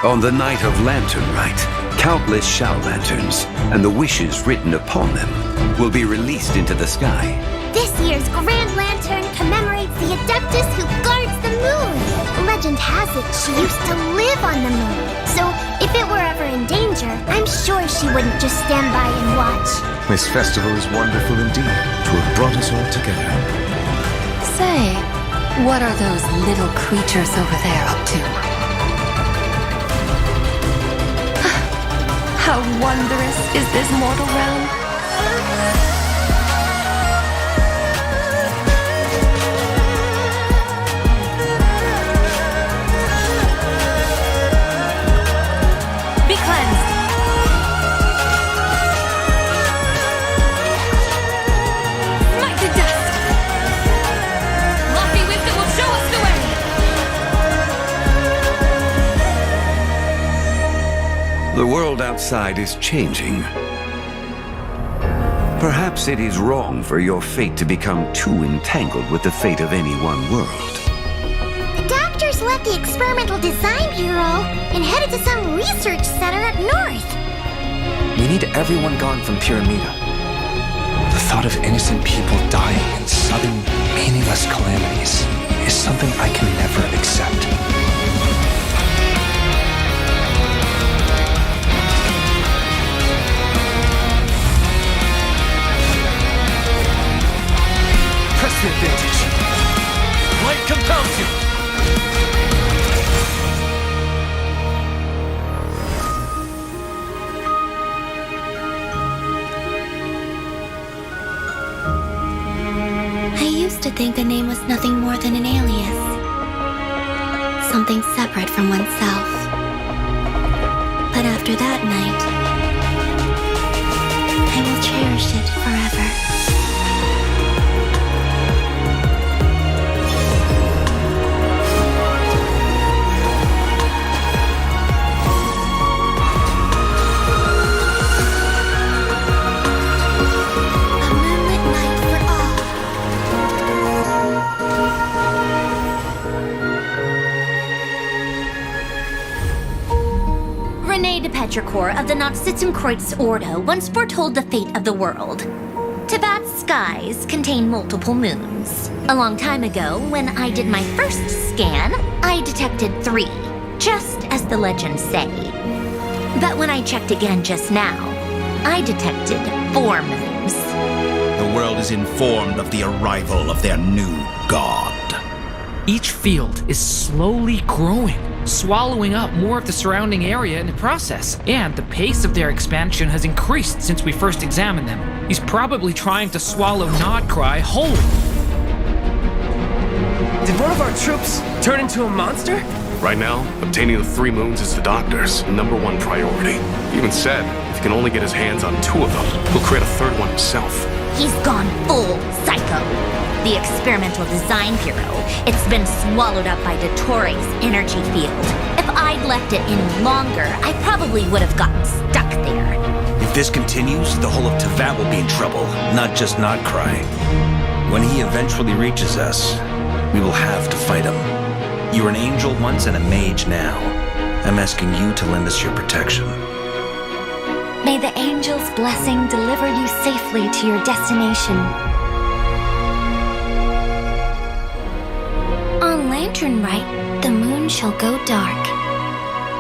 On the night of Lantern Rite, countless Shao Lanterns and the wishes written upon them will be released into the sky. This year's Grand Lantern commemorates the Adeptus who guards the moon. Legend has it she used to live on the moon. So if it were ever in danger, I'm sure she wouldn't just stand by and watch. This festival is wonderful indeed to have brought us all together. Say, what are those little creatures over there up to? How wondrous is this mortal realm? Be cleansed. Smite to dust. Lofty wisdom will show us the way. The world outside is changing. Perhaps it is wrong for your fate to become too entangled with the fate of any one world. The doctors left the Experimental Design Bureau and headed to some research center up north. We need everyone gone from Pyramida. The thought of innocent people dying in sudden, meaningless calamities is something I can never accept. Press the advantage. Light compels you. I used to think a name was nothing more than an alias. Something separate from oneself. But after that night, I will cherish it forever. A moonlit night for all. Rene de Petrichor of the Nazissenkreuz Ordo once foretold the fate of the world. Tibet's skies contain multiple moons. A long time ago, when I did my first scan, I detected 3, just as the legends say. But when I checked again just now, I detected 4 moons. The world is informed of the arrival of their new god. Each field is slowly growing, swallowing up more of the surrounding area in the process. And the pace of their expansion has increased since we first examined them. He's probably trying to swallow Nodcry whole. Did one of our troops turn into a monster? Right now, obtaining the 3 moons is the doctor's #1 priority. He even said if he can only get his hands on 2 of them, he'll create a 3rd one himself. He's gone full psycho. The Experimental Design Bureau, it's been swallowed up by Dottores' energy field. If I'd left it any longer, I probably would have gotten stuck there. If this continues, the whole of Teyvat will be in trouble, not just Nodcry. When he eventually reaches us, we will have to fight him. You were an angel once and a mage now. I'm asking you to lend us your protection. May the angel's blessing deliver you safely to your destination. On Lantern Rite, the moon shall go dark.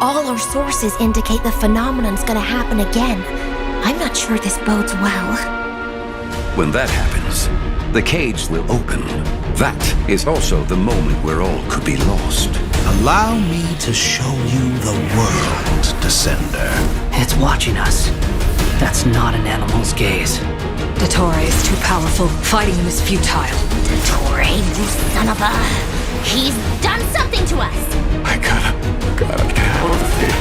All our sources indicate the phenomenon's gonna happen again. I'm not sure this bodes well. When that happens, the cage will open. That is also the moment where all could be lost. Allow me to show you the world, Descender. It's watching us. That's not an animal's gaze. Dottore is too powerful. Fighting him is futile. Dottore, you son of a... He's done something to us! I gotta get out of here.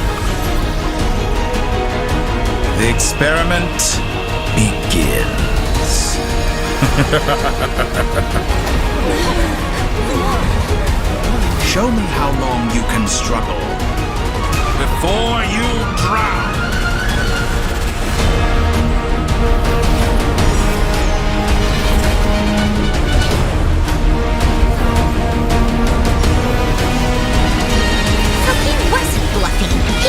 The experiment begins. Show me how long you can struggle before you drown. So he wasn't bluffing.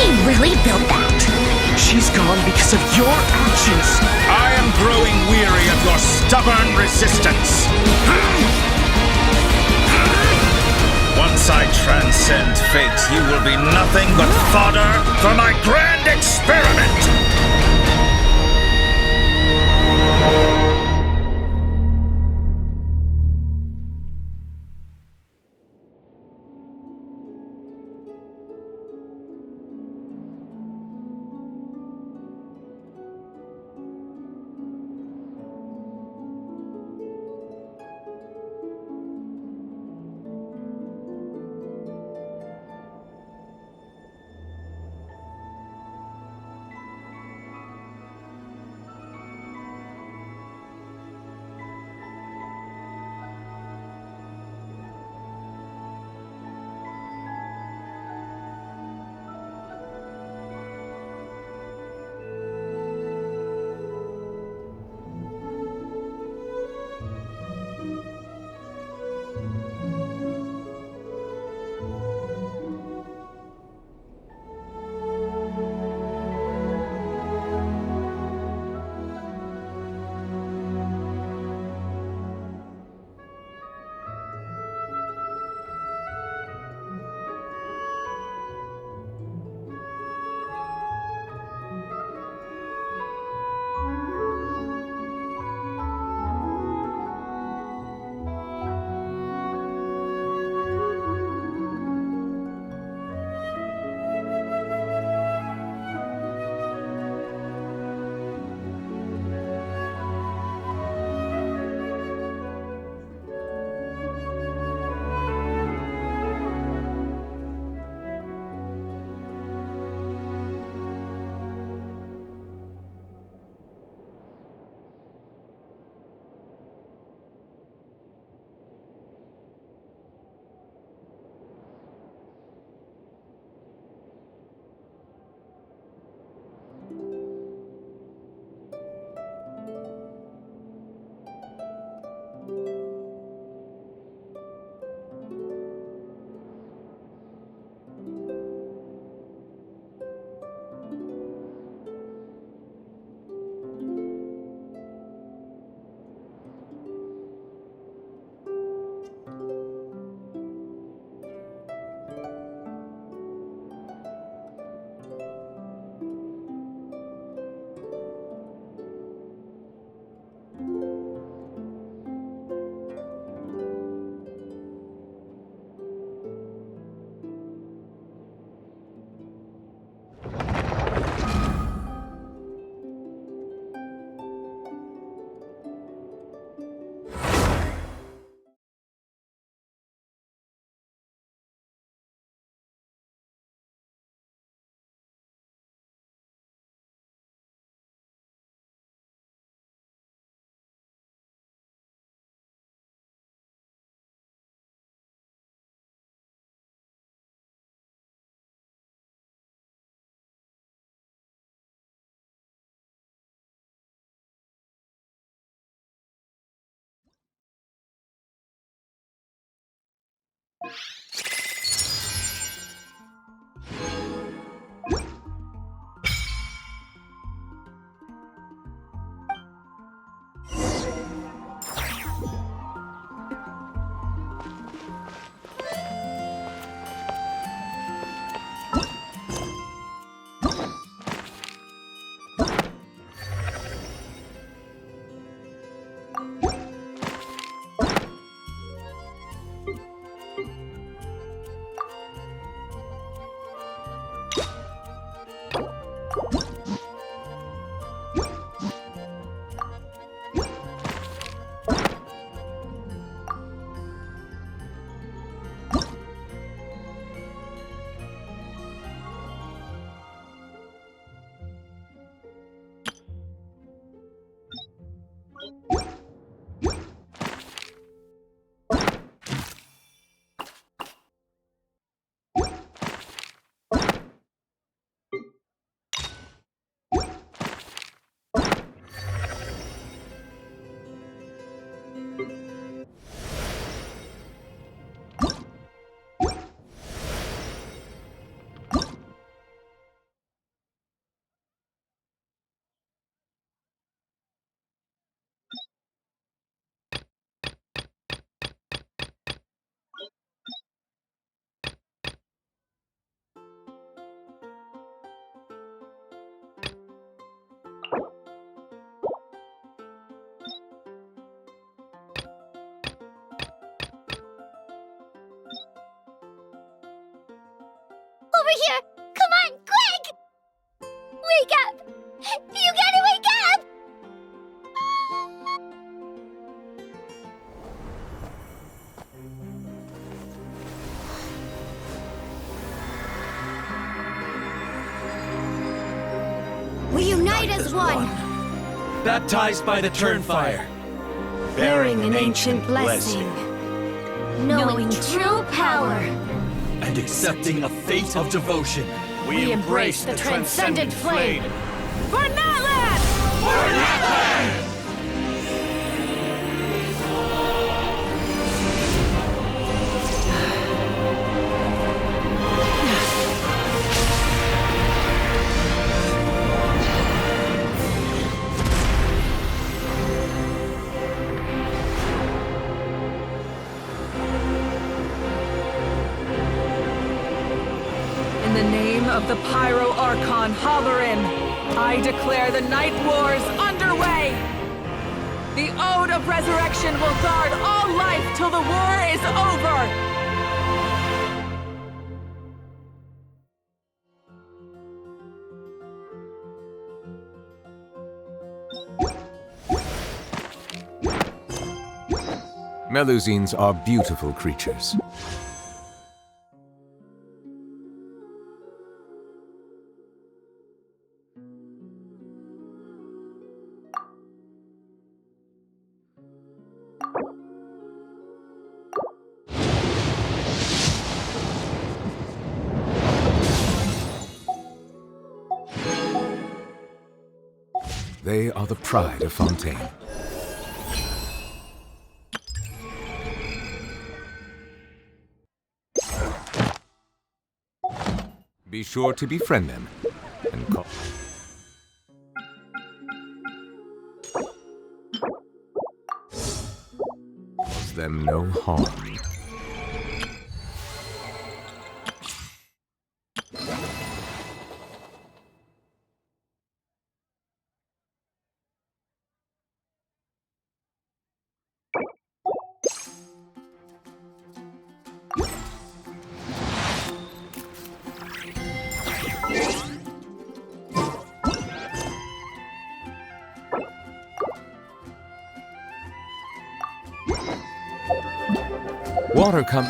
transcend fate, you will be nothing but fodder for my grand experiment! here! Come on, quick! Wake up! You gotta wake up! We unite as one! Baptized by the Turnfire, Bearing an ancient blessing. Knowing true power. and accepting a fate of devotion. We embrace the transcendent flame. For Natlan! For Natlan! In the name of the Pyro Archon Halloran, I declare the Night Wars underway! The Ode of Resurrection will guard all life till the war is over! Melusines are beautiful creatures. They are the pride of Fontaine. Be sure to befriend them and cause them no harm. Water come.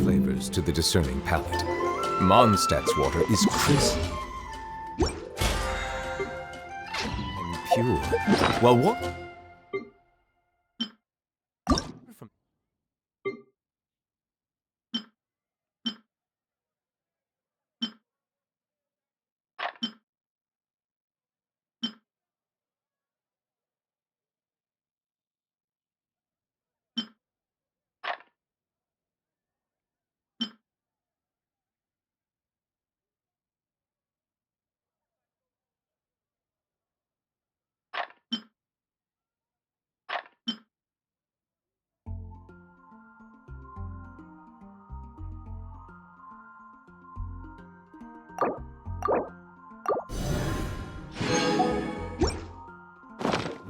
Flavors to the discerning palate. Mondstadt's water is crisp and pure. Well, what?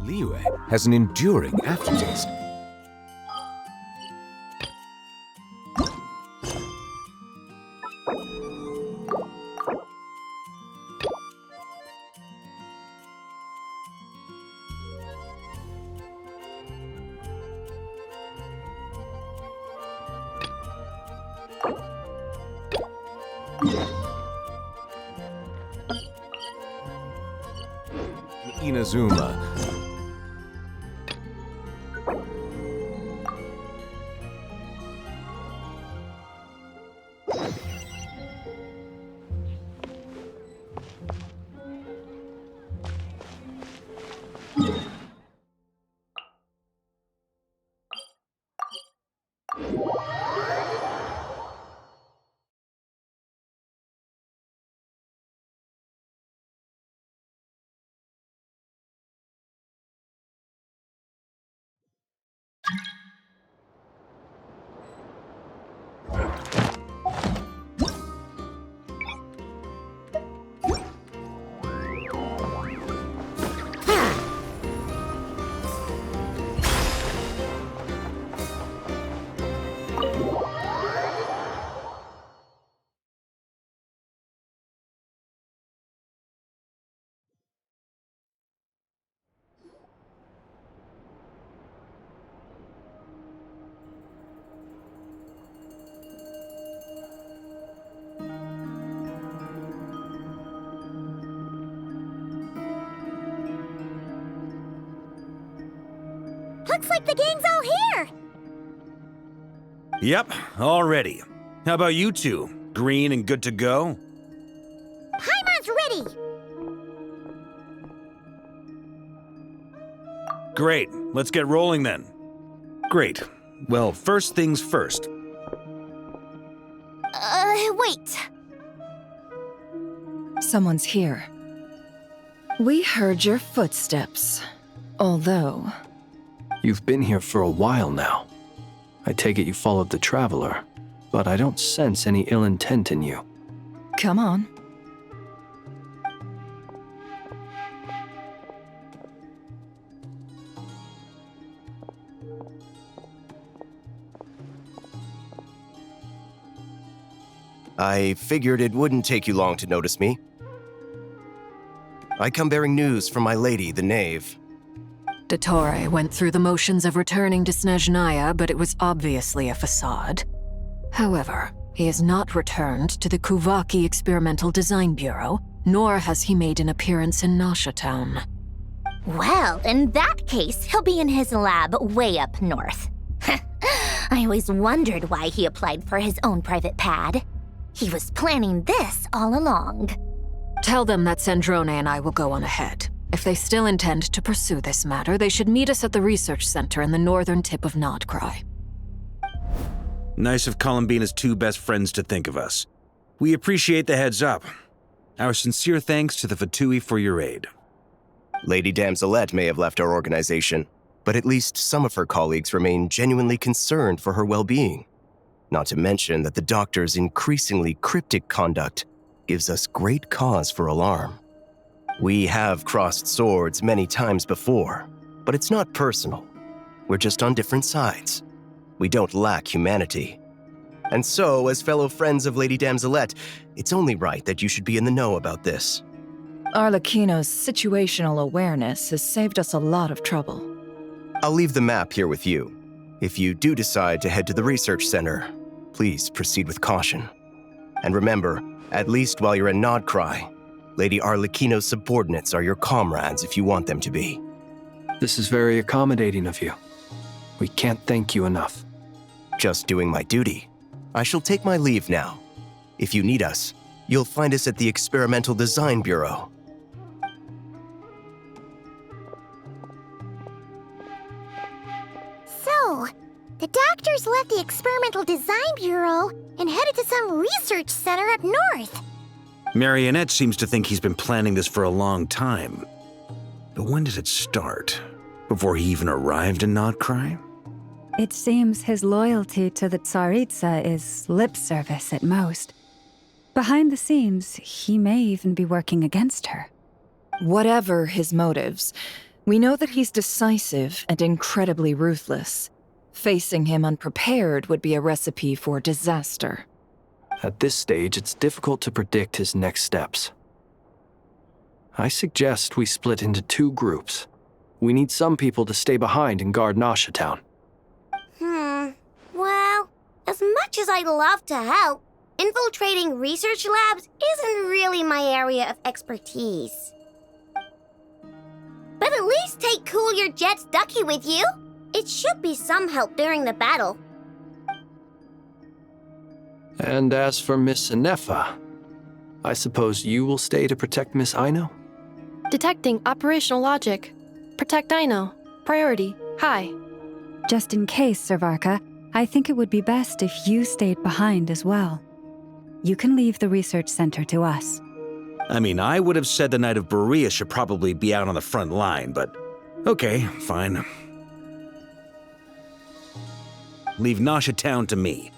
Liyue has an enduring aftertaste. Inazuma Looks like the gang's all here! Yep, all ready. How about you two? Green and good to go? Paimon's ready! Great, let's get rolling then. Great. Well, first things first. Wait. Someone's here. We heard your footsteps. Although... You've been here for a while now. I take it you followed the Traveler, but I don't sense any ill intent in you. Come on. I figured it wouldn't take you long to notice me. I come bearing news from my lady, the Knave. Dottore went through the motions of returning to Snezhnaya, but it was obviously a facade. However, he has not returned to the Kuvaki Experimental Design Bureau, nor has he made an appearance in Nasha Town. Well, in that case, he'll be in his lab way up north. I always wondered why he applied for his own private pad. He was planning this all along. Tell them that Sandrone and I will go on ahead. If they still intend to pursue this matter, they should meet us at the research center in the northern tip of Nodcry. Nice of Columbina's two best friends to think of us. We appreciate the heads up. Our sincere thanks to the Fatui for your aid. Lady Damselette may have left our organization, but at least some of her colleagues remain genuinely concerned for her well-being. Not to mention that the Doctor's increasingly cryptic conduct gives us great cause for alarm. We have crossed swords many times before, but it's not personal. We're just on different sides. We don't lack humanity. And so, as fellow friends of Lady Damselette, it's only right that you should be in the know about this. Arlecchino's situational awareness has saved us a lot of trouble. I'll leave the map here with you. If you do decide to head to the research center, please proceed with caution. And remember, at least while you're in Nodcry, Lady Arlecchino's subordinates are your comrades if you want them to be. This is very accommodating of you. We can't thank you enough. Just doing my duty. I shall take my leave now. If you need us, you'll find us at the Experimental Design Bureau. So, the Doctors left the Experimental Design Bureau and headed to some research center up north. Marionette seems to think he's been planning this for a long time. But when did it start? Before he even arrived in Nodcry? It seems his loyalty to the Tsaritsa is lip service at most. Behind the scenes, he may even be working against her. Whatever his motives, we know that he's decisive and incredibly ruthless. Facing him unprepared would be a recipe for disaster. At this stage, it's difficult to predict his next steps. I suggest we split into two groups. We need some people to stay behind and guard Nasha Town. Well, as much as I'd love to help, infiltrating research labs isn't really my area of expertise. But at least take Cool Your Jet's Ducky with you. It should be some help during the battle. And as for Miss Inefa, I suppose you will stay to protect Miss Aino? Detecting operational logic. Protect Aino. Priority. High. Just in case, Servarka, I think it would be best if you stayed behind as well. You can leave the research center to us. I mean, I would have said the Knight of Berea should probably be out on the front line, but okay, fine. Leave Nasha Town to me.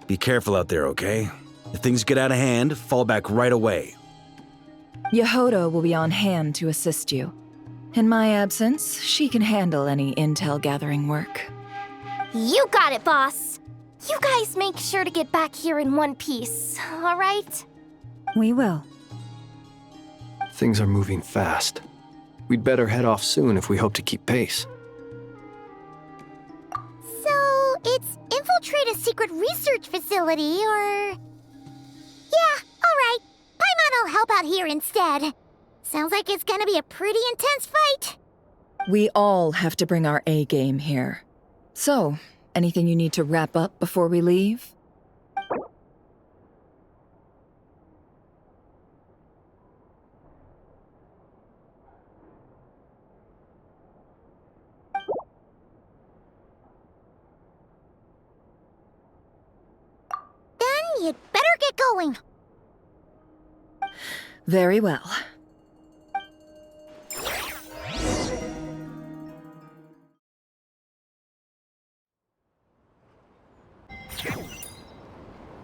Be careful out there, okay? If things get out of hand, fall back right away. Yehoda will be on hand to assist you. In my absence, she can handle any intel gathering work. You got it, boss. You guys make sure to get back here in one piece, all right? We will. Things are moving fast. We'd better head off soon if we hope to keep pace. So, it's infiltrate a secret research facility, or... Yeah, alright. Paimon will help out here instead. Sounds like it's gonna be a pretty intense fight. We all have to bring our A game here. So, anything you need to wrap up before we leave? Then you'd better get going. Very well.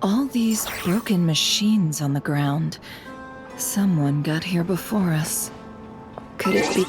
All these broken machines on the ground. Someone got here before us. Could it be...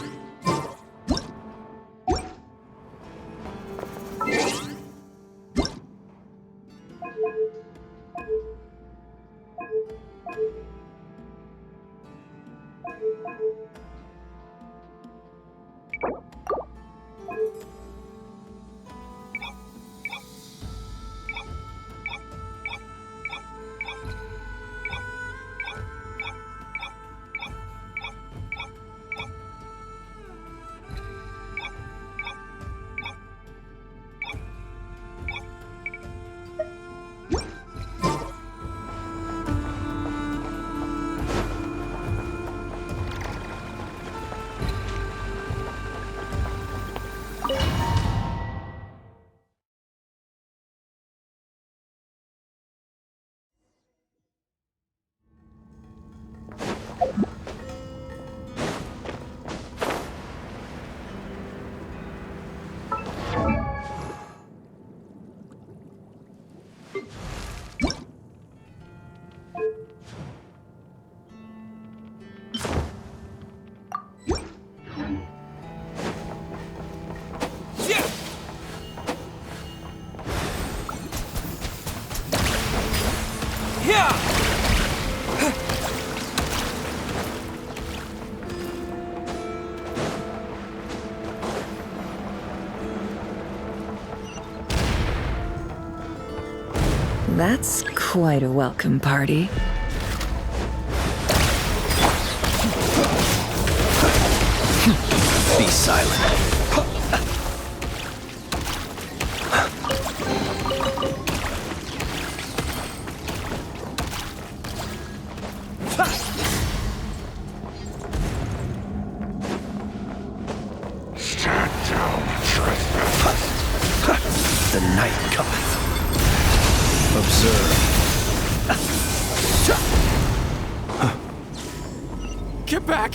That's quite a welcome party. Be silent. Stand down, trespasser. The night cometh. Observe. Get back!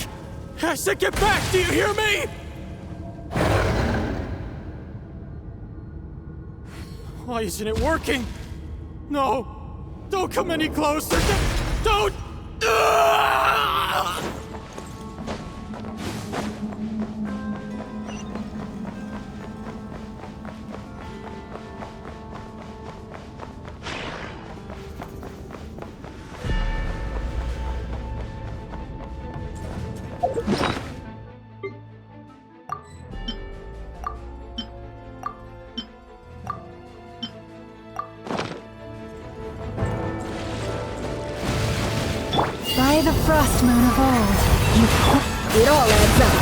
I said get back! Do you hear me? Why isn't it working? No! Don't come any closer! Don't! By the frost moon of old, it all adds up.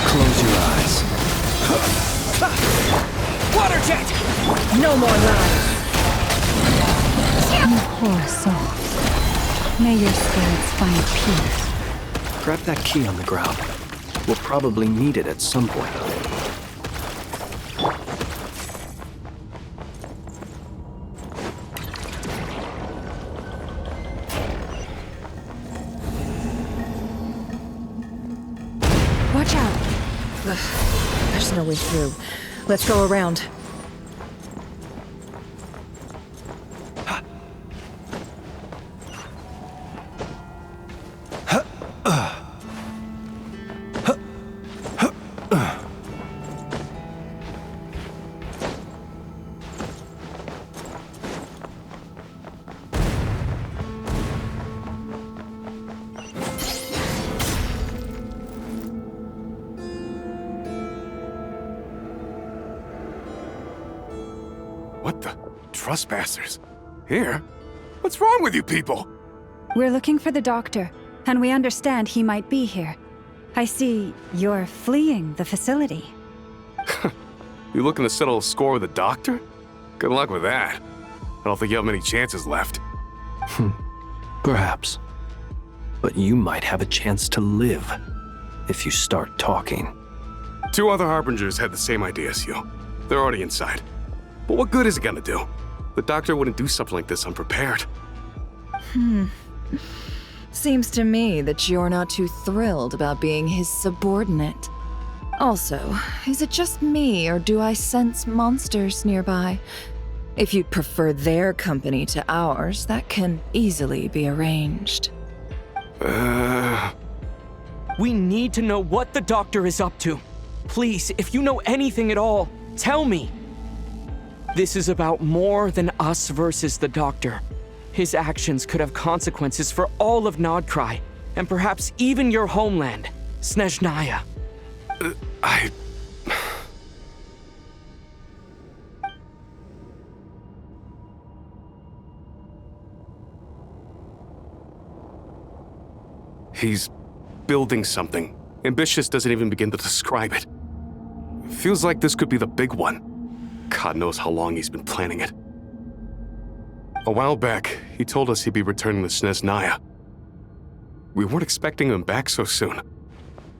Close your eyes. Water jet! No more lies. you poor souls. May your spirits find peace. Grab that key on the ground. We'll probably need it at some point. Watch out. Ugh, there's no way through. Let's go around. Trespassers? Here? What's wrong with you people? We're looking for the doctor, and we understand he might be here. I see you're fleeing the facility. You looking to settle a score with the doctor? Good luck with that. I don't think you have many chances left. Perhaps. But you might have a chance to live if you start talking. 2 other Harbingers had the same idea as you. They're already inside. But what good is it gonna do? The doctor wouldn't do something like this unprepared. Seems to me that you're not too thrilled about being his subordinate. Also, is it just me, or do I sense monsters nearby? If you'd prefer their company to ours, that can easily be arranged. We need to know what the doctor is up to. Please, if you know anything at all, tell me. This is about more than us versus the doctor. His actions could have consequences for all of Nodcry, and perhaps even your homeland, Snezhnaya. He's building something. Ambitious doesn't even begin to describe it. Feels like this could be the big one. God knows how long he's been planning it. A while back, he told us he'd be returning to Snezhnaya. We weren't expecting him back so soon.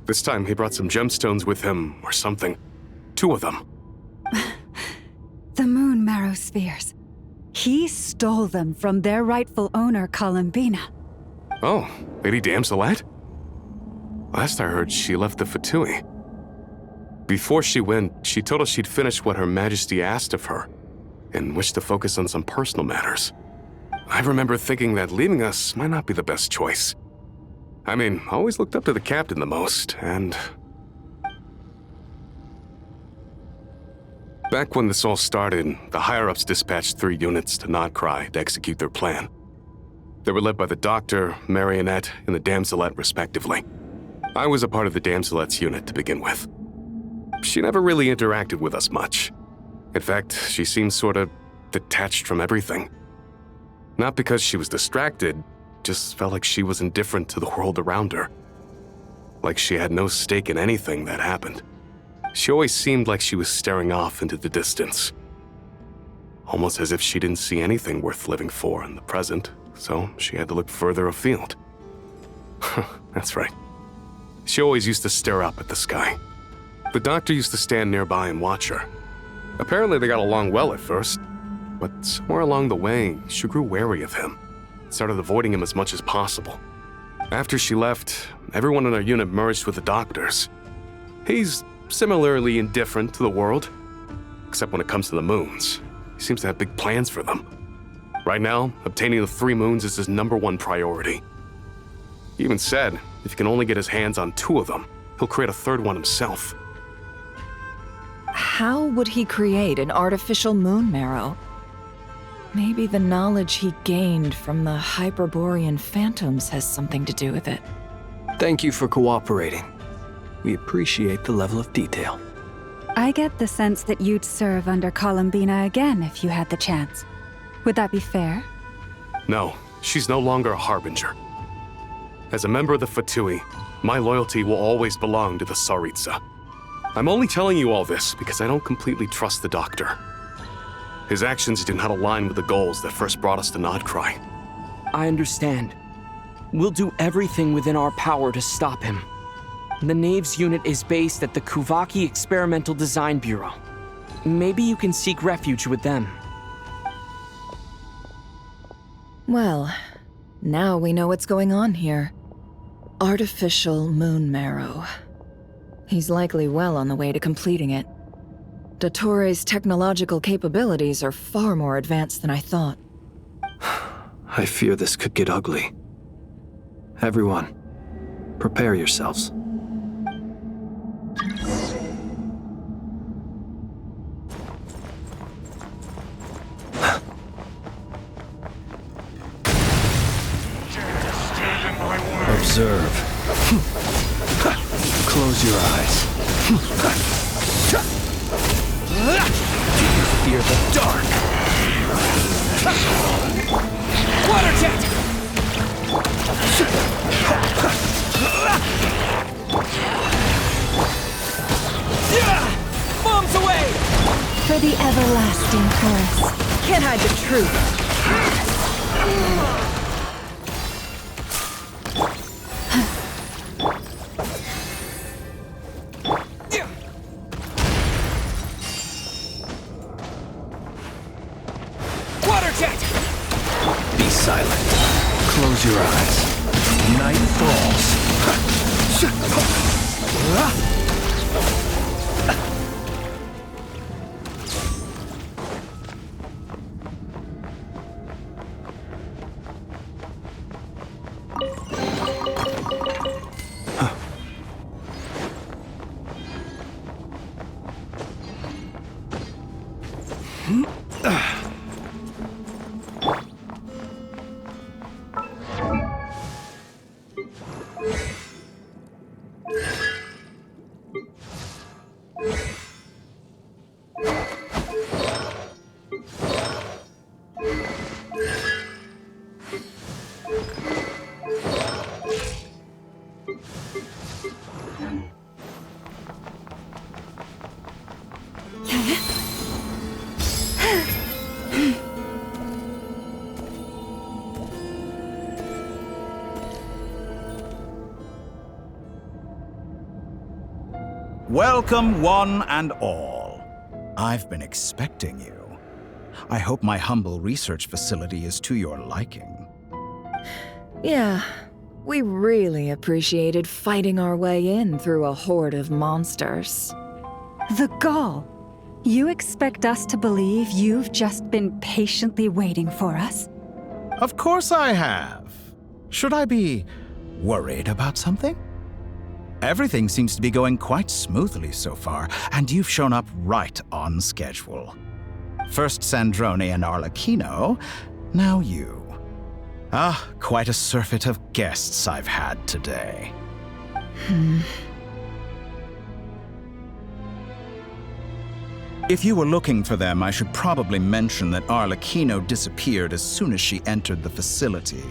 This time he brought some gemstones with him, or something. 2 of them. The moon marrow spheres. He stole them from their rightful owner, Columbina. Oh, Lady Damselat? Last I heard, she left the Fatui. Before she went, she told us she'd finished what Her Majesty asked of her, and wished to focus on some personal matters. I remember thinking that leaving us might not be the best choice. I mean, I always looked up to the captain the most, and... Back when this all started, the higher-ups dispatched 3 units to Nodcry to execute their plan. They were led by the Doctor, Marionette, and the Damselet, respectively. I was a part of the Damselet's unit to begin with. She never really interacted with us much. In fact, she seemed sort of detached from everything. Not because she was distracted, just felt like she was indifferent to the world around her. Like she had no stake in anything that happened. She always seemed like she was staring off into the distance. Almost as if she didn't see anything worth living for in the present, so she had to look further afield. That's right. She always used to stare up at the sky. The Doctor used to stand nearby and watch her. Apparently they got along well at first, but somewhere along the way, she grew wary of him. Started avoiding him as much as possible. After she left, everyone in our unit merged with the Doctor's. He's similarly indifferent to the world, except when it comes to the moons. He seems to have big plans for them. Right now, obtaining the 3 moons is his #1 priority. He even said, if he can only get his hands on 2 of them, he'll create a 3rd one himself. How would he create an artificial moon marrow? Maybe the knowledge he gained from the Hyperborean phantoms has something to do with it. Thank you for cooperating. We appreciate the level of detail. I get the sense that you'd serve under Columbina again if you had the chance. Would that be fair? No, she's no longer a Harbinger. As a member of the Fatui, my loyalty will always belong to the Tsaritsa. I'm only telling you all this because I don't completely trust the Doctor. His actions do not align with the goals that first brought us to Nodcry. I understand. We'll do everything within our power to stop him. The Knave's unit is based at the Kuvaki Experimental Design Bureau. Maybe you can seek refuge with them. Well, now we know what's going on here. Artificial moon marrow. He's likely well on the way to completing it. Dottore's technological capabilities are far more advanced than I thought. I fear this could get ugly. Everyone, prepare yourselves. Observe. Close your eyes. Do you fear the dark? Water jet! Bombs away! For the everlasting chorus. Can't hide the truth. Water jet! Be silent. Close your eyes. Night falls. Welcome, one and all. I've been expecting you. I hope my humble research facility is to your liking. Yeah, we really appreciated fighting our way in through a horde of monsters. The gall! You expect us to believe you've just been patiently waiting for us? Of course I have. Should I be worried about something? Everything seems to be going quite smoothly so far, and you've shown up right on schedule. First Sandrone and Arlecchino, now you. Quite a surfeit of guests I've had today. If you were looking for them, I should probably mention that Arlecchino disappeared as soon as she entered the facility.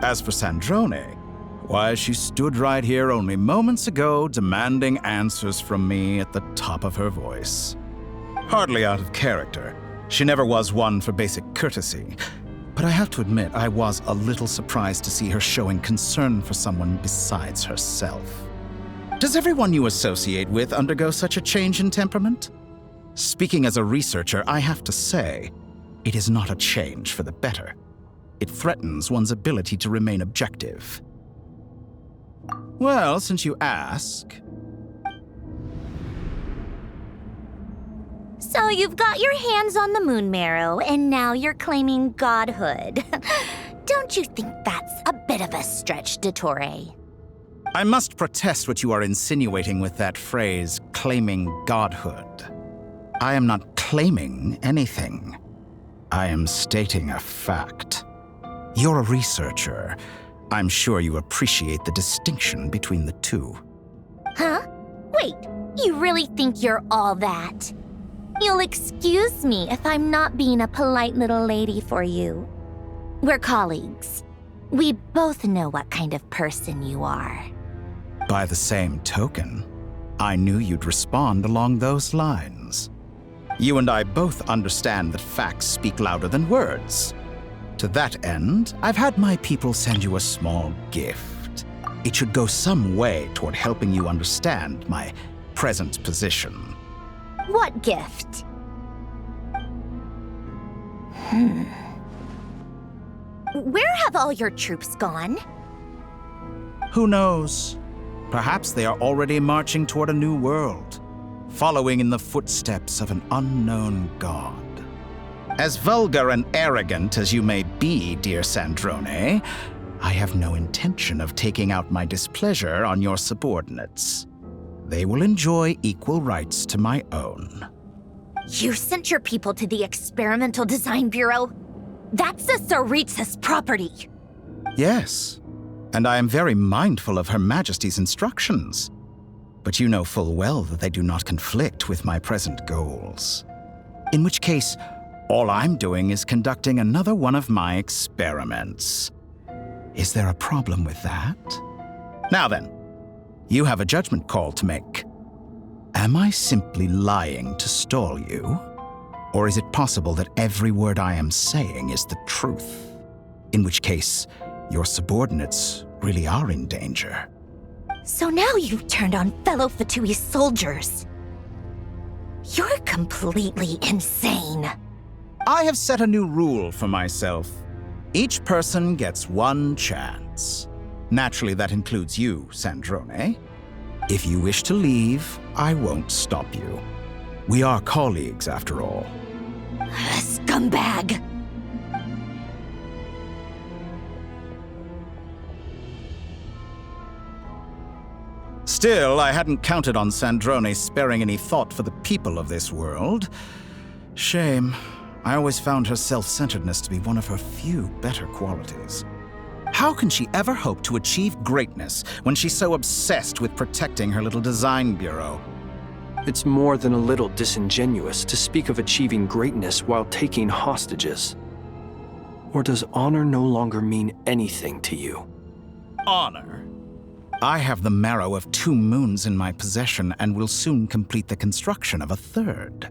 As for Sandrone, why, she stood right here only moments ago demanding answers from me at the top of her voice. Hardly out of character. She never was one for basic courtesy. But I have to admit, I was a little surprised to see her showing concern for someone besides herself. Does everyone you associate with undergo such a change in temperament? Speaking as a researcher, I have to say, it is not a change for the better. It threatens one's ability to remain objective. Well, since you ask... So you've got your hands on the moon marrow, and now you're claiming godhood. Don't you think that's a bit of a stretch, Dottore? I must protest what you are insinuating with that phrase, claiming godhood. I am not claiming anything. I am stating a fact. You're a researcher. I'm sure you appreciate the distinction between the two. Huh? Wait, you really think you're all that? You'll excuse me if I'm not being a polite little lady for you. We're colleagues. We both know what kind of person you are. By the same token, I knew you'd respond along those lines. You and I both understand that facts speak louder than words. To that end, I've had my people send you a small gift. It should go some way toward helping you understand my present position. What gift? Where have all your troops gone? Who knows? Perhaps they are already marching toward a new world, following in the footsteps of an unknown god. As vulgar and arrogant as you may be, dear Sandrone, I have no intention of taking out my displeasure on your subordinates. They will enjoy equal rights to my own. You sent your people to the Experimental Design Bureau? That's the Tsaritsa's property. Yes, and I am very mindful of Her Majesty's instructions. But you know full well that they do not conflict with my present goals. In which case, all I'm doing is conducting another one of my experiments. Is there a problem with that? Now then, you have a judgment call to make. Am I simply lying to stall you? Or is it possible that every word I am saying is the truth? In which case, your subordinates really are in danger. So now you've turned on fellow Fatui soldiers. You're completely insane. I have set a new rule for myself. Each person gets one chance. Naturally, that includes you, Sandrone. If you wish to leave, I won't stop you. We are colleagues, after all. Scumbag! Still, I hadn't counted on Sandrone sparing any thought for the people of this world. Shame. I always found her self-centeredness to be one of her few better qualities. How can she ever hope to achieve greatness when she's so obsessed with protecting her little design bureau? It's more than a little disingenuous to speak of achieving greatness while taking hostages. Or does honor no longer mean anything to you? Honor? I have the marrow of 2 moons in my possession and will soon complete the construction of a 3rd.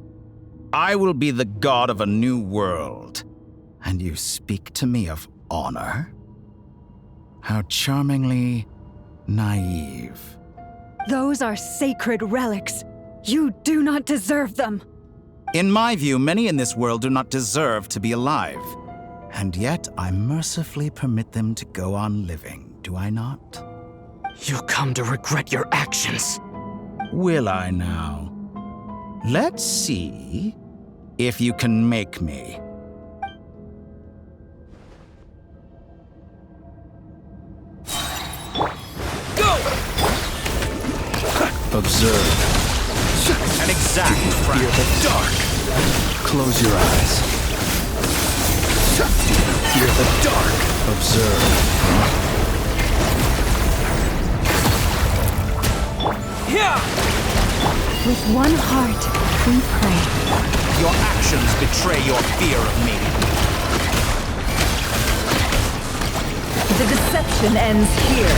I will be the god of a new world. And you speak to me of honor? How charmingly naive. Those are sacred relics. You do not deserve them. In my view, many in this world do not deserve to be alive. And yet I mercifully permit them to go on living, do I not? You'll come to regret your actions. Will I now? Let's see if you can make me. Go! Observe. An exact Fear the dark. Close your eyes. Fear the dark. Observe. With one heart, we pray. Your actions betray your fear of me. The deception ends here.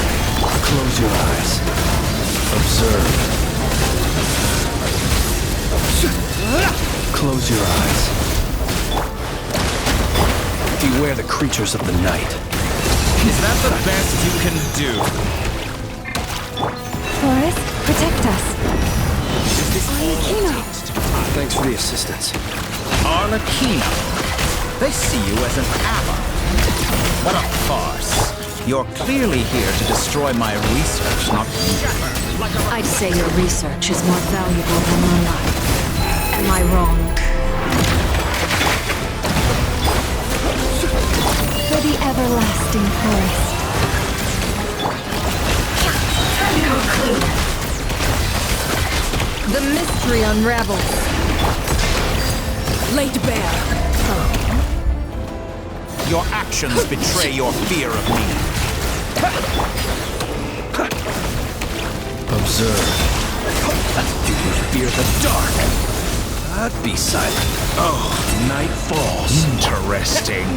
Close your eyes. Observe. Close your eyes. Beware the creatures of the night. Is that the best you can do? Forest, protect us. Arlecchino. Thanks for the assistance. Arlecchino? They see you as an ally. What a farce. You're clearly here to destroy my research, not I'd say your research is more valuable than my life. Am I wrong? For the everlasting forest. The mystery unravels. Laid bare. Your actions betray your fear of me. Observe. Do you fear the dark? Be silent. Oh, night falls. Interesting.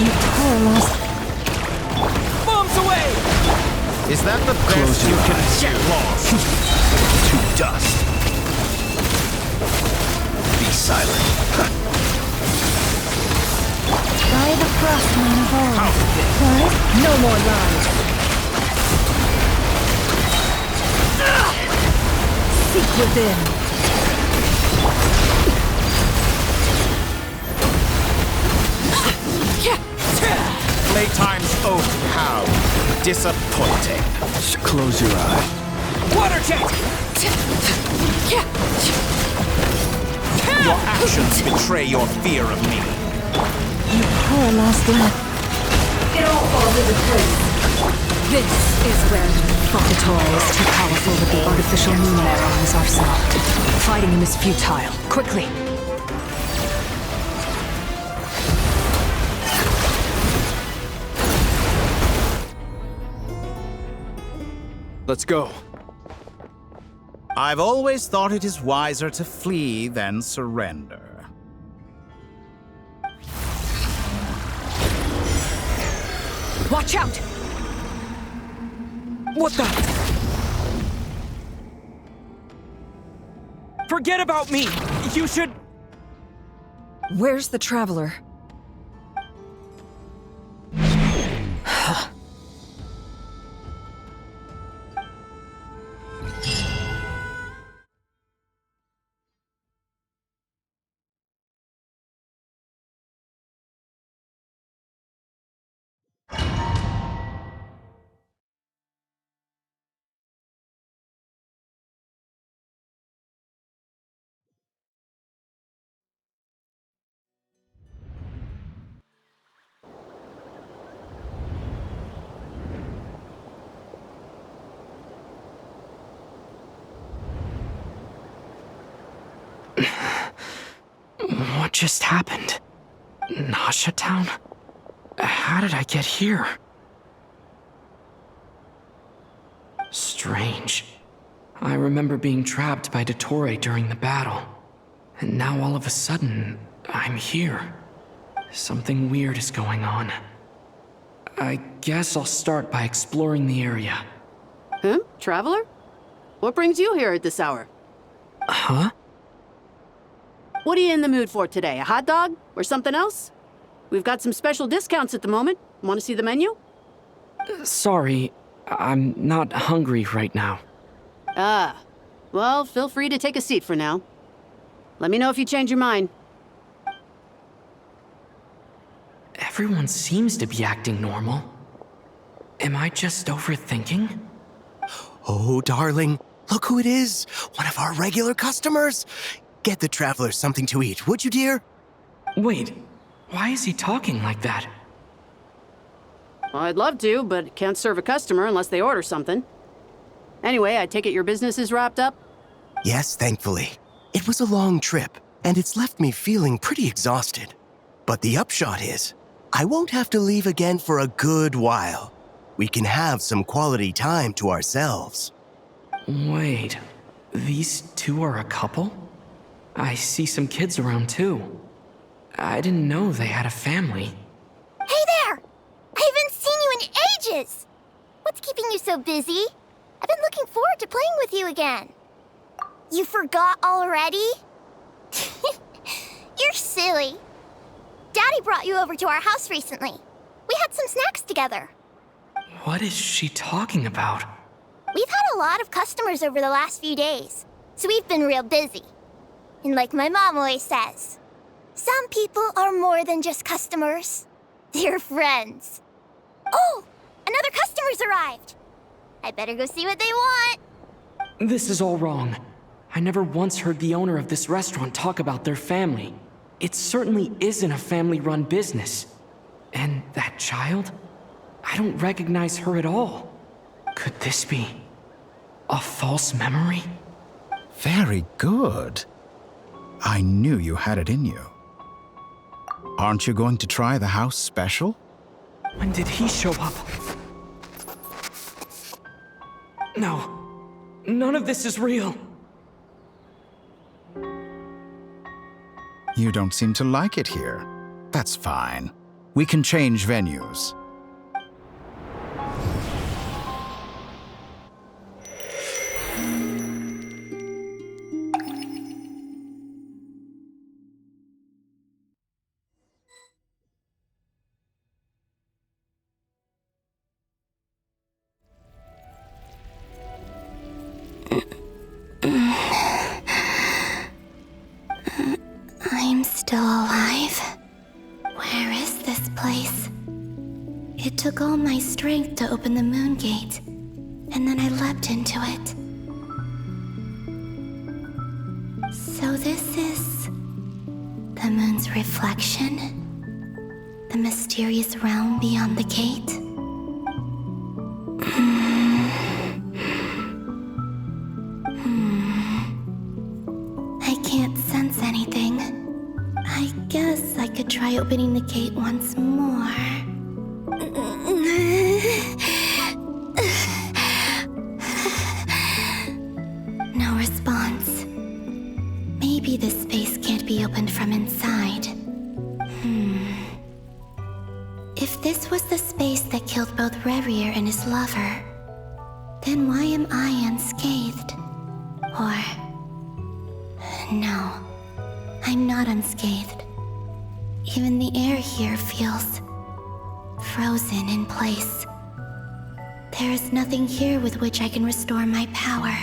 You poor lost. Bombs away! Is that the best you can get lost? To dust. Be silent. By the Frostman of old. Forest, no more lies. Seek within. Playtime's oath, how disappointing. Close your eye. Water jet! Your actions betray your fear of me. You poor lost love. It all falls into place. This is where Fondatore is too powerful with the artificial moon arrow in his arsenal. Fighting him is futile. Quickly! Let's go. I've always thought it is wiser to flee than surrender. Watch out! What the? Forget about me! You should... Where's the Traveler? What just happened? Nasha Town? How did I get here? Strange. I remember being trapped by Dottore during the battle. And now all of a sudden, I'm here. Something weird is going on. I guess I'll start by exploring the area. Huh? Traveler? What brings you here at this hour? Huh? What are you in the mood for today? A hot dog? Or something else? We've got some special discounts at the moment. Want to see the menu? Sorry, I'm not hungry right now. Ah. Well, feel free to take a seat for now. Let me know if you change your mind. Everyone seems to be acting normal. Am I just overthinking? Oh, darling, look who it is. One of our regular customers. Get the Traveler something to eat, would you, dear? Wait, why is he talking like that? Well, I'd love to, but can't serve a customer unless they order something. Anyway, I take it your business is wrapped up? Yes, thankfully. It was a long trip, and it's left me feeling pretty exhausted. But the upshot is, I won't have to leave again for a good while. We can have some quality time to ourselves. Wait, these two are a couple? I see some kids around too. I didn't know they had a family. Hey there! I haven't seen you in ages! What's keeping you so busy? I've been looking forward to playing with you again. You forgot already? You're silly. Daddy brought you over to our house recently. We had some snacks together. What is she talking about? We've had a lot of customers over the last few days, so we've been real busy. And like my mom always says, some people are more than just customers. They're friends. Oh, another customer's arrived. I better go see what they want. This is all wrong. I never once heard the owner of this restaurant talk about their family. It certainly isn't a family-run business. And that child? I don't recognize her at all. Could this be a false memory? Very good. I knew you had it in you. Aren't you going to try the house special? When did he show up? No, none of this is real. You don't seem to like it here. That's fine. We can change venues. I'm still alive. Where is this place? It took all my strength to open the moon gate, and then I leapt into it. So this is the moon's reflection? The mysterious realm beyond the gate? I can't sense anything. I guess I could try opening the gate once more. No response. Maybe this space can't be opened from inside. If this was the space that killed both Revier and his lover, then why am I unscathed? Or... no, I'm not unscathed. Even the air here feels... frozen in place. There is nothing here with which I can restore my power.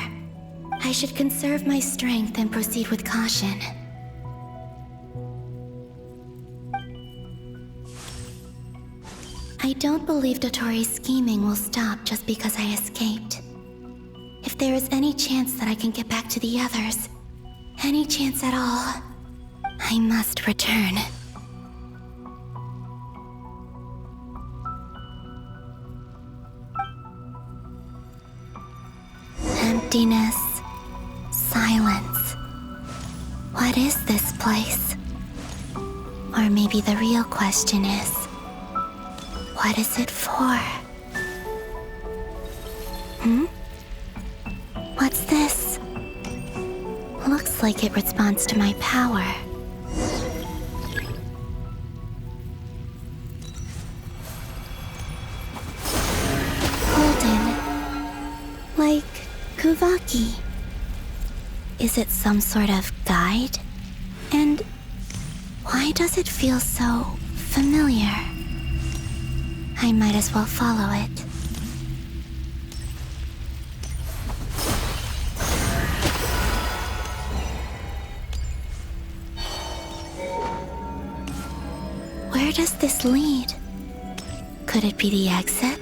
I should conserve my strength and proceed with caution. I don't believe Dotori's scheming will stop just because I escaped. If there is any chance that I can get back to the others, any chance at all, I must return. Emptiness, silence. What is this place? Or maybe the real question is, what is it for? What's this? Looks like it responds to my power. Golden. Like Kuvaki. Is it some sort of guide? And why does it feel so familiar? I might as well follow it. Where does this lead? Could it be the exit?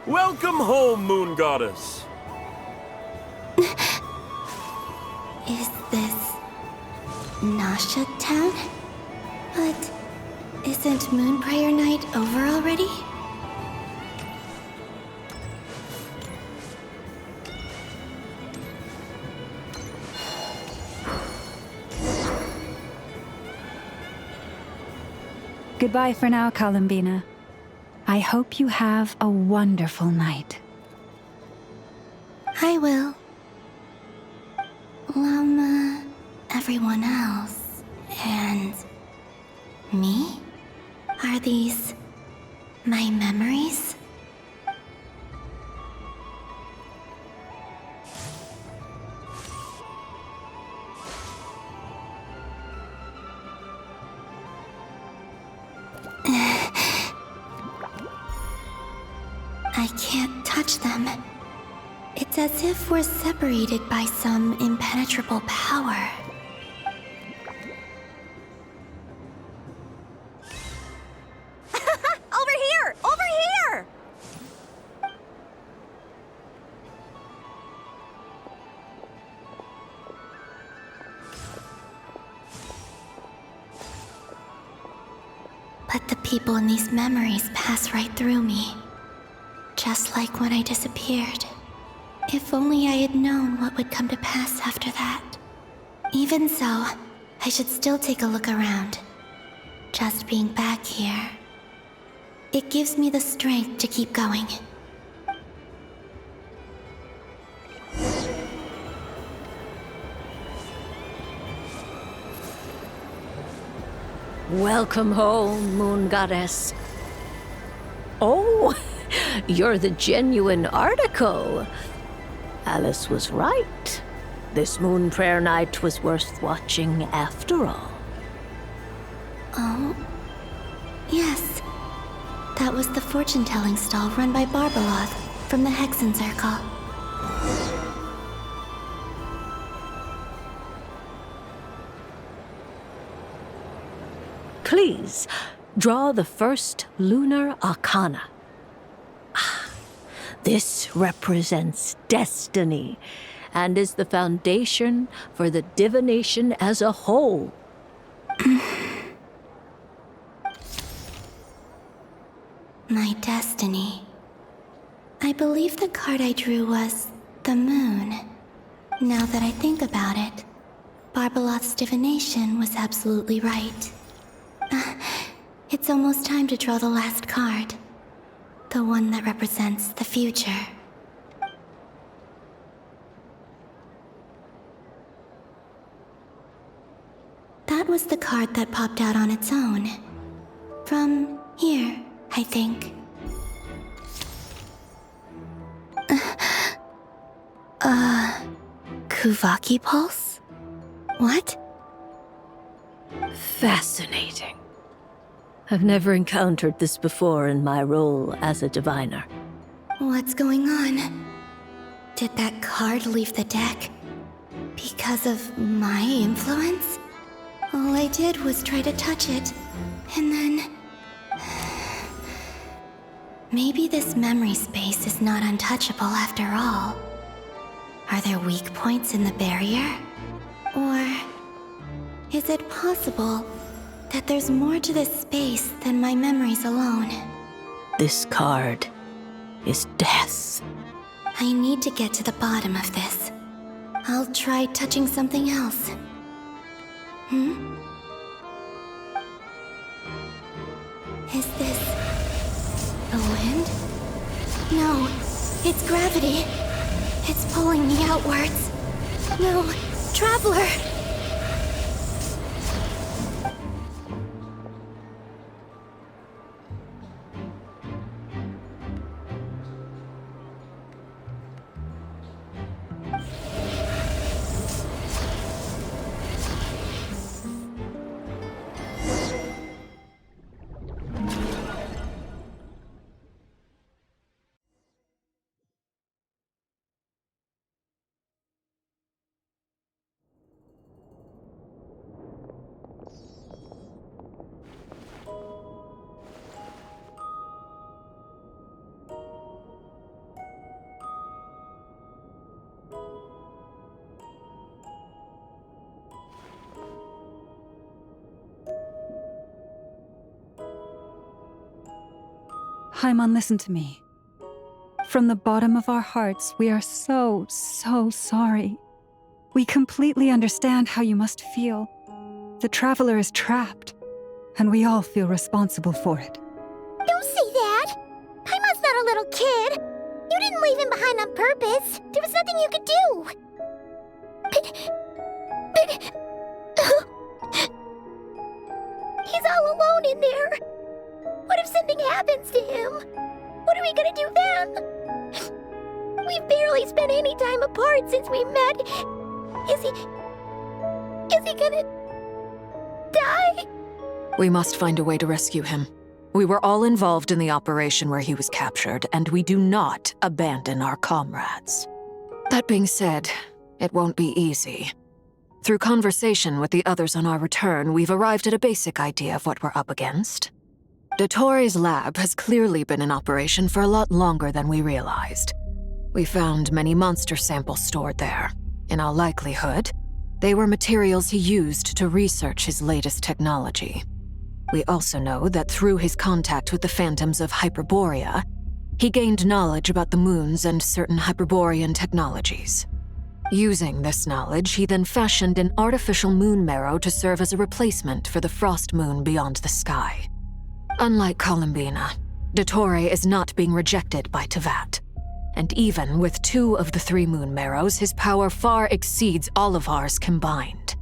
Welcome home, Moon Goddess. Is this Nasha Town? But isn't Moon Prayer Night over already? Goodbye for now, Columbina. I hope you have a wonderful night. I will. Lama, everyone else, and me? Are these my memories? I can't touch them. It's as if we're separated by some impenetrable power. Over here! Over here! But the people in these memories pass right through me. Just like when I disappeared. If only I had known what would come to pass after that. Even so, I should still take a look around. Just being back here, it gives me the strength to keep going. Welcome home, Moon Goddess. Oh, you're the genuine article. Alice was right. This Moon Prayer Night was worth watching after all. Oh, yes. That was the fortune-telling stall run by Barbeloth from the Hexen Circle. Please, draw the first lunar arcana. This represents destiny and is the foundation for the divination as a whole. My destiny. I believe the card I drew was the moon. Now that I think about it, Barbeloth's divination was absolutely right. It's almost time to draw the last card. The one that represents the future. That was the card that popped out on its own. From here, I think. Kuvaki Pulse? What? Fascinating. I've never encountered this before in my role as a diviner. What's going on? Did that card leave the deck? Because of my influence? All I did was try to touch it, and then... Maybe this memory space is not untouchable after all. Are there weak points in the barrier? Or is it possible that there's more to this space than my memories alone? This card is death. I need to get to the bottom of this. I'll try touching something else. Is this the wind? No, it's gravity. It's pulling me outwards. No, Traveler! Haimon, listen to me. From the bottom of our hearts, we are so sorry. We completely understand how you must feel. The Traveler is trapped, and we all feel responsible for it. Don't say that! Paimon's not a little kid. You didn't leave him behind on purpose. There was nothing you could do. He's all alone in there. What if something happens to him? What are we gonna do then? We've barely spent any time apart since we met. Is he gonna die? We must find a way to rescue him. We were all involved in the operation where he was captured, and we do not abandon our comrades. That being said, it won't be easy. Through conversation with the others on our return, we've arrived at a basic idea of what we're up against. Dottore's lab has clearly been in operation for a lot longer than we realized. We found many monster samples stored there. In all likelihood, they were materials he used to research his latest technology. We also know that through his contact with the phantoms of Hyperborea, he gained knowledge about the moons and certain Hyperborean technologies. Using this knowledge, he then fashioned an artificial moon marrow to serve as a replacement for the frost moon beyond the sky. Unlike Columbina, Dottore is not being rejected by Teyvat. And even with 2 of the 3 moon marrows, his power far exceeds all of ours combined.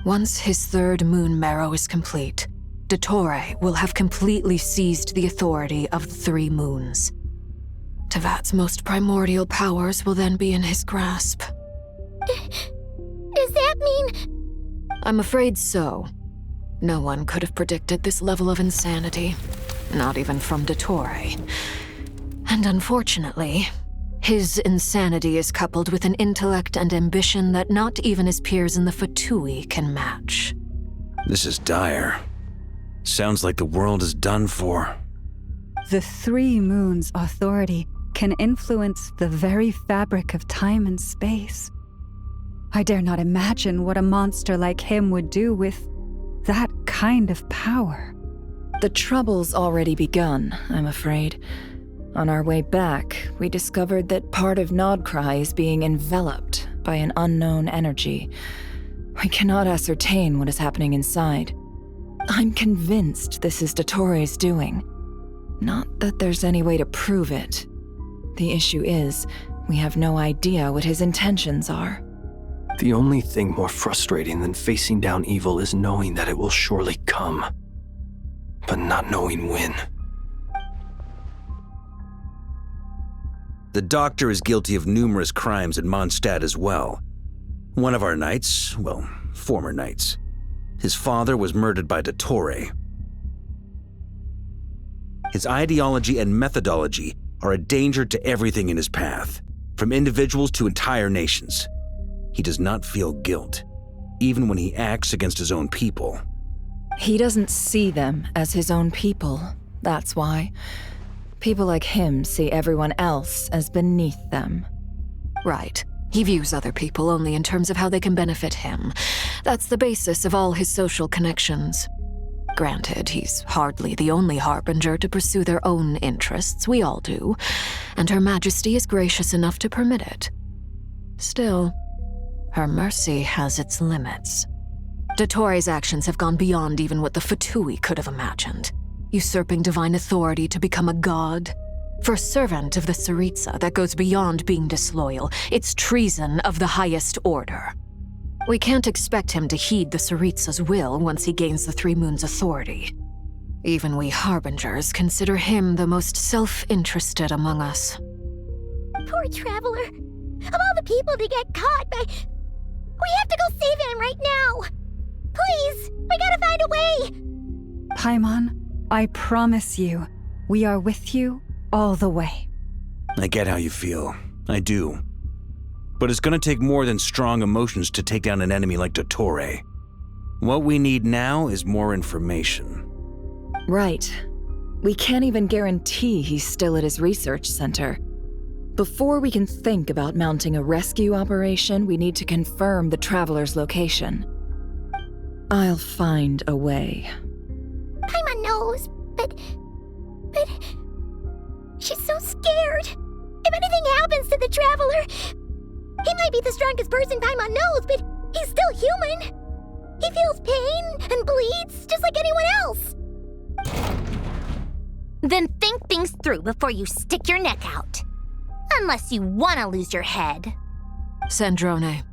Once his 3rd moon marrow is complete, Dottore will have completely seized the authority of the 3 moons. Teyvat's most primordial powers will then be in his grasp. Does that mean... I'm afraid so. No one could have predicted this level of insanity, not even from Dottore. And unfortunately, his insanity is coupled with an intellect and ambition that not even his peers in the Fatui can match. This is dire. Sounds like the world is done for. The 3 moons' authority can influence the very fabric of time and space. I dare not imagine what a monster like him would do with that kind of power. The trouble's already begun, I'm afraid. On our way back, we discovered that part of Nodcry is being enveloped by an unknown energy. We cannot ascertain what is happening inside. I'm convinced this is Dottore's doing. Not that there's any way to prove it. The issue is, we have no idea what his intentions are. The only thing more frustrating than facing down evil is knowing that it will surely come, but not knowing when. The Doctor is guilty of numerous crimes in Mondstadt as well. One of our knights, well, former knights, his father was murdered by Dottore. His ideology and methodology are a danger to everything in his path, from individuals to entire nations. He does not feel guilt, even when he acts against his own people. He doesn't see them as his own people, that's why. People like him see everyone else as beneath them. Right. He views other people only in terms of how they can benefit him. That's the basis of all his social connections. Granted, he's hardly the only harbinger to pursue their own interests. We all do. And Her Majesty is gracious enough to permit it. Still, her mercy has its limits. Dottore's actions have gone beyond even what the Fatui could have imagined. Usurping divine authority to become a god. For a servant of the Tsaritsa, that goes beyond being disloyal. It's treason of the highest order. We can't expect him to heed the Tsaritsa's will once he gains the Three Moons' authority. Even we Harbingers consider him the most self-interested among us. Poor Traveler. Of all the people to get caught by... We have to go save him right now! Please! We gotta find a way! Paimon, I promise you, we are with you all the way. I get how you feel. I do. But it's gonna take more than strong emotions to take down an enemy like Dottore. What we need now is more information. Right. We can't even guarantee he's still at his research center. Before we can think about mounting a rescue operation, we need to confirm the Traveler's location. I'll find a way. Paimon knows, but... She's so scared. If anything happens to the Traveler... He might be the strongest person Paimon knows, but he's still human. He feels pain and bleeds just like anyone else. Then think things through before you stick your neck out. Unless you want to lose your head. Sandrone.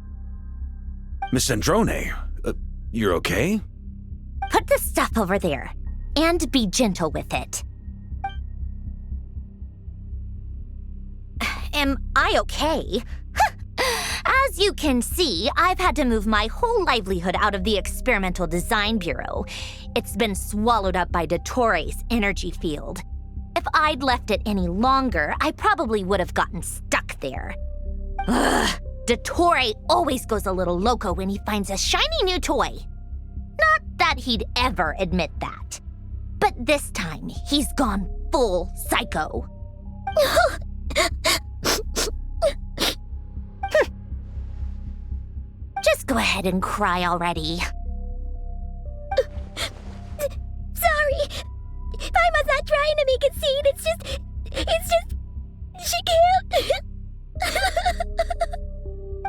Miss Sandrone, you're okay? Put the stuff over there, and be gentle with it. Am I okay? As you can see, I've had to move my whole livelihood out of the Experimental Design Bureau. It's been swallowed up by Dottore's energy field. If I'd left it any longer, I probably would have gotten stuck there. Ugh, Dottore always goes a little loco when he finds a shiny new toy. Not that he'd ever admit that. But this time, he's gone full psycho. Just go ahead and cry already. Sorry. Paimon's not trying to make it seem. It's just... She can't.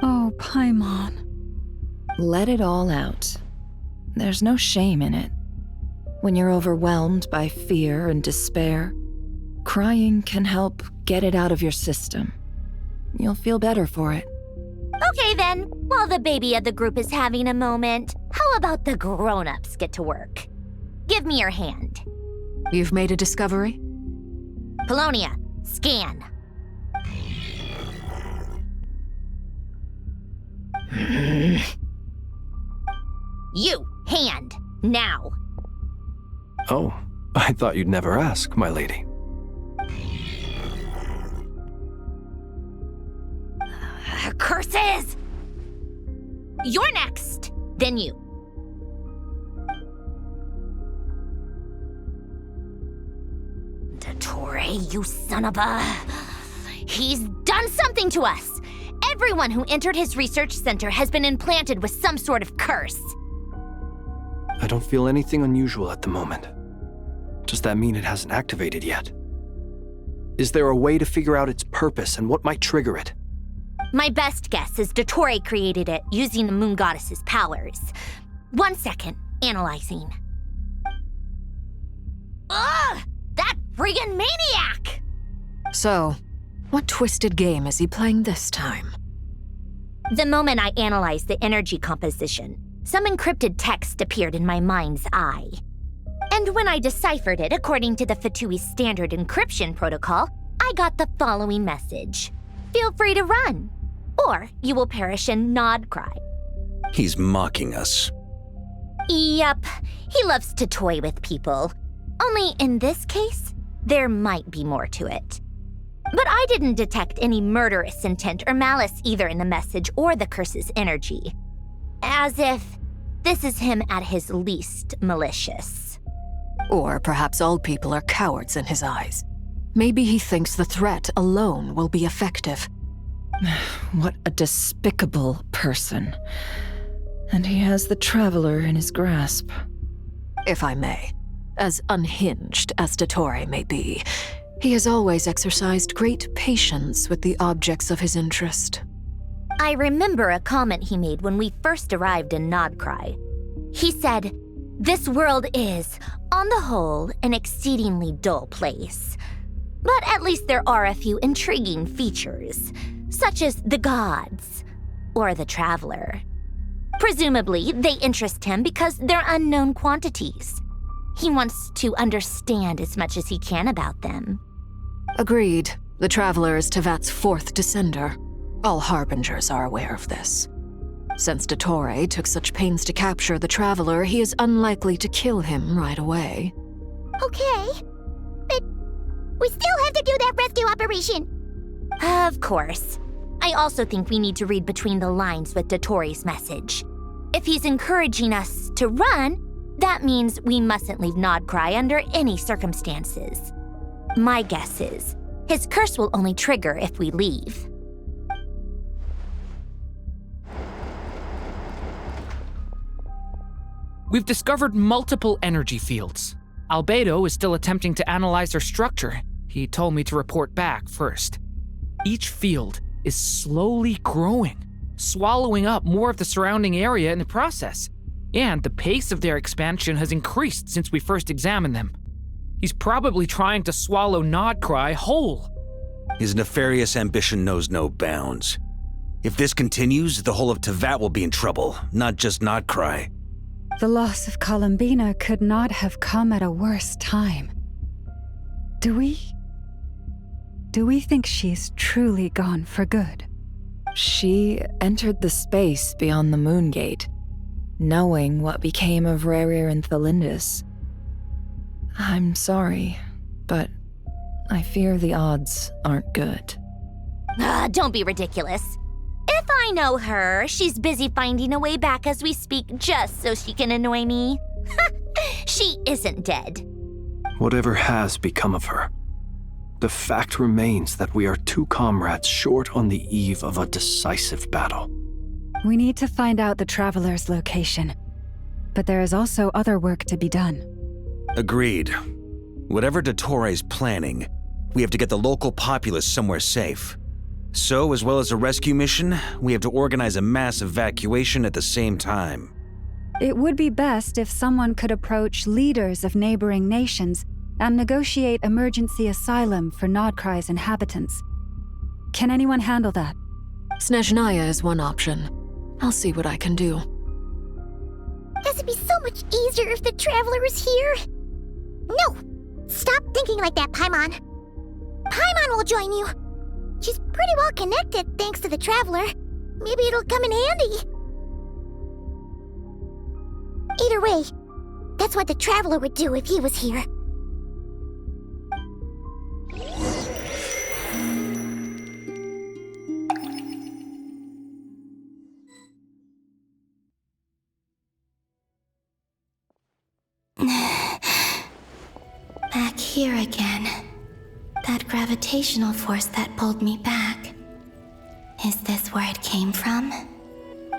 Oh, Paimon. Let it all out. There's no shame in it. When you're overwhelmed by fear and despair, crying can help get it out of your system. You'll feel better for it. Okay then, while the baby of the group is having a moment, how about the grown-ups get to work? Give me your hand. You've made a discovery? Polonia, scan. You, hand, now. Oh, I thought you'd never ask, my lady. Curses! You're next, then you. Dottore, you son of a... He's done something to us! Everyone who entered his research center has been implanted with some sort of curse. I don't feel anything unusual at the moment. Does that mean it hasn't activated yet? Is there a way to figure out its purpose and what might trigger it? My best guess is Dottore created it using the Moon Goddess's powers. 1 second, analyzing. Ugh! That friggin' maniac! So, what twisted game is he playing this time? The moment I analyzed the energy composition, some encrypted text appeared in my mind's eye. And when I deciphered it according to the Fatui standard encryption protocol, I got the following message. Feel free to run, or you will perish in nod cry. He's mocking us. Yup, he loves to toy with people. Only in this case, there might be more to it. But I didn't detect any murderous intent or malice either in the message or the curse's energy. As if this is him at his least malicious. Or perhaps all people are cowards in his eyes. Maybe he thinks the threat alone will be effective. What a despicable person. And he has the Traveler in his grasp. If I may, as unhinged as Dottore may be, he has always exercised great patience with the objects of his interest. I remember a comment he made when we first arrived in Nodcry. He said, "This world is, on the whole, an exceedingly dull place. But at least there are a few intriguing features, such as the gods or the Traveler. Presumably, they interest him because they're unknown quantities. He wants to understand as much as he can about them." Agreed. The Traveler is Tevat's fourth descender. All Harbingers are aware of this. Since Dottore took such pains to capture the Traveler, he is unlikely to kill him right away. Okay, but we still have to do that rescue operation. Of course. I also think we need to read between the lines with Dottore's message. If he's encouraging us to run, that means we mustn't leave Nodcry under any circumstances. My guess is, his curse will only trigger if we leave. We've discovered multiple energy fields. Albedo is still attempting to analyze their structure. He told me to report back first. Each field is slowly growing, swallowing up more of the surrounding area in the process. And the pace of their expansion has increased since we first examined them. He's probably trying to swallow Nodcry whole. His nefarious ambition knows no bounds. If this continues, the whole of Tevat will be in trouble, not just Nodcry. The loss of Columbina could not have come at a worse time. Do we think she's truly gone for good? She entered the space beyond the Moon Gate, knowing what became of Rerir and Thalindus. I'm sorry, but I fear the odds aren't good. Don't be ridiculous. If I know her, she's busy finding a way back as we speak just so she can annoy me. She isn't dead. Whatever has become of her, the fact remains that we are two comrades short on the eve of a decisive battle. We need to find out the Traveler's location, but there is also other work to be done. Agreed. Whatever Dottore's planning, we have to get the local populace somewhere safe. So, as well as a rescue mission, we have to organize a mass evacuation at the same time. It would be best if someone could approach leaders of neighboring nations and negotiate emergency asylum for Nodcry's inhabitants. Can anyone handle that? Snezhnaya is one option. I'll see what I can do. This would be so much easier if the Traveler was here. No! Stop thinking like that, Paimon. Paimon will join you. She's pretty well connected thanks to the Traveler. Maybe it'll come in handy. Either way, that's what the Traveler would do if he was here. Back here again. That gravitational force that pulled me back. Is this where it came from?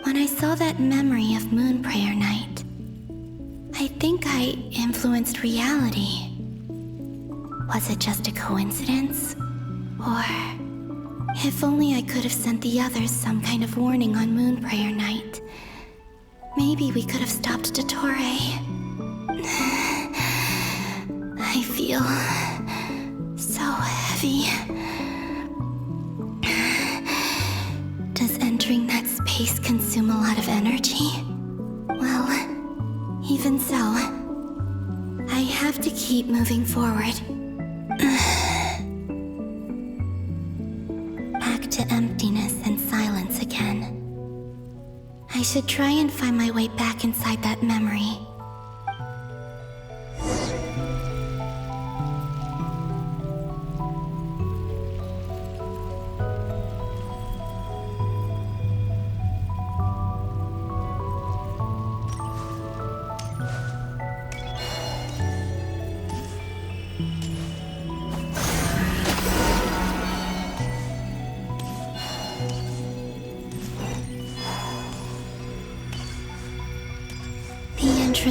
When I saw that memory of Moon Prayer Night, I think I influenced reality. Was it just a coincidence? Or if only I could have sent the others some kind of warning on Moon Prayer Night. Maybe we could have stopped Dottore. I feel so heavy. Does entering that space consume a lot of energy? Well, even so, I have to keep moving forward. Back to emptiness and silence again. I should try and find my way back inside that memory.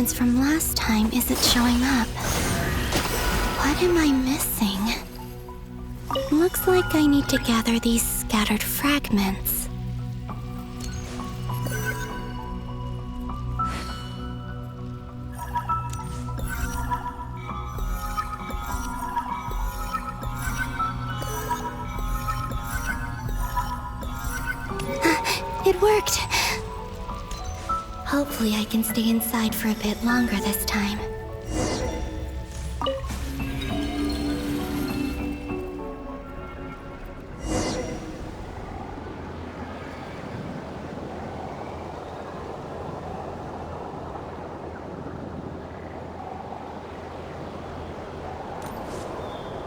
From last time isn't showing up. What am I missing? Looks like I need to gather these scattered fragments. It worked! Hopefully I can stay inside for a bit longer this time.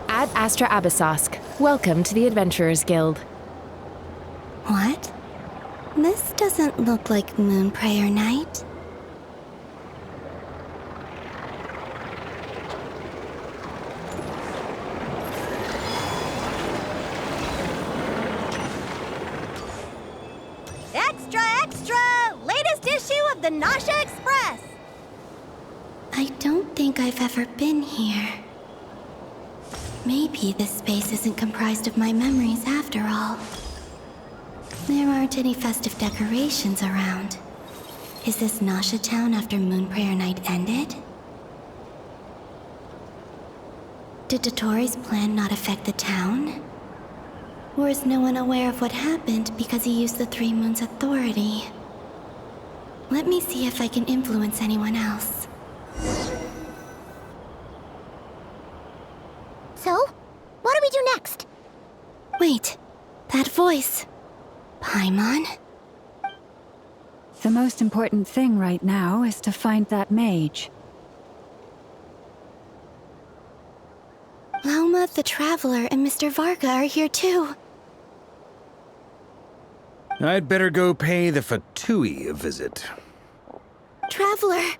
Ad Astra Abyssosk. Welcome to the Adventurers Guild. What? This doesn't look like Moonprayer Night. Extra, extra! Latest issue of the Nasha Express! I don't think I've ever been here. Maybe this space isn't comprised of my memories after all. There aren't any festive decorations around. Is this Nasha Town after Moonprayer Night ended? Did Dotori's plan not affect the town? Or is no one aware of what happened because he used the Three Moons' authority? Let me see if I can influence anyone else. So, what do we do next? Wait, that voice. Paimon? The most important thing right now is to find that mage. Lauma the Traveler and Mr. Varga are here too. I'd better go pay the Fatui a visit. Traveler!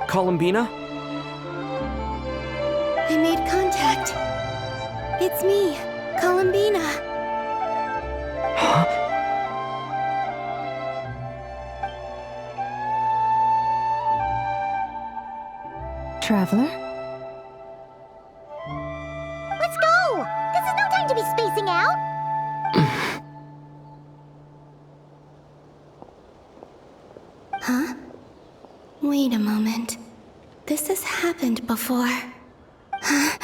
Columbina? I made contact. It's me, Columbina. Huh? Traveler? Let's go! This is no time to be spacing out! Huh? Wait a moment. This has happened before. Huh?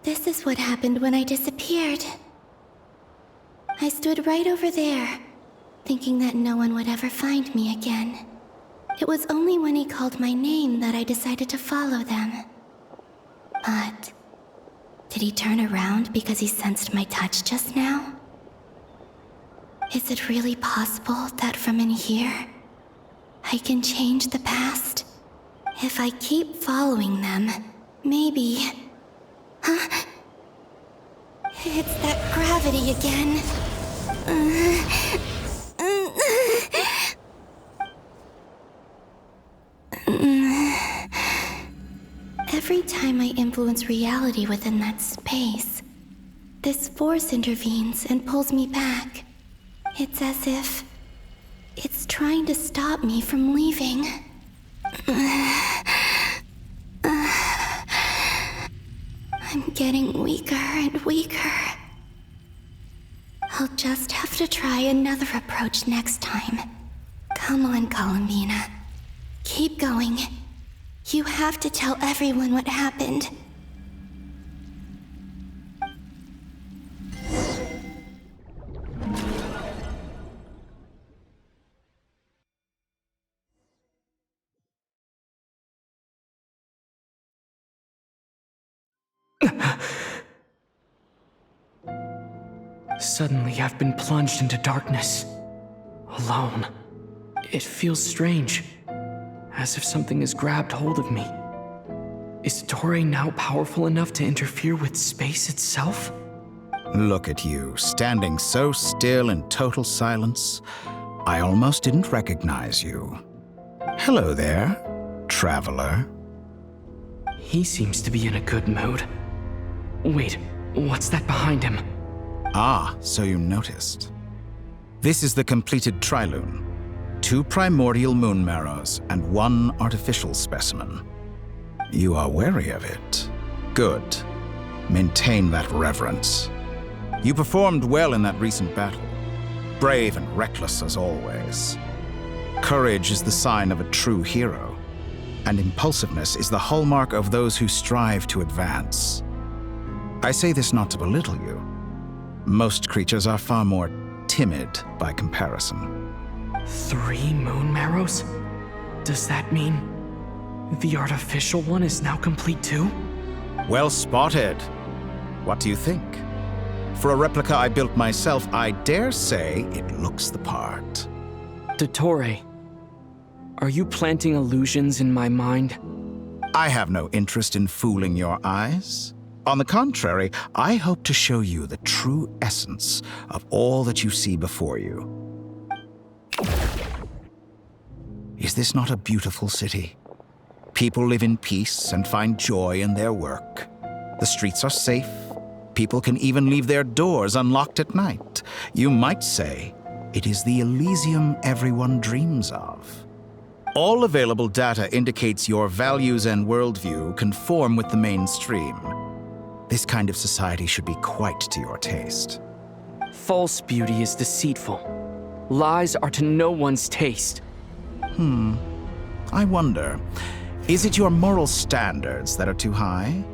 This is what happened when I disappeared. I stood right over there, thinking that no one would ever find me again. It was only when he called my name that I decided to follow them. But did he turn around because he sensed my touch just now? Is it really possible that from in here, I can change the past? If I keep following them, maybe... Huh? It's that gravity again. Every time I influence reality within that space, this force intervenes and pulls me back. It's as if it's trying to stop me from leaving. getting weaker and weaker. I'll just have to try another approach next time. Come on, Columbina. Keep going. You have to tell everyone what happened. Suddenly, I've been plunged into darkness. Alone. It feels strange. As if something has grabbed hold of me. Is Toray now powerful enough to interfere with space itself? Look at you, standing so still in total silence. I almost didn't recognize you. Hello there, traveler. He seems to be in a good mood. Wait, what's that behind him? Ah, so you noticed. This is the completed Trilune. 2 primordial moon marrows and 1 artificial specimen. You are wary of it. Good. Maintain that reverence. You performed well in that recent battle. Brave and reckless as always. Courage is the sign of a true hero, and impulsiveness is the hallmark of those who strive to advance. I say this not to belittle you. Most creatures are far more timid by comparison. 3 moon marrows? Does that mean the artificial one is now complete too? Well spotted. What do you think? For a replica I built myself, I dare say it looks the part. Toray, are you planting illusions in my mind? I have no interest in fooling your eyes. On the contrary, I hope to show you the true essence of all that you see before you. Is this not a beautiful city? People live in peace and find joy in their work. The streets are safe. People can even leave their doors unlocked at night. You might say it is the Elysium everyone dreams of. All available data indicates your values and worldview conform with the mainstream. This kind of society should be quite to your taste. False beauty is deceitful. Lies are to no one's taste. I wonder, is it your moral standards that are too high?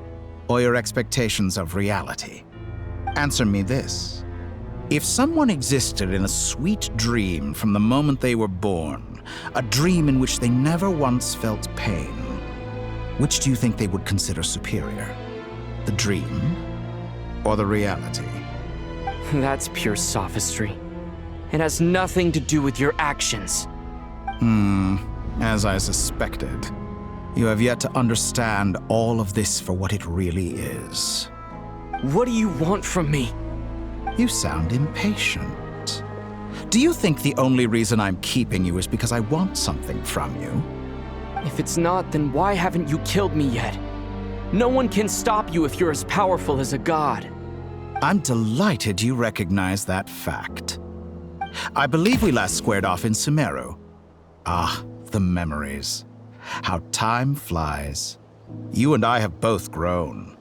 Or your expectations of reality? Answer me this. If someone existed in a sweet dream from the moment they were born, a dream in which they never once felt pain, which do you think they would consider superior? The dream or the reality? That's pure sophistry. It has nothing to do with your actions. As I suspected. You have yet to understand all of this for what it really is. What do you want from me? You sound impatient. Do you think the only reason I'm keeping you is because I want something from you? If it's not, then why haven't you killed me yet? No one can stop you if you're as powerful as a god. I'm delighted you recognize that fact. I believe we last squared off in Sumeru. Ah, the memories. How time flies. You and I have both grown.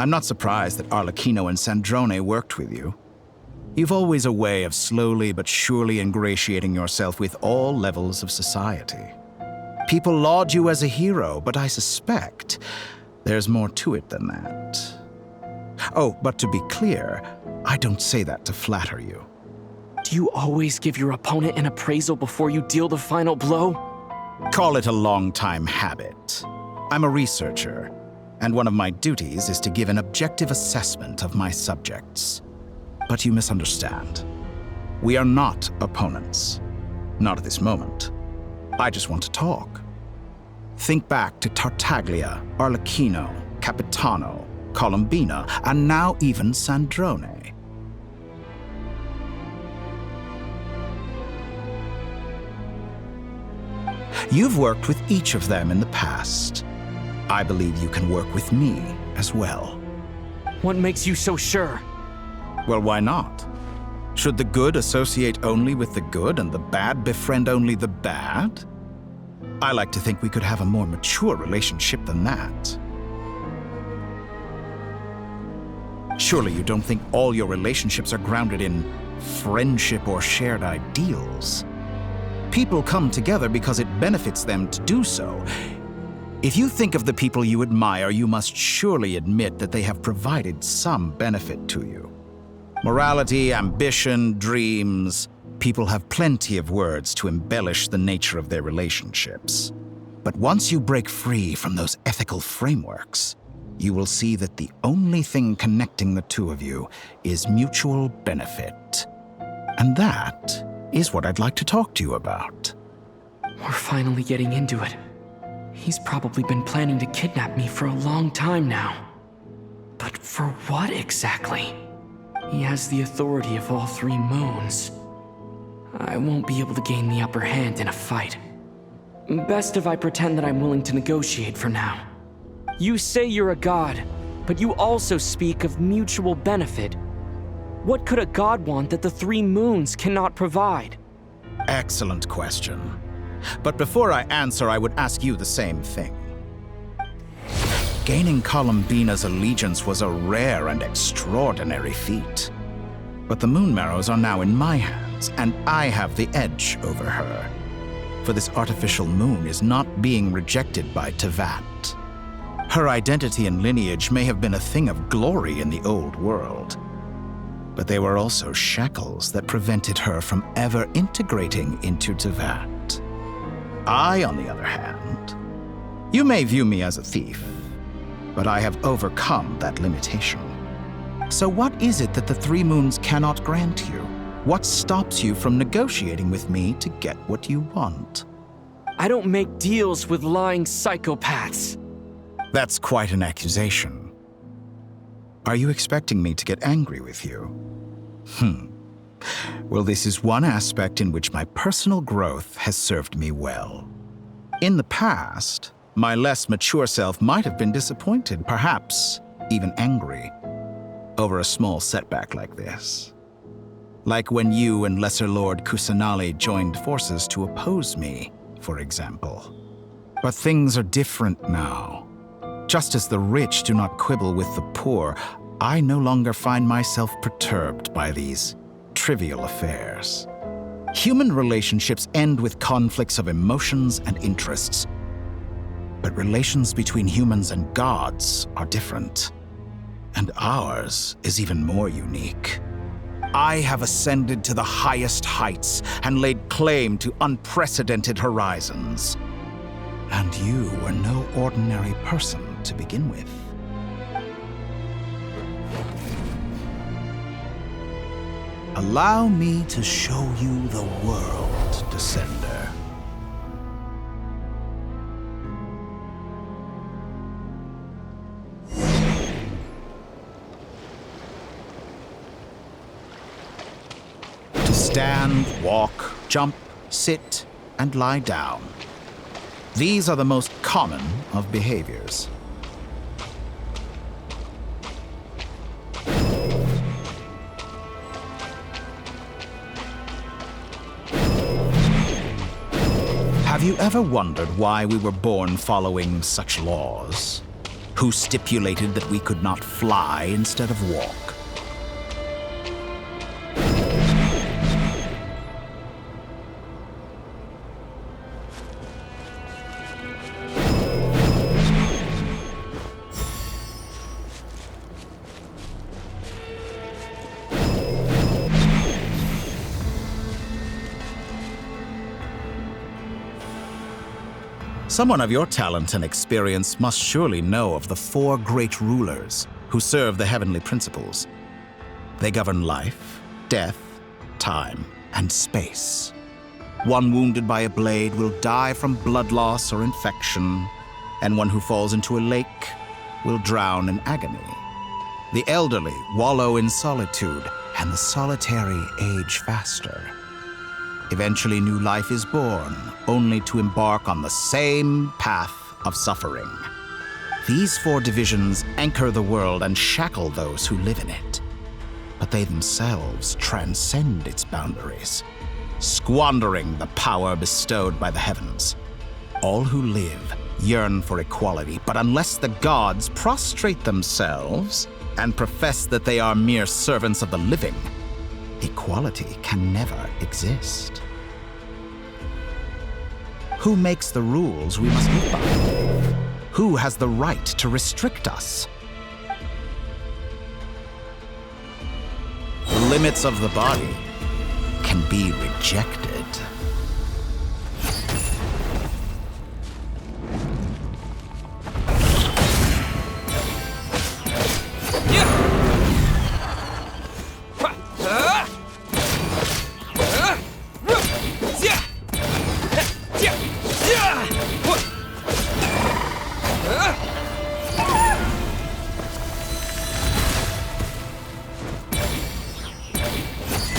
I'm not surprised that Arlecchino and Sandrone worked with you. You've always a way of slowly but surely ingratiating yourself with all levels of society. People laud you as a hero, but I suspect there's more to it than that. Oh, but to be clear, I don't say that to flatter you. Do you always give your opponent an appraisal before you deal the final blow? Call it a long-time habit. I'm a researcher, and one of my duties is to give an objective assessment of my subjects. But you misunderstand. We are not opponents. Not at this moment. I just want to talk. Think back to Tartaglia, Arlecchino, Capitano, Columbina, and now even Sandrone. You've worked with each of them in the past. I believe you can work with me as well. What makes you so sure? Well, why not? Should the good associate only with the good and the bad befriend only the bad? I like to think we could have a more mature relationship than that. Surely you don't think all your relationships are grounded in friendship or shared ideals. People come together because it benefits them to do so. If you think of the people you admire, you must surely admit that they have provided some benefit to you. Morality, ambition, dreams. People have plenty of words to embellish the nature of their relationships. But once you break free from those ethical frameworks, you will see that the only thing connecting the two of you is mutual benefit. And that is what I'd like to talk to you about. We're finally getting into it. He's probably been planning to kidnap me for a long time now. But for what exactly? He has the authority of all three moons. I won't be able to gain the upper hand in a fight. Best if I pretend that I'm willing to negotiate for now. You say you're a god, but you also speak of mutual benefit. What could a god want that the three moons cannot provide? Excellent question. But before I answer, I would ask you the same thing. Gaining Columbina's allegiance was a rare and extraordinary feat. But the Moon Marrows are now in my hands, and I have the edge over her. For this artificial moon is not being rejected by Tevat. Her identity and lineage may have been a thing of glory in the old world, but they were also shackles that prevented her from ever integrating into Tevat. I, on the other hand, you may view me as a thief, but I have overcome that limitation. So what is it that the three moons cannot grant you? What stops you from negotiating with me to get what you want? I don't make deals with lying psychopaths. That's quite an accusation. Are you expecting me to get angry with you? Well, this is one aspect in which my personal growth has served me well. In the past, my less mature self might have been disappointed, perhaps even angry, over a small setback like this. Like when you and Lesser Lord Kusanali joined forces to oppose me, for example. But things are different now. Just as the rich do not quibble with the poor, I no longer find myself perturbed by these trivial affairs. Human relationships end with conflicts of emotions and interests. But relations between humans and gods are different. And ours is even more unique. I have ascended to the highest heights and laid claim to unprecedented horizons. And you were no ordinary person to begin with. Allow me to show you the world, Descender. To stand, walk, jump, sit, and lie down. These are the most common of behaviors. Have you ever wondered why we were born following such laws? Who stipulated that we could not fly instead of walk? Someone of your talent and experience must surely know of the four great rulers who serve the heavenly principles. They govern life, death, time, and space. One wounded by a blade will die from blood loss or infection, and one who falls into a lake will drown in agony. The elderly wallow in solitude, and the solitary age faster. Eventually, new life is born, only to embark on the same path of suffering. These four divisions anchor the world and shackle those who live in it. But they themselves transcend its boundaries, squandering the power bestowed by the heavens. All who live yearn for equality, but unless the gods prostrate themselves and profess that they are mere servants of the living, equality can never exist. Who makes the rules we must live by? Who has the right to restrict us? The limits of the body can be rejected.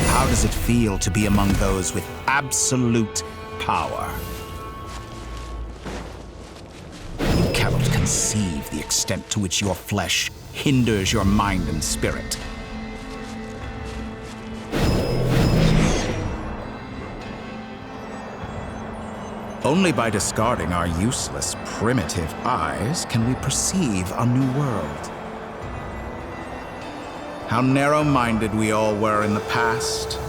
How does it feel to be among those with absolute power? You cannot conceive the extent to which your flesh hinders your mind and spirit. Only by discarding our useless, primitive eyes can we perceive a new world. How narrow-minded we all were in the past.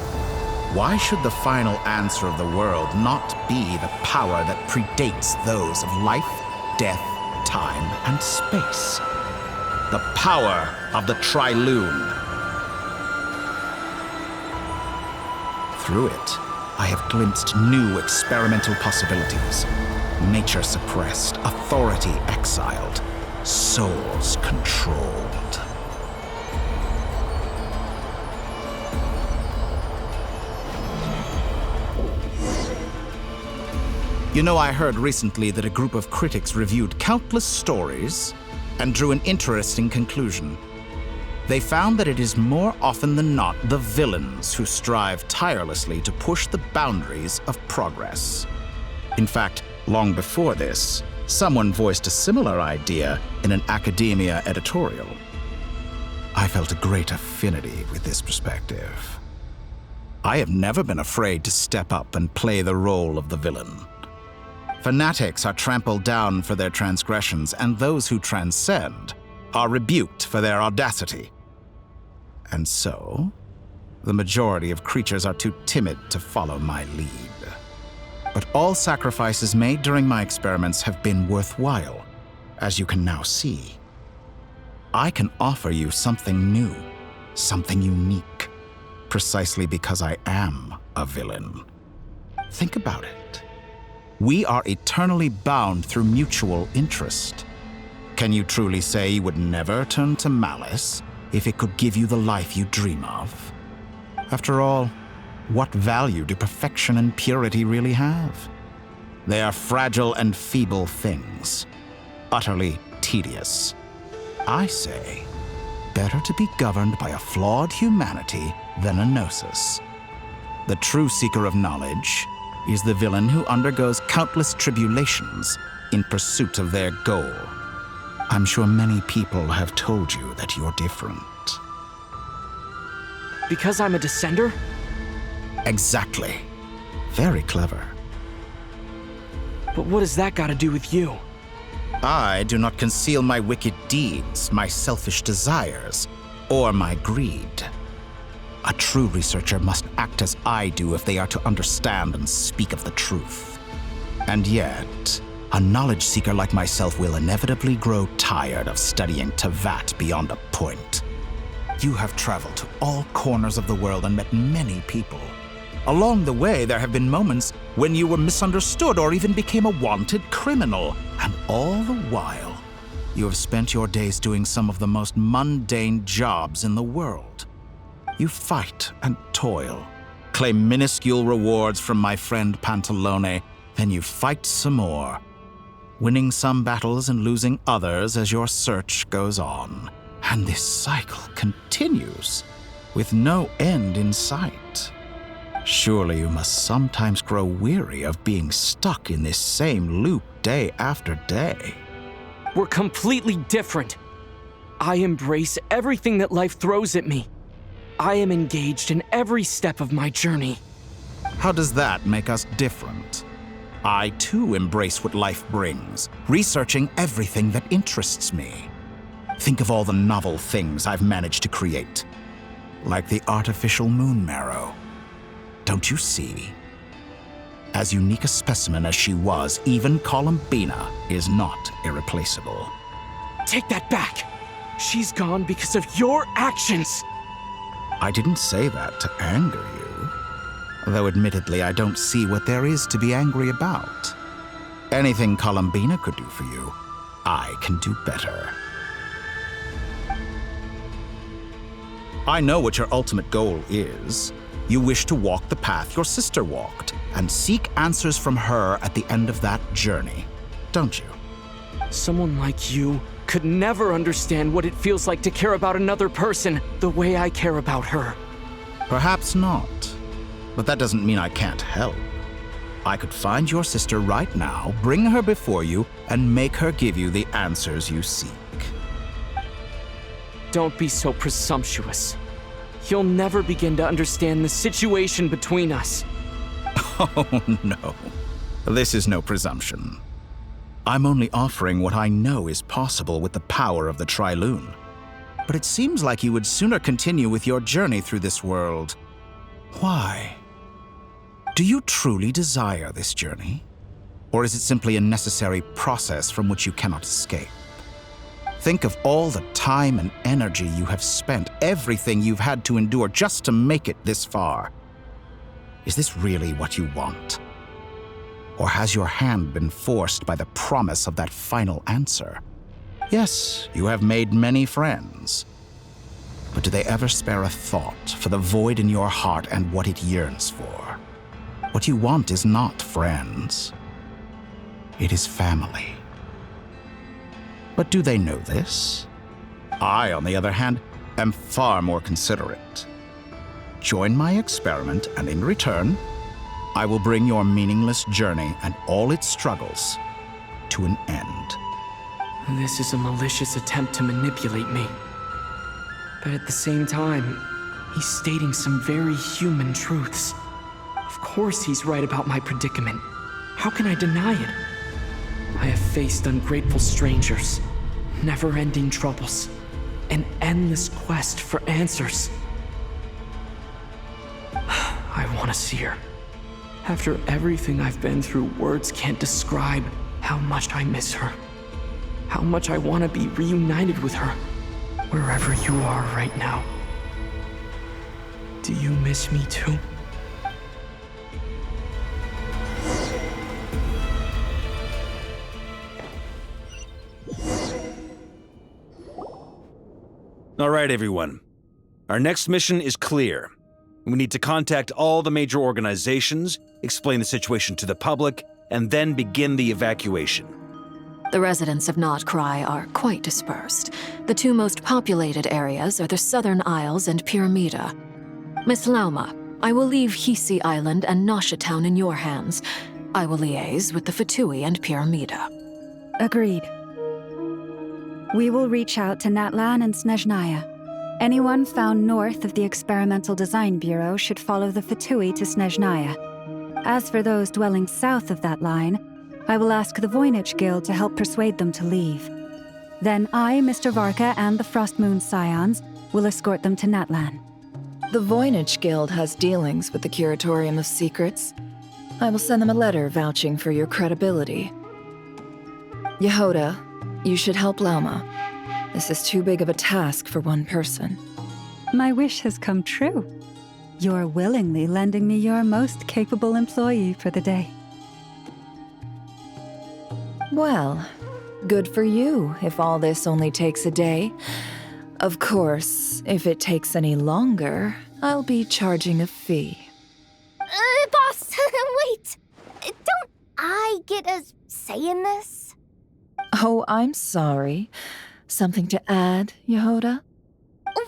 Why should the final answer of the world not be the power that predates those of life, death, time, and space? The power of the Triloon. Through it, I have glimpsed new experimental possibilities. Nature suppressed, authority exiled, souls controlled. You know, I heard recently that a group of critics reviewed countless stories and drew an interesting conclusion. They found that it is more often than not the villains who strive tirelessly to push the boundaries of progress. In fact, long before this, someone voiced a similar idea in an academia editorial. I felt a great affinity with this perspective. I have never been afraid to step up and play the role of the villain. Fanatics are trampled down for their transgressions, and those who transcend are rebuked for their audacity. And so, the majority of creatures are too timid to follow my lead. But all sacrifices made during my experiments have been worthwhile, as you can now see. I can offer you something new, something unique, precisely because I am a villain. Think about it. We are eternally bound through mutual interest. Can you truly say you would never turn to malice if it could give you the life you dream of? After all, what value do perfection and purity really have? They are fragile and feeble things, utterly tedious. I say, better to be governed by a flawed humanity than a gnosis. The true seeker of knowledge is the villain who undergoes countless tribulations in pursuit of their goal. I'm sure many people have told you that you're different. Because I'm a descender? Exactly. Very clever. But what has that got to do with you? I do not conceal my wicked deeds, my selfish desires, or my greed. A true researcher must act as I do if they are to understand and speak of the truth. And yet, a knowledge seeker like myself will inevitably grow tired of studying Tevat beyond a point. You have traveled to all corners of the world and met many people. Along the way, there have been moments when you were misunderstood or even became a wanted criminal. And all the while, you have spent your days doing some of the most mundane jobs in the world. You fight and toil, claim minuscule rewards from my friend Pantalone, then you fight some more, winning some battles and losing others as your search goes on. And this cycle continues, with no end in sight. Surely you must sometimes grow weary of being stuck in this same loop day after day. We're completely different. I embrace everything that life throws at me. I am engaged in every step of my journey. How does that make us different? I too embrace what life brings, researching everything that interests me. Think of all the novel things I've managed to create. Like the artificial moon marrow. Don't you see? As unique a specimen as she was, even Columbina is not irreplaceable. Take that back! She's gone because of your actions! I didn't say that to anger you. Though admittedly, I don't see what there is to be angry about. Anything Columbina could do for you, I can do better. I know what your ultimate goal is. You wish to walk the path your sister walked, and seek answers from her at the end of that journey, don't you? Someone like you could never understand what it feels like to care about another person the way I care about her. Perhaps not, but that doesn't mean I can't help. I could find your sister right now, bring her before you, and make her give you the answers you seek. Don't be so presumptuous. You'll never begin to understand the situation between us. Oh, no. This is no presumption. I'm only offering what I know is possible with the power of the Trilune. But it seems like you would sooner continue with your journey through this world. Why? Do you truly desire this journey? Or is it simply a necessary process from which you cannot escape? Think of all the time and energy you have spent, everything you've had to endure just to make it this far. Is this really what you want? Or has your hand been forced by the promise of that final answer? Yes, you have made many friends. But do they ever spare a thought for the void in your heart and what it yearns for? What you want is not friends. It is family. But do they know this? I, on the other hand, am far more considerate. Join my experiment, and in return, I will bring your meaningless journey and all its struggles to an end. This is a malicious attempt to manipulate me. But at the same time, he's stating some very human truths. Of course he's right about my predicament. How can I deny it? I have faced ungrateful strangers, never-ending troubles, an endless quest for answers. I want to see her. After everything I've been through, words can't describe how much I miss her. How much I want to be reunited with her, wherever you are right now. Do you miss me too? All right, everyone. Our next mission is clear. We need to contact all the major organizations, explain the situation to the public, and then begin the evacuation. The residents of Notcry are quite dispersed. The two most populated areas are the Southern Isles and Pyramida. Miss Lauma, I will leave Hisi Island and Nasha Town in your hands. I will liaise with the Fatui and Pyramida. Agreed. We will reach out to Natlan and Snezhnaya. Anyone found north of the Experimental Design Bureau should follow the Fatui to Snezhnaya. As for those dwelling south of that line, I will ask the Voynich Guild to help persuade them to leave. Then I, Mr. Varka, and the Frostmoon Scions will escort them to Natlan. The Voynich Guild has dealings with the Curatorium of Secrets. I will send them a letter vouching for your credibility. Yehoda, you should help Lauma. This is too big of a task for one person. My wish has come true. You're willingly lending me your most capable employee for the day. Well, good for you if all this only takes a day. Of course, if it takes any longer, I'll be charging a fee. Boss, wait! Don't I get a say in this? Oh, I'm sorry. Something to add, Yehoda?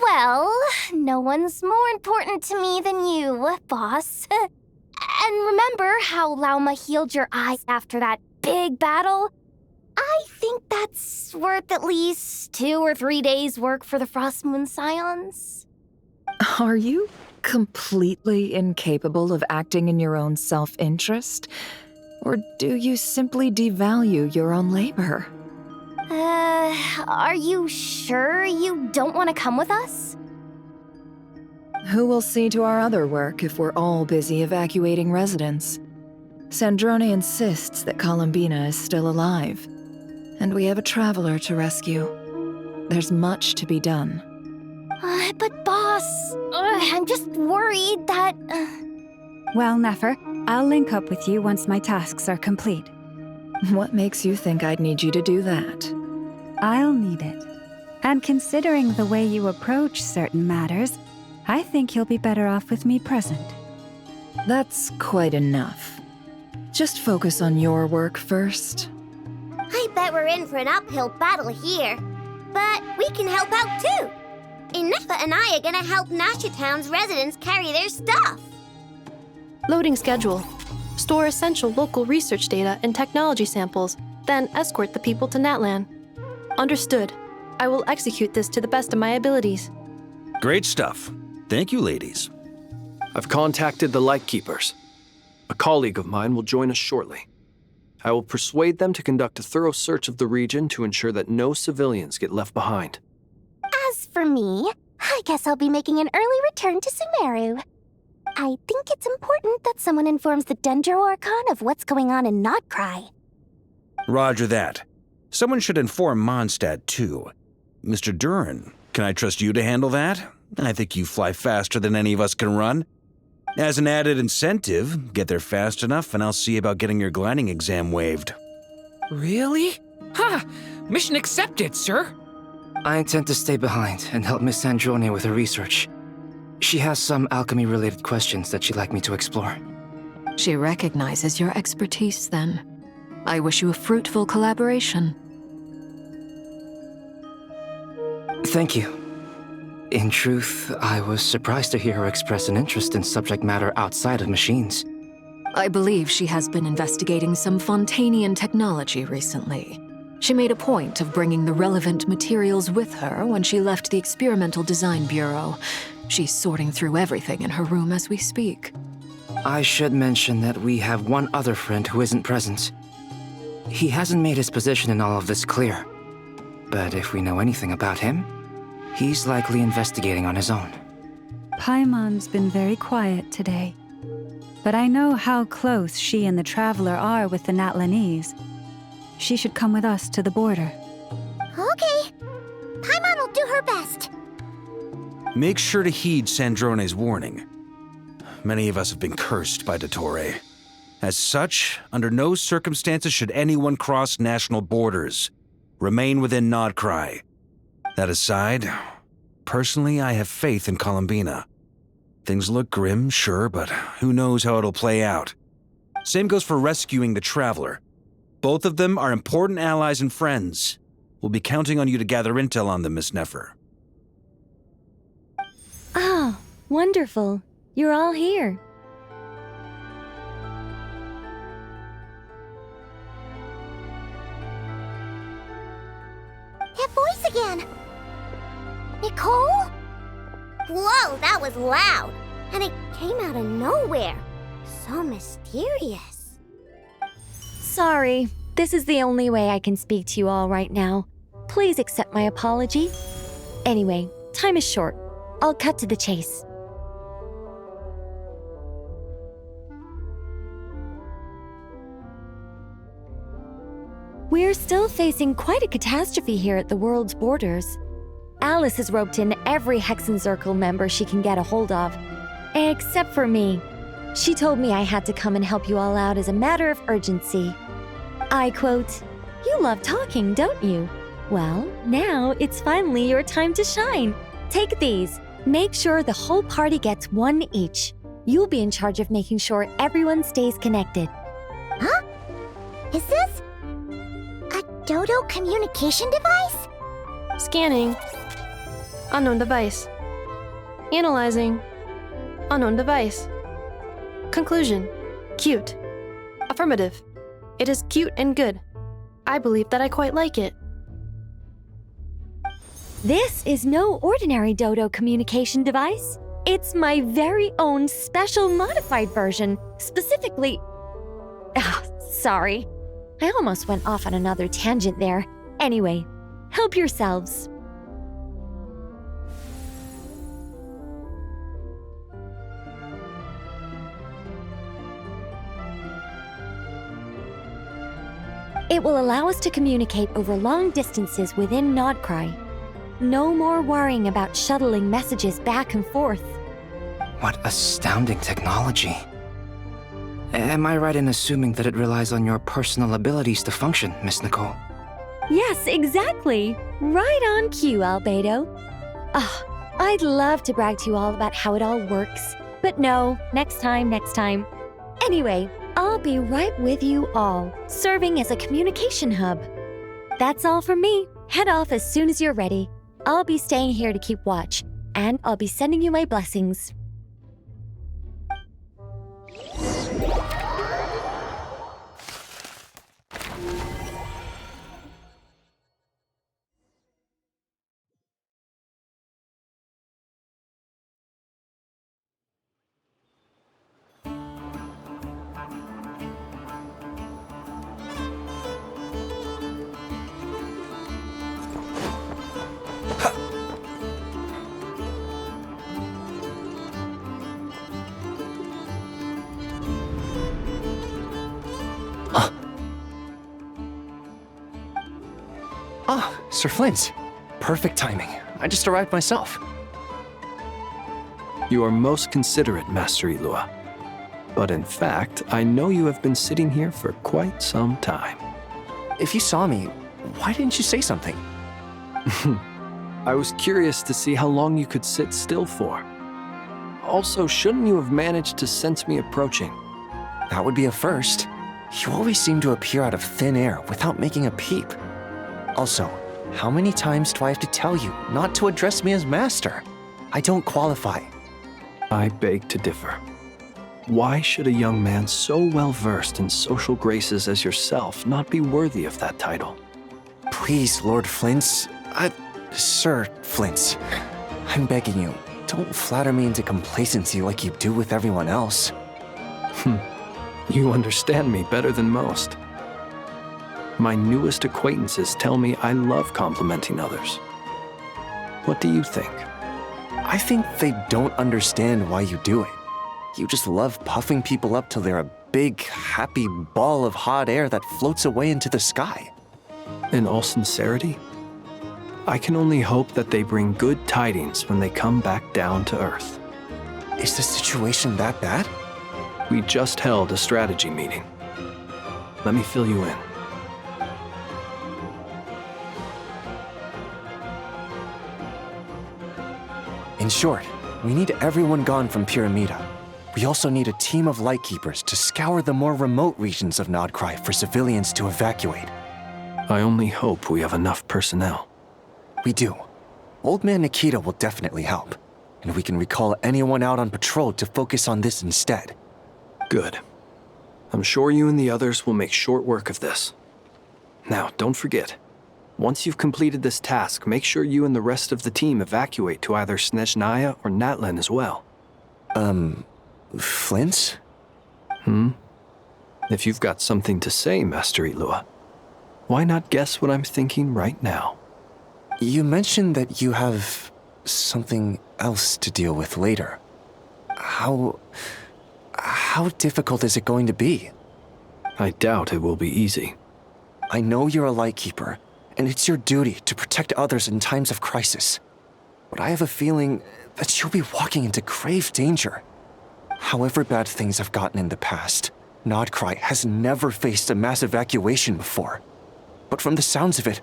Well, no one's more important to me than you, boss. And remember how Lauma healed your eyes after that big battle? I think that's worth at least 2 or 3 days' work for the Frostmoon Scions. Are you completely incapable of acting in your own self-interest? Or do you simply devalue your own labor? Are you sure you don't want to come with us? Who will see to our other work if we're all busy evacuating residents? Sandrone insists that Columbina is still alive, and we have a traveler to rescue. There's much to be done. But boss, I'm just worried that... Well, Nefer, I'll link up with you once my tasks are complete. What makes you think I'd need you to do that? I'll need it. And considering the way you approach certain matters, I think you'll be better off with me present. That's quite enough. Just focus on your work first. I bet we're in for an uphill battle here. But we can help out too. Inefa and I are gonna help Nasha Town's residents carry their stuff. Loading schedule. Store essential local research data and technology samples, then escort the people to Natlan. Understood. I will execute this to the best of my abilities. Great stuff. Thank you, ladies. I've contacted the Lightkeepers. A colleague of mine will join us shortly. I will persuade them to conduct a thorough search of the region to ensure that no civilians get left behind. As for me, I guess I'll be making an early return to Sumeru. I think it's important that someone informs the Dendro Archon of what's going on in Notcry. Roger that. Someone should inform Mondstadt, too. Mr. Duran, can I trust you to handle that? I think you fly faster than any of us can run. As an added incentive, get there fast enough and I'll see about getting your gliding exam waived. Really? Ha! Mission accepted, sir. I intend to stay behind and help Miss Sandrone with her research. She has some alchemy-related questions that she'd like me to explore. She recognizes your expertise, then. I wish you a fruitful collaboration. Thank you. In truth, I was surprised to hear her express an interest in subject matter outside of machines. I believe she has been investigating some Fontanian technology recently. She made a point of bringing the relevant materials with her when she left the Experimental Design Bureau. She's sorting through everything in her room as we speak. I should mention that we have one other friend who isn't present. He hasn't made his position in all of this clear. But if we know anything about him, he's likely investigating on his own. Paimon's been very quiet today. But I know how close she and the Traveler are with the Natlanese. She should come with us to the border. Okay. Paimon will do her best. Make sure to heed Sandrone's warning. Many of us have been cursed by Dottore. As such, under no circumstances should anyone cross national borders. Remain within Notcry. That aside, personally, I have faith in Columbina. Things look grim, sure, but who knows how it'll play out. Same goes for rescuing the Traveler. Both of them are important allies and friends. We'll be counting on you to gather intel on them, Miss Nefer. Oh, wonderful. You're all here. That voice again! Nicole? Whoa, that was loud! And it came out of nowhere. So mysterious. Sorry, this is the only way I can speak to you all right now. Please accept my apology. Anyway, time is short. I'll cut to the chase. We're still facing quite a catastrophe here at the world's borders. Alice has roped in every Hexenzirkel member she can get a hold of. Except for me. She told me I had to come and help you all out as a matter of urgency. I quote, "You love talking, don't you? Well, now it's finally your time to shine. Take these. Make sure the whole party gets one each. You'll be in charge of making sure everyone stays connected." Huh? Is this a Dodo communication device? Scanning. Unknown device. Analyzing. Unknown device. Conclusion. Cute. Affirmative. It is cute and good. I believe that I quite like it. This is no ordinary Dodo communication device. It's my very own special modified version, specifically... sorry. I almost went off on another tangent there. Anyway, help yourselves. It will allow us to communicate over long distances within Nodcry. No more worrying about shuttling messages back and forth. What astounding technology. Am I right in assuming that it relies on your personal abilities to function, Miss Nicole? Yes, exactly. Right on cue, Albedo. I'd love to brag to you all about how it all works. But no, next time. Anyway, I'll be right with you all, serving as a communication hub. That's all from me. Head off as soon as you're ready. I'll be staying here to keep watch, and I'll be sending you my blessings. Ah, Sir Flint. Perfect timing. I just arrived myself. You are most considerate, Master Ilua. But in fact, I know you have been sitting here for quite some time. If you saw me, why didn't you say something? I was curious to see how long you could sit still for. Also, shouldn't you have managed to sense me approaching? That would be a first. You always seem to appear out of thin air without making a peep. Also, how many times do I have to tell you not to address me as master? I don't qualify. I beg to differ. Why should a young man so well-versed in social graces as yourself not be worthy of that title? Please, Lord Flint. Sir Flint. I'm begging you, don't flatter me into complacency like you do with everyone else. You understand me better than most. My newest acquaintances tell me I love complimenting others. What do you think? I think they don't understand why you do it. You just love puffing people up till they're a big, happy ball of hot air that floats away into the sky. In all sincerity, I can only hope that they bring good tidings when they come back down to Earth. Is the situation that bad? We just held a strategy meeting. Let me fill you in. In short, we need everyone gone from Pyramida. We also need a team of Lightkeepers to scour the more remote regions of Nodcry for civilians to evacuate. I only hope we have enough personnel. We do. Old Man Nikita will definitely help, and we can recall anyone out on patrol to focus on this instead. Good. I'm sure you and the others will make short work of this. Now, don't forget, once you've completed this task, make sure you and the rest of the team evacuate to either Snezhnaya or Natlan as well. Flint? If you've got something to say, Master Ilua, why not guess what I'm thinking right now? You mentioned that you have something else to deal with later. How difficult is it going to be? I doubt it will be easy. I know you're a Lightkeeper, and it's your duty to protect others in times of crisis. But I have a feeling that you'll be walking into grave danger. However bad things have gotten in the past, Nodcry has never faced a mass evacuation before. But from the sounds of it,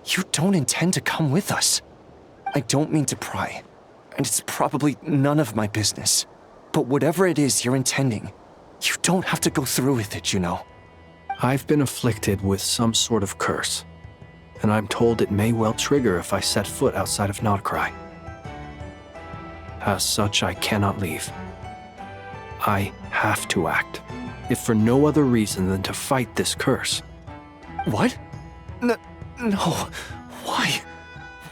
you don't intend to come with us. I don't mean to pry, and it's probably none of my business. But whatever it is you're intending, you don't have to go through with it, you know. I've been afflicted with some sort of curse, and I'm told it may well trigger if I set foot outside of Nodcry. As such, I cannot leave. I have to act, if for no other reason than to fight this curse. What? No. Why?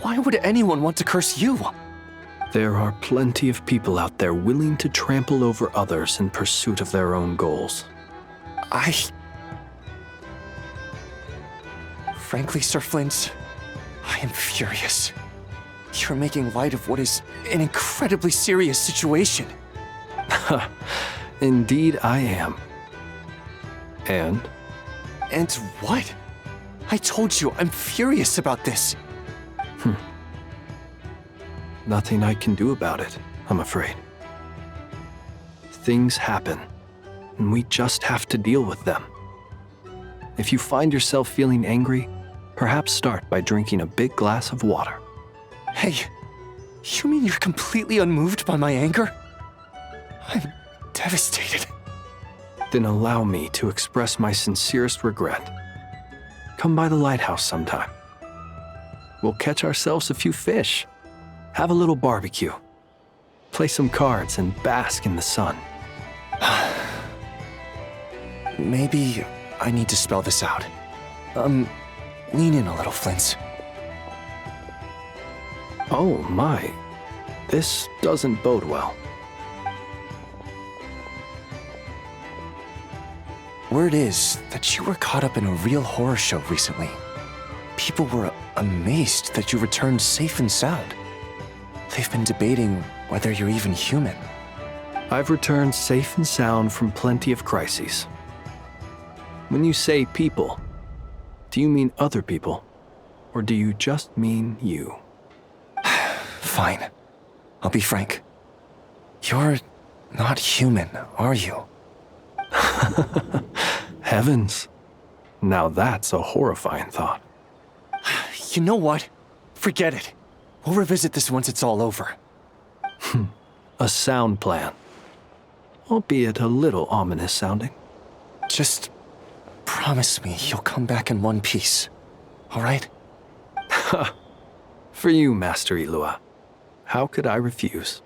Why would anyone want to curse you? There are plenty of people out there willing to trample over others in pursuit of Frankly, Sir Flint, I am furious. You're making light of what is an incredibly serious situation. Indeed I am. And? And what? I told you, I'm furious about this. Nothing I can do about it, I'm afraid. Things happen, and we just have to deal with them. If you find yourself feeling angry, perhaps start by drinking a big glass of water. Hey, you mean you're completely unmoved by my anger? I'm devastated. Then allow me to express my sincerest regret. Come by the lighthouse sometime. We'll catch ourselves a few fish, have a little barbecue, play some cards, and bask in the sun. Maybe I need to spell this out. Lean in a little, Flint. Oh my, this doesn't bode well. Word is that you were caught up in a real horror show recently. People were amazed that you returned safe and sound. They've been debating whether you're even human. I've returned safe and sound from plenty of crises. When you say people, do you mean other people? Or do you just mean you? Fine. I'll be frank. You're not human, are you? Heavens. Now that's a horrifying thought. You know what? Forget it. We'll revisit this once it's all over. A sound plan. Albeit a little ominous sounding. Just promise me you'll come back in one piece, all right? For you, Master Ilua. How could I refuse?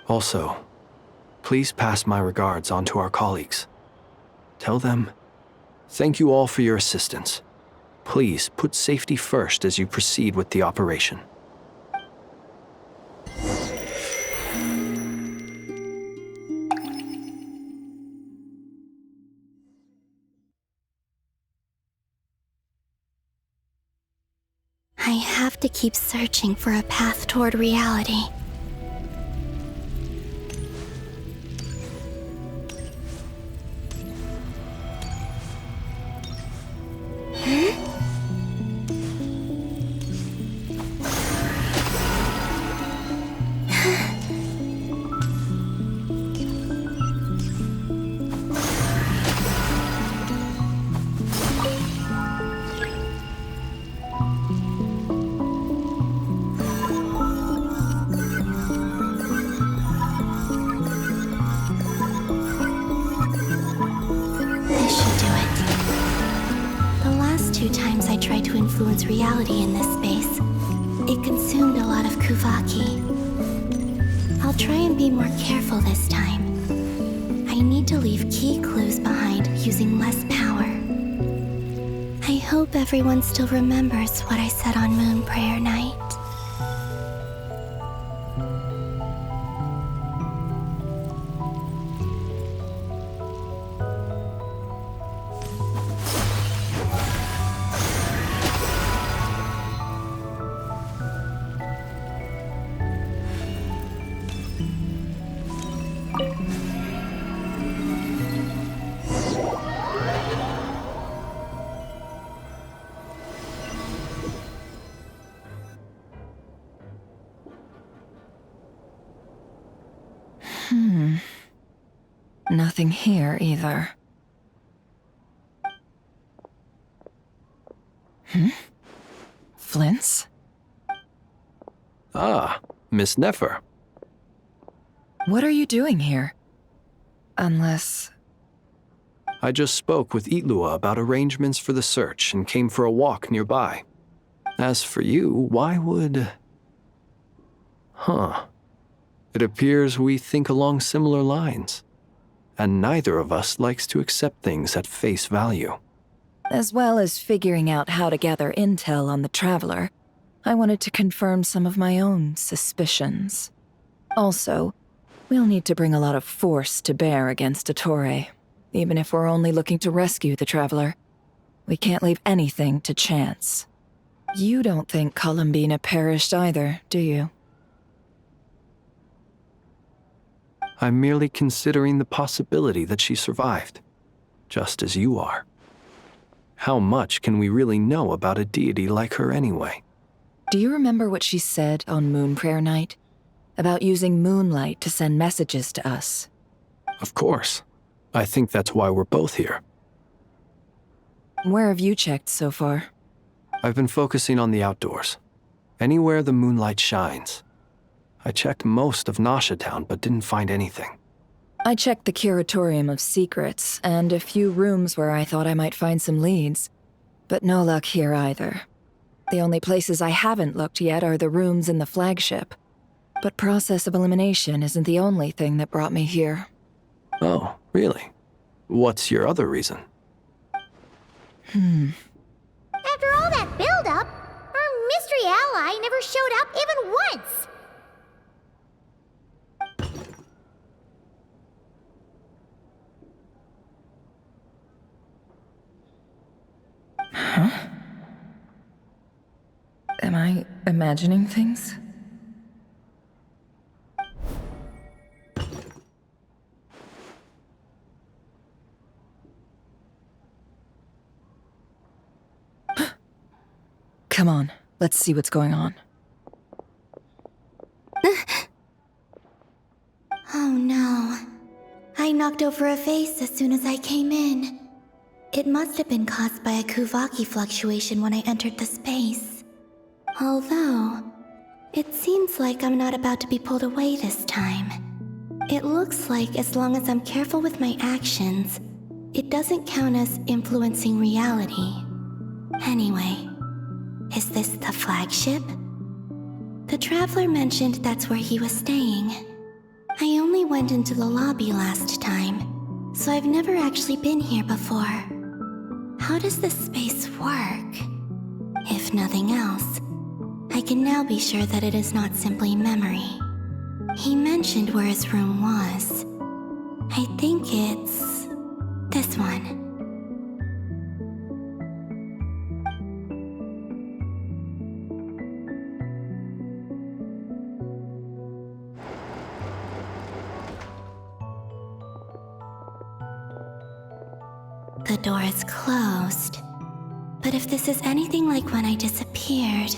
Also, please pass my regards on to our colleagues. Tell them, thank you all for your assistance. Please put safety first as you proceed with the operation. I have to keep searching for a path toward reality. Reality in this space. It consumed a lot of Kuvaki. I'll try and be more careful this time. I need to leave key clues behind using less power. I hope everyone still remembers what I said on Moon Prayer Night. Nothing here either. Flint's? Ah, Miss Nefer. What are you doing here? Unless... I just spoke with Ilua about arrangements for the search and came for a walk nearby. As for you, why would... It appears we think along similar lines. And neither of us likes to accept things at face value. As well as figuring out how to gather intel on the Traveler, I wanted to confirm some of my own suspicions. Also, we'll need to bring a lot of force to bear against Ettore, even if we're only looking to rescue the Traveler. We can't leave anything to chance. You don't think Columbina perished either, do you? I'm merely considering the possibility that she survived, just as you are. How much can we really know about a deity like her anyway? Do you remember what she said on Moon Prayer Night? About using moonlight to send messages to us? Of course. I think that's why we're both here. Where have you checked so far? I've been focusing on the outdoors. Anywhere the moonlight shines. I checked most of Nasha Town, but didn't find anything. I checked the Curatorium of Secrets, and a few rooms where I thought I might find some leads. But no luck here either. The only places I haven't looked yet are the rooms in the flagship. But process of elimination isn't the only thing that brought me here. Oh, really? What's your other reason? After all that build-up, our mystery ally never showed up even once! Huh? Am I imagining things? Come on, let's see what's going on. Oh no. I knocked over a vase as soon as I came in. It must have been caused by a Kuvaki fluctuation when I entered the space. Although, it seems like I'm not about to be pulled away this time. It looks like as long as I'm careful with my actions, it doesn't count as influencing reality. Anyway, is this the flagship? The Traveler mentioned that's where he was staying. I only went into the lobby last time, so I've never actually been here before. How does this space work? If nothing else, I can now be sure that it is not simply memory. He mentioned where his room was. I think it's this one. The door is closed. But if this is anything like when I disappeared,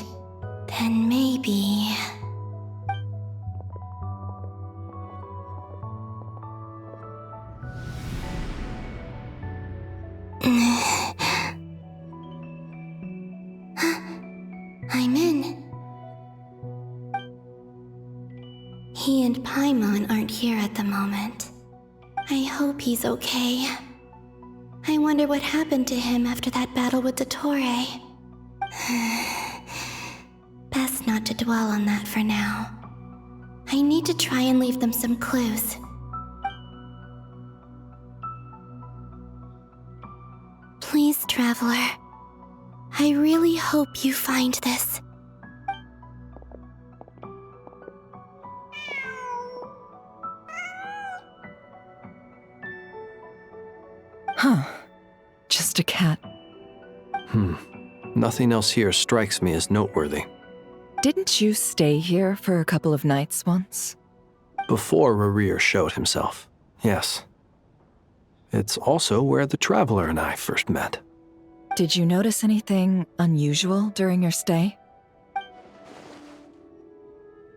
then maybe... I'm in. He and Paimon aren't here at the moment. I hope he's okay. I wonder what happened to him after that battle with Dottore. Best not to dwell on that for now. I need to try and leave them some clues. Please, Traveler. I really hope you find this. Huh. Just a cat. Nothing else here strikes me as noteworthy. Didn't you stay here for a couple of nights once? Before Rerir showed himself, yes. It's also where the Traveler and I first met. Did you notice anything unusual during your stay?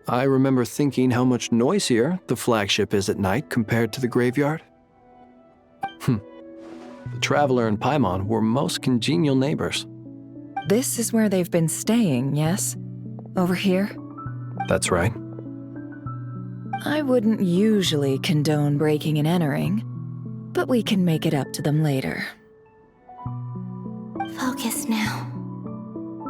I remember thinking how much noisier the flagship is at night compared to the graveyard. The Traveler and Paimon were most congenial neighbors. This is where they've been staying, yes? Over here? That's right. I wouldn't usually condone breaking and entering, but we can make it up to them later. Focus now.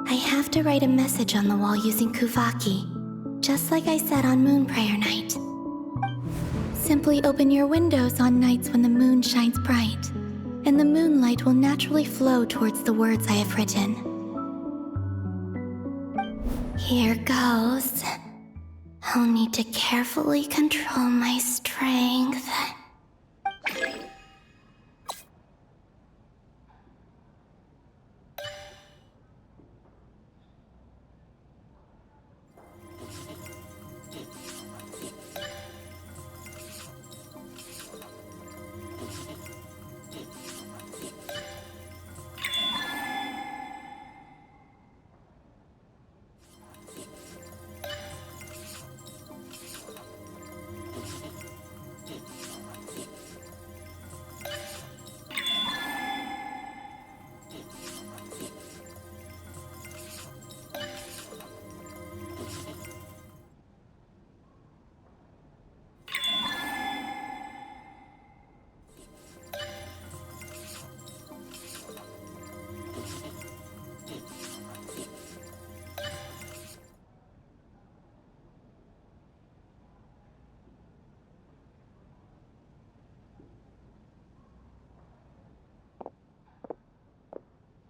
I have to write a message on the wall using Kuvaki, just like I said on Moon Prayer Night. Simply open your windows on nights when the moon shines bright, and the moonlight will naturally flow towards the words I have written. Here goes. I'll need to carefully control my strength.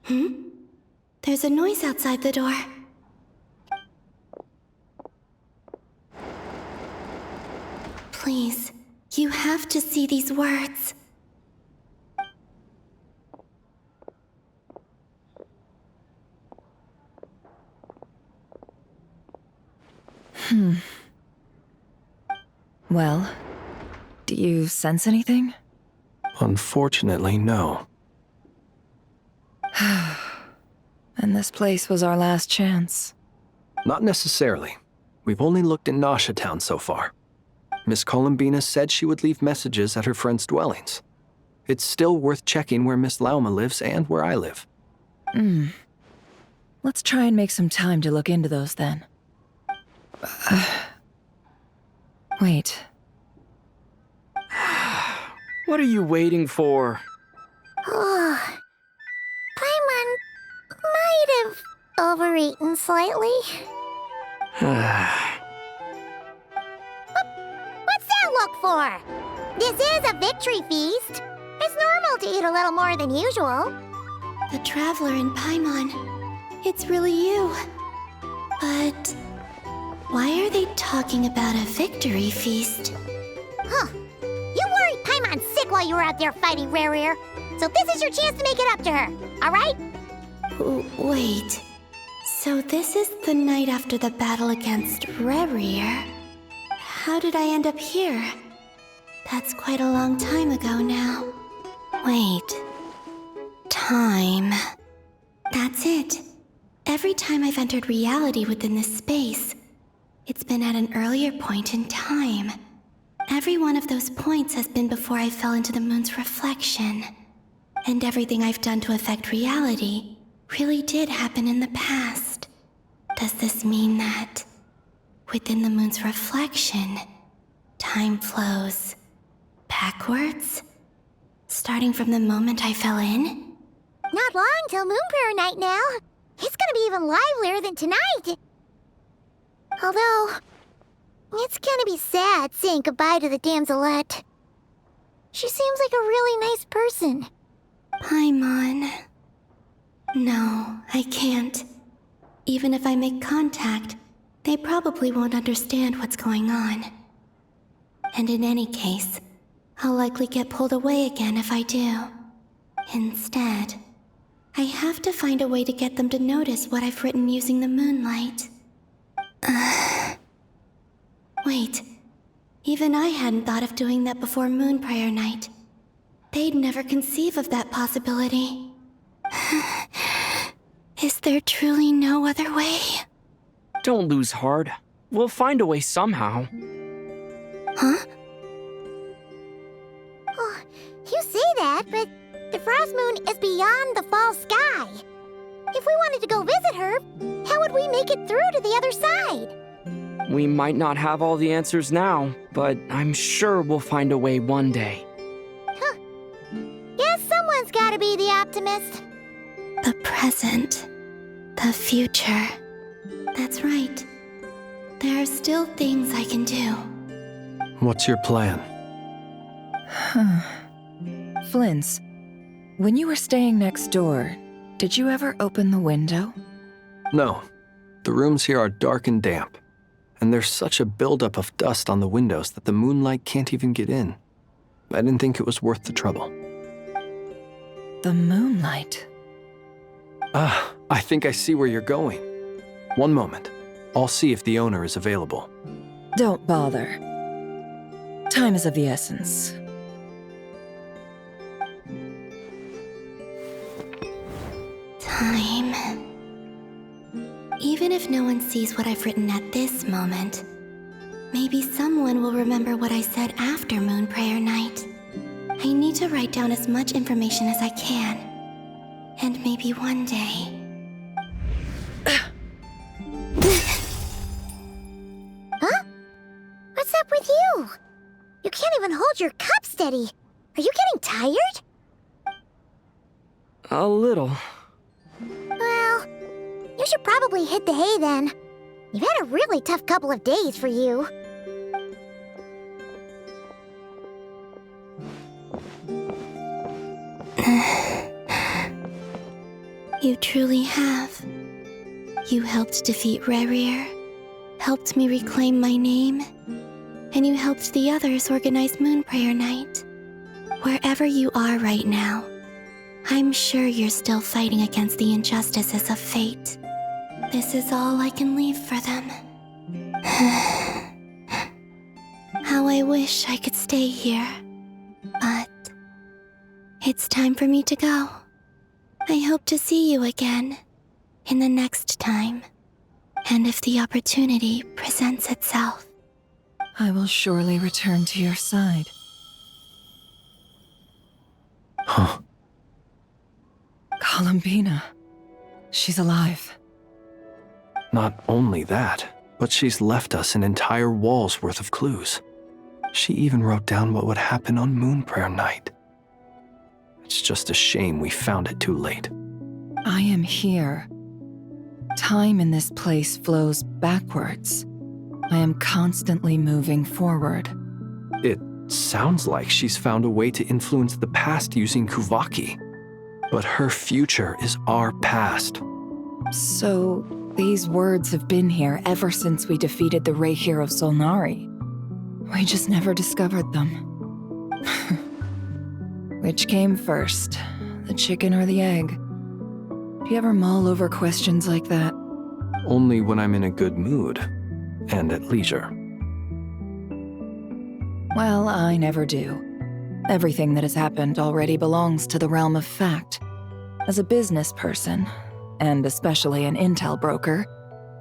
There's a noise outside the door. Please, you have to see these words. Well, do you sense anything? Unfortunately, no. And this place was our last chance. Not necessarily. We've only looked in Nasha Town so far. Miss Columbina said she would leave messages at her friends' dwellings. It's still worth checking where Miss Lauma lives and where I live. Let's try and make some time to look into those then. Wait. What are you waiting for? Oh, Paimon might have overeaten slightly. What's that look for? This is a victory feast. It's normal to eat a little more than usual. The Traveler in Paimon. It's really you. But why are they talking about a victory feast? Huh. You worried Paimon sick while you were out there fighting Rare. So this is your chance to make it up to her, alright? Wait. So this is the night after the battle against Rare. How did I end up here? That's quite a long time ago now. Wait. Time. That's it. Every time I've entered reality within this space, it's been at an earlier point in time. Every one of those points has been before I fell into the moon's reflection. And everything I've done to affect reality really did happen in the past. Does this mean that within the moon's reflection, time flows backwards? Starting from the moment I fell in? Not long till Moon Prayer Night now. It's gonna be even livelier than tonight. Although, it's gonna be sad saying goodbye to the damselette. She seems like a really nice person. Paimon. No, I can't. Even if I make contact, they probably won't understand what's going on. And in any case, I'll likely get pulled away again if I do. Instead, I have to find a way to get them to notice what I've written using the moonlight. Wait, even I hadn't thought of doing that before Moon Prayer Night. They'd never conceive of that possibility. Is there truly no other way? Don't lose heart. We'll find a way somehow. Huh? Oh, you say that, but the Frost Moon is beyond the fall sky. If we wanted to go visit her, how would we make it through to the other side? We might not have all the answers now, but I'm sure we'll find a way one day. Huh. Guess someone's gotta be the optimist. The present. The future. That's right. There are still things I can do. What's your plan? Flint's, when you were staying next door, did you ever open the window? No. The rooms here are dark and damp. And there's such a buildup of dust on the windows that the moonlight can't even get in. I didn't think it was worth the trouble. The moonlight? I think I see where you're going. One moment. I'll see if the owner is available. Don't bother. Time is of the essence. Time. Even if no one sees what I've written at this moment, maybe someone will remember what I said after Moon Prayer Night. I need to write down as much information as I can. And maybe one day... Huh? What's up with you? You can't even hold your cup steady. Are you getting tired? A little. Well, you should probably hit the hay then. You've had a really tough couple of days for you. You truly have. You helped defeat Rerir, helped me reclaim my name, and you helped the others organize Moon Prayer Night. Wherever you are right now, I'm sure you're still fighting against the injustices of fate. This is all I can leave for them. How I wish I could stay here. But it's time for me to go. I hope to see you again in the next time. And if the opportunity presents itself. I will surely return to your side. Huh. Columbina. She's alive. Not only that, but she's left us an entire wall's worth of clues. She even wrote down what would happen on Moon Prayer Night. It's just a shame we found it too late. I am here. Time in this place flows backwards. I am constantly moving forward. It sounds like she's found a way to influence the past using Kuvaki. But her future is our past. So, these words have been here ever since we defeated the Ray hero Solnari. We just never discovered them. Which came first, the chicken or the egg? Do you ever mull over questions like that? Only when I'm in a good mood and at leisure. Well, I never do. Everything that has happened already belongs to the realm of fact. As a business person, and especially an intel broker,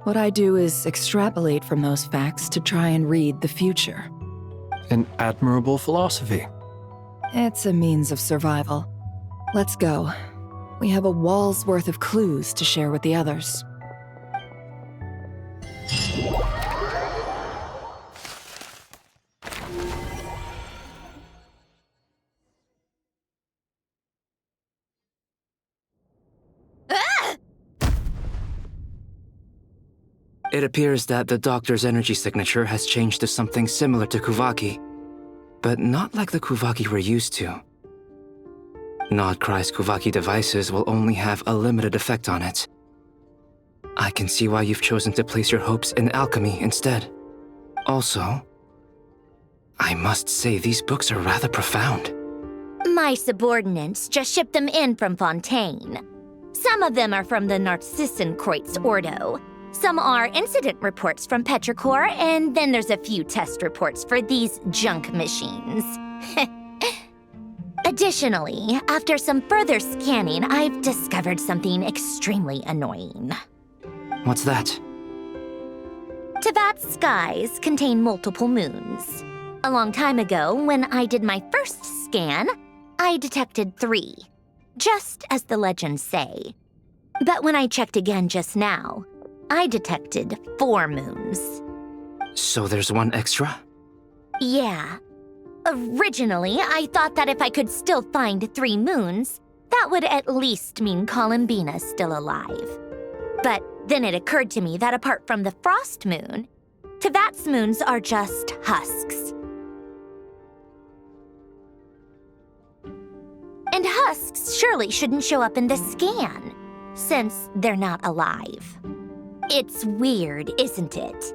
what I do is extrapolate from those facts to try and read the future. An admirable philosophy. It's a means of survival. Let's go. We have a wall's worth of clues to share with the others. It appears that the doctor's energy signature has changed to something similar to Kuvaki, but not like the Kuvaki we're used to. Nodcry's Kuvaki devices will only have a limited effect on it. I can see why you've chosen to place your hopes in alchemy instead. Also, I must say these books are rather profound. My subordinates just shipped them in from Fontaine. Some of them are from the Narcissenkreuz Ordo. Some are incident reports from Petrichor, and then there's a few test reports for these junk machines. Additionally, after some further scanning, I've discovered something extremely annoying. What's that? Teyvat's skies contain multiple moons. A long time ago, when I did my first scan, I detected 3, just as the legends say. But when I checked again just now, I detected 4 moons. So there's one extra? Yeah. Originally, I thought that if I could still find 3 moons, that would at least mean Columbina's still alive. But then it occurred to me that apart from the frost moon, Teyvat's moons are just husks. And husks surely shouldn't show up in the scan, since they're not alive. It's weird, isn't it?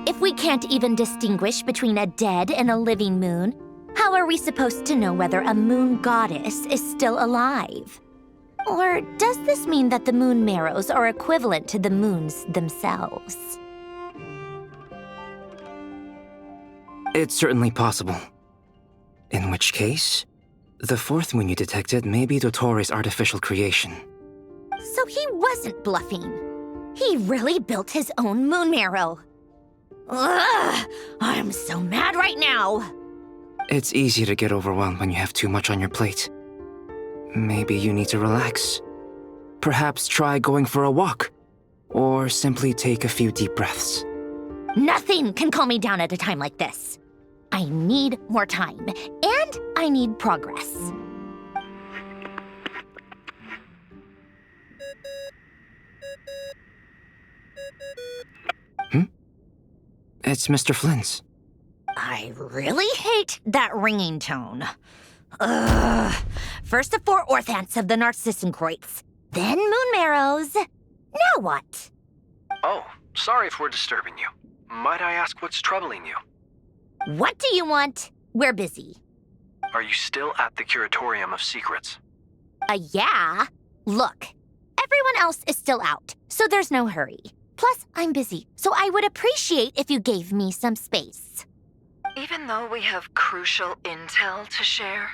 If we can't even distinguish between a dead and a living moon, how are we supposed to know whether a moon goddess is still alive? Or does this mean that the moon marrows are equivalent to the moons themselves? It's certainly possible. In which case, the 4th moon you detected may be Dottore artificial creation. So he wasn't bluffing. He really built his own moon marrow. Ugh! I'm so mad right now! It's easy to get overwhelmed when you have too much on your plate. Maybe you need to relax. Perhaps try going for a walk, or simply take a few deep breaths. Nothing can calm me down at a time like this. I need more time, and I need progress. It's Mr. Flynn's. I really hate that ringing tone. Ugh. First the 4 Orthants of the Narcissenkreuz, then moon marrows. Now what? Oh, sorry if we're disturbing you. Might I ask what's troubling you? What do you want? We're busy. Are you still at the Curatorium of Secrets? Yeah. Look, everyone else is still out, so there's no hurry. Plus, I'm busy, so I would appreciate if you gave me some space. Even though we have crucial intel to share?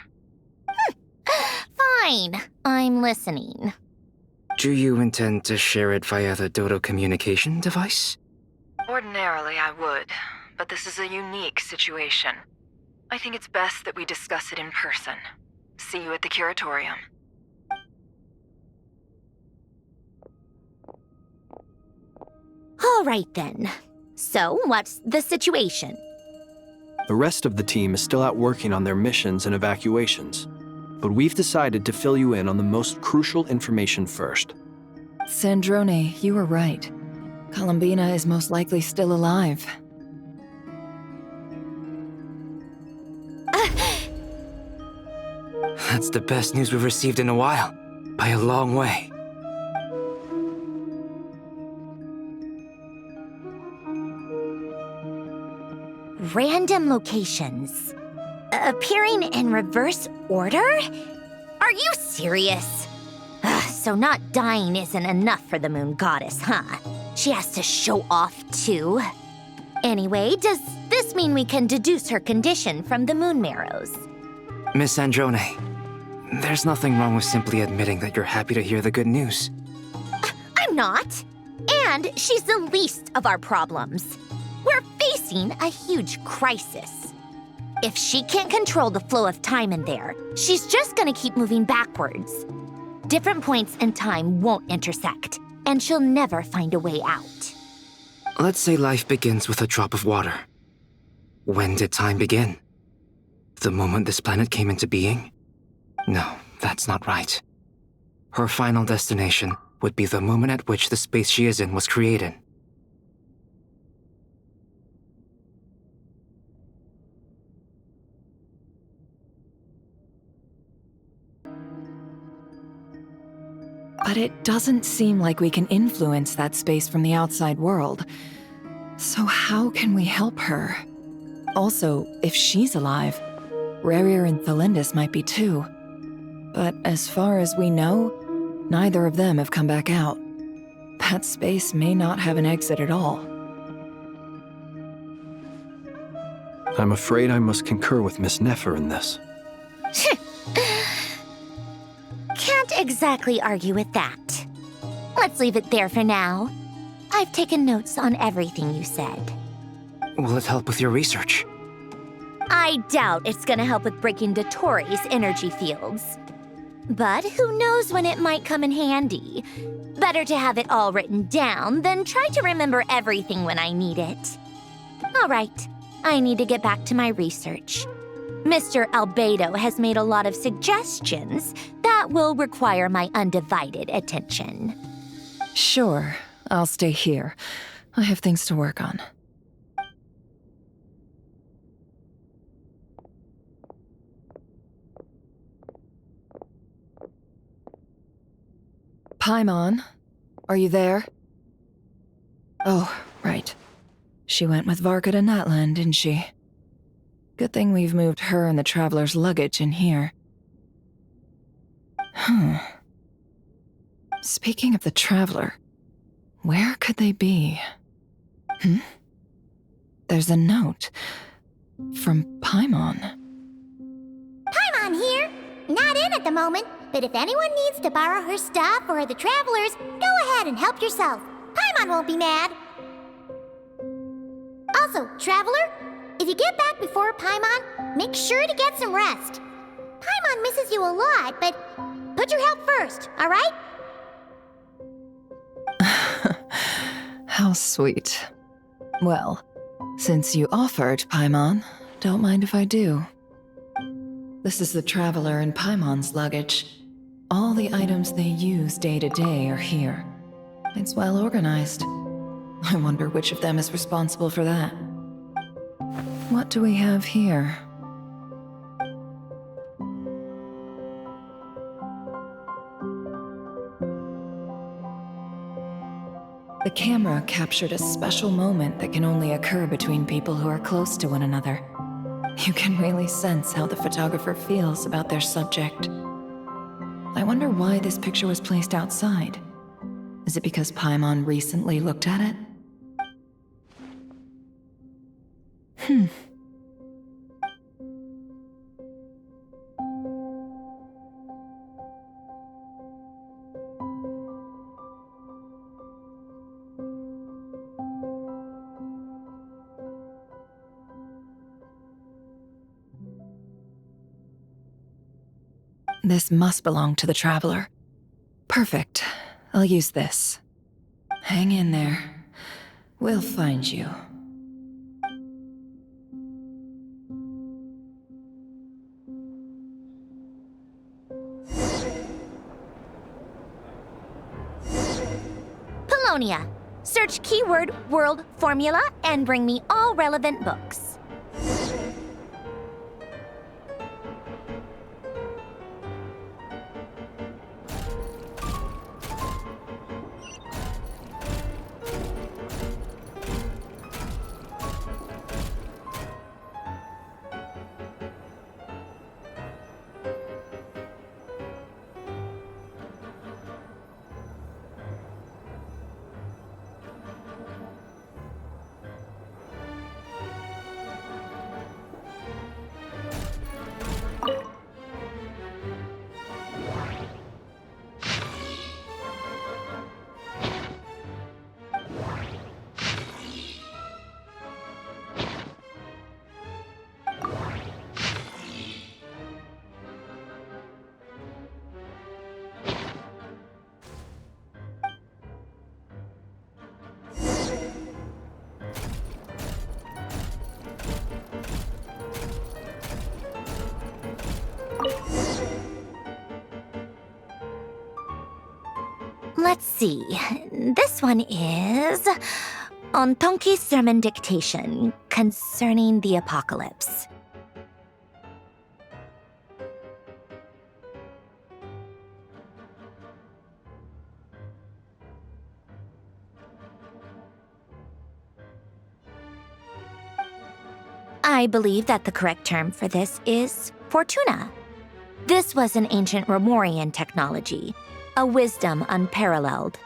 Fine, I'm listening. Do you intend to share it via the Dodo communication device? Ordinarily, I would, but this is a unique situation. I think it's best that we discuss it in person. See you at the Curatorium. All right then. So, what's the situation? The rest of the team is still out working on their missions and evacuations, but we've decided to fill you in on the most crucial information first. Sandrone, you were right. Columbina is most likely still alive. That's the best news we've received in a while, by a long way. Random locations. Appearing in reverse order? Are you serious? So not dying isn't enough for the moon goddess, huh? She has to show off too. Anyway, does this mean we can deduce her condition from the moon marrows? Miss Androne, there's nothing wrong with simply admitting that you're happy to hear the good news. I'm not. And she's the least of our problems. We're facing a huge crisis. If she can't control the flow of time in there, she's just gonna keep moving backwards. Different points in time won't intersect, and she'll never find a way out. Let's say life begins with a drop of water. When did time begin? The moment this planet came into being? No, that's not right. Her final destination would be the moment at which the space she is in was created. But it doesn't seem like we can influence that space from the outside world. So how can we help her? Also, if she's alive, Rerir and Thalindus might be too. But as far as we know, neither of them have come back out. That space may not have an exit at all. I'm afraid I must concur with Miss Nefer in this. Can't exactly argue with that. Let's leave it there for now. I've taken notes on everything you said. Will it help with your research? I doubt it's gonna help with breaking Dottoro's energy fields. But who knows when it might come in handy. Better to have it all written down than try to remember everything when I need it. All right, I need to get back to my research. Mr. Albedo has made a lot of suggestions that will require my undivided attention. Sure, I'll stay here. I have things to work on. Paimon, are you there? Oh, right. She went with Varka to Natlan, didn't she? Good thing we've moved her and the Traveler's luggage in here. Speaking of the Traveler, where could they be? There's a note from Paimon. Paimon here. Not in at the moment, but if anyone needs to borrow her stuff or the Travelers, go ahead and help yourself. Paimon won't be mad. Also, Traveler, if you get back before Paimon, make sure to get some rest. Paimon misses you a lot, but put your health first, all right? How sweet. Well, since you offered, Paimon, don't mind if I do. This is the Traveler and Paimon's luggage. All the items they use day to day are here. It's well organized. I wonder which of them is responsible for that. What do we have here? The camera captured a special moment that can only occur between people who are close to one another. You can really sense how the photographer feels about their subject. I wonder why this picture was placed outside. Is it because Paimon recently looked at it? This must belong to the Traveler. Perfect. I'll use this. Hang in there. We'll find you. Polonia. Search keyword world formula and bring me all relevant books. Let's see. This one is on Tonki's sermon dictation concerning the apocalypse. I believe that the correct term for this is Fortuna. This was an ancient Romorian technology, a wisdom unparalleled.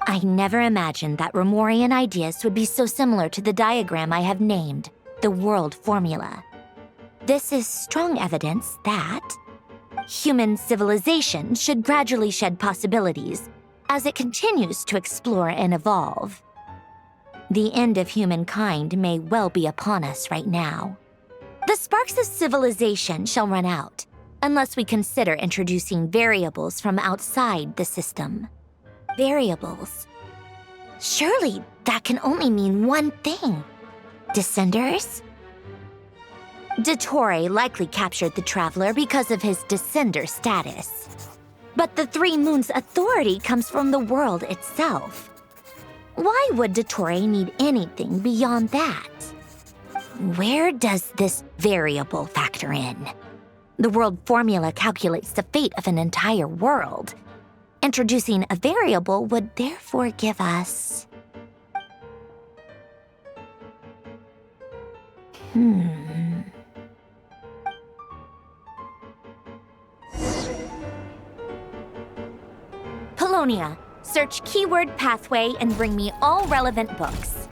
I never imagined that Romorian ideas would be so similar to the diagram I have named, the World Formula. This is strong evidence that human civilization should gradually shed possibilities as it continues to explore and evolve. The end of humankind may well be upon us right now. The sparks of civilization shall run out unless we consider introducing variables from outside the system. Variables. Surely that can only mean one thing. Descenders? Dottore likely captured the Traveler because of his descender status. But the Three Moons' authority comes from the world itself. Why would Dottore need anything beyond that? Where does this variable factor in? The world formula calculates the fate of an entire world. Introducing a variable would therefore give us... Polonia, search keyword pathway and bring me all relevant books.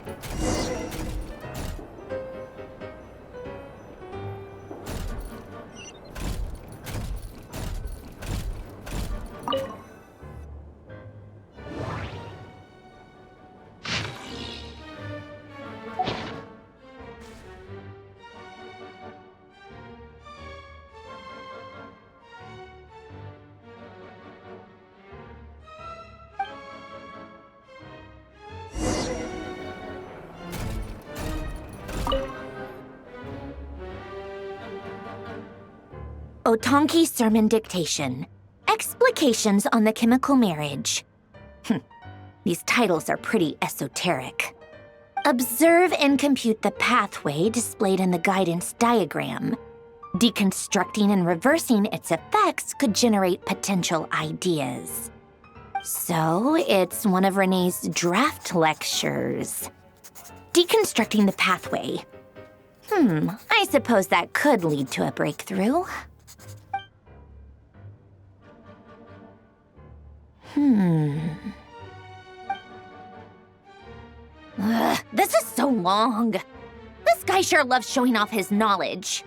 Otonki sermon dictation. Explicate Implications on the chemical marriage. These titles are pretty esoteric. Observe and compute the pathway displayed in the guidance diagram. Deconstructing and reversing its effects could generate potential ideas. So, it's one of Renee's draft lectures. Deconstructing the pathway. I suppose that could lead to a breakthrough. This is so long. This guy sure loves showing off his knowledge.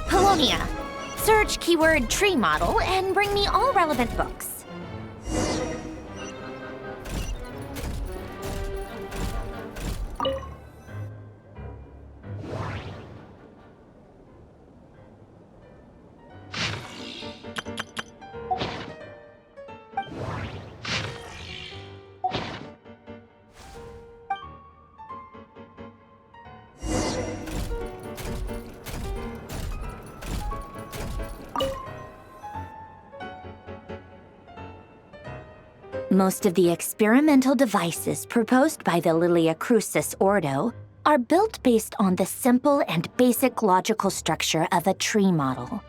Polonia. Search keyword tree model and bring me all relevant books. Most of the experimental devices proposed by the Lilia Crucis Ordo are built based on the simple and basic logical structure of a tree model.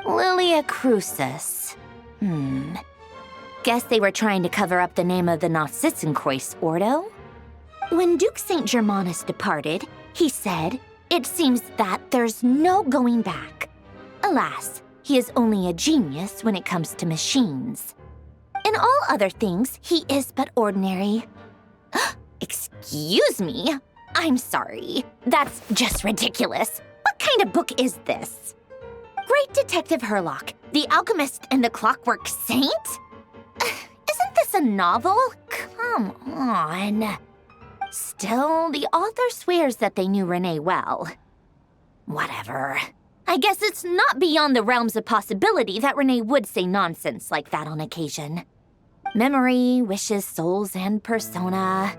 Lilia Crucis. Guess they were trying to cover up the name of the Nautitzenkreuz Ordo? When Duke St. Germanus departed, he said, "It seems that there's no going back." Alas, he is only a genius when it comes to machines. In all other things, he is but ordinary. Excuse me? I'm sorry. That's just ridiculous. What kind of book is this? Great Detective Herlock, the Alchemist and the Clockwork Saint? Isn't this a novel? Come on. Still, the author swears that they knew Renee well. Whatever. I guess it's not beyond the realms of possibility that Renee would say nonsense like that on occasion. Memory, wishes, souls, and persona.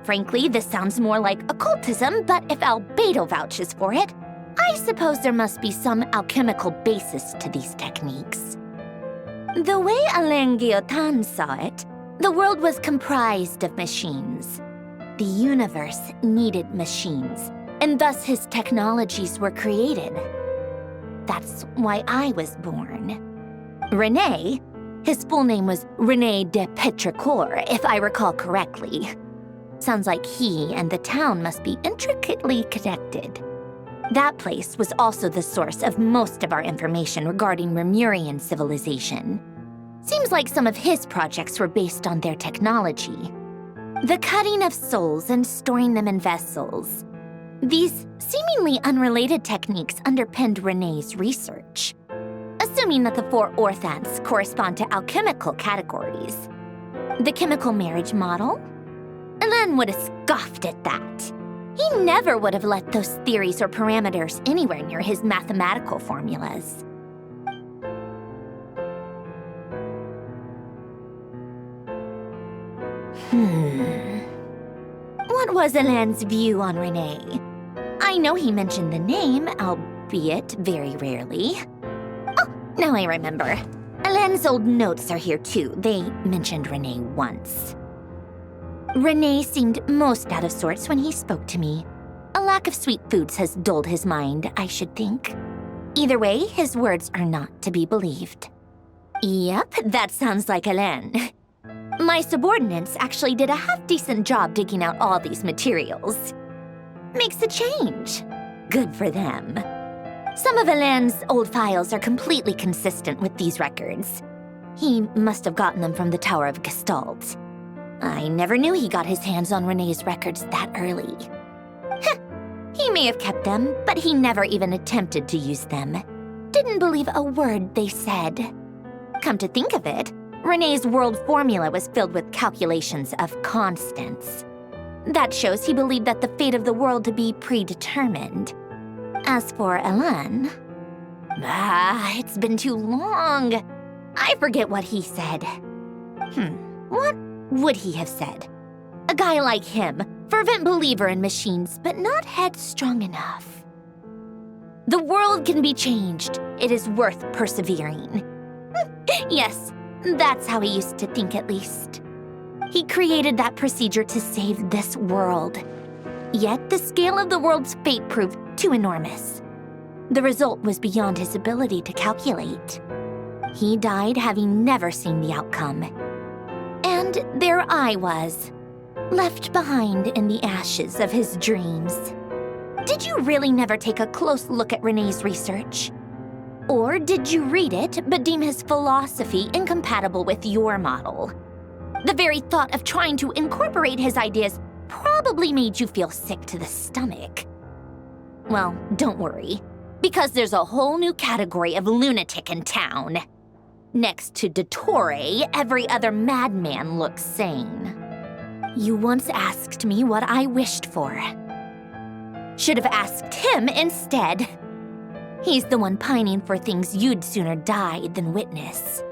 Frankly, this sounds more like occultism, but if Albedo vouches for it, I suppose there must be some alchemical basis to these techniques. The way Alain Guillotin saw it, the world was comprised of machines. The universe needed machines, and thus his technologies were created. That's why I was born. René, his full name was René de Petrichor, if I recall correctly. Sounds like he and the town must be intricately connected. That place was also the source of most of our information regarding Remurian civilization. Seems like some of his projects were based on their technology. The cutting of souls and storing them in vessels. These seemingly unrelated techniques underpinned René's research. Assuming that the 4 orthants correspond to alchemical categories. The chemical marriage model? Alain would have scoffed at that. He never would have let those theories or parameters anywhere near his mathematical formulas. What was Alain's view on René? I know he mentioned the name, albeit very rarely. Oh, now I remember. Alain's old notes are here too. They mentioned René once. René seemed most out of sorts when he spoke to me. A lack of sweet foods has dulled his mind, I should think. Either way, his words are not to be believed. Yep, that sounds like Alain. My subordinates actually did a half-decent job digging out all these materials. Makes a change. Good for them. Some of Alain's old files are completely consistent with these records. He must have gotten them from the Tower of Gestalt. I never knew he got his hands on René's records that early. He may have kept them, but he never even attempted to use them. Didn't believe a word they said. Come to think of it, René's world formula was filled with calculations of constants. That shows he believed that the fate of the world to be predetermined. As for Alain... it's been too long. I forget what he said. What would he have said? A guy like him, fervent believer in machines, but not headstrong enough. The world can be changed. It is worth persevering. Yes, that's how he used to think at least. He created that procedure to save this world. Yet the scale of the world's fate proved too enormous. The result was beyond his ability to calculate. He died having never seen the outcome. And there I was, left behind in the ashes of his dreams. Did you really never take a close look at Renee's research? Or did you read it but deem his philosophy incompatible with your model? The very thought of trying to incorporate his ideas probably made you feel sick to the stomach. Well, don't worry, because there's a whole new category of lunatic in town. Next to Dottore, every other madman looks sane. You once asked me what I wished for. Should have asked him instead. He's the one pining for things you'd sooner die than witness.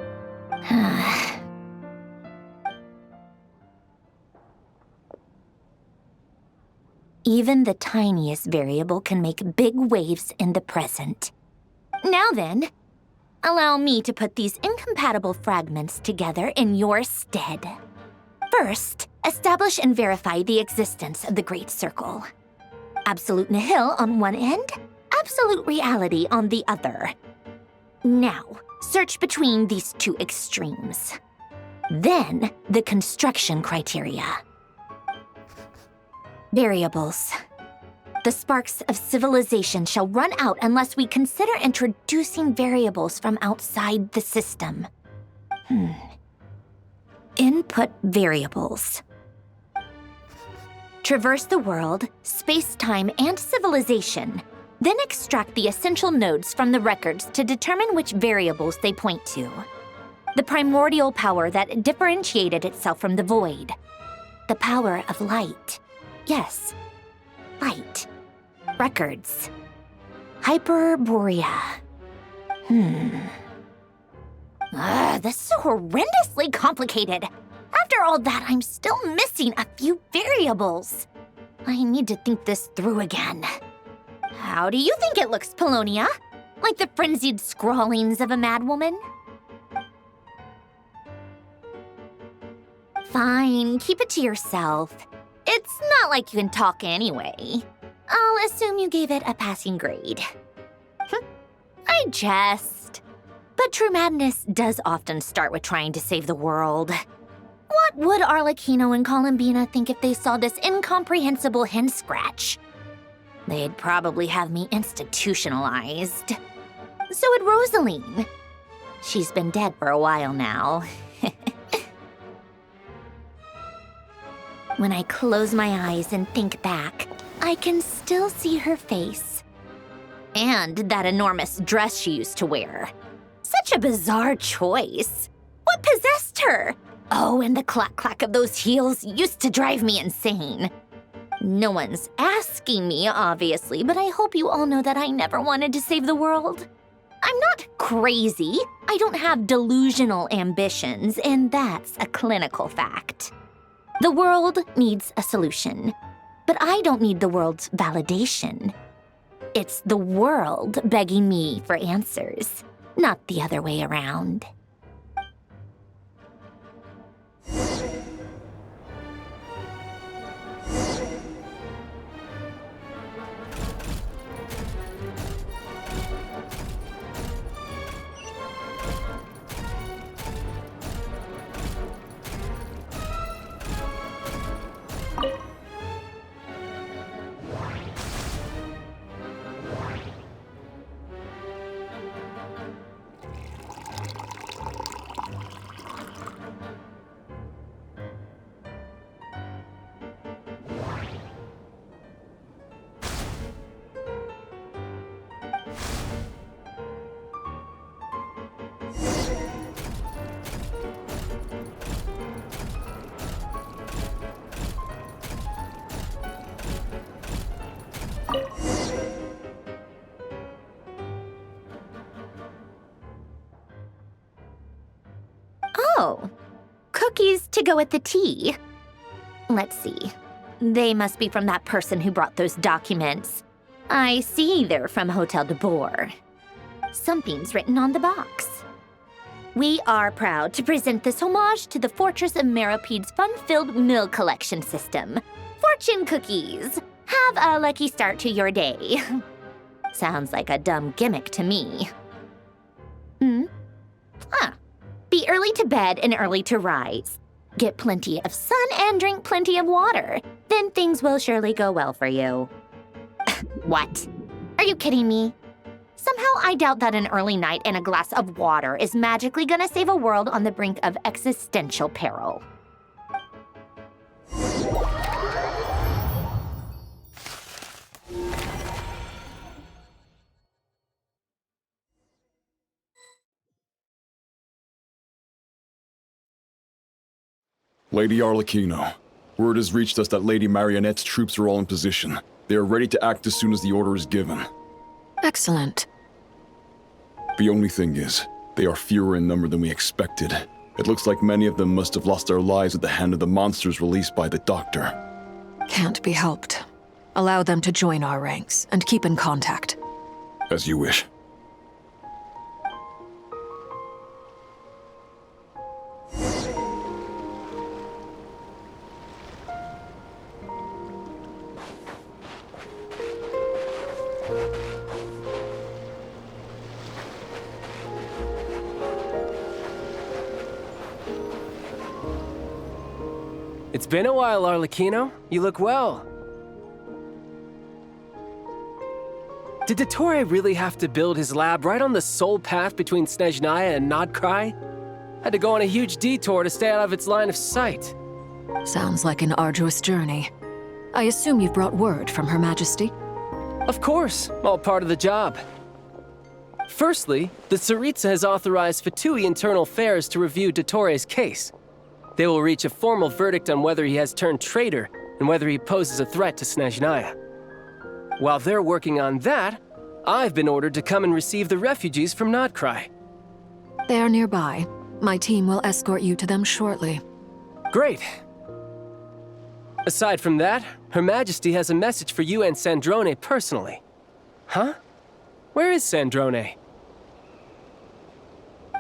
Even the tiniest variable can make big waves in the present. Now then, allow me to put these incompatible fragments together in your stead. First, establish and verify the existence of the Great Circle. Absolute nihil on one end, absolute reality on the other. Now, search between these two extremes. Then, the construction criteria. Variables. The sparks of civilization shall run out unless we consider introducing variables from outside the system. Input variables. Traverse the world, space-time, and civilization. Then extract the essential nodes from the records to determine which variables they point to. The primordial power that differentiated itself from the void. The power of light. Yes, light. Records. Hyperborea. This is horrendously complicated. After all that, I'm still missing a few variables. I need to think this through again. How do you think it looks, Polonia? Like the frenzied scrawlings of a madwoman? Fine, keep it to yourself. It's not like you can talk anyway. I'll assume you gave it a passing grade. I jest. But true madness does often start with trying to save the world. What would Arlecchino and Columbina think if they saw this incomprehensible hen scratch? They'd probably have me institutionalized. So would Rosaline. She's been dead for a while now. When I close my eyes and think back, I can still see her face. And that enormous dress she used to wear. Such a bizarre choice. What possessed her? Oh, and the clack-clack of those heels used to drive me insane. No one's asking me, obviously, but I hope you all know that I never wanted to save the world. I'm not crazy. I don't have delusional ambitions, and that's a clinical fact. The world needs a solution, but I don't need the world's validation. It's the world begging me for answers, not the other way around. Oh, cookies to go with the tea. Let's see. They must be from that person who brought those documents. I see they're from Hotel de Boer. Something's written on the box. We are proud to present this homage to the Fortress of Meropede's fun-filled meal collection system. Fortune cookies. Have a lucky start to your day. Sounds like a dumb gimmick to me. Be early to bed and early to rise. Get plenty of sun and drink plenty of water. Then things will surely go well for you. What? Are you kidding me? Somehow I doubt that an early night and a glass of water is magically gonna save a world on the brink of existential peril. Lady Arlecchino, word has reached us that Lady Marionette's troops are all in position. They are ready to act as soon as the order is given. Excellent. The only thing is, they are fewer in number than we expected. It looks like many of them must have lost their lives at the hand of the monsters released by the Doctor. Can't be helped. Allow them to join our ranks and keep in contact. As you wish. It's been a while, Arlecchino. You look well. Did Dottore really have to build his lab right on the sole path between Snezhnaya and Nodcry? Had to go on a huge detour to stay out of its line of sight. Sounds like an arduous journey. I assume you've brought word from Her Majesty? Of course, all part of the job. Firstly, the Tsaritsa has authorized Fatui Internal Affairs to review Dottore's case. They will reach a formal verdict on whether he has turned traitor and whether he poses a threat to Snezhnaya. While they're working on that, I've been ordered to come and receive the refugees from Nodcry. They are nearby. My team will escort you to them shortly. Great. Aside from that, Her Majesty has a message for you and Sandrone personally. Huh? Where is Sandrone?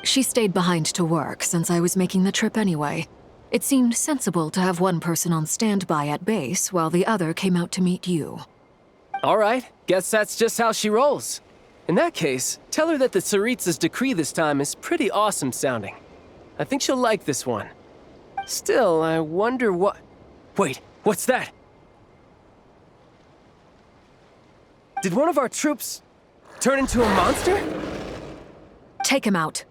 She stayed behind to work since I was making the trip anyway. It seemed sensible to have one person on standby at base while the other came out to meet you. All right, guess that's just how she rolls. In that case, tell her that the Tsaritsa's decree this time is pretty awesome sounding. I think she'll like this one. Still, I wonder what... Wait, what's that? Did one of our troops turn into a monster? Take him out.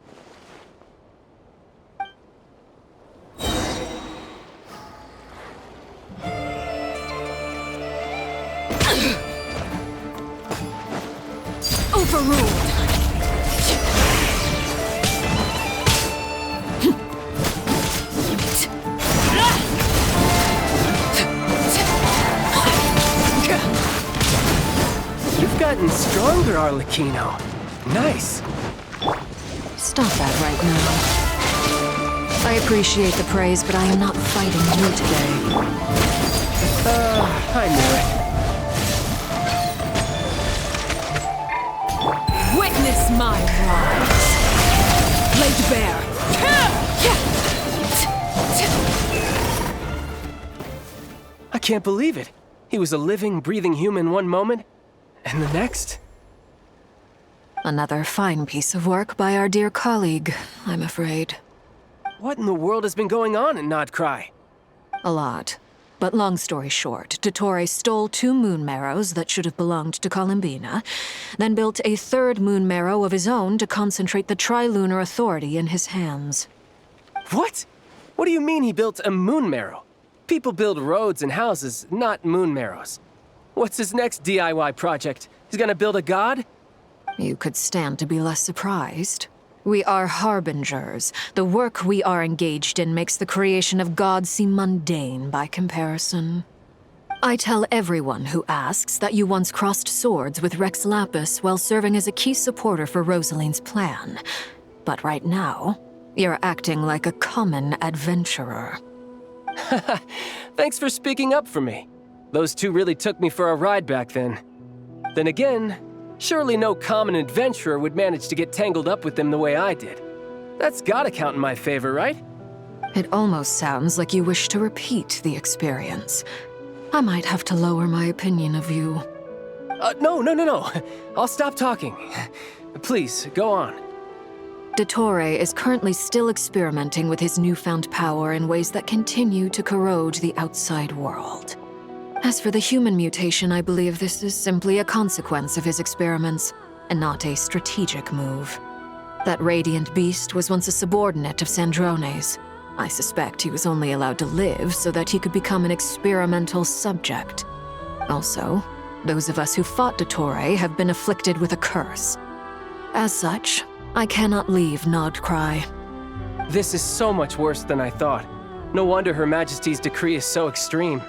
Overruled. You've gotten stronger, Arlecchino. Nice. Stop that right now. I appreciate the praise, but I am not fighting you today. I knew it. Witness my rise. Laid bare. I can't believe it. He was a living, breathing human one moment, and the next? Another fine piece of work by our dear colleague, I'm afraid. What in the world has been going on in Nodcry? A lot. But long story short, Dottore stole 2 moon marrows that should have belonged to Columbina, then built a 3rd moon marrow of his own to concentrate the Trilunar Authority in his hands. What? What do you mean he built a moon marrow? People build roads and houses, not moon marrows. What's his next DIY project? He's gonna build a god? You could stand to be less surprised. We are harbingers. The work we are engaged in makes the creation of gods seem mundane by comparison. I tell everyone who asks that you once crossed swords with Rex Lapis while serving as a key supporter for Rosaline's plan. But right now, you're acting like a common adventurer. Thanks for speaking up for me. Those two really took me for a ride back then. Then again, surely no common adventurer would manage to get tangled up with them the way I did. That's gotta count in my favor, right? It almost sounds like you wish to repeat the experience. I might have to lower my opinion of you. No. I'll stop talking. Please, go on. Dottore is currently still experimenting with his newfound power in ways that continue to corrode the outside world. As for the human mutation, I believe this is simply a consequence of his experiments, and not a strategic move. That radiant beast was once a subordinate of Sandrone's. I suspect he was only allowed to live so that he could become an experimental subject. Also, those of us who fought Dottore have been afflicted with a curse. As such, I cannot leave Nodcry. This is so much worse than I thought. No wonder Her Majesty's decree is so extreme.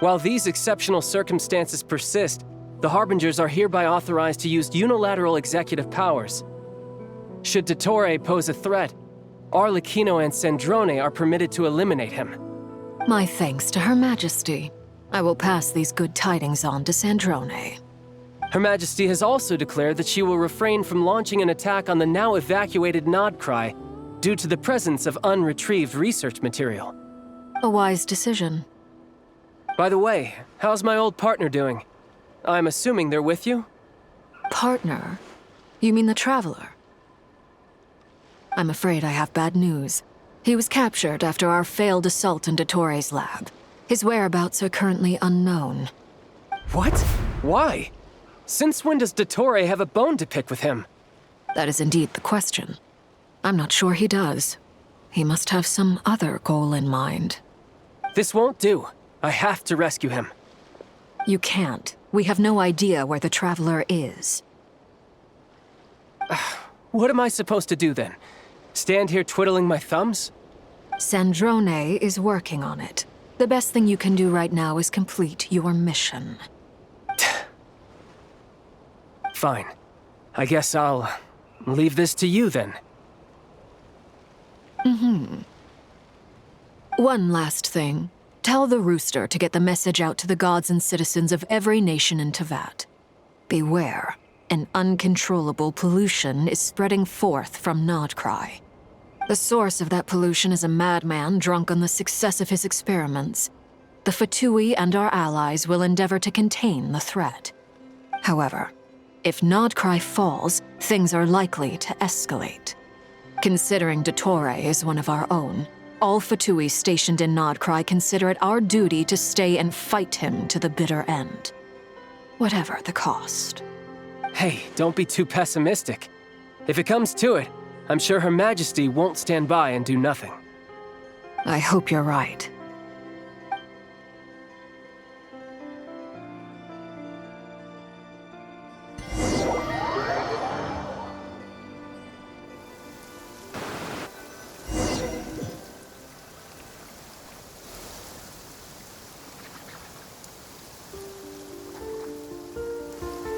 While these exceptional circumstances persist, the Harbingers are hereby authorized to use unilateral executive powers. Should Dottore pose a threat, Arlecchino and Sandrone are permitted to eliminate him. My thanks to Her Majesty. I will pass these good tidings on to Sandrone. Her Majesty has also declared that she will refrain from launching an attack on the now evacuated Nodcry due to the presence of unretrieved research material. A wise decision. By the way, how's my old partner doing? I'm assuming they're with you? Partner? You mean the Traveler? I'm afraid I have bad news. He was captured after our failed assault in Dottore's lab. His whereabouts are currently unknown. What? Why? Since when does Dottore have a bone to pick with him? That is indeed the question. I'm not sure he does. He must have some other goal in mind. This won't do. I have to rescue him. You can't. We have no idea where the Traveler is. What am I supposed to do then? Stand here twiddling my thumbs? Sandrone is working on it. The best thing you can do right now is complete your mission. Fine. I guess I'll leave this to you then. One last thing. Tell the Rooster to get the message out to the gods and citizens of every nation in Teyvat. Beware. An uncontrollable pollution is spreading forth from Nodcry. The source of that pollution is a madman drunk on the success of his experiments. The Fatui and our allies will endeavor to contain the threat. However, if Nodcry falls, things are likely to escalate. Considering Dottore is one of our own, all Fatui stationed in Nodcry consider it our duty to stay and fight him to the bitter end. Whatever the cost. Hey, don't be too pessimistic. If it comes to it, I'm sure Her Majesty won't stand by and do nothing. I hope you're right.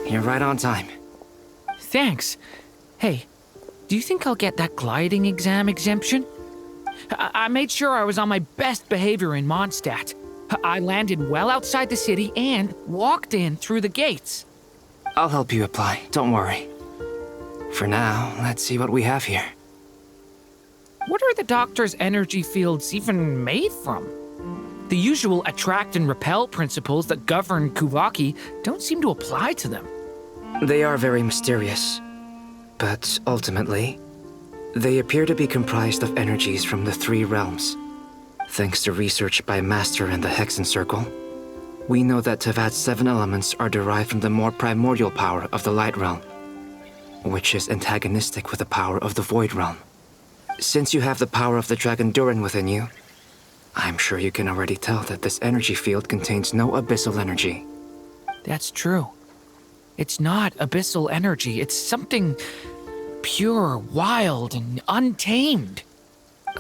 You're right on time. Thanks. Hey, do you think I'll get that gliding exam exemption? I made sure I was on my best behavior in Mondstadt. I landed well outside the city and walked in through the gates. I'll help you apply, don't worry. For now, let's see what we have here. What are the doctor's energy fields even made from? The usual attract and repel principles that govern Kuvaki don't seem to apply to them. They are very mysterious, but ultimately, they appear to be comprised of energies from the three realms. Thanks to research by Master in the Hexen Circle, we know that Teyvat's 7 elements are derived from the more primordial power of the Light Realm, which is antagonistic with the power of the Void Realm. Since you have the power of the Dragon Durin within you, I'm sure you can already tell that this energy field contains no abyssal energy. That's true. It's not abyssal energy, it's something pure, wild, and untamed.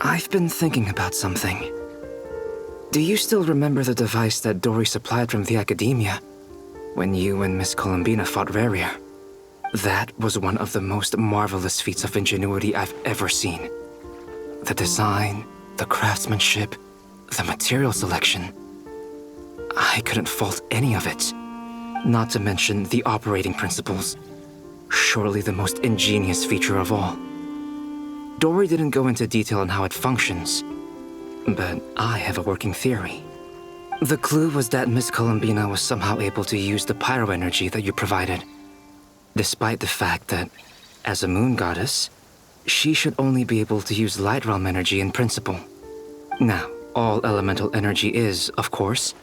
I've been thinking about something. Do you still remember the device that Dory supplied from the Academia when you and Miss Columbina fought Raria? That was one of the most marvelous feats of ingenuity I've ever seen. The design, the craftsmanship, The material selection. I couldn't fault any of it. Not to mention the operating principles. Surely the most ingenious feature of all. Dory didn't go into detail on how it functions, but I have a working theory. The clue was that Miss Columbina was somehow able to use the pyro energy that you provided, despite the fact that, as a moon goddess, she should only be able to use light realm energy in principle. Now, all elemental energy is, of course,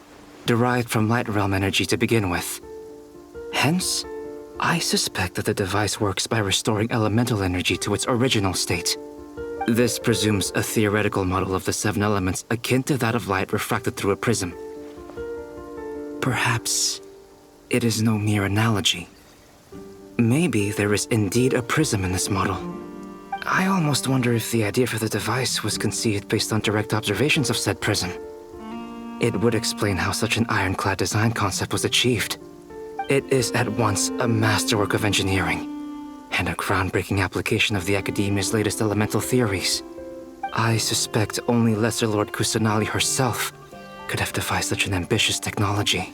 derived from light realm energy to begin with. Hence, I suspect that the device works by restoring elemental energy to its original state. This presumes a theoretical model of the 7 elements akin to that of light refracted through a prism. Perhaps it is no mere analogy. Maybe there is indeed a prism in this model. I almost wonder if the idea for the device was conceived based on direct observations of said prism. It would explain how such an ironclad design concept was achieved. It is at once a masterwork of engineering and a groundbreaking application of the Academia's latest elemental theories. I suspect only Lesser Lord Kusanali herself could have devised such an ambitious technology.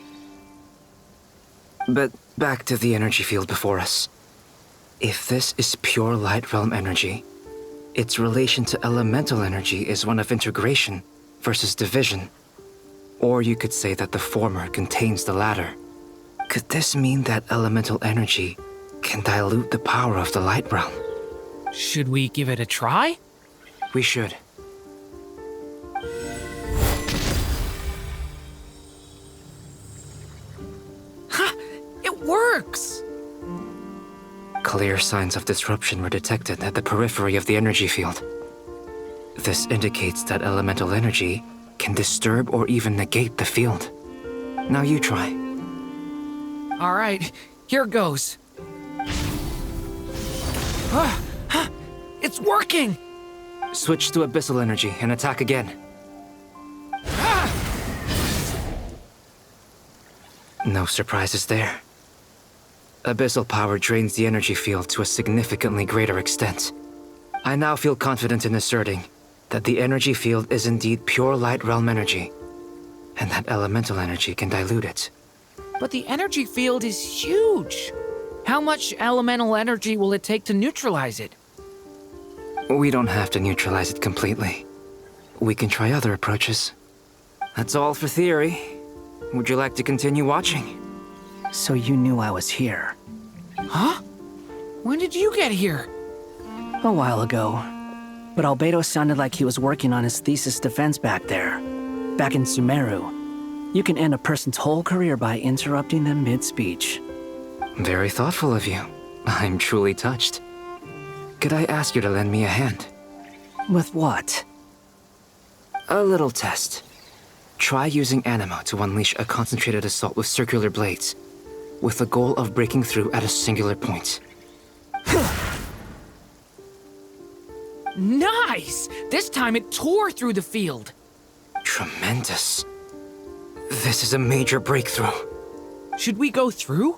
But back to the energy field before us. If this is pure light realm energy, its relation to elemental energy is one of integration versus division. Or you could say that the former contains the latter. Could this mean that elemental energy can dilute the power of the light realm? Should we give it a try? We should. Ha! It works! Clear signs of disruption were detected at the periphery of the energy field. This indicates that elemental energy can disturb or even negate the field. Now you try. All right, here goes. It's working! Switch to abyssal energy and attack again. No surprises there. Abyssal power drains the energy field to a significantly greater extent. I now feel confident in asserting that the energy field is indeed pure light realm energy, and that elemental energy can dilute it. But the energy field is huge. How much elemental energy will it take to neutralize it? We don't have to neutralize it completely. We can try other approaches. That's all for theory. Would you like to continue watching? So you knew I was here. Huh? When did you get here? A while ago. But Albedo sounded like he was working on his thesis defense back there. Back in Sumeru. You can end a person's whole career by interrupting them mid-speech. Very thoughtful of you. I'm truly touched. Could I ask you to lend me a hand? With what? A little test. Try using Anima to unleash a concentrated assault with circular blades, with the goal of breaking through at a singular point. Nice! This time it tore through the field. Tremendous. This is a major breakthrough. Should we go through?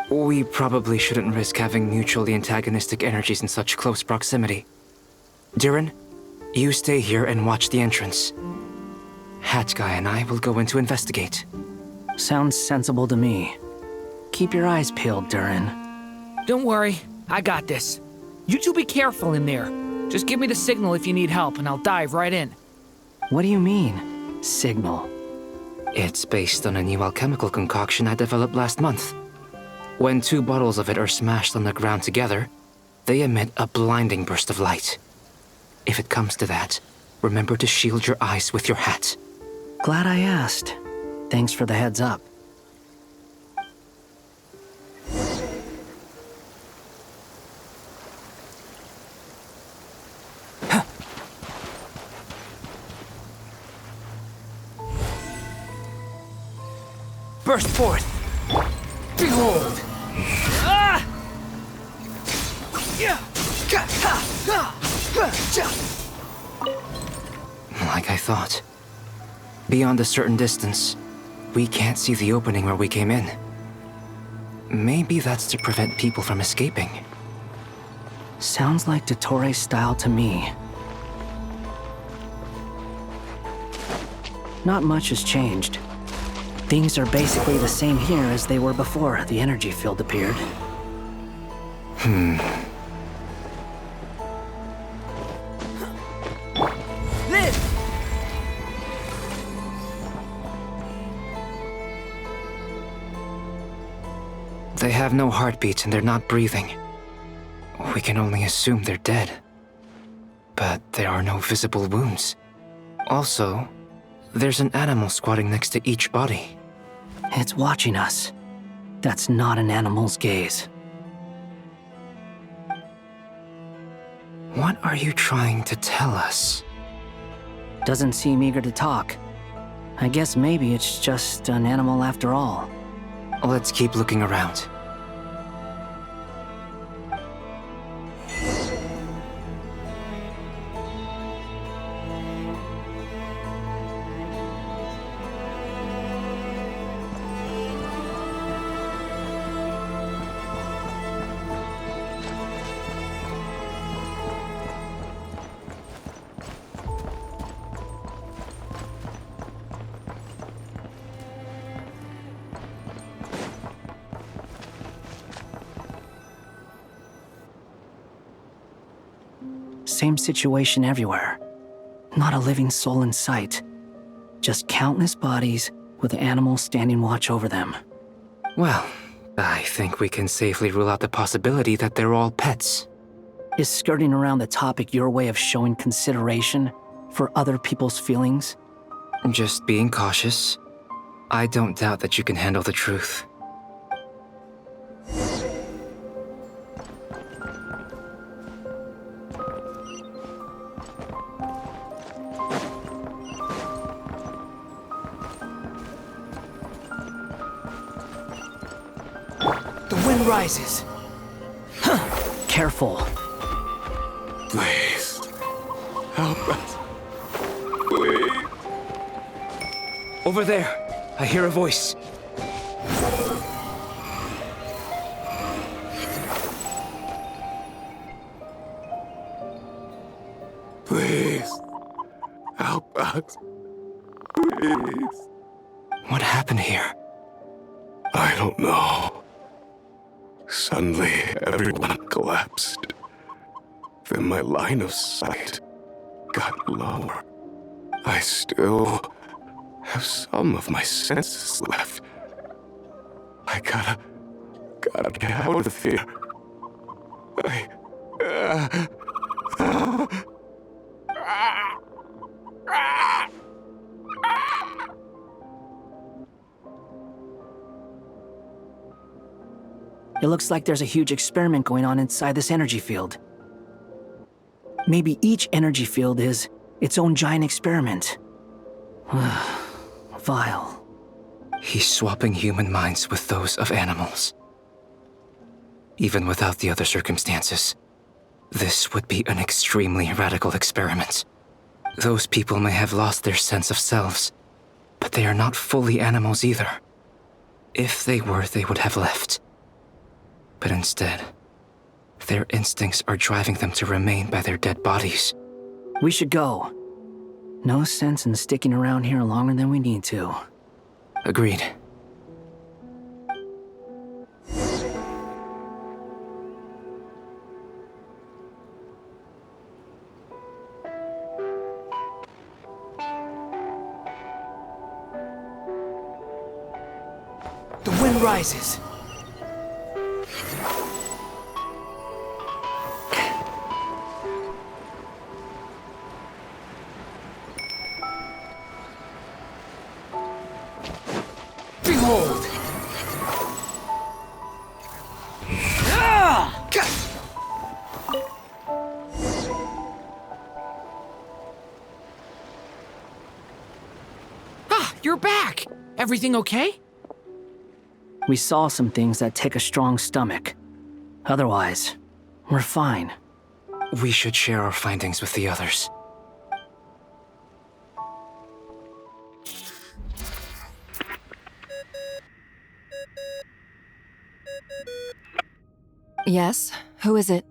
We probably shouldn't risk having mutually antagonistic energies in such close proximity. Durin, you stay here and watch the entrance. Hat Guy and I will go in to investigate. Sounds sensible to me. Keep your eyes peeled, Durin. Don't worry, I got this. You two be careful in there. Just give me the signal if you need help and I'll dive right in. What do you mean, signal? It's based on a new alchemical concoction I developed last month. When 2 bottles of it are smashed on the ground together, they emit a blinding burst of light. If it comes to that, remember to shield your eyes with your hat. Glad I asked. Thanks for the heads up. Burst forth! Behold! Ah! Like I thought. Beyond a certain distance, we can't see the opening where we came in. Maybe that's to prevent people from escaping. Sounds like Dottore style to me. not much has changed. Things are basically the same here as they were before the energy field appeared. They have no heartbeats and they're not breathing. We can only assume they're dead. But there are no visible wounds. Also, there's an animal squatting next to each body. It's watching us. That's not an animal's gaze. What are you trying to tell us? Doesn't seem eager to talk. I guess maybe it's just an animal after all. Let's keep looking around. Same situation everywhere. Not a living soul in sight. Just countless bodies with animals standing watch over them. Well, I think we can safely rule out the possibility that they're all pets. Is skirting around the topic your way of showing consideration for other people's feelings? Just being cautious. I don't doubt that you can handle the truth. The wind rises. Careful. Please. Help us. Please. Over there. I hear a voice. Please. Help us. Please. What happened here? I don't know. Suddenly, everyone collapsed. Then my line of sight got lower. I still have some of my senses left. I gotta get out of here. It looks like there's a huge experiment going on inside this energy field. Maybe each energy field is its own giant experiment. Vile. He's swapping human minds with those of animals. Even without the other circumstances, this would be an extremely radical experiment. Those people may have lost their sense of selves, but they are not fully animals either. If they were, they would have left. But instead, their instincts are driving them to remain by their dead bodies. We should go. No sense in sticking around here longer than we need to. Agreed. The wind rises. Behold! Ah, you're back! Everything okay? We saw some things that take a strong stomach. Otherwise, we're fine. We should share our findings with the others. Yes? Who is it?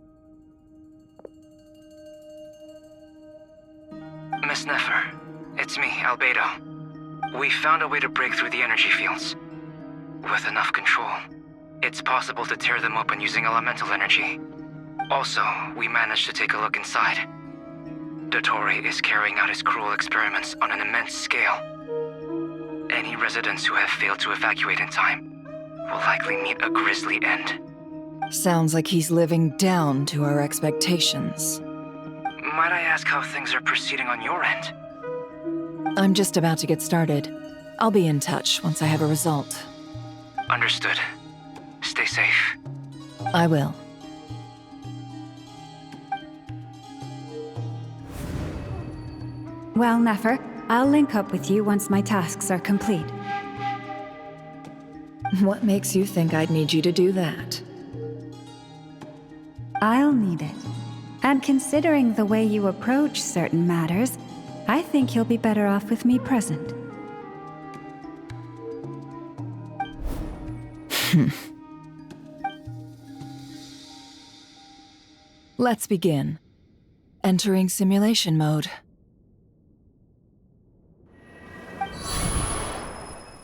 Miss Nefer, it's me, Albedo. found a way to break through the energy fields. With enough control, it's possible to tear them open using elemental energy. Also, we managed to take a look inside. Dottore is carrying out his cruel experiments on an immense scale. Any residents who have failed to evacuate in time will likely meet a grisly end. Sounds like he's living down to our expectations. Might I ask how things are proceeding on your end? I'm just about to get started. I'll be in touch once I have a result. Understood. Stay safe. I will. Well, Nefer, I'll link up with you once my tasks are complete. What makes you think I'd need you to do that? I'll need it. And considering the way you approach certain matters, I think you'll be better off with me present. Let's begin. Entering simulation mode.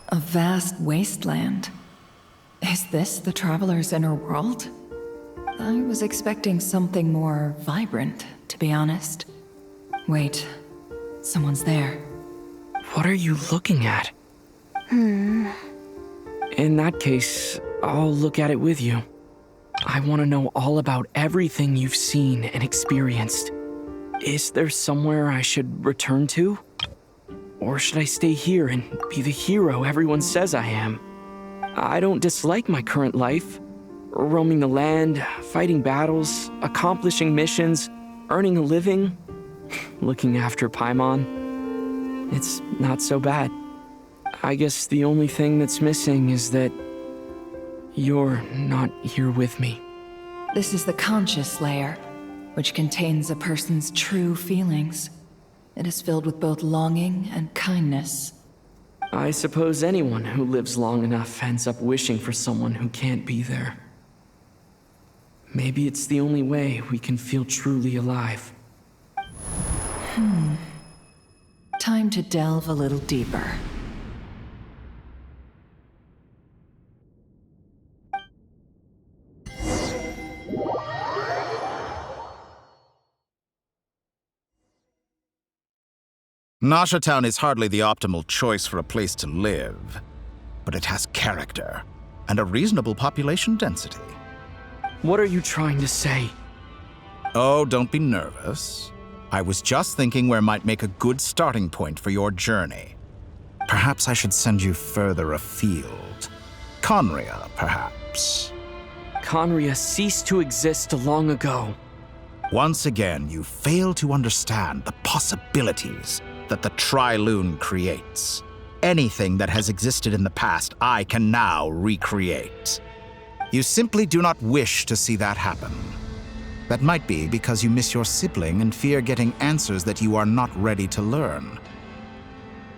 A vast wasteland. Is this the Traveler's inner world? I was expecting something more vibrant, to be honest. Wait, someone's there. What are you looking at? In that case, I'll look at it with you. I want to know all about everything you've seen and experienced. Is there somewhere I should return to? Or should I stay here and be the hero everyone says I am? I don't dislike my current life. Roaming the land, fighting battles, accomplishing missions, earning a living, looking after Paimon. It's not so bad. I guess the only thing that's missing is that you're not here with me. This is the conscious layer, which contains a person's true feelings. It is filled with both longing and kindness. I suppose anyone who lives long enough ends up wishing for someone who can't be there. Maybe it's the only way we can feel truly alive. Time to delve a little deeper. Nasha Town is hardly the optimal choice for a place to live, but it has character and a reasonable population density. What are you trying to say? Oh, don't be nervous. I was just thinking where might make a good starting point for your journey. Perhaps I should send you further afield. Conria, perhaps. Conria ceased to exist long ago. Once again, you fail to understand the possibilities that the Tri-Lune creates. Anything that has existed in the past, I can now recreate. You simply do not wish to see that happen. That might be because you miss your sibling and fear getting answers that you are not ready to learn.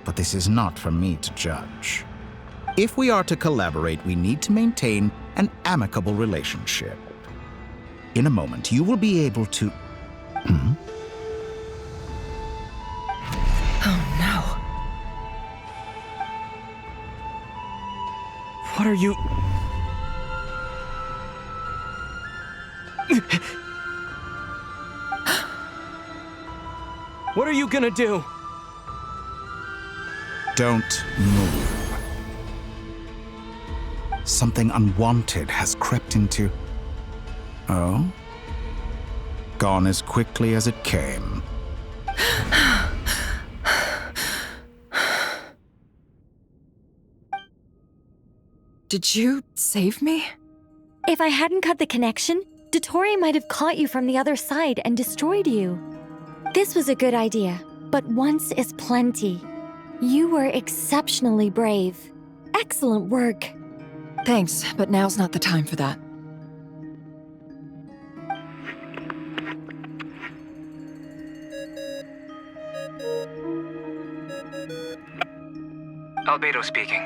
But this is not for me to judge. If we are to collaborate, we need to maintain an amicable relationship. In a moment, you will be able to... Oh no. What are you... What are you gonna do? Don't move. Something unwanted has crept into... Oh? Gone as quickly as it came. Did you save me? If I hadn't cut the connection, Dottore might have caught you from the other side and destroyed you. This was a good idea, but once is plenty. You were exceptionally brave. Excellent work. Thanks, but now's not the time for that. Albedo speaking.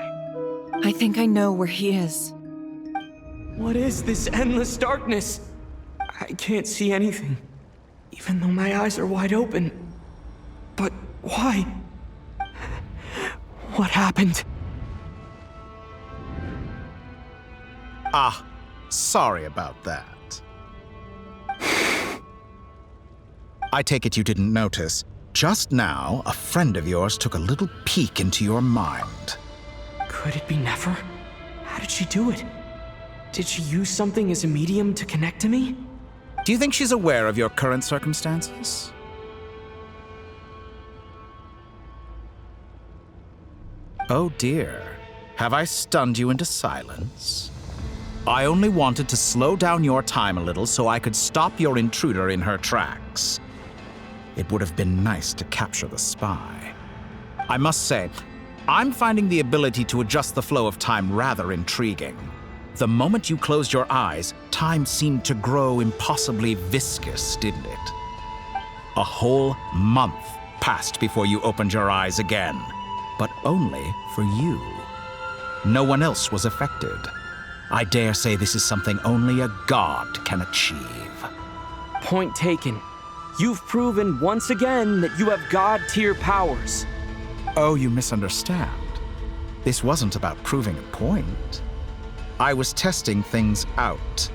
I think I know where he is. What is this endless darkness? I can't see anything, even though my eyes are wide open. But why? What happened? Ah, sorry about that. I take it you didn't notice. Just now, a friend of yours took a little peek into your mind. Could it be Nefer? How did she do it? Did she use something as a medium to connect to me? Do you think she's aware of your current circumstances? Oh dear. Have I stunned you into silence? I only wanted to slow down your time a little so I could stop your intruder in her tracks. It would have been nice to capture the spy. I must say, I'm finding the ability to adjust the flow of time rather intriguing. The moment you closed your eyes, time seemed to grow impossibly viscous, didn't it? A whole month passed before you opened your eyes again, but only for you. No one else was affected. I dare say this is something only a god can achieve. Point taken. You've proven once again that you have god-tier powers. Oh, you misunderstand. This wasn't about proving a point. I was testing things out.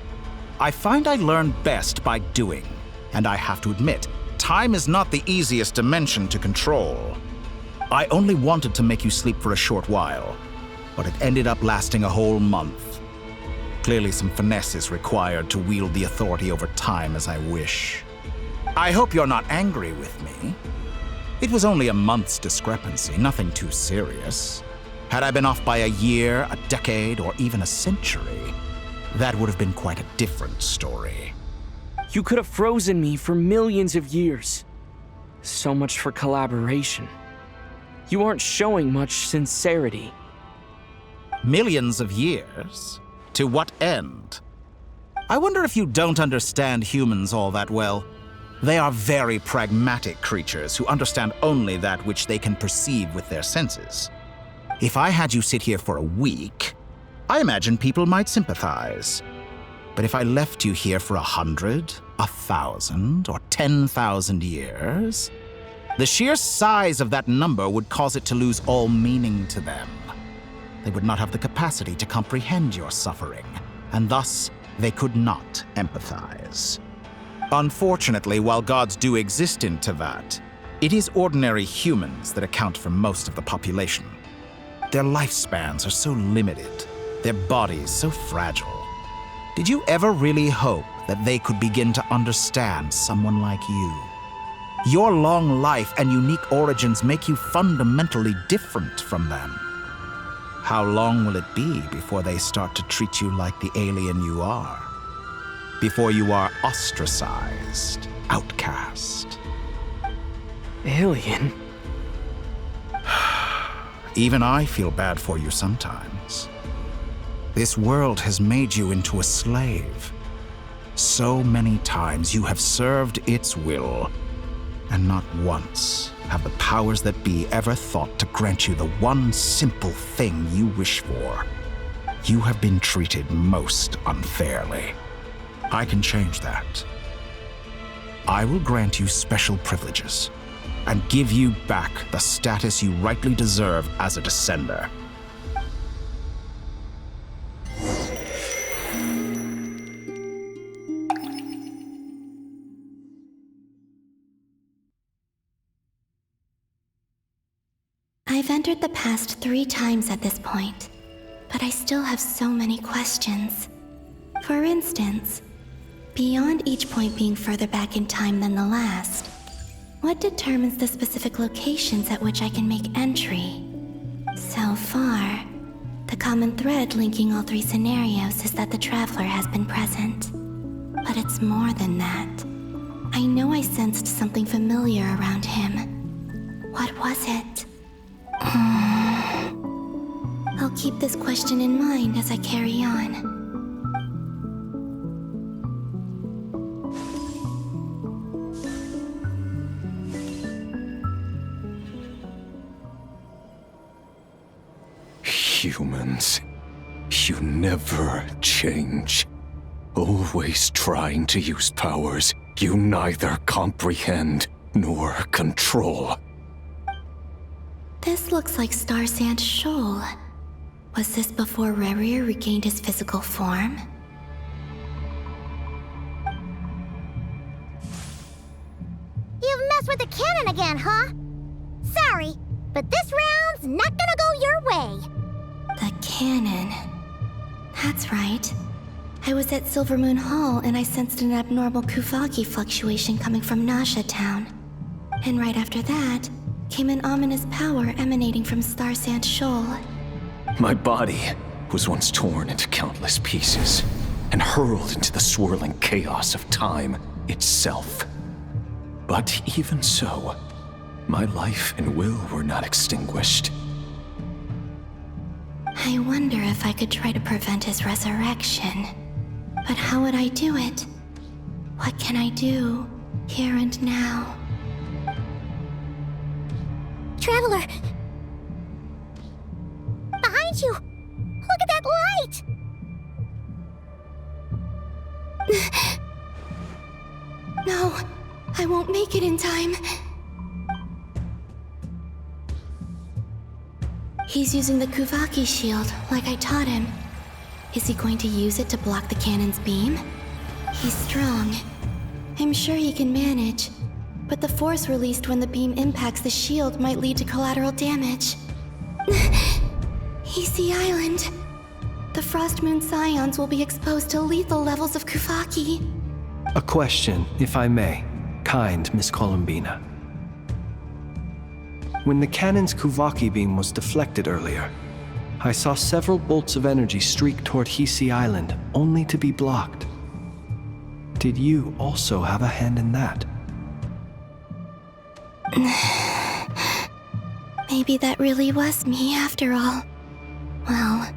I find I learn best by doing, and I have to admit, time is not the easiest dimension to control. I only wanted to make you sleep for a short while, but it ended up lasting a whole month. Clearly some finesse is required to wield the authority over time as I wish. I hope you're not angry with me. It was only a month's discrepancy, nothing too serious. Had I been off by a year, a decade, or even a century, that would have been quite a different story. You could have frozen me for millions of years. So much for collaboration. You aren't showing much sincerity. Millions of years? To what end? I wonder if you don't understand humans all that well. They are very pragmatic creatures who understand only that which they can perceive with their senses. If I had you sit here for a week, I imagine people might sympathize. But if I left you here for 100, 1,000, or 10,000 years, the sheer size of that number would cause it to lose all meaning to them. They would not have the capacity to comprehend your suffering, and thus they could not empathize. Unfortunately, while gods do exist in Tevat, it is ordinary humans that account for most of the population. Their lifespans are so limited, their bodies so fragile. Did you ever really hope that they could begin to understand someone like you? Your long life and unique origins make you fundamentally different from them. How long will it be before they start to treat you like the alien you are? Before you are ostracized, outcast? Alien? Even I feel bad for you sometimes. This world has made you into a slave. So many times you have served its will, and not once have the powers that be ever thought to grant you the one simple thing you wish for. You have been treated most unfairly. I can change that. I will grant you special privileges and give you back the status you rightly deserve as a descender. I've entered the past 3 times at this point, but I still have so many questions. For instance, beyond each point being further back in time than the last, what determines the specific locations at which I can make entry? So far, the common thread linking all 3 scenarios is that the Traveler has been present. But it's more than that. I know I sensed something familiar around him. What was it? I'll keep this question in mind as I carry on. Humans, you never change. Always trying to use powers you neither comprehend nor control. This looks like Star Sand Shoal. Was this before Rerir regained his physical form? You've messed with the cannon again, huh? Sorry, but this round's not gonna go your way. The cannon. That's right. I was at Silvermoon Hall and I sensed an abnormal Kuvaki fluctuation coming from Nasha Town. And right after that, came an ominous power emanating from Star Sand Shoal. My body was once torn into countless pieces and hurled into the swirling chaos of time itself. But even so, my life and will were not extinguished. I wonder if I could try to prevent his resurrection. But how would I do it? What can I do, here and now? Traveler! Behind you! Look at that light! No, I won't make it in time. He's using the Kuvaki shield, like I taught him. Is he going to use it to block the cannon's beam? He's strong. I'm sure he can manage. But the force released when the beam impacts the shield might lead to collateral damage. Easy Island. The Frost Moon Scions will be exposed to lethal levels of Kuvaki. A question, if I may, kind Miss Columbina. When the cannon's Kuvaki beam was deflected earlier, I saw several bolts of energy streak toward Hisi Island, only to be blocked. Did you also have a hand in that? Maybe that really was me after all. Well,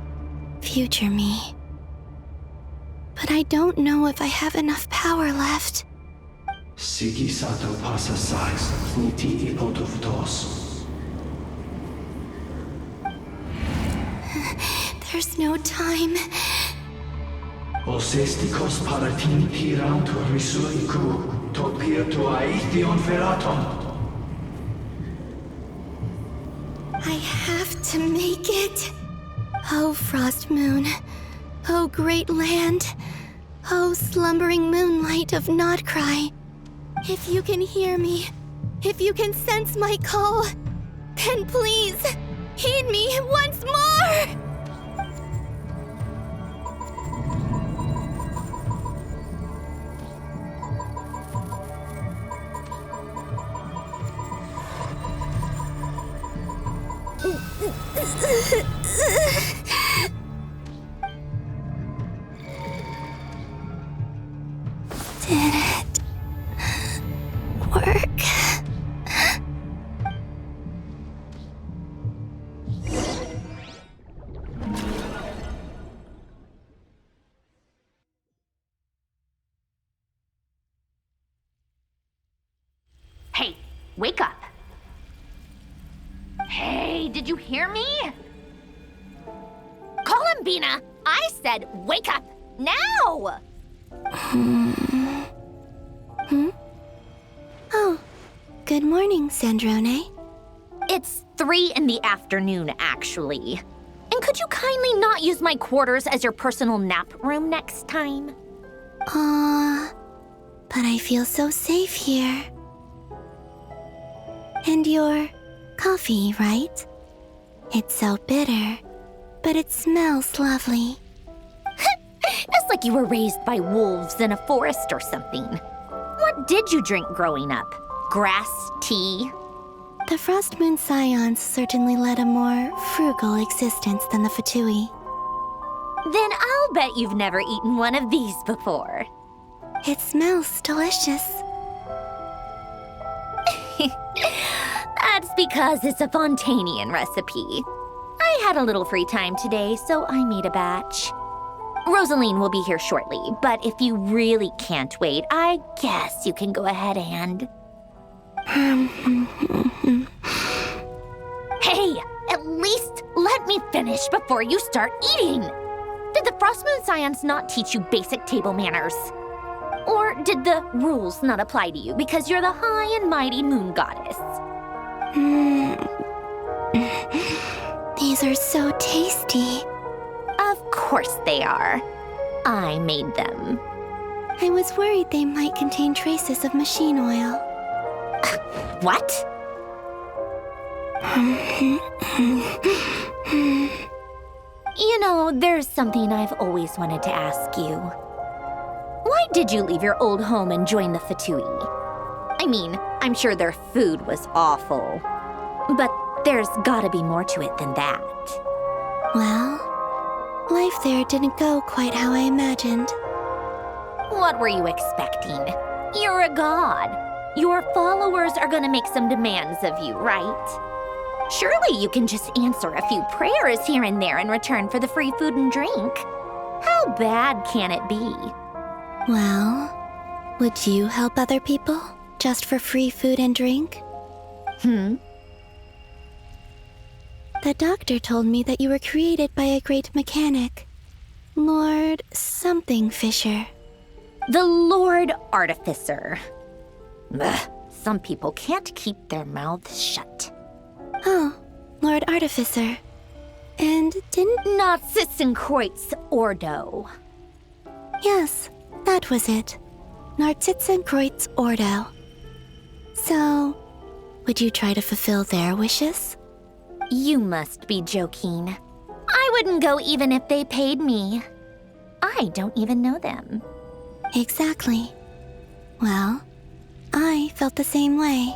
future me. But I don't know if I have enough power left. Sigi sato pasa sais, niti ipotuvtos. There's no time. Osestikos paratin hiranto risuiku, topirto aithion feraton. I have to make it. Oh, Frost Moon. Oh, great land. Oh, slumbering moonlight of Nodcry. If you can hear me, if you can sense my call, then please, heed me once more! Did it work? Hey, wake up. Hey, did you hear me? Columbina, I said wake up now! Oh, good morning, Sandrone. It's 3 in the afternoon, actually. And could you kindly not use my quarters as your personal nap room next time? But I feel so safe here. And your coffee, right? It's so bitter, but it smells lovely. It's like you were raised by wolves in a forest or something. What did you drink growing up? Grass tea? The Frost Moon Scions certainly led a more frugal existence than the Fatui. Then I'll bet you've never eaten one of these before. It smells delicious. That's because it's a Fontanian recipe. I had a little free time today, so I made a batch. Rosaline will be here shortly, but if you really can't wait, I guess you can go ahead and... Hey, at least let me finish before you start eating! Did the Frost Moon Scions not teach you basic table manners? Or did the rules not apply to you because you're the high and mighty moon goddess? These are so tasty. Of course they are. I made them. I was worried they might contain traces of machine oil. What? You know, there's something I've always wanted to ask you. Why did you leave your old home and join the Fatui? I mean, I'm sure their food was awful. But there's gotta be more to it than that. Well, life there didn't go quite how I imagined. What were you expecting? You're a god. Your followers are gonna make some demands of you, right? Surely you can just answer a few prayers here and there in return for the free food and drink. How bad can it be? Well, would you help other people just for free food and drink? The doctor told me that you were created by a great mechanic, Lord something Fisher. The Lord Artificer. Ugh, some people can't keep their mouths shut. Oh, Lord Artificer. And didn't... Not Sitzenkreuz Ordo. Yes, that was it. Nartitzenkreuz Ordo. So, would you try to fulfill their wishes? You must be joking. I wouldn't go even if they paid me. I don't even know them. Exactly. Well, I felt the same way.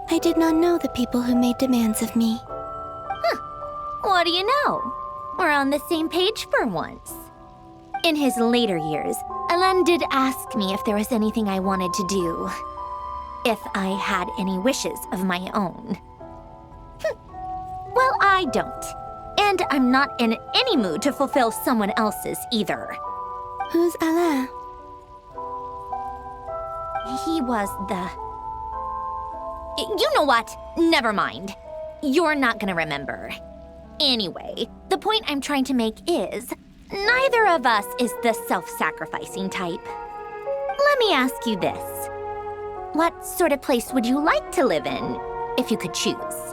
I did not know the people who made demands of me. What do you know? We're on the same page for once. In his later years, Alan did ask me if there was anything I wanted to do. If I had any wishes of my own. Well, I don't. And I'm not in any mood to fulfill someone else's either. Who's Alain? He was the... You know what? Never mind. You're not gonna remember. Anyway, the point I'm trying to make is, neither of us is the self-sacrificing type. Let me ask you this. What sort of place would you like to live in, if you could choose?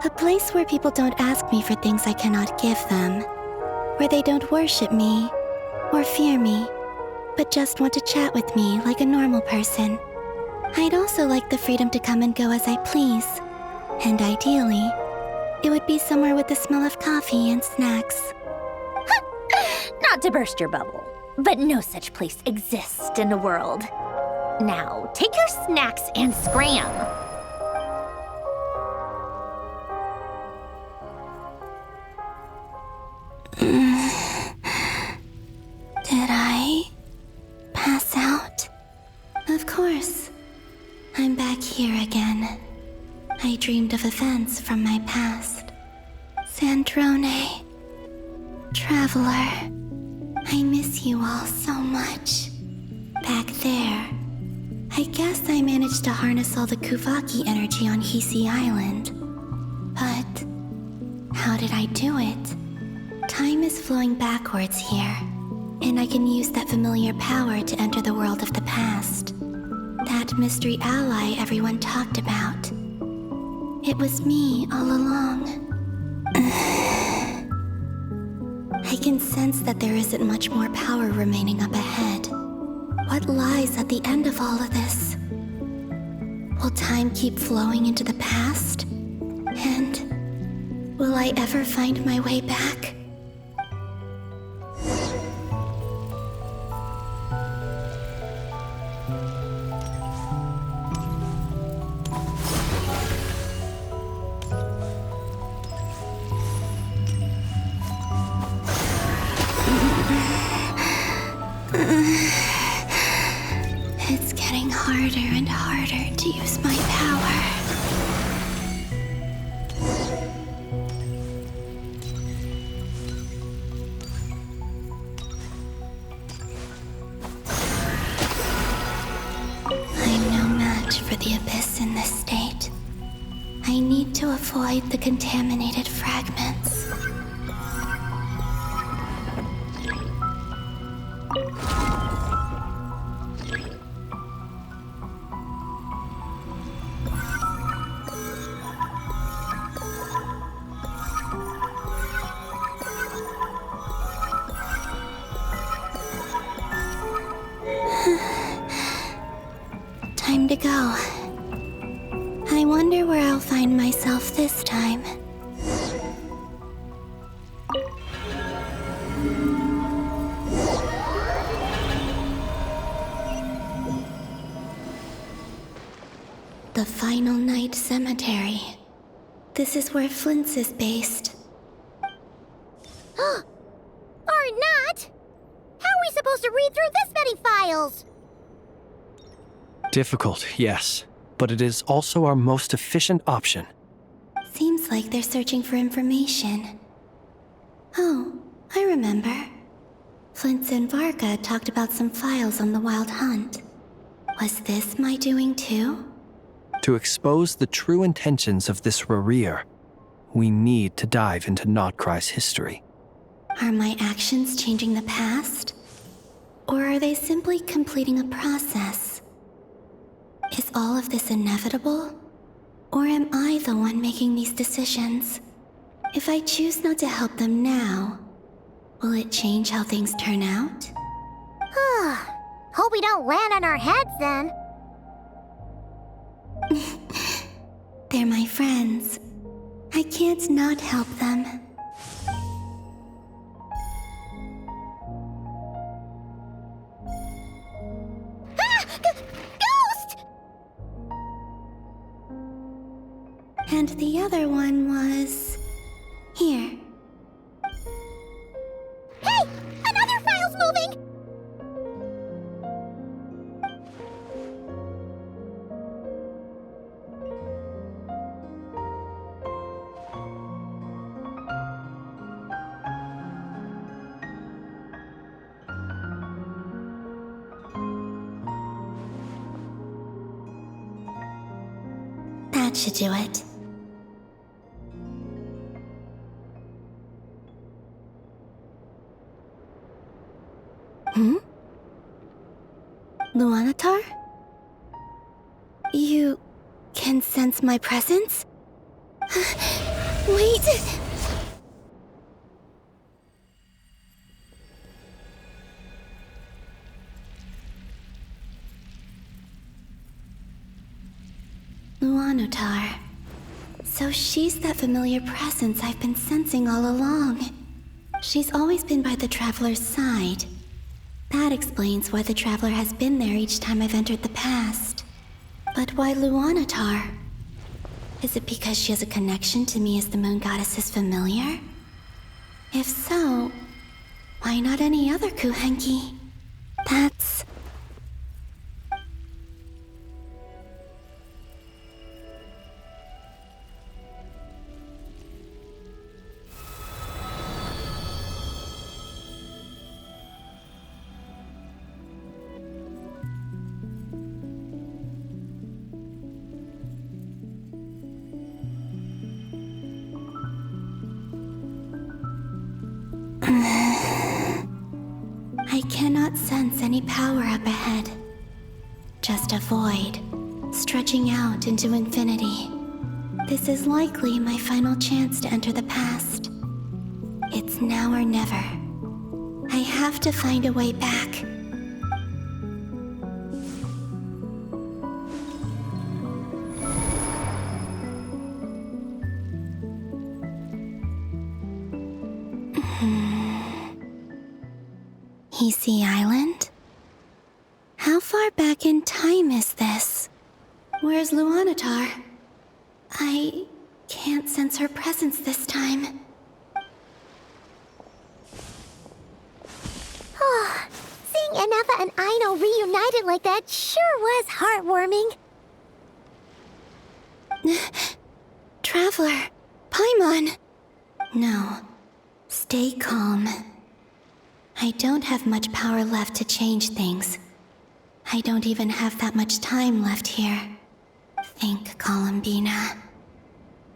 A place where people don't ask me for things I cannot give them. Where they don't worship me, or fear me, but just want to chat with me like a normal person. I'd also like the freedom to come and go as I please. And ideally, it would be somewhere with the smell of coffee and snacks. Not to burst your bubble, but no such place exists in the world. Now, take your snacks and scram. Did I pass out? Of course. I'm back here again. I dreamed of events from my past. Sandrone. Traveler. I miss you all so much. Back there. I guess I managed to harness all the Kuvaki energy on Hisi Island. But how did I do it? Time is flowing backwards here, and I can use that familiar power to enter the world of the past. That mystery ally everyone talked about. It was me all along. I can sense that there isn't much more power remaining up ahead. What lies at the end of all of this? Will time keep flowing into the past? And will I ever find my way back? It's getting harder and harder to use my power. I'm no match for the Abyss in this state. I need to avoid the contaminated fragments. go. I wonder where I'll find myself this time. The Final Night Cemetery. This is where Flint's is based. Or not! How are we supposed to read through this many files? Difficult, yes, but it is also our most efficient option. Seems like they're searching for information. Oh, I remember. Flint's and Varga talked about some files on the Wild Hunt. Was this my doing too? To expose the true intentions of this Rarir, we need to dive into Notcry's history. Are my actions changing the past? Or are they simply completing a process? Is all of this inevitable? Or am I the one making these decisions? If I choose not to help them now, will it change how things turn out? Hope we don't land on our heads then. They're my friends. I can't not help them. Ghost! And the other one was... here. Hey! Another file's moving! That should do it. Luanatar? You can sense my presence? Wait! Luanatar. So she's that familiar presence I've been sensing all along. She's always been by the Traveler's side. That explains why the Traveler has been there each time I've entered the past. But why Luanatar? Is it because she has a connection to me as the Moon Goddess's familiar? If so, why not any other Kuhenki? That's... I cannot sense any power up ahead. Just a void, stretching out into infinity. This is likely my final chance to enter the past. It's now or never. I have to find a way back. Hisi Island? How far back in time is this? Where's Luanatar? I can't sense her presence this time. Oh, seeing Enefa and Aino reunited like that sure was heartwarming. Traveler, Paimon. No, stay calm. I don't have much power left to change things. I don't even have that much time left here. Think, Columbina.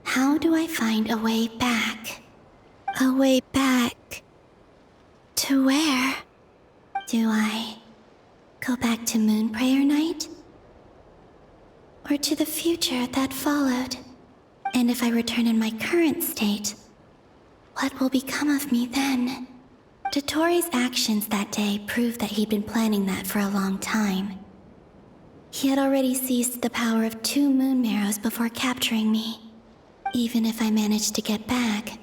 How do I find a way back? A way back... to where? Do I go back to Moon Prayer Night? Or to the future that followed? And if I return in my current state, what will become of me then? Dotori's actions that day proved that he'd been planning that for a long time. He had already seized the power of 2 moon marrows before capturing me. Even if I managed to get back,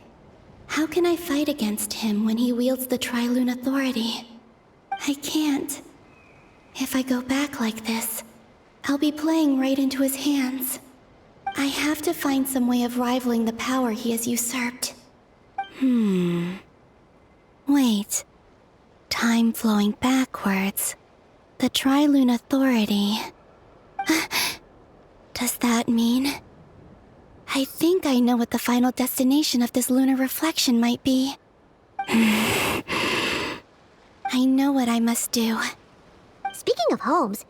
how can I fight against him when he wields the Tri-Lune Authority? I can't. If I go back like this, I'll be playing right into his hands. I have to find some way of rivaling the power he has usurped. Wait. Time flowing backwards. The Tri-Lune Authority. Does that mean... I think I know what the final destination of this lunar reflection might be. I know what I must do. Speaking of homes,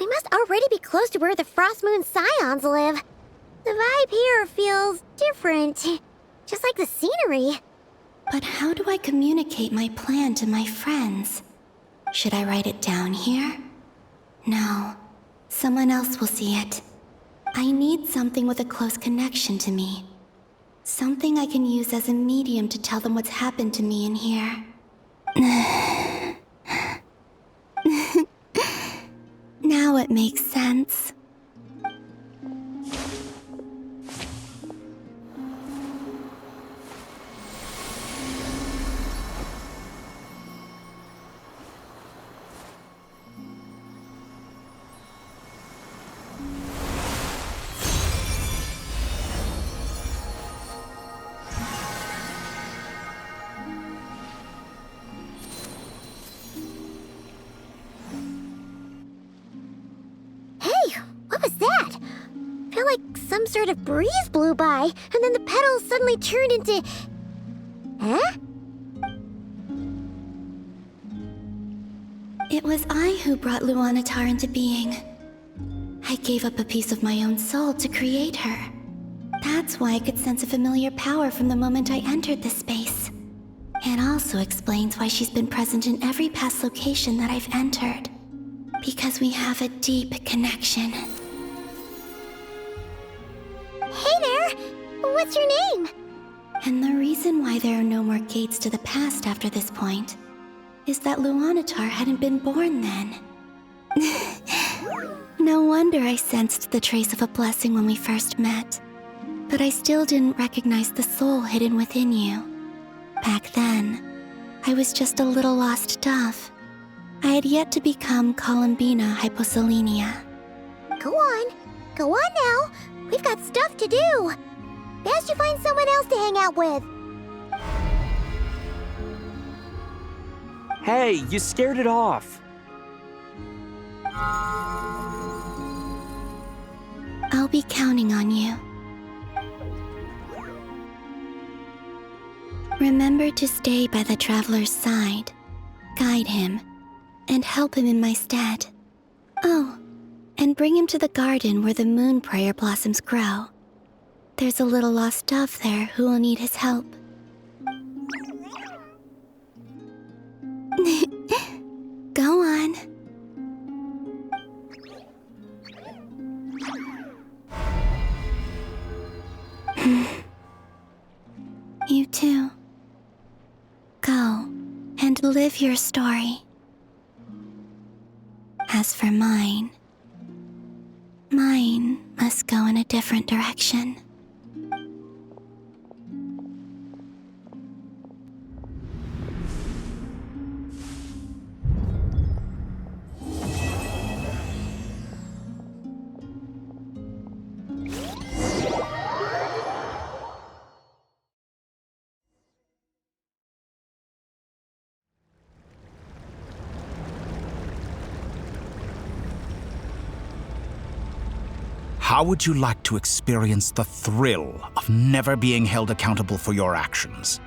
we must already be close to where the Frost Moon Scions live. The vibe here feels different, just like the scenery. But how do I communicate my plan to my friends? Should I write it down here? No, someone else will see it. I need something with a close connection to me. Something I can use as a medium to tell them what's happened to me in here. Now it makes sense. Some sort of breeze blew by, and then the petals suddenly turned into... Huh? It was I who brought Luanatar into being. I gave up a piece of my own soul to create her. That's why I could sense a familiar power from the moment I entered this space. It also explains why she's been present in every past location that I've entered. Because we have a deep connection. Hey there! What's your name? And the reason why there are no more gates to the past after this point is that Luanatar hadn't been born then. No wonder I sensed the trace of a blessing when we first met. But I still didn't recognize the soul hidden within you. Back then, I was just a little lost dove. I had yet to become Columbina Hyposelenia. Go on now. We've got stuff to do. Best you find someone else to hang out with. Hey, you scared it off. I'll be counting on you. Remember to stay by the traveler's side, guide him, and help him in my stead. Oh, and bring him to the garden where the moon prayer blossoms grow. There's a little lost dove there who will need his help. Go on. You too. Go and live your story. As for mine must go in a different direction. How would you like to experience the thrill of never being held accountable for your actions?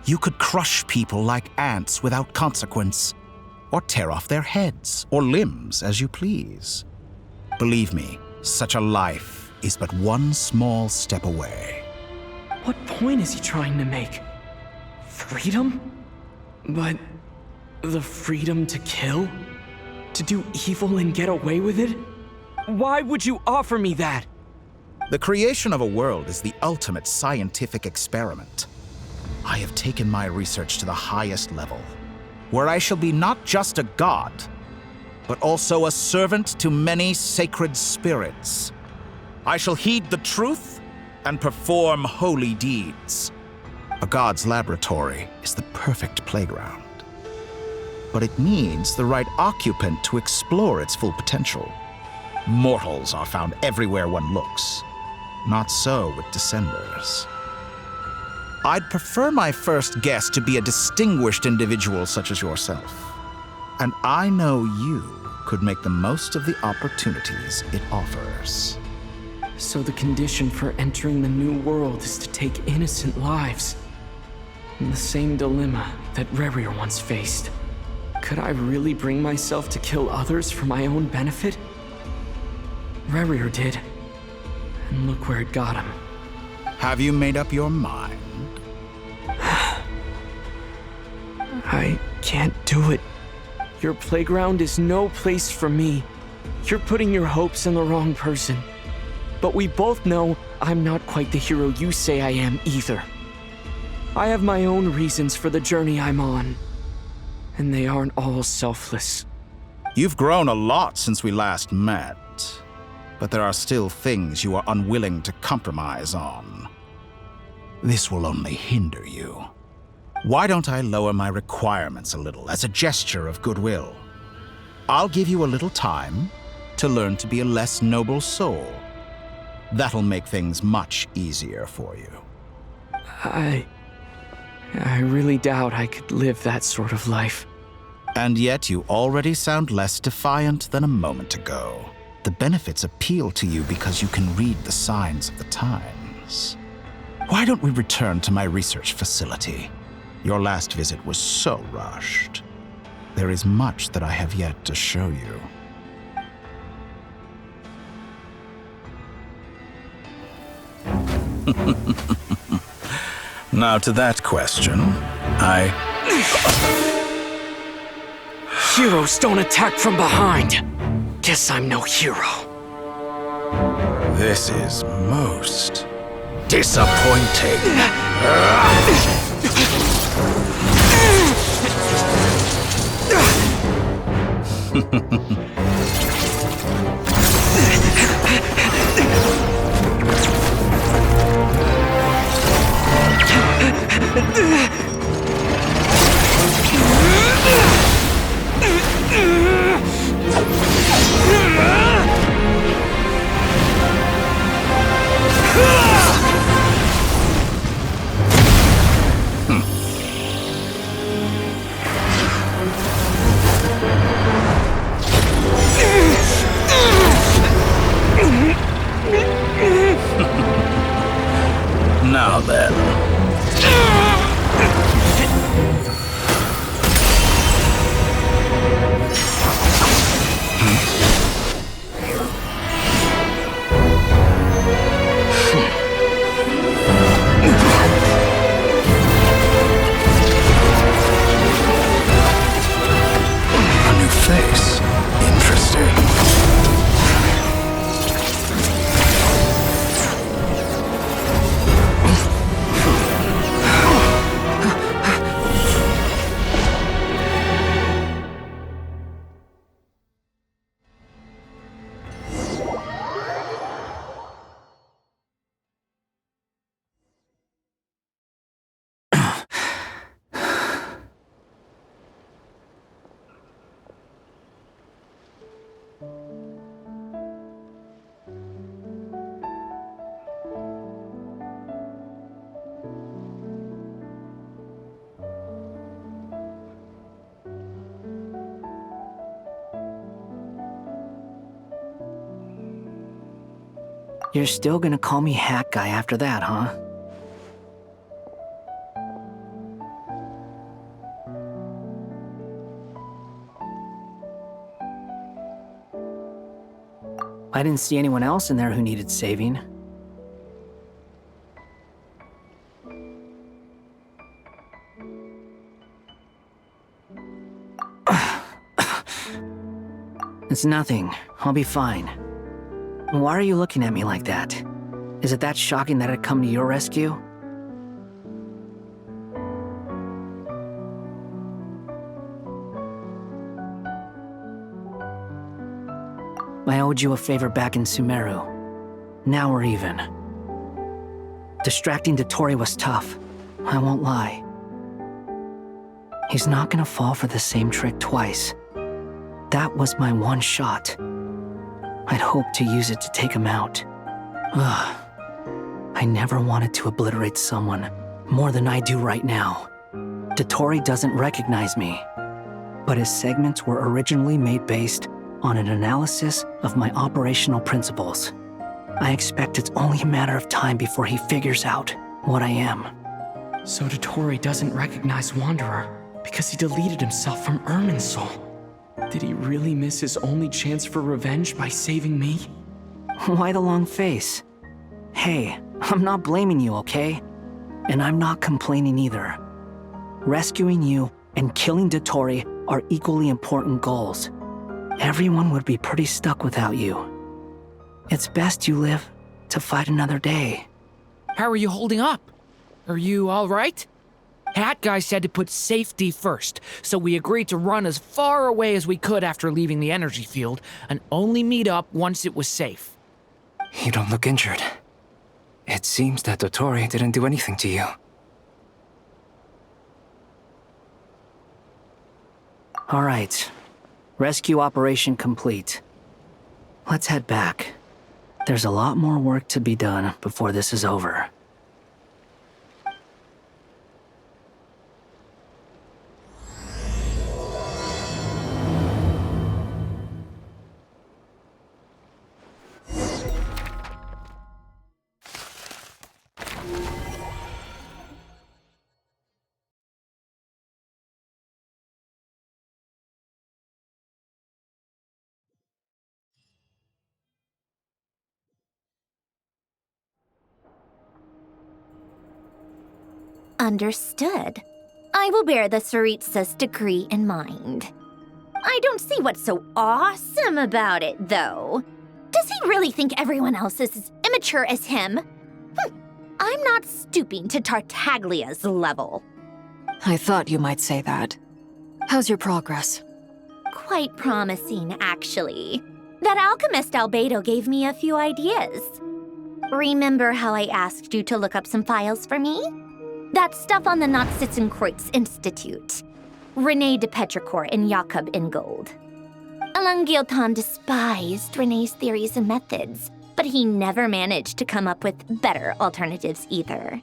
You could crush people like ants without consequence, or tear off their heads or limbs as you please. Believe me, such a life is but one small step away. What point is he trying to make? Freedom? But the freedom to kill? To do evil and get away with it? Why would you offer me that? The creation of a world is the ultimate scientific experiment. I have taken my research to the highest level, where I shall be not just a god, but also a servant to many sacred spirits. I shall heed the truth and perform holy deeds. A god's laboratory is the perfect playground. But it needs the right occupant to explore its full potential. Mortals are found everywhere one looks. Not so with Descenders. I'd prefer my first guest to be a distinguished individual such as yourself. And I know you could make the most of the opportunities it offers. So the condition for entering the new world is to take innocent lives. The same dilemma that Rerir once faced. Could I really bring myself to kill others for my own benefit? Rerir did. And look where it got him. Have you made up your mind? I can't do it. Your playground is no place for me. You're putting your hopes in the wrong person. But we both know I'm not quite the hero you say I am either. I have my own reasons for the journey I'm on. And they aren't all selfless. You've grown a lot since we last met. But there are still things you are unwilling to compromise on. This will only hinder you. Why don't I lower my requirements a little as a gesture of goodwill? I'll give you a little time to learn to be a less noble soul. That'll make things much easier for you. I really doubt I could live that sort of life. And yet you already sound less defiant than a moment ago. The benefits appeal to you because you can read the signs of the times. Why don't we return to my research facility? Your last visit was so rushed. There is much that I have yet to show you. Now to that question, Heroes don't attack from behind. Guess I'm no hero. This is most disappointing. Now then. A new face. Interesting. You're still gonna call me Hack Guy after that, huh? I didn't see anyone else in there who needed saving. It's nothing. I'll be fine. Why are you looking at me like that? Is it that shocking that I'd come to your rescue? I owed you a favor back in Sumeru. Now we're even. Distracting Dottore was tough, I won't lie. He's not gonna fall for the same trick twice. That was my one shot. I'd hoped to use it to take him out. Ugh. I never wanted to obliterate someone more than I do right now. Dottore doesn't recognize me, but his segments were originally made based on an analysis of my operational principles. I expect it's only a matter of time before he figures out what I am. So Dottore doesn't recognize Wanderer because he deleted himself from Irminsul. Did he really miss his only chance for revenge by saving me? Why the long face? Hey, I'm not blaming you, okay? And I'm not complaining either. Rescuing you and killing Dottore are equally important goals. Everyone would be pretty stuck without you. It's best you live to fight another day. How are you holding up? Are you all right? Hat Guy said to put safety first, so we agreed to run as far away as we could after leaving the energy field and only meet up once it was safe. You don't look injured. It seems that Dottore didn't do anything to you. All right. Rescue operation complete. Let's head back. There's a lot more work to be done before this is over. Understood. I will bear the Tsaritsa's decree in mind. I don't see what's so awesome about it, though. Does he really think everyone else is as immature as him? I'm not stooping to Tartaglia's level. I thought you might say that. How's your progress? Quite promising, actually. That alchemist Albedo gave me a few ideas. Remember how I asked you to look up some files for me? That stuff on the Nazi-Kreuz Institute. René de Petrichor and Jakob Ingold. Alain Guillotin despised René's theories and methods, but he never managed to come up with better alternatives either.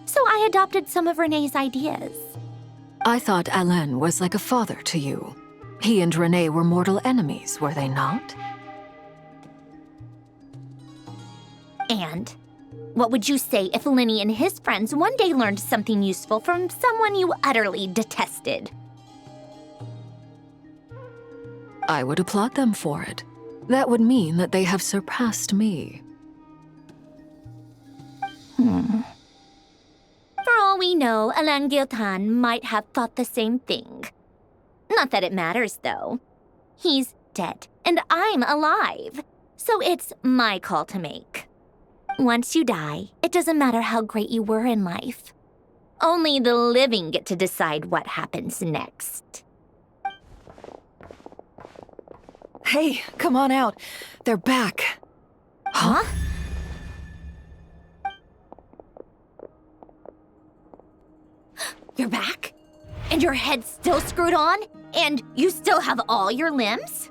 So I adopted some of René's ideas. I thought Alain was like a father to you. He and René were mortal enemies, were they not? And what would you say if Lenny and his friends one day learned something useful from someone you utterly detested? I would applaud them for it. That would mean that they have surpassed me. For all we know, Alain Guillotin might have thought the same thing. Not that it matters, though. He's dead, and I'm alive. So it's my call to make. Once you die, it doesn't matter how great you were in life. Only the living get to decide what happens next. Hey, come on out. They're back. Huh? You're back? And your head's still screwed on? And you still have all your limbs?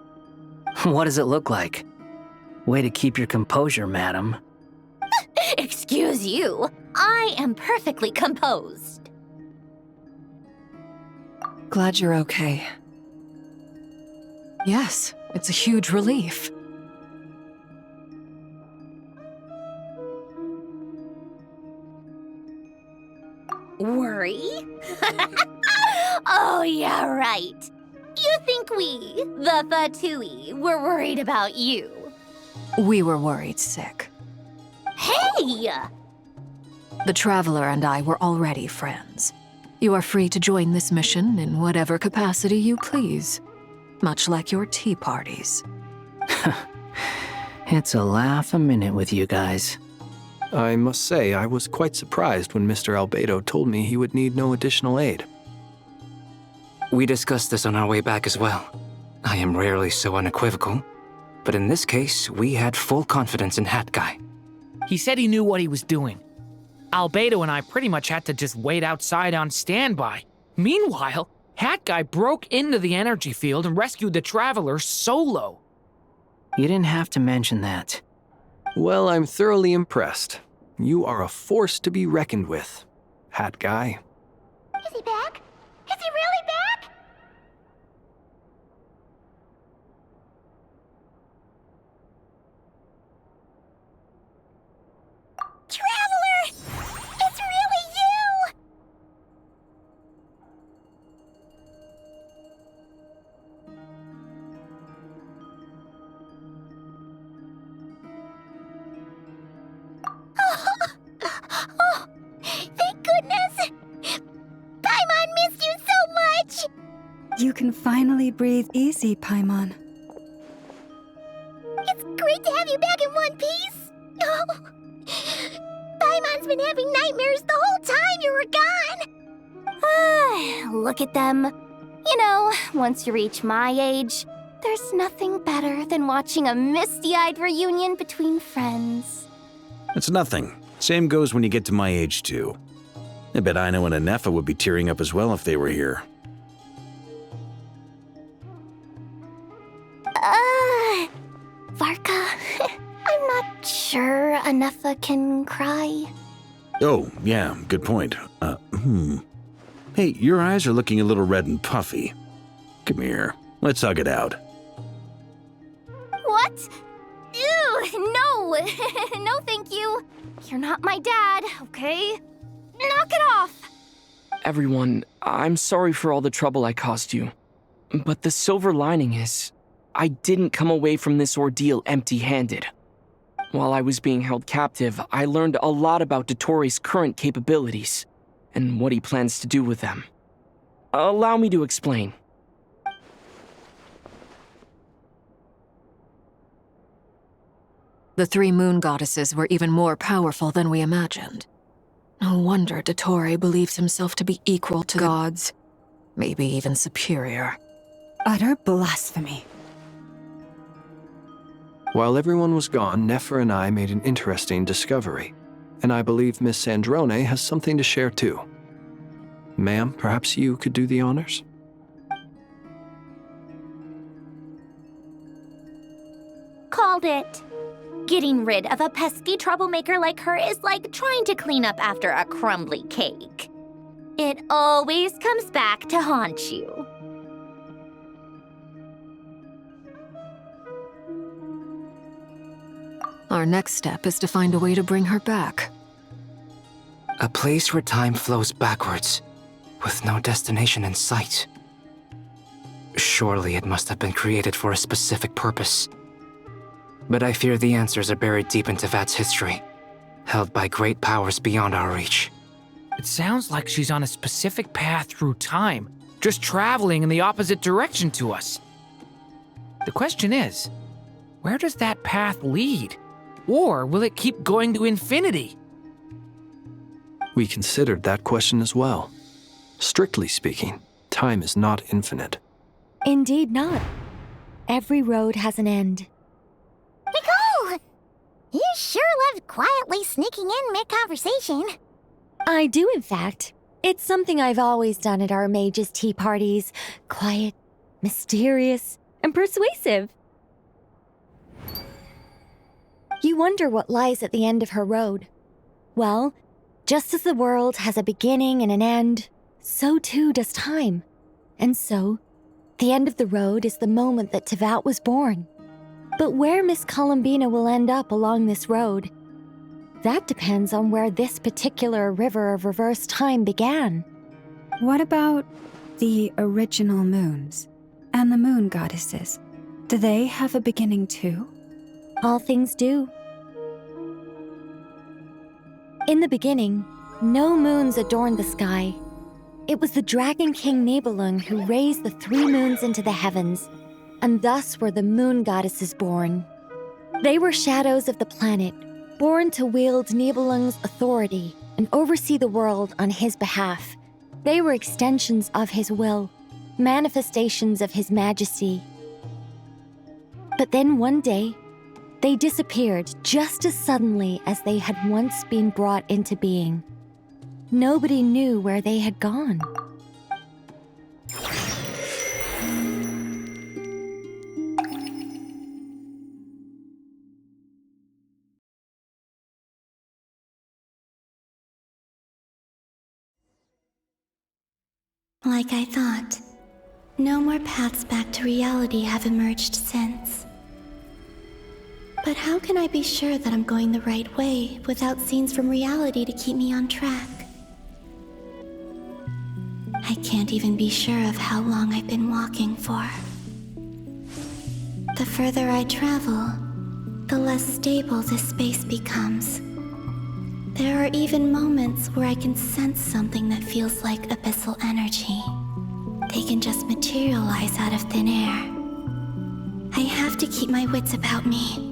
What does it look like? Way to keep your composure, madam. Excuse you. I am perfectly composed. Glad you're okay. Yes, it's a huge relief. Worry? Oh, yeah, right. You think we, the Fatui, were worried about you? We were worried sick. Hey! The Traveler and I were already friends. You are free to join this mission in whatever capacity you please. Much like your tea parties. It's a laugh a minute with you guys. I must say, I was quite surprised when Mr. Albedo told me he would need no additional aid. We discussed this on our way back as well. I am rarely so unequivocal. But in this case, we had full confidence in Hat Guy. He said he knew what he was doing. Albedo and I pretty much had to just wait outside on standby. Meanwhile, Hat Guy broke into the energy field and rescued the Traveler solo. You didn't have to mention that. Well, I'm thoroughly impressed. You are a force to be reckoned with, Hat Guy. Is he back? Is he really back? Traveler! It's really you! Oh, thank goodness! Paimon missed you so much! You can finally breathe easy, Paimon. It's great to have you back in one piece! Oh, Paimon's been having nightmares the whole time you were gone! Look at them. You know, once you reach my age, there's nothing better than watching a misty-eyed reunion between friends. It's nothing. Same goes when you get to my age, too. I bet Aino and Anefa would be tearing up as well if they were here. Varka, I'm not sure Anefa can cry. Oh, yeah, good point. Hey, your eyes are looking a little red and puffy. Come here, let's hug it out. What? Ew, no! No, thank you. You're not my dad, okay? Knock it off! Everyone, I'm sorry for all the trouble I caused you. But the silver lining is, I didn't come away from this ordeal empty-handed. While I was being held captive, I learned a lot about Dottoro's current capabilities, and what he plans to do with them. Allow me to explain. The three moon goddesses were even more powerful than we imagined. No wonder Dottore believes himself to be equal to gods, maybe even superior. Utter blasphemy. While everyone was gone, Nefer and I made an interesting discovery, and I believe Miss Sandrone has something to share too. Ma'am, perhaps you could do the honors? Called it. Getting rid of a pesky troublemaker like her is like trying to clean up after a crumbly cake. It always comes back to haunt you. Our next step is to find a way to bring her back. A place where time flows backwards, with no destination in sight. Surely it must have been created for a specific purpose. But I fear the answers are buried deep in Tevat's history, held by great powers beyond our reach. It sounds like she's on a specific path through time, just traveling in the opposite direction to us. The question is, where does that path lead? Or will it keep going to infinity? We considered that question as well. Strictly speaking, time is not infinite. Indeed not. Every road has an end. Nicole! You sure loved quietly sneaking in mid-conversation. I do, in fact. It's something I've always done at our mages' tea parties. Quiet, mysterious, and persuasive. You wonder what lies at the end of her road. Well, just as the world has a beginning and an end, so too does time. And so, the end of the road is the moment that Tevat was born. But where Miss Columbina will end up along this road, that depends on where this particular river of reverse time began. What about the original moons and the moon goddesses? Do they have a beginning too? All things do. In the beginning, no moons adorned the sky. It was the Dragon King Nibelung who raised the three moons into the heavens, and thus were the moon goddesses born. They were shadows of the planet, born to wield Nibelung's authority and oversee the world on his behalf. They were extensions of his will, manifestations of his majesty. But then one day, they disappeared just as suddenly as they had once been brought into being. Nobody knew where they had gone. Like I thought, no more paths back to reality have emerged since. But how can I be sure that I'm going the right way without scenes from reality to keep me on track? I can't even be sure of how long I've been walking for. The further I travel, the less stable this space becomes. There are even moments where I can sense something that feels like abyssal energy. They can just materialize out of thin air. I have to keep my wits about me.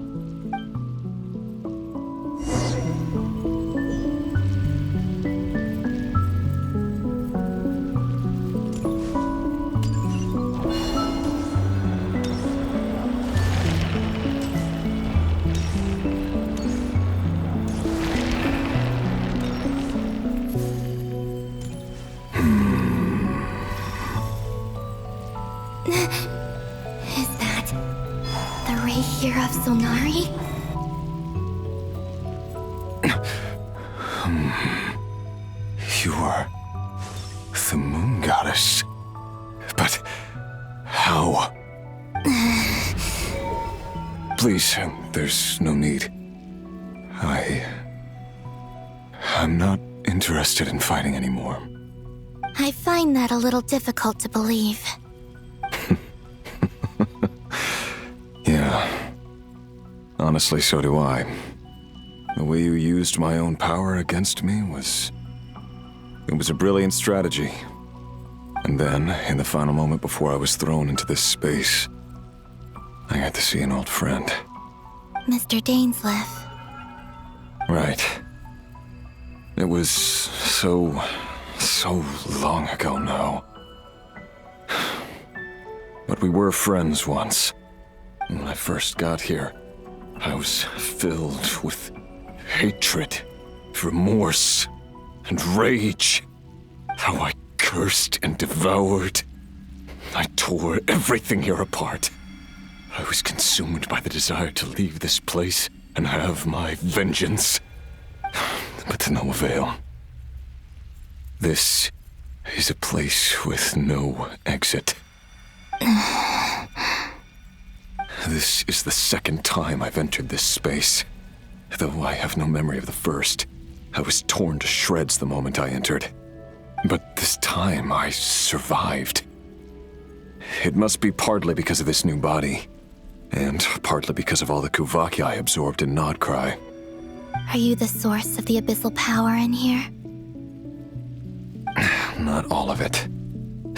Is that the ray here of Solnari? You are the moon goddess. But how? Please, there's no need. I'm not interested in fighting anymore. I find that a little difficult to believe. Yeah. Honestly, so do I. The way you used my own power against me was... It was a brilliant strategy. And then, in the final moment before I was thrown into this space, I got to see an old friend. Mr. Dainsleif. Right. It was so long ago now. But we were friends once. When I first got here, I was filled with hatred, remorse, and rage. How I cursed and devoured. I tore everything here apart. I was consumed by the desire to leave this place and have my vengeance. But to no avail. This is a place with no exit. This is the second time I've entered this space. Though I have no memory of the first. I was torn to shreds the moment I entered. But this time I survived. It must be partly because of this new body. And partly because of all the Kuvaki I absorbed in Nodcry. Are you the source of the abyssal power in here? Not all of it.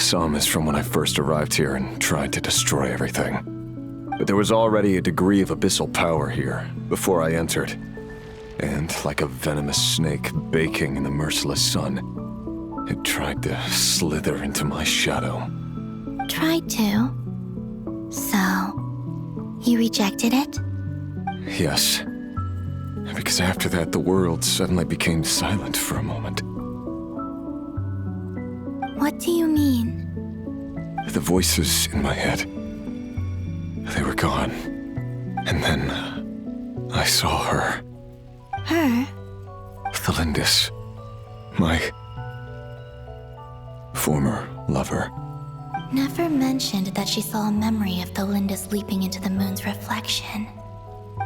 Some is from when I first arrived here and tried to destroy everything. But there was already a degree of abyssal power here before I entered. And like a venomous snake baking in the merciless sun, it tried to slither into my shadow. Tried to? So, you rejected it? Yes. Because after that, the world suddenly became silent for a moment. What do you mean? The voices in my head, they were gone. And then I saw her. Her? Thelindis. My former lover. Never mentioned that she saw a memory of Thelindis leaping into the moon's reflection.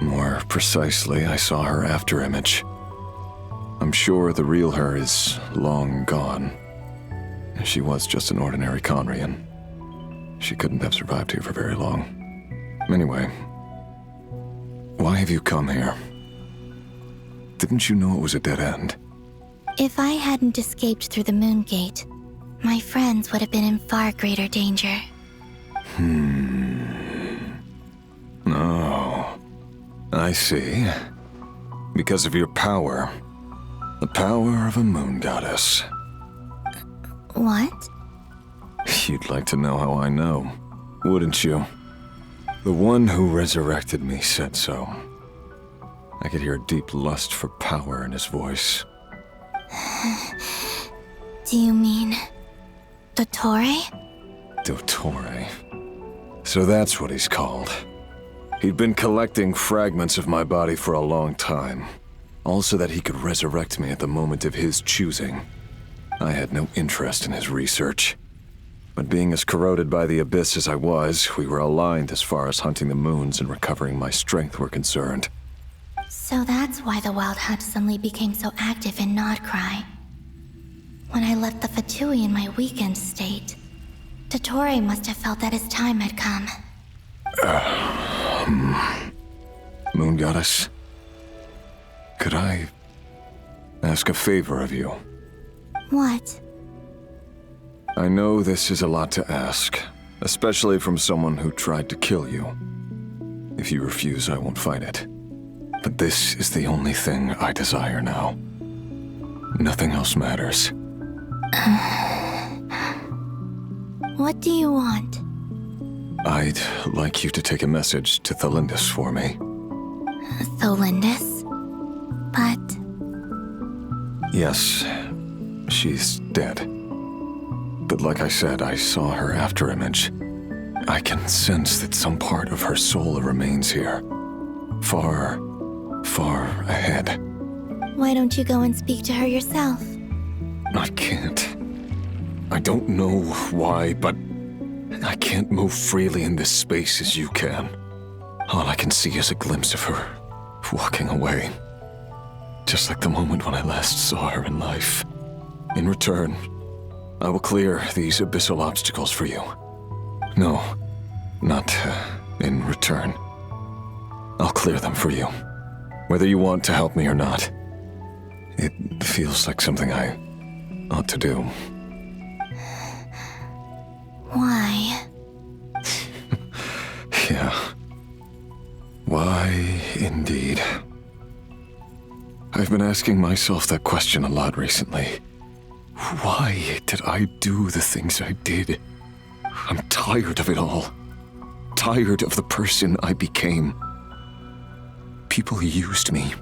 More precisely, I saw her afterimage. I'm sure the real her is long gone. She was just an ordinary Conrian. She couldn't have survived here for very long. Anyway, why have you come here? Didn't you know it was a dead end? If I hadn't escaped through the moon gate, my friends would have been in far greater danger. Oh, I see. Because of your power. The power of a moon goddess. What? You'd like to know how I know, wouldn't you? The one who resurrected me said so. I could hear a deep lust for power in his voice. Do you mean... Dottore? Dottore. So that's what he's called. He'd been collecting fragments of my body for a long time. All so that he could resurrect me at the moment of his choosing. I had no interest in his research. But being as corroded by the Abyss as I was, we were aligned as far as hunting the moons and recovering my strength were concerned. So that's why the Wild Hunt suddenly became so active in Nodcry. When I left the Fatui in my weakened state, Dottore must have felt that his time had come. Moon Goddess? Could I ask a favor of you? What? I know this is a lot to ask, especially from someone who tried to kill you. If you refuse, I won't fight it. But this is the only thing I desire now. Nothing else matters. What do you want? I'd like you to take a message to Thelindis for me. Thelindis? But... Yes, she's dead. But like I said, I saw her afterimage. I can sense that some part of her soul remains here. Far, far ahead. Why don't you go and speak to her yourself? I can't. I don't know why, but I can't move freely in this space as you can. All I can see is a glimpse of her walking away. Just like the moment when I last saw her in life. In return, I will clear these abyssal obstacles for you. No, not in return. I'll clear them for you, whether you want to help me or not. It feels like something I ought to do. Why? Yeah. Why, indeed. I've been asking myself that question a lot recently. Why did I do the things I did? I'm tired of it all. Tired of the person I became. People used me.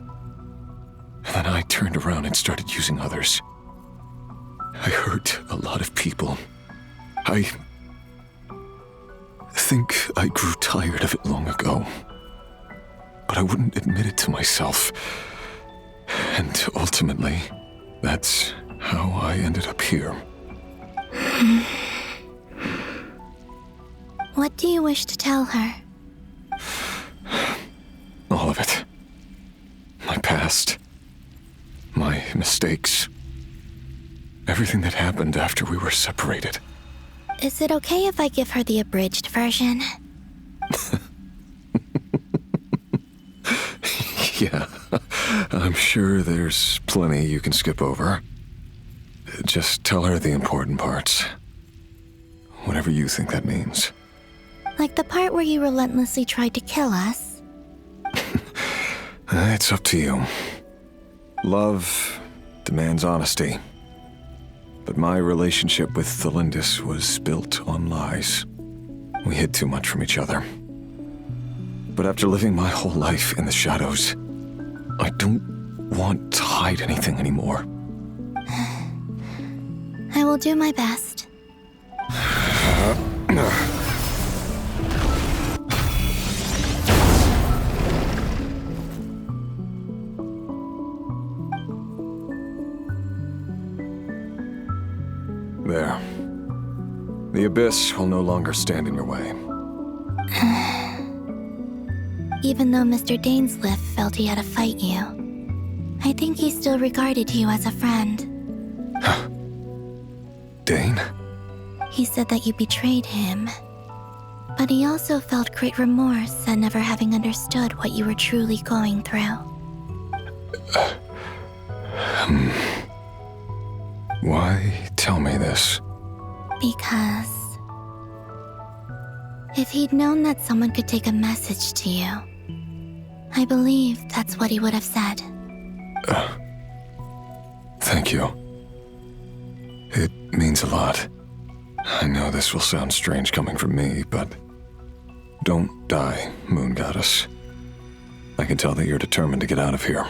And then I turned around and started using others. I hurt a lot of people. I think I grew tired of it long ago. But I wouldn't admit it to myself. And ultimately, that's how I ended up here. What do you wish to tell her? All of it. My past. My mistakes. Everything that happened after we were separated. Is it okay if I give her the abridged version? Yeah, I'm sure there's plenty you can skip over. Just tell her the important parts. Whatever you think that means. Like the part where you relentlessly tried to kill us? It's up to you. Love demands honesty. But my relationship with Thelindis was built on lies. We hid too much from each other. But after living my whole life in the shadows, I don't want to hide anything anymore. I will do my best. There. The Abyss will no longer stand in your way. Even though Mr. Dainsliff felt he had to fight you, I think he still regarded you as a friend. Dane? He said that you betrayed him, but he also felt great remorse at never having understood what you were truly going through. Why tell me this? Because if he'd known that someone could take a message to you, I believe that's what he would have said. Thank you. It means a lot. I know this will sound strange coming from me, but Don't die, Moon Goddess. I can tell that you're determined to get out of here.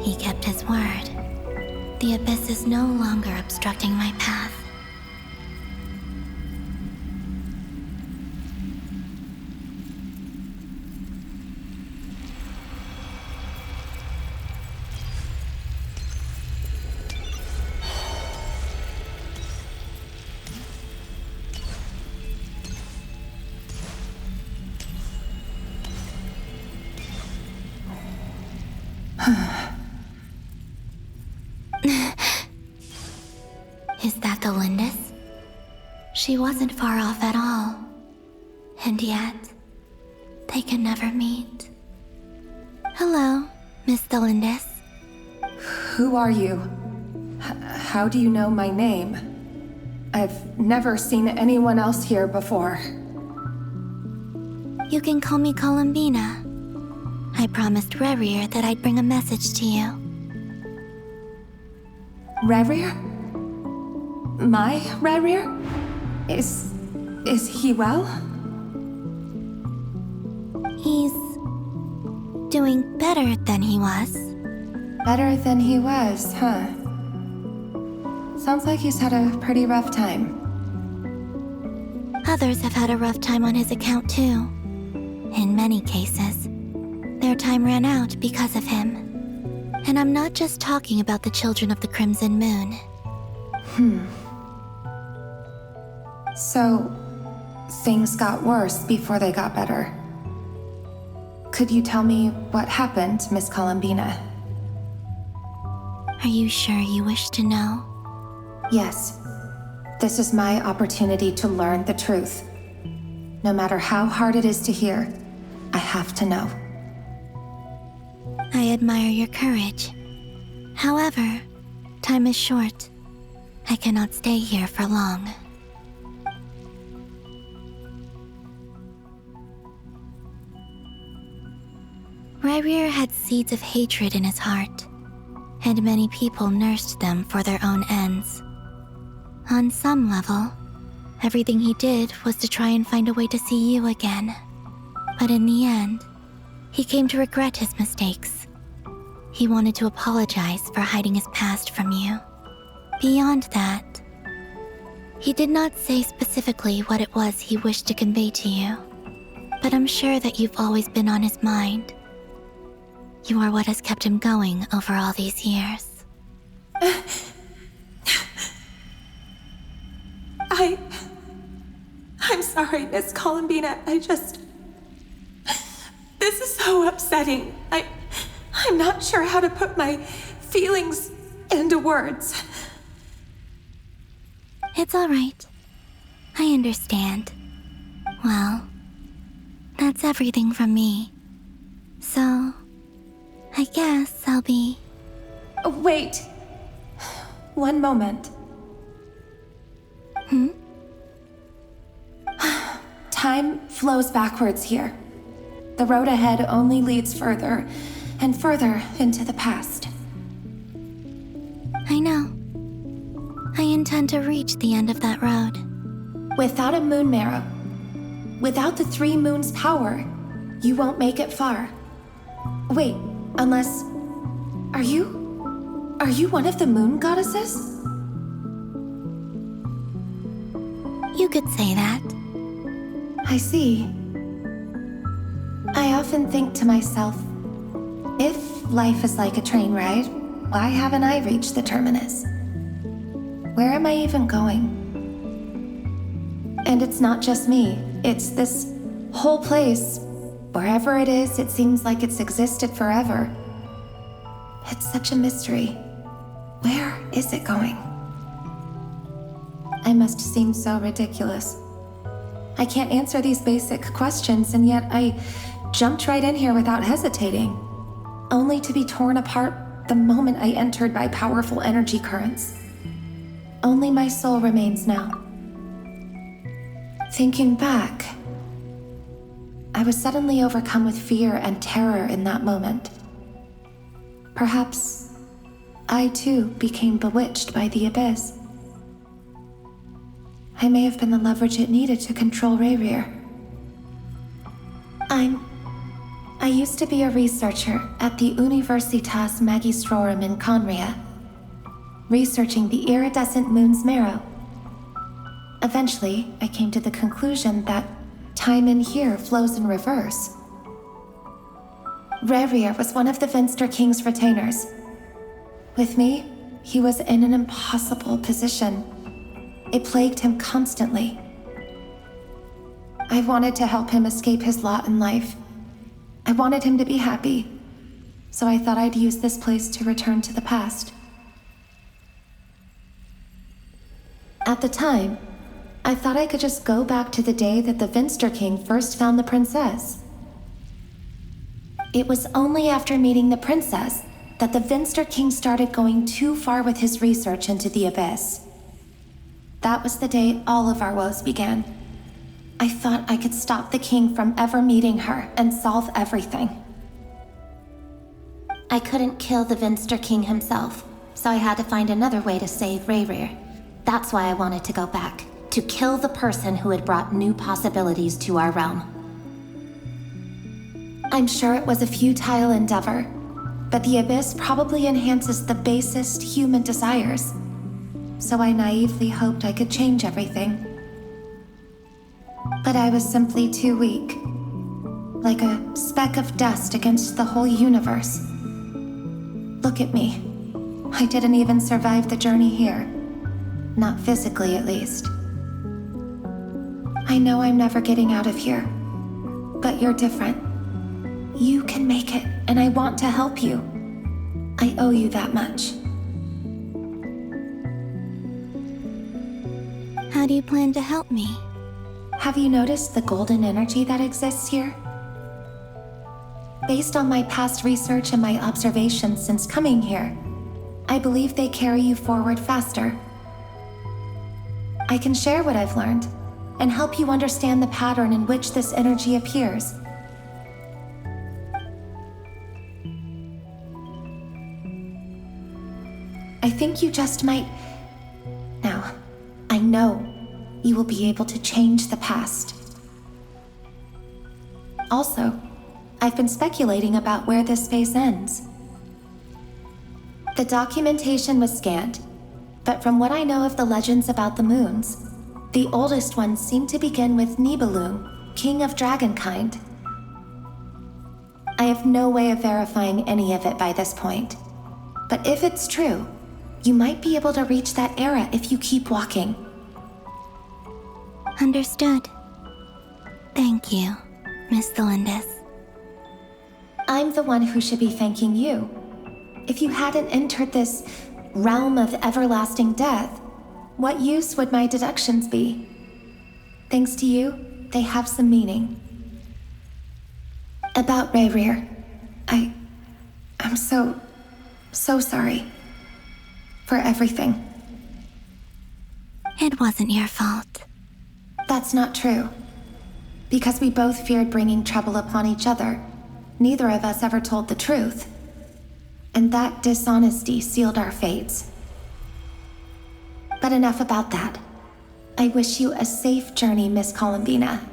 He kept his word. The abyss is no longer obstructing my path. Is that the Lindis? She wasn't far off at all. And yet, they can never meet. Hello, Miss the Lindis. Who are you? How do you know my name? I've never seen anyone else here before. You can call me Columbina. I promised Rerir that I'd bring a message to you. Rerir? My Rerir? Is he well? He's doing better than he was. Better than he was, huh? Sounds like he's had a pretty rough time. Others have had a rough time on his account too. In many cases, their time ran out because of him. And I'm not just talking about the children of the Crimson Moon. So, things got worse before they got better. Could you tell me what happened, Miss Columbina? Are you sure you wish to know? Yes. This is my opportunity to learn the truth. No matter how hard it is to hear, I have to know. I admire your courage. However, time is short. I cannot stay here for long. Rerir had seeds of hatred in his heart, and many people nursed them for their own ends. On some level, everything he did was to try and find a way to see you again. But in the end, he came to regret his mistakes. He wanted to apologize for hiding his past from you. Beyond that, he did not say specifically what it was he wished to convey to you, but I'm sure that you've always been on his mind. You are what has kept him going over all these years. I'm sorry, Miss Columbina. This is so upsetting. I'm not sure how to put my feelings into words. It's all right. I understand. Well, that's everything from me. So, I guess I'll be... Wait. One moment. Time flows backwards here. The road ahead only leads further and further into the past. I know. I intend to reach the end of that road. Without a moon marrow, without the 3 moons' power, you won't make it far. Wait, unless... Are you one of the moon goddesses? You could say that. I see. I often think to myself, if life is like a train ride, why haven't I reached the terminus? Where am I even going? And it's not just me, it's this whole place. Wherever it is, it seems like it's existed forever. It's such a mystery. Where is it going? I must seem so ridiculous. I can't answer these basic questions, and yet I jumped right in here without hesitating, only to be torn apart the moment I entered by powerful energy currents. Only my soul remains now. Thinking back, I was suddenly overcome with fear and terror in that moment. Perhaps I too became bewitched by the abyss. I may have been the leverage it needed to control Rayrir. I used to be a researcher at the Universitas Magistrorum in Conria, researching the iridescent moon's marrow. Eventually, I came to the conclusion that time in here flows in reverse. Rayrir was one of the Vinster King's retainers. With me, he was in an impossible position. It plagued him constantly. I wanted to help him escape his lot in life. I wanted him to be happy, so I thought I'd use this place to return to the past. At the time, I thought I could just go back to the day that the Vinster King first found the princess. It was only after meeting the princess that the Vinster King started going too far with his research into the abyss. That was the day all of our woes began. I thought I could stop the king from ever meeting her and solve everything. I couldn't kill the Vinster King himself, so I had to find another way to save Rayrir. That's why I wanted to go back, to kill the person who had brought new possibilities to our realm. I'm sure it was a futile endeavor, but the abyss probably enhances the basest human desires. So I naively hoped I could change everything. But I was simply too weak. Like a speck of dust against the whole universe. Look at me. I didn't even survive the journey here. Not physically, at least. I know I'm never getting out of here. But you're different. You can make it, and I want to help you. I owe you that much. How do you plan to help me? Have you noticed the golden energy that exists here? Based on my past research and my observations since coming here, I believe they carry you forward faster. I can share what I've learned and help you understand the pattern in which this energy appears. I think you just might... Now, I know you will be able to change the past. Also, I've been speculating about where this space ends. The documentation was scanned, but from what I know of the legends about the moons, the oldest ones seem to begin with Nibelung, king of dragonkind. I have no way of verifying any of it by this point, but if it's true, you might be able to reach that era if you keep walking. Understood. Thank you, Miss Delindis. I'm the one who should be thanking you. If you hadn't entered this realm of everlasting death, what use would my deductions be? Thanks to you, they have some meaning. About Rayrir, I'm so sorry. For everything. It wasn't your fault. That's not true. Because we both feared bringing trouble upon each other, neither of us ever told the truth. And that dishonesty sealed our fates. But enough about that. I wish you a safe journey, Miss Columbina.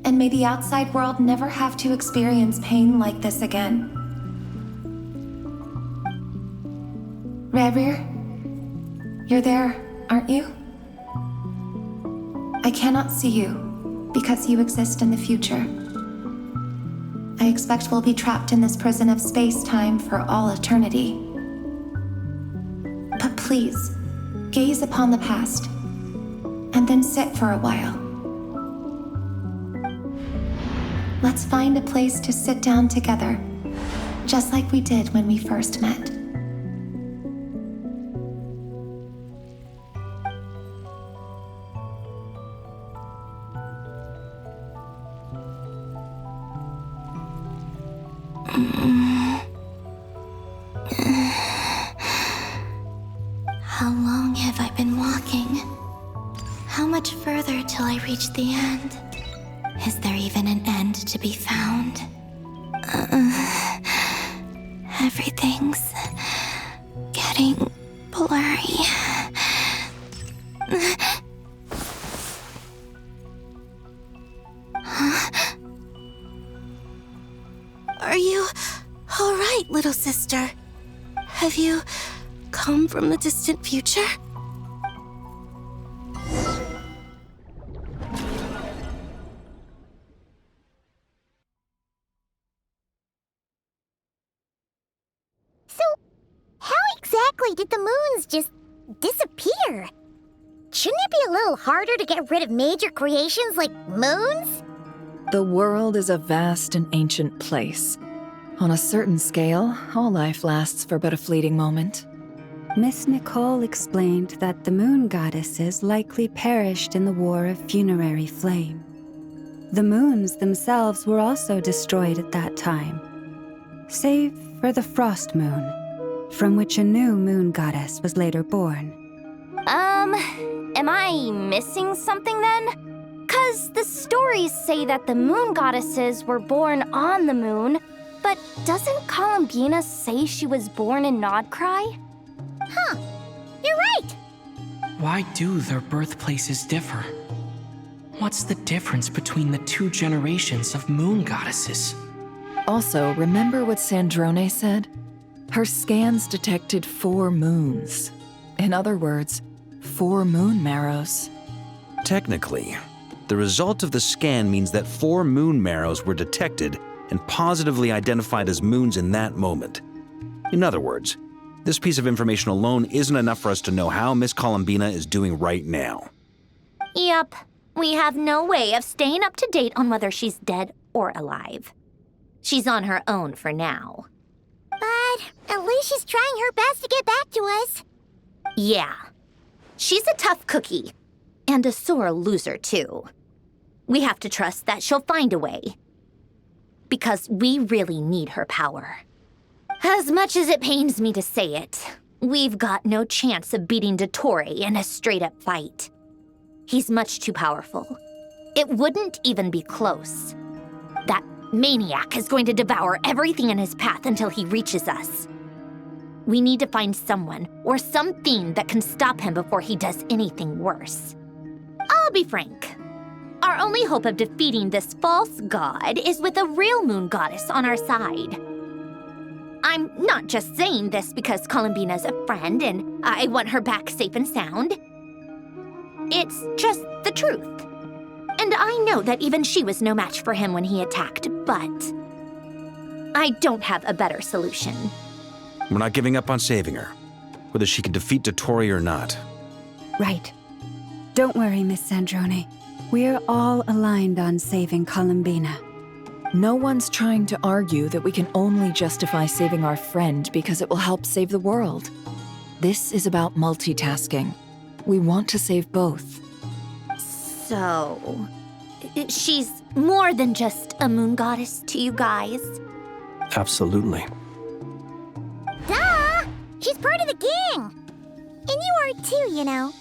And may the outside world never have to experience pain like this again. Rayrir, you're there, aren't you? I cannot see you, because you exist in the future. I expect we'll be trapped in this prison of space-time for all eternity. But please, gaze upon the past, and then sit for a while. Let's find a place to sit down together, just like we did when we first met. How long have I been walking? How much further till I reach the end? Is there even an end to be found? Everything's getting blurry. Are you all right, little sister? Have you come from the distant future? So, how exactly did the moons just disappear? Shouldn't it be a little harder to get rid of major creations like moons? The world is a vast and ancient place. On a certain scale, all life lasts for but a fleeting moment. Miss Nicole explained that the moon goddesses likely perished in the War of Funerary Flame. The moons themselves were also destroyed at that time, save for the Frost Moon, from which a new moon goddess was later born. Am I missing something then? 'Cause the stories say that the moon goddesses were born on the moon, but doesn't Columbina say she was born in Nodcry? Huh, you're right! Why do their birthplaces differ? What's the difference between the two generations of moon goddesses? Also, remember what Sandrone said? Her scans detected 4 moons. In other words, 4 moon marrows. Technically, the result of the scan means that 4 moon marrows were detected and positively identified as moons in that moment. In other words, this piece of information alone isn't enough for us to know how Miss Columbina is doing right now. Yep, we have no way of staying up to date on whether she's dead or alive. She's on her own for now. But at least she's trying her best to get back to us. Yeah. She's a tough cookie. And a sore loser, too. We have to trust that she'll find a way. Because we really need her power. As much as it pains me to say it, we've got no chance of beating Dottore in a straight-up fight. He's much too powerful. It wouldn't even be close. That maniac is going to devour everything in his path until he reaches us. We need to find someone or something that can stop him before he does anything worse. I'll be frank. Our only hope of defeating this false god is with a real moon goddess on our side. I'm not just saying this because Columbina's a friend and I want her back safe and sound. It's just the truth. And I know that even she was no match for him when he attacked, but I don't have a better solution. We're not giving up on saving her, whether she can defeat Dottore or not. Right. Don't worry, Miss Sandrone. We're all aligned on saving Columbina. No one's trying to argue that we can only justify saving our friend because it will help save the world. This is about multitasking. We want to save both. So, she's more than just a moon goddess to you guys? Absolutely. Duh! She's part of the gang! And you are too, you know.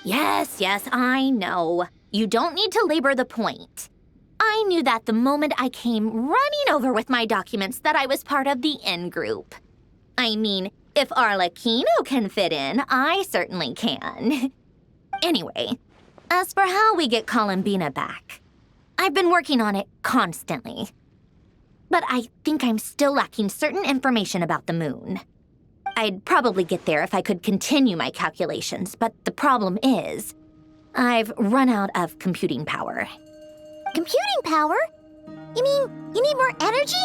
Yes, I know. You don't need to labor the point. I knew that the moment I came running over with my documents that I was part of the in-group. I mean, if Arlecchino can fit in, I certainly can. Anyway, as for how we get Columbina back, I've been working on it constantly. But I think I'm still lacking certain information about the moon. I'd probably get there if I could continue my calculations, but the problem is, I've run out of computing power. Computing power? You mean you need more energy?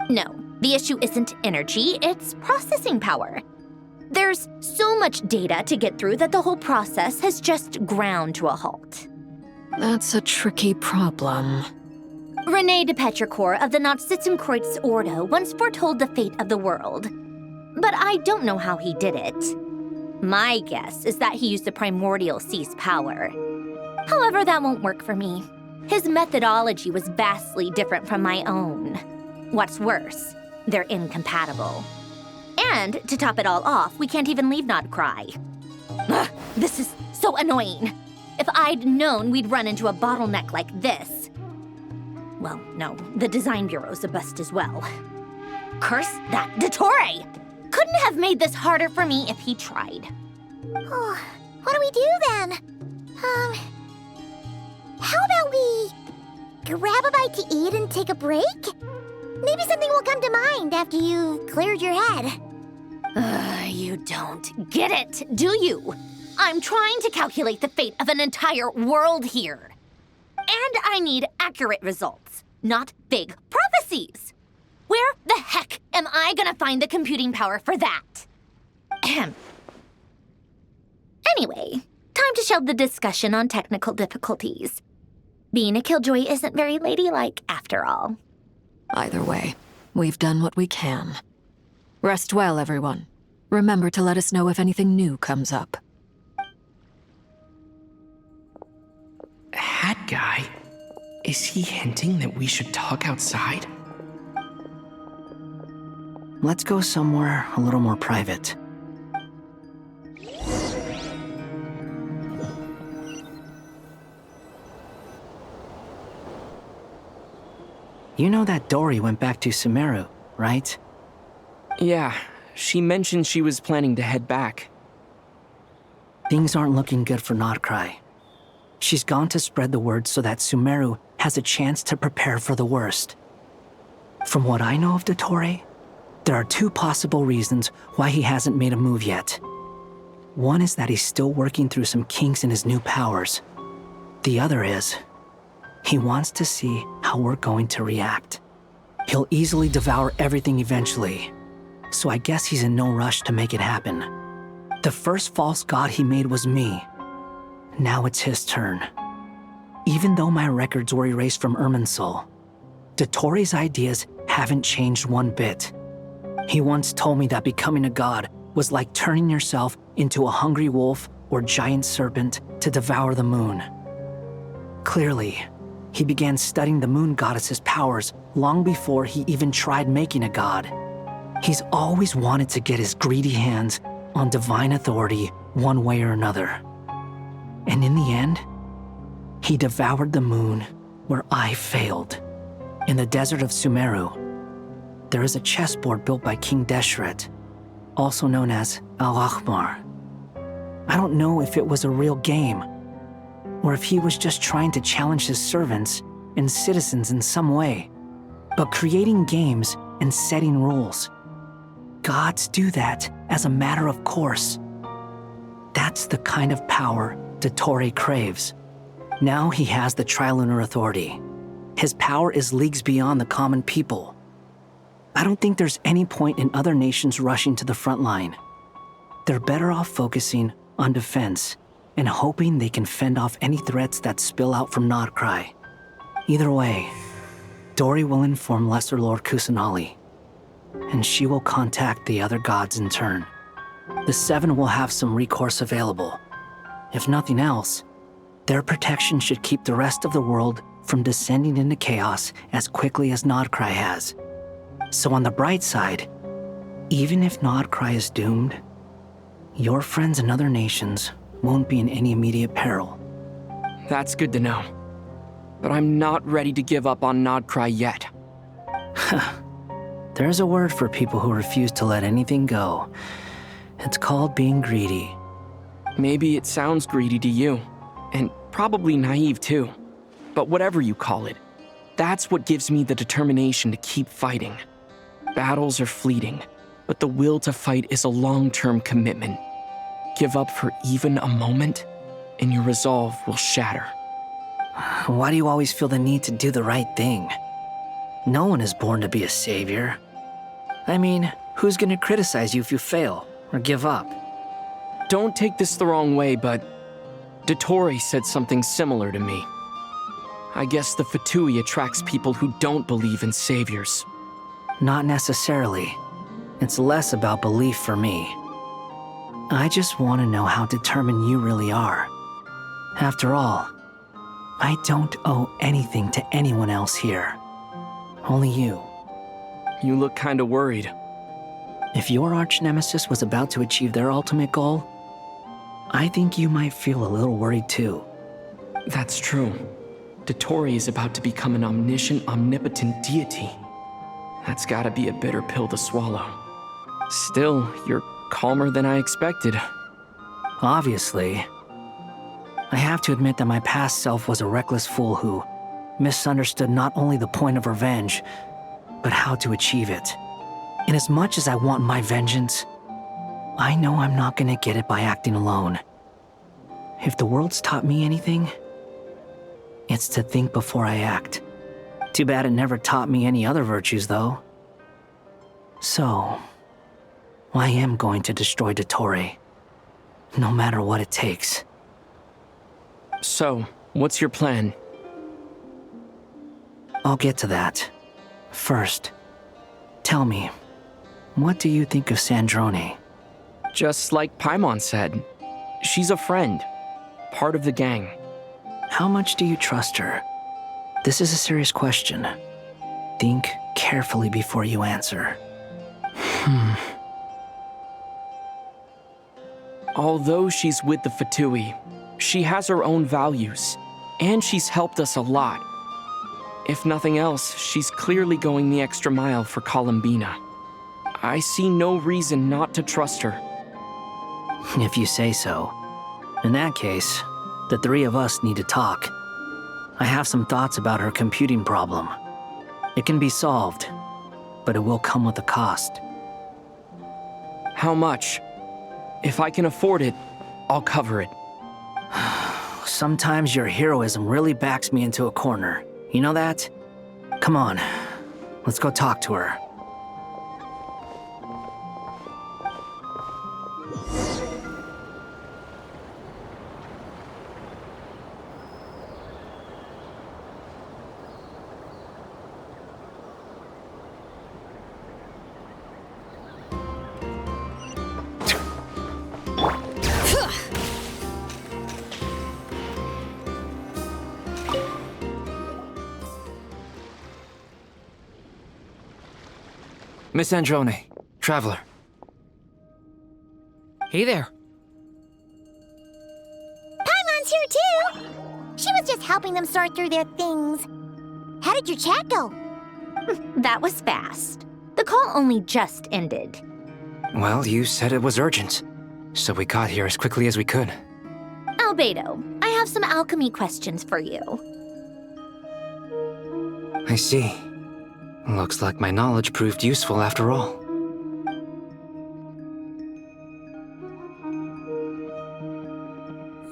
No, the issue isn't energy, it's processing power. There's so much data to get through that the whole process has just ground to a halt. That's a tricky problem. Rene de Petrichor of the Notsitzenkreuz Ordo once foretold the fate of the world. But I don't know how he did it. My guess is that he used the primordial sea's power. However, that won't work for me. His methodology was vastly different from my own. What's worse, they're incompatible. And to top it all off, we can't even leave Nodcry. Ugh, this is so annoying. If I'd known we'd run into a bottleneck like this. Well, no, the design bureau's a bust as well. Curse that Dottore! Couldn't have made this harder for me if he tried. Oh, what do we do then? How about we grab a bite to eat and take a break? Maybe something will come to mind after you've cleared your head. You don't get it, do you? I'm trying to calculate the fate of an entire world here. And I need accurate results, not big prophecies. Where the heck am I gonna find the computing power for that? Ahem. Anyway, time to shelve the discussion on technical difficulties. Being a killjoy isn't very ladylike, after all. Either way, we've done what we can. Rest well, everyone. Remember to let us know if anything new comes up. Hat guy? Is he hinting that we should talk outside? Let's go somewhere a little more private. You know that Dory went back to Sumeru, right? Yeah, she mentioned she was planning to head back. Things aren't looking good for Nodcry. She's gone to spread the word so that Sumeru has a chance to prepare for the worst. From what I know of Dottore, there are two possible reasons why he hasn't made a move yet. One is that he's still working through some kinks in his new powers. The other is, he wants to see how we're going to react. He'll easily devour everything eventually, so I guess he's in no rush to make it happen. The first false god he made was me. Now it's his turn. Even though my records were erased from Irminsul, Dottore's ideas haven't changed one bit. He once told me that becoming a god was like turning yourself into a hungry wolf or giant serpent to devour the moon. Clearly, he began studying the moon goddess's powers long before he even tried making a god. He's always wanted to get his greedy hands on divine authority one way or another. And in the end, he devoured the moon where I failed. In the desert of Sumeru, there is a chessboard built by King Deshret, also known as Al-Ahmar. I don't know if it was a real game, or if he was just trying to challenge his servants and citizens in some way. But creating games and setting rules, gods do that as a matter of course. That's the kind of power Dottore craves. Now he has the Trilunar Authority. His power is leagues beyond the common people. I don't think there's any point in other nations rushing to the front line. They're better off focusing on defense and hoping they can fend off any threats that spill out from Nodcry. Either way, Dory will inform Lesser Lord Kusanali, and she will contact the other gods in turn. The Seven will have some recourse available. If nothing else, their protection should keep the rest of the world from descending into chaos as quickly as Nodcry has. So on the bright side, even if Nodcry is doomed, your friends in other nations won't be in any immediate peril. That's good to know. But I'm not ready to give up on Nodcry yet. There's a word for people who refuse to let anything go. It's called being greedy. Maybe it sounds greedy to you, and probably naive too. But whatever you call it, that's what gives me the determination to keep fighting. Battles are fleeting, but the will to fight is a long-term commitment. Give up for even a moment, and your resolve will shatter. Why do you always feel the need to do the right thing? No one is born to be a savior. I mean, who's gonna criticize you if you fail or give up? Don't take this the wrong way, but Dottore said something similar to me. I guess the Fatui attracts people who don't believe in saviors. Not necessarily. It's less about belief for me. I just want to know how determined you really are. After all, I don't owe anything to anyone else here. Only you. You look kinda worried. If your arch-nemesis was about to achieve their ultimate goal, I think you might feel a little worried too. That's true. Dottore is about to become an omniscient, omnipotent deity. That's gotta be a bitter pill to swallow. Still, you're calmer than I expected. Obviously. I have to admit that my past self was a reckless fool who misunderstood not only the point of revenge, but how to achieve it. And as much as I want my vengeance, I know I'm not gonna get it by acting alone. If the world's taught me anything, it's to think before I act. Too bad it never taught me any other virtues, though. So, I am going to destroy Dottore, no matter what it takes. So, what's your plan? I'll get to that. First, tell me, what do you think of Sandrone? Just like Paimon said, she's a friend, part of the gang. How much do you trust her? This is a serious question. Think carefully before you answer. Although she's with the Fatui, she has her own values, and she's helped us a lot. If nothing else, she's clearly going the extra mile for Columbina. I see no reason not to trust her. If you say so. In that case, the three of us need to talk. I have some thoughts about her computing problem. It can be solved, but it will come with a cost. How much? If I can afford it, I'll cover it. Sometimes your heroism really backs me into a corner. You know that? Come on, let's go talk to her. Miss Androne, Traveler. Hey there. Paimon's here too! She was just helping them sort through their things. How did your chat go? That was fast. The call only just ended. Well, you said it was urgent, so we got here as quickly as we could. Albedo, I have some alchemy questions for you. I see. Looks like my knowledge proved useful after all.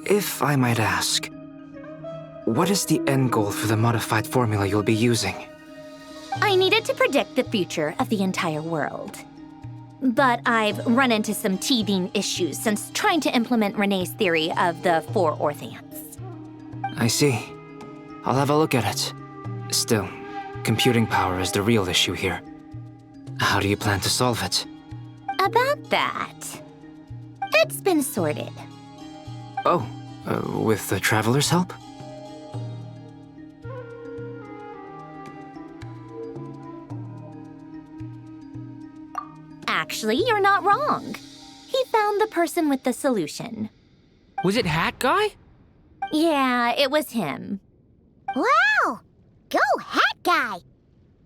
If I might ask, what is the end goal for the modified formula you'll be using? I needed to predict the future of the entire world. But I've run into some teething issues since trying to implement Renee's theory of the four Orthants. I see. I'll have a look at it. Still, computing power is the real issue here. How do you plan to solve it? About that, it's been sorted. Oh, with the Traveler's help? Actually, you're not wrong. He found the person with the solution. Was it Hat Guy? Yeah, it was him. Wow! Go Hat Guy!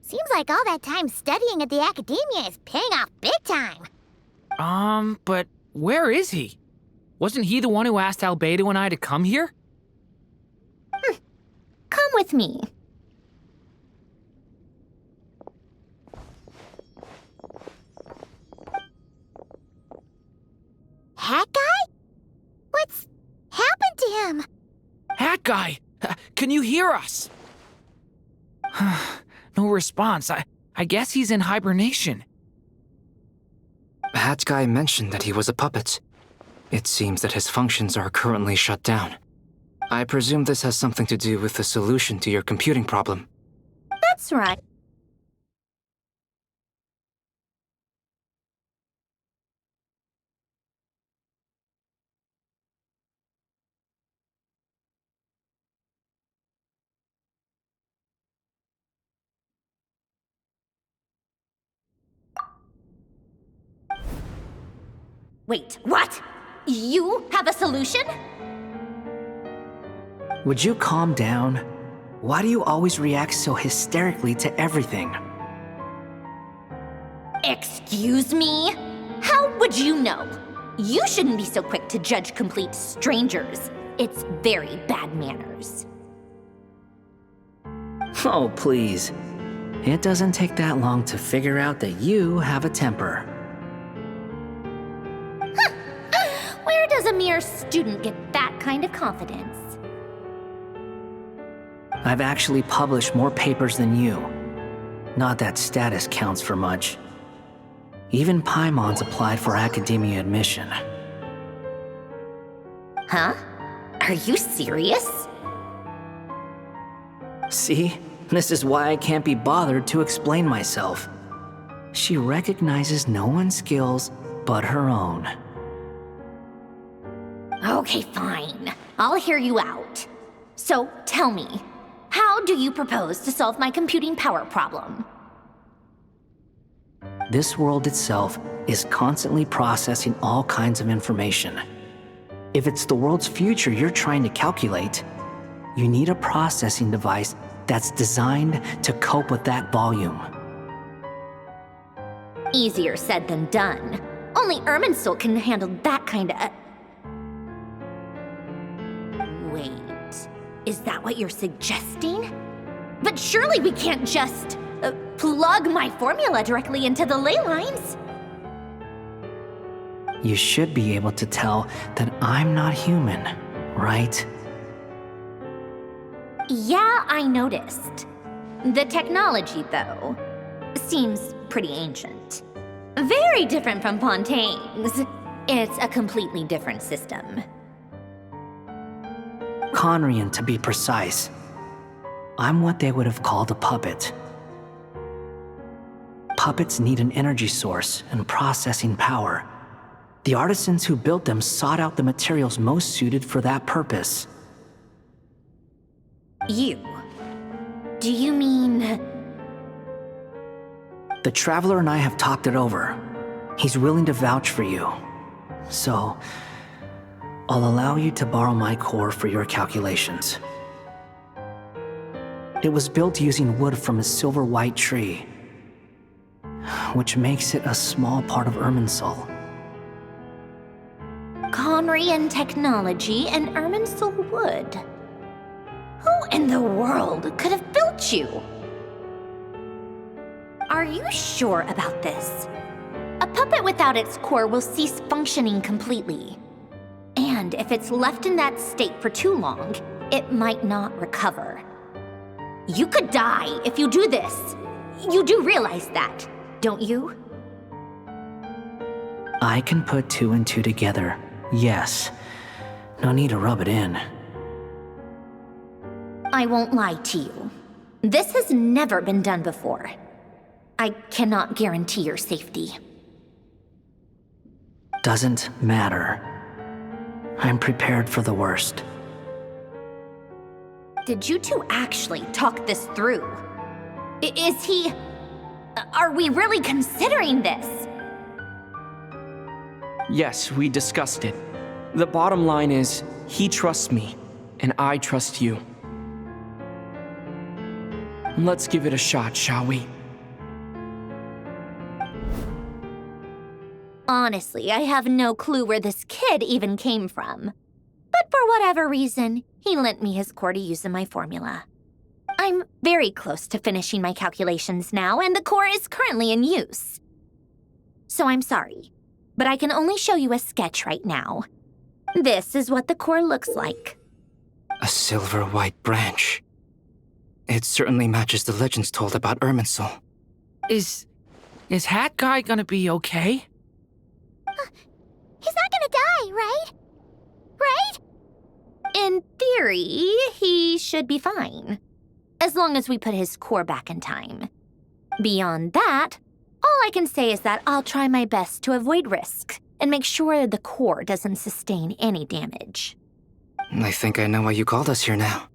Seems like all that time studying at the Academia is paying off big time. But where is he? Wasn't he the one who asked Albedo and I to come here? Come with me. Hat Guy? What's happened to him? Hat Guy! Can you hear us? No response. I guess he's in hibernation. Hat Guy mentioned that he was a puppet. It seems that his functions are currently shut down. I presume this has something to do with the solution to your computing problem. That's right. Wait, what? You have a solution? Would you calm down? Why do you always react so hysterically to everything? Excuse me? How would you know? You shouldn't be so quick to judge complete strangers. It's very bad manners. Oh, please. It doesn't take that long to figure out that you have a temper. Where does a mere student get that kind of confidence? I've actually published more papers than you. Not that status counts for much. Even Paimon's applied for academia admission. Huh? Are you serious? See? This is why I can't be bothered to explain myself. She recognizes no one's skills but her own. Okay, fine. I'll hear you out. So, tell me, how do you propose to solve my computing power problem? This world itself is constantly processing all kinds of information. If it's the world's future you're trying to calculate, you need a processing device that's designed to cope with that volume. Easier said than done. Only Irminsul can handle that kind of... Wait, is that what you're suggesting? But surely we can't just plug my formula directly into the ley lines. You should be able to tell that I'm not human, right? Yeah, I noticed. The technology, though, seems pretty ancient. Very different from Fontaine's. It's a completely different system. Conrian, to be precise. I'm what they would have called a puppet. Puppets need an energy source and processing power. The artisans who built them sought out the materials most suited for that purpose. You? Do you mean... The Traveler and I have talked it over. He's willing to vouch for you. So, I'll allow you to borrow my core for your calculations. It was built using wood from a silver white tree, which makes it a small part of Irminsul. Conrian technology and Irminsul wood. Who in the world could have built you? Are you sure about this? A puppet without its core will cease functioning completely. And if it's left in that state for too long, it might not recover. You could die if you do this. You do realize that, don't you? I can put two and two together, yes. No need to rub it in. I won't lie to you. This has never been done before. I cannot guarantee your safety. Doesn't matter. I'm prepared for the worst. Did you two actually talk this through? Is he... Are we really considering this? Yes, we discussed it. The bottom line is, he trusts me, and I trust you. Let's give it a shot, shall we? Honestly, I have no clue where this kid even came from. But for whatever reason, he lent me his core to use in my formula. I'm very close to finishing my calculations now, and the core is currently in use. So I'm sorry, but I can only show you a sketch right now. This is what the core looks like. A silver white branch. It certainly matches the legends told about Irminsul. Is Hat Guy gonna be okay? He's not gonna die, right? Right? In theory, he should be fine. As long as we put his core back in time. Beyond that, all I can say is that I'll try my best to avoid risk and make sure the core doesn't sustain any damage. I think I know why you called us here now.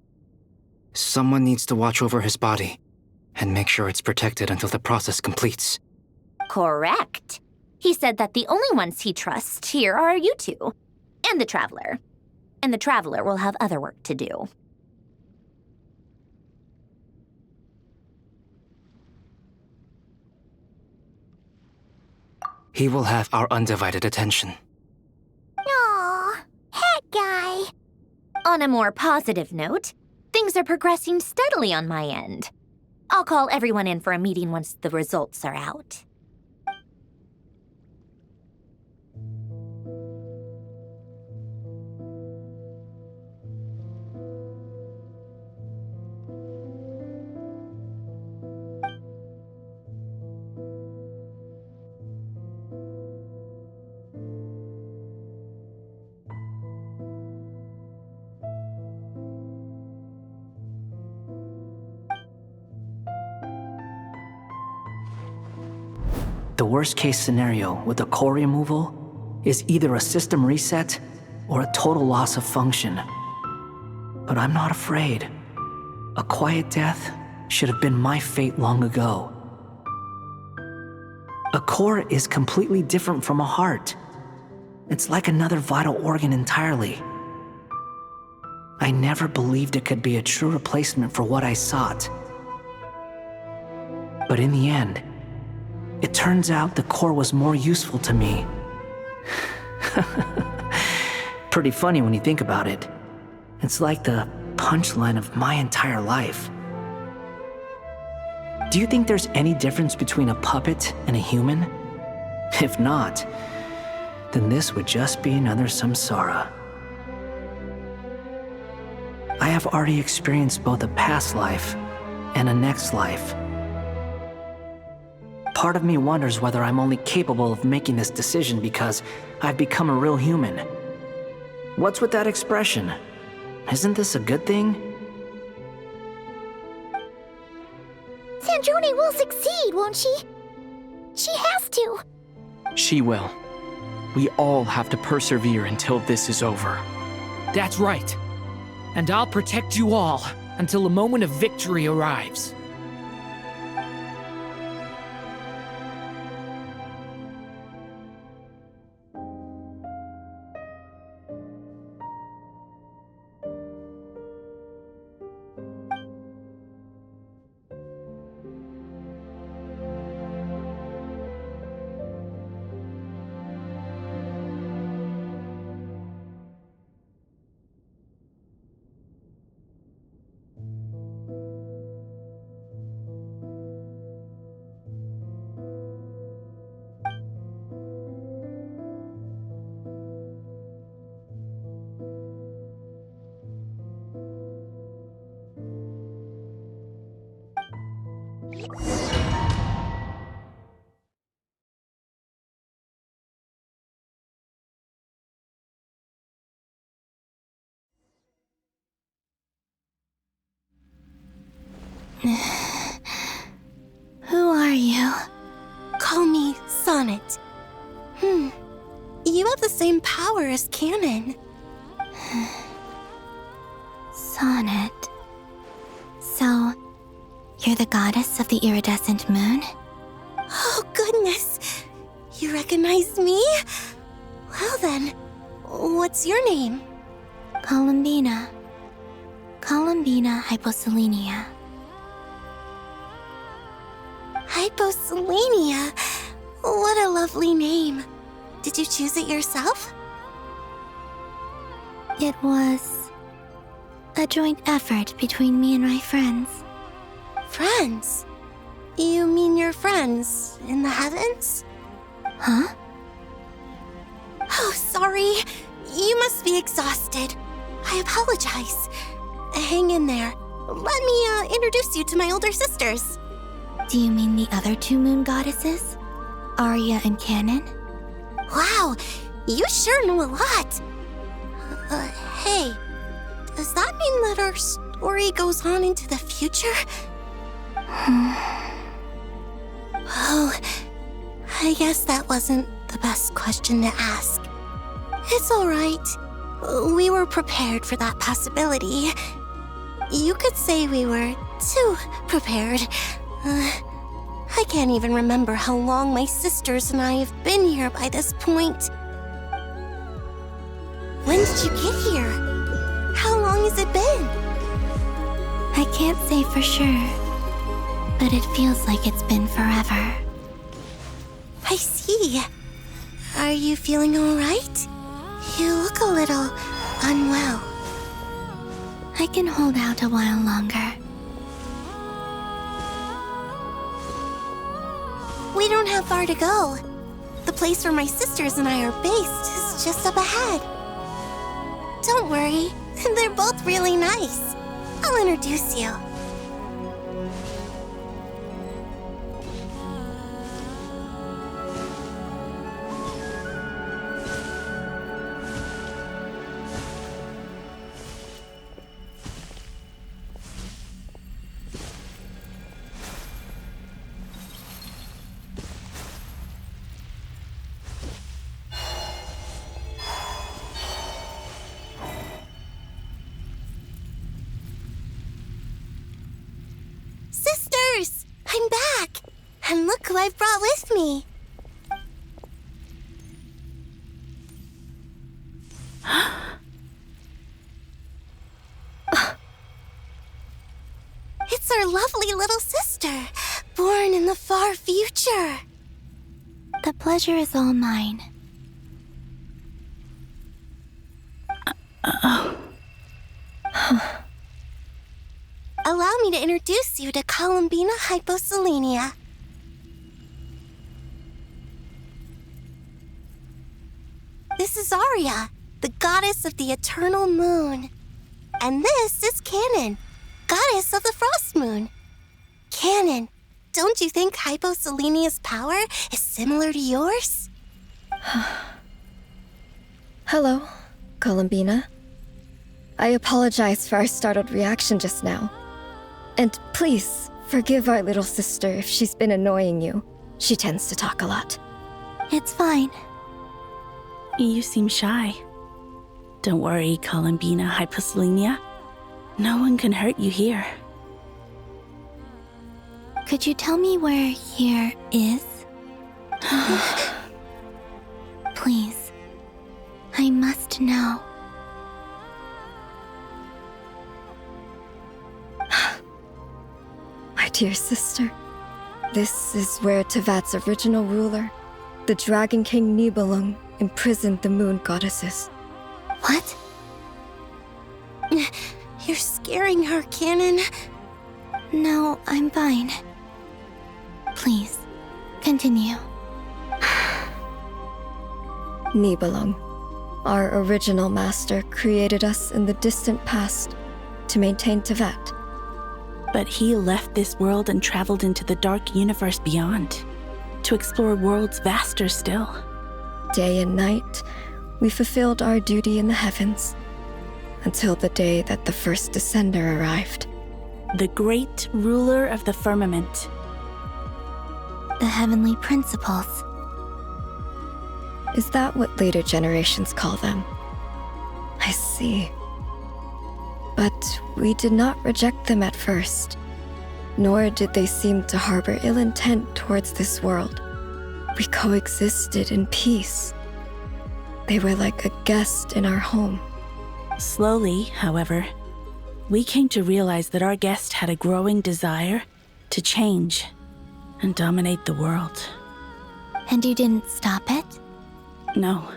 Someone needs to watch over his body and make sure it's protected until the process completes. Correct. He said that the only ones he trusts here are you two, and the Traveler. And the Traveler will have other work to do. He will have our undivided attention. Aw, hat guy. On a more positive note, things are progressing steadily on my end. I'll call everyone in for a meeting once the results are out. The worst case scenario with the core removal is either a system reset or a total loss of function. But I'm not afraid. A quiet death should have been my fate long ago. A core is completely different from a heart. It's like another vital organ entirely. I never believed it could be a true replacement for what I sought. But in the end, it turns out the core was more useful to me. Pretty funny when you think about it. It's like the punchline of my entire life. Do you think there's any difference between a puppet and a human? If not, then this would just be another samsara. I have already experienced both a past life and a next life. Part of me wonders whether I'm only capable of making this decision because I've become a real human. What's with that expression? Isn't this a good thing? Sandrone will succeed, won't she? She has to. She will. We all have to persevere until this is over. That's right. And I'll protect you all until the moment of victory arrives. Who are you? Call me Sonnet. You have the same power as Canon. Sonnet. So, you're the goddess of the iridescent moon? Oh, goodness. You recognize me? Well then, what's your name? Columbina. Columbina Hyposelenia. Hyposelenia. What a lovely name. Did you choose it yourself? It was a joint effort between me and my friends. Friends? You mean your friends in the heavens? Huh? Oh, sorry. You must be exhausted. I apologize. Hang in there. Let me introduce you to my older sisters. Do you mean the other two moon goddesses? Arya and Canon? Wow, you sure know a lot. Hey, Does that mean that our story goes on into the future? Oh, I guess that wasn't the best question to ask. It's alright. We were prepared for that possibility. You could say we were too prepared. I can't even remember how long my sisters and I have been here by this point. When did you get here? How long has it been? I can't say for sure, but it feels like it's been forever. I see. Are you feeling alright? You look a little unwell. I can hold out a while longer. We don't have far to go. The place where my sisters and I are based is just up ahead. Don't worry, they're both really nice. I'll introduce you. Sisters! I'm back! And look who I've brought with me! It's our lovely little sister, born in the far future. The pleasure is all mine. Allow me to introduce you to Columbina Hyposelenia. This is Arya, the goddess of the eternal moon. And this is Canon, goddess of the frost moon. Canon, don't you think Hyposelenia's power is similar to yours? Hello, Columbina. I apologize for our startled reaction just now. And please, forgive our little sister if she's been annoying you. She tends to talk a lot. It's fine. You seem shy. Don't worry, Columbina Hyposelenia. No one can hurt you here. Could you tell me where here is? Please. I must know. My dear sister, this is where Tevat's original ruler, the Dragon King Nibelung, imprisoned the moon goddesses. What? You're scaring her, Canon. No, I'm fine. Please, continue. Nibelung, our original master, created us in the distant past to maintain Tevat. But he left this world and traveled into the dark universe beyond, to explore worlds vaster still. Day and night, we fulfilled our duty in the heavens, until the day that the first Descender arrived. The great ruler of the firmament. The heavenly principles. Is that what later generations call them? I see. But we did not reject them at first, nor did they seem to harbor ill intent towards this world. We coexisted in peace. They were like a guest in our home. Slowly, however, we came to realize that our guest had a growing desire to change and dominate the world. And you didn't stop it? No.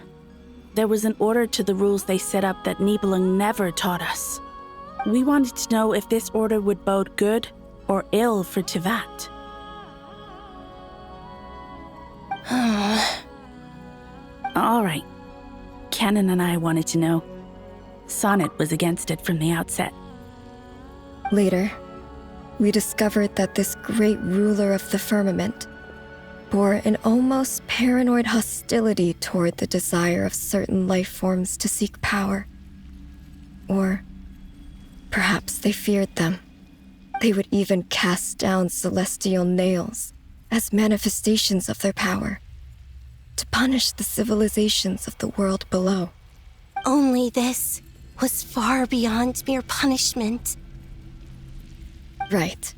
There was an order to the rules they set up that Nibelung never taught us. We wanted to know if this order would bode good or ill for Tevat. All right. Canon and I wanted to know. Sonnet was against it from the outset. Later, we discovered that this great ruler of the firmament bore an almost paranoid hostility toward the desire of certain life forms to seek power, or Perhaps they feared them. They would even cast down celestial nails as manifestations of their power, to punish the civilizations of the world below. Only this was far beyond mere punishment. Right.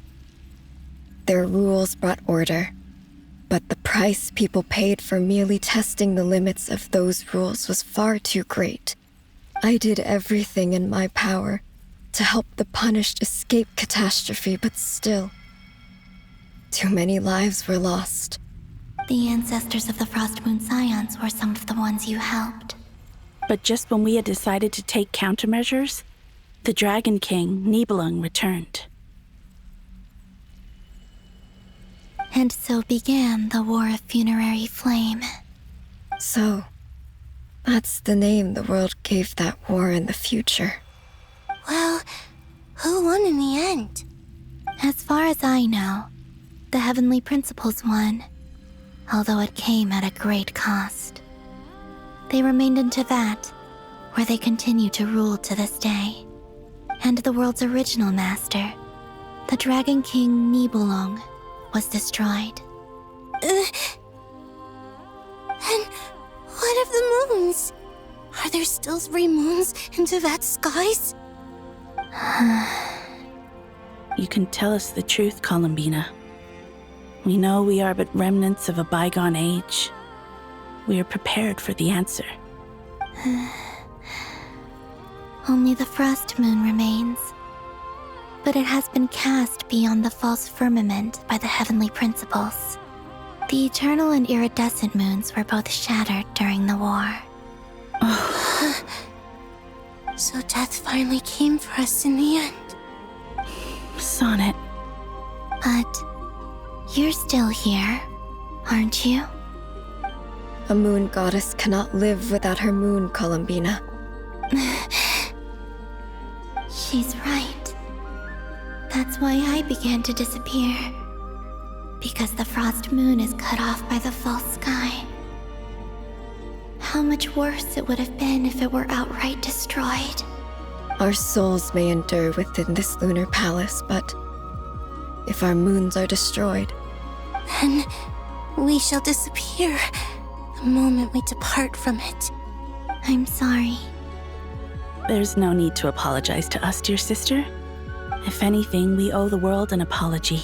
Their rules brought order, but the price people paid for merely testing the limits of those rules was far too great. I did everything in my power to help the punished escape catastrophe, but still, too many lives were lost. The ancestors of the Frost Moon Scions were some of the ones you helped. But just when we had decided to take countermeasures, the Dragon King, Nibelung, returned. And so began the War of Funerary Flame. So, that's the name the world gave that war in the future. Well, who won in the end? As far as I know, the Heavenly Principles won, although it came at a great cost. They remained in Teyvat, where they continue to rule to this day. And the world's original master, the Dragon King Nibelung, was destroyed. And what of the moons? Are there still 3 moons in Teyvat's skies? You can tell us the truth, Columbina. We know we are but remnants of a bygone age. We are prepared for the answer. Only the Frost Moon remains. But it has been cast beyond the false firmament by the Heavenly Principles. The eternal and iridescent moons were both shattered during the war. So death finally came for us in the end. Sonnet. But you're still here, aren't you? A moon goddess cannot live without her moon, Columbina. She's right. That's why I began to disappear. Because the Frost Moon is cut off by the false sky. How much worse it would have been if it were outright destroyed. Our souls may endure within this lunar palace, but if our moons are destroyed, then we shall disappear the moment we depart from it. I'm sorry. There's no need to apologize to us, dear sister. If anything, we owe the world an apology.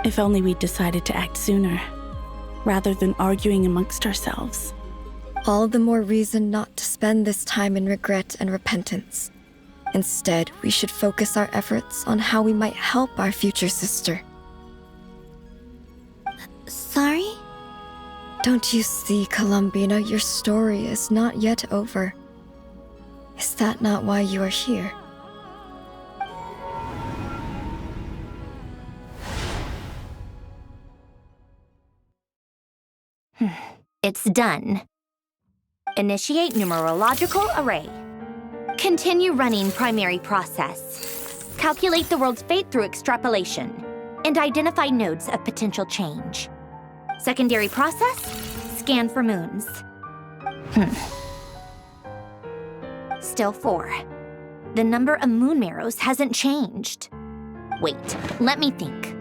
If only we'd decided to act sooner, rather than arguing amongst ourselves. all the more reason not to spend this time in regret and repentance. Instead, we should focus our efforts on how we might help our future sister. Sorry? Don't you see, Columbina, your story is not yet over. Is that not why you are here? It's done. Initiate numerological array. Continue running primary process. Calculate the world's fate through extrapolation. And identify nodes of potential change. Secondary process, scan for moons. Still 4. The number of moon marrows hasn't changed. Wait, let me think.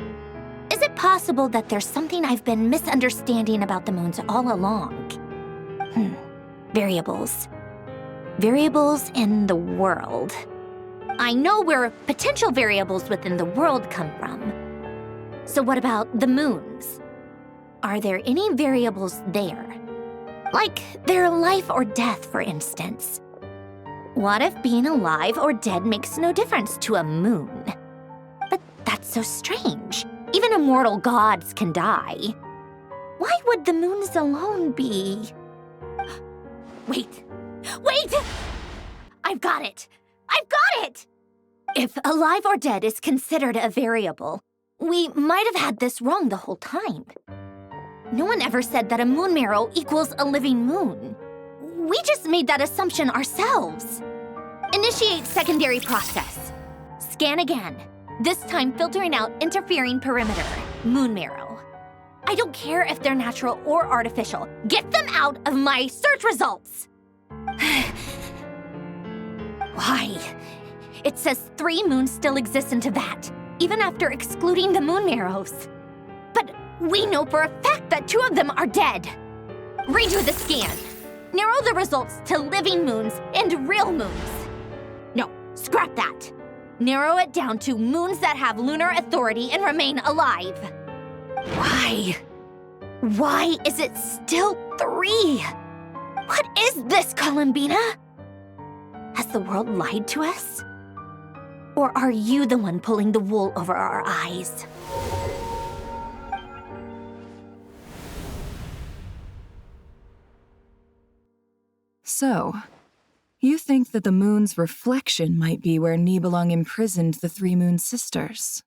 Is it possible that there's something I've been misunderstanding about the moons all along? Variables. Variables in the world. I know where potential variables within the world come from. So what about the moons? Are there any variables there? Like their life or death, for instance. What if being alive or dead makes no difference to a moon? But that's so strange. Even immortal gods can die. Why would the moons alone be? Wait! I've got it! If alive or dead is considered a variable, we might have had this wrong the whole time. No one ever said that a moon marrow equals a living moon. We just made that assumption ourselves. Initiate secondary process. Scan again. This time filtering out interfering perimeter, moon marrow. I don't care if they're natural or artificial. Get them out of my search results! Why? it says 3 moons still exist in Teyvat, even after excluding the moon marrows. But we know for a fact that 2 of them are dead. Redo the scan. Narrow the results to living moons and real moons. No, scrap that. Narrow it down to moons that have lunar authority and remain alive. Why? Why is it still 3? What is this, Columbina? Has the world lied to us? Or are you the one pulling the wool over our eyes? So, you think that the moon's reflection might be where Nibelung imprisoned the 3 moon sisters?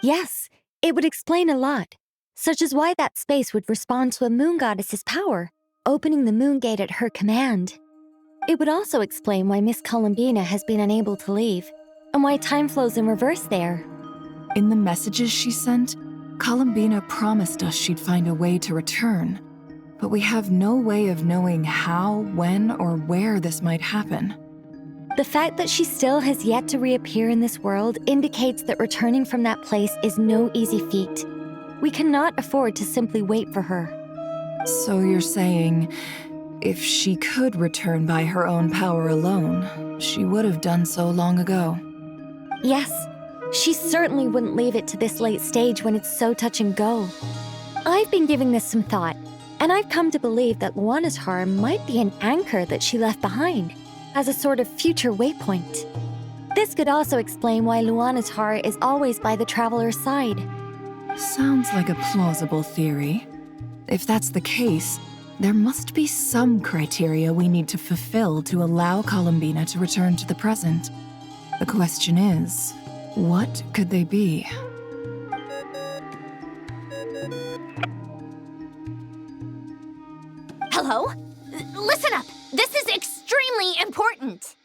Yes, it would explain a lot, such as why that space would respond to a moon goddess's power, opening the moon gate at her command. It would also explain why Miss Columbina has been unable to leave, and why time flows in reverse there. In the messages she sent, Columbina promised us she'd find a way to return, but we have no way of knowing how, when, or where this might happen. The fact that she still has yet to reappear in this world indicates that returning from that place is no easy feat. We cannot afford to simply wait for her. So you're saying, if she could return by her own power alone, she would have done so long ago? Yes, she certainly wouldn't leave it to this late stage when it's so touch and go. I've been giving this some thought, and I've come to believe that Luanatar might be an anchor that she left behind, as a sort of future waypoint. This could also explain why Luanatar is always by the traveler's side. Sounds like a plausible theory. If that's the case, there must be some criteria we need to fulfill to allow Columbina to return to the present. The question is, what could they be? Hello? Listen up! This is extremely important!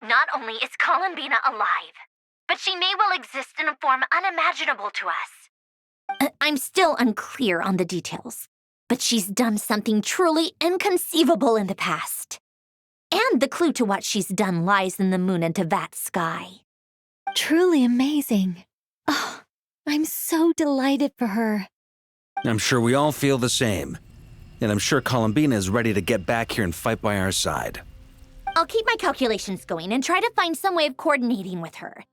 Not only is Columbina alive, but she may well exist in a form unimaginable to us. I'm still unclear on the details, but she's done something truly inconceivable in the past. And the clue to what she's done lies in the moon and Teyvat sky. Truly amazing. Oh, I'm so delighted for her. I'm sure we all feel the same. And I'm sure Columbina is ready to get back here and fight by our side. I'll keep my calculations going and try to find some way of coordinating with her.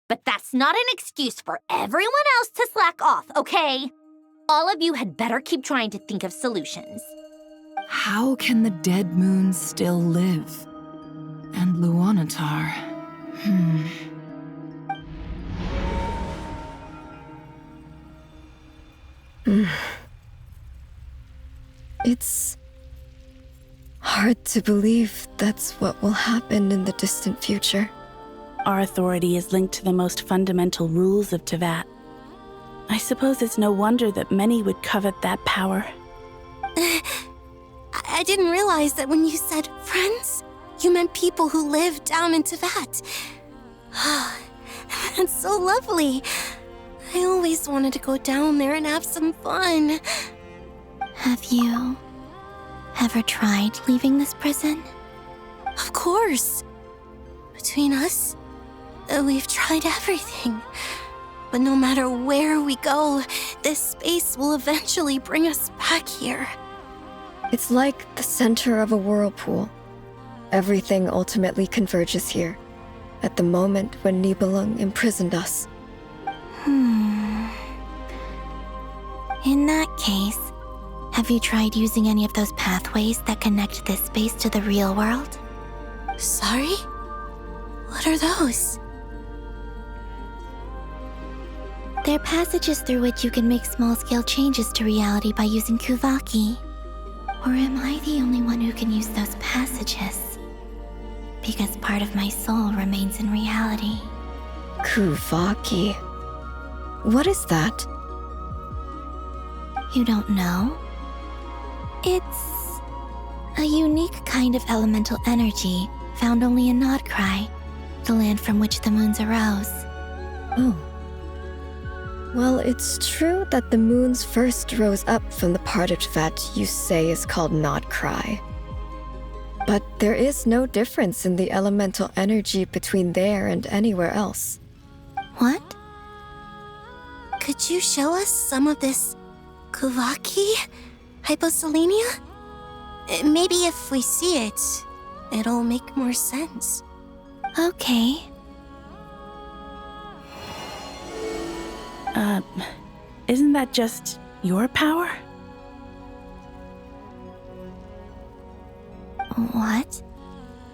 But that's not an excuse for everyone else to slack off, okay? All of you had better keep trying to think of solutions. How can the dead moon still live? And Luanatar... It's hard to believe that's what will happen in the distant future. Our authority is linked to the most fundamental rules of Teyvat. I suppose it's no wonder that many would covet that power. I didn't realize that when you said friends, you meant people who live down in Teyvat. That's so lovely. I always wanted to go down there and have some fun. Have you ever tried leaving this prison? Of course. Between us, we've tried everything. But no matter where we go, this space will eventually bring us back here. It's like the center of a whirlpool. Everything ultimately converges here, at the moment when Nibelung imprisoned us. In that case, have you tried using any of those pathways that connect this space to the real world? Sorry? What are those? They're passages through which you can make small-scale changes to reality by using Kuvaki. Or am I the only one who can use those passages? Because part of my soul remains in reality. Kuvaki. What is that? You don't know? It's a unique kind of elemental energy found only in Nodcry, the land from which the moons arose. Oh. Well, it's true that the moons first rose up from the part of Tvat you say is called Not Cry. But there is no difference in the elemental energy between there and anywhere else. What? Could you show us some of this Kuvaki hyposelenia? Maybe if we see it, it'll make more sense. Okay. Isn't that just your power? What?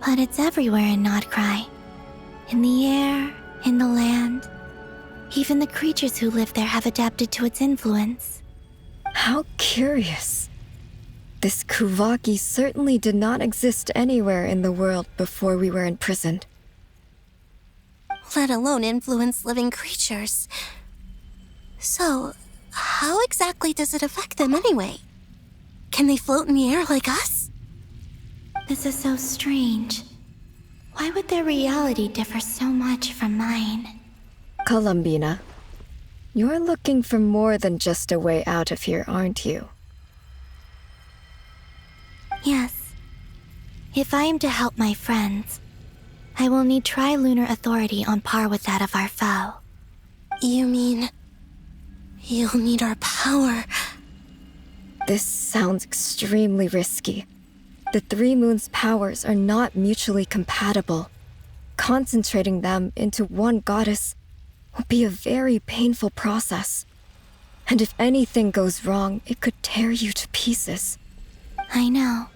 But it's everywhere in Nodcry. In the air, in the land. Even the creatures who live there have adapted to its influence. How curious. This Kuvaki certainly did not exist anywhere in the world before we were imprisoned. Let alone influence living creatures. So, how exactly does it affect them anyway? Can they float in the air like us? This is so strange. Why would their reality differ so much from mine? Columbina, you're looking for more than just a way out of here, aren't you? Yes. If I am to help my friends, I will need trilunar authority on par with that of our foe. You mean... you'll need our power? This sounds extremely risky. The Three Moons' powers are not mutually compatible. Concentrating them into one goddess will be a very painful process. And if anything goes wrong, it could tear you to pieces. I know.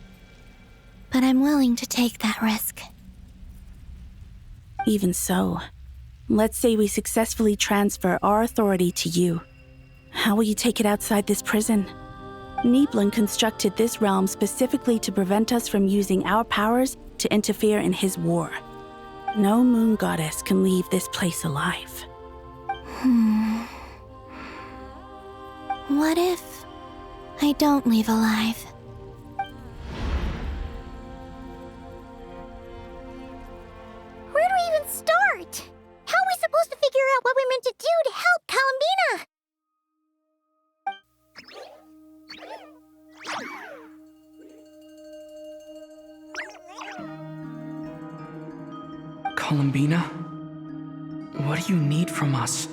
But I'm willing to take that risk. Even so, let's say we successfully transfer our authority to you. How will you take it outside this prison? Niblin constructed this realm specifically to prevent us from using our powers to interfere in his war. No moon goddess can leave this place alive. What if I don't leave alive? Where do we even start? How are we supposed to figure out what we're meant to do to help Columbina? Columbina? What do you need from us?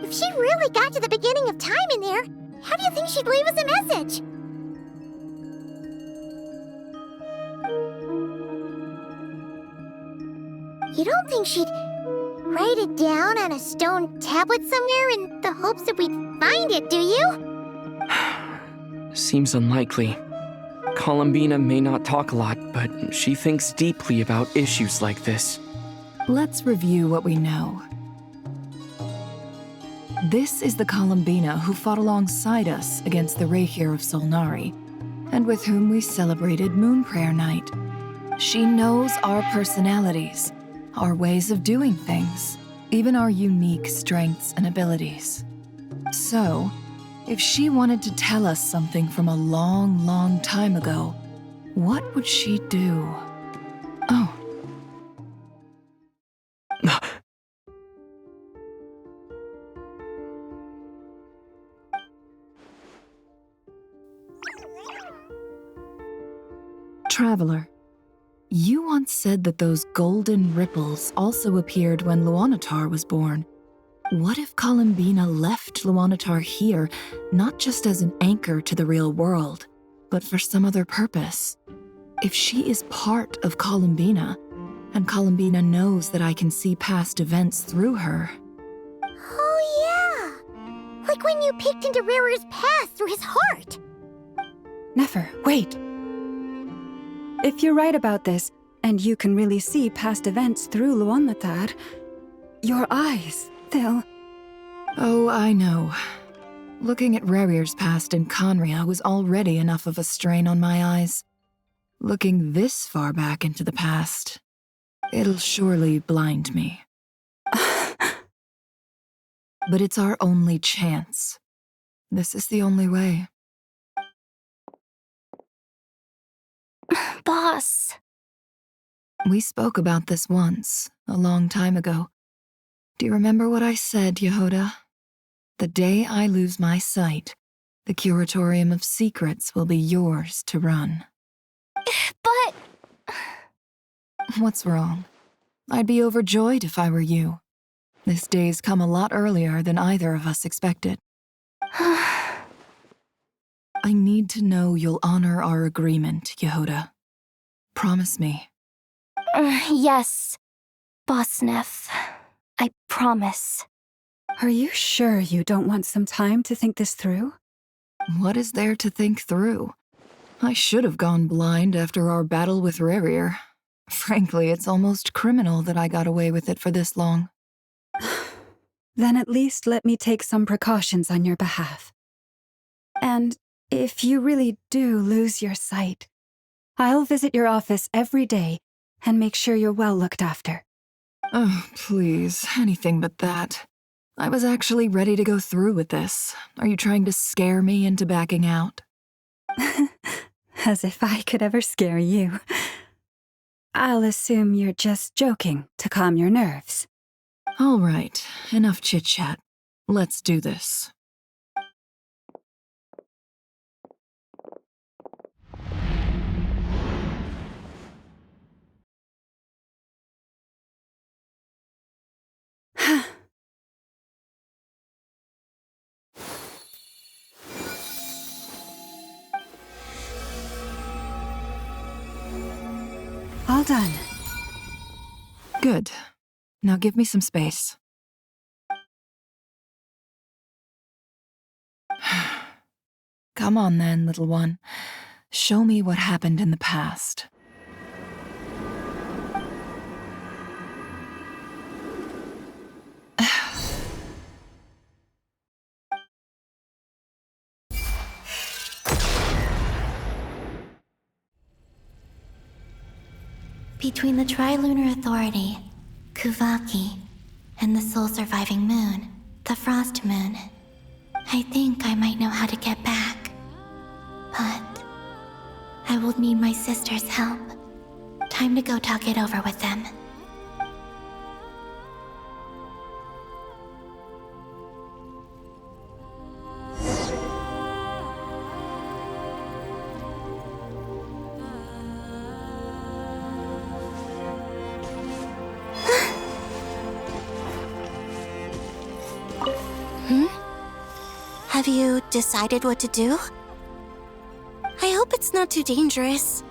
If she really got to the beginning of time in there, how do you think she'd leave us a message? You don't think she'd write it down on a stone tablet somewhere in the hopes that we'd find it, do you? Seems unlikely. Columbina may not talk a lot, but she thinks deeply about issues like this. Let's review what we know. This is the Columbina who fought alongside us against the Rahir of Solnari, and with whom we celebrated Moon Prayer Night. She knows our personalities, our ways of doing things, even our unique strengths and abilities. So, if she wanted to tell us something from a long, long time ago, what would she do? Oh. Traveler, you once said that those golden ripples also appeared when Luanatar was born. What if Columbina left Luanatar here, not just as an anchor to the real world, but for some other purpose? If she is part of Columbina, and Columbina knows that I can see past events through her... Oh yeah! Like when you peeked into Rarir's past through his heart! Nefer, wait! If you're right about this, and you can really see past events through Luanatar, your eyes, they'll... Oh, I know. Looking at Rarir's past in Conria was already enough of a strain on my eyes. Looking this far back into the past, it'll surely blind me. But it's our only chance. This is the only way. Boss. We spoke about this once, a long time ago. Do you remember what I said, Yehoda? The day I lose my sight, the Curatorium of Secrets will be yours to run. But... What's wrong? I'd be overjoyed if I were you. This day's come a lot earlier than either of us expected. I need to know you'll honor our agreement, Yehoda. Promise me. Yes, Bossnef. I promise. Are you sure you don't want some time to think this through? What is there to think through? I should have gone blind after our battle with Rerir. Frankly, it's almost criminal that I got away with it for this long. Then at least let me take some precautions on your behalf. And if you really do lose your sight, I'll visit your office every day and make sure you're well looked after. Oh, please, anything but that. I was actually ready to go through with this. Are you trying to scare me into backing out? As if I could ever scare you. I'll assume you're just joking to calm your nerves. All right, enough chit-chat. Let's do this. All done. Good. Now give me some space. Come on then, little one. Show me what happened in the past. Between the Trilunar Authority, Kuvaki, and the sole-surviving moon, the Frost Moon, I think I might know how to get back. But I will need my sister's help. Time to go talk it over with them. Have you decided what to do? I hope it's not too dangerous.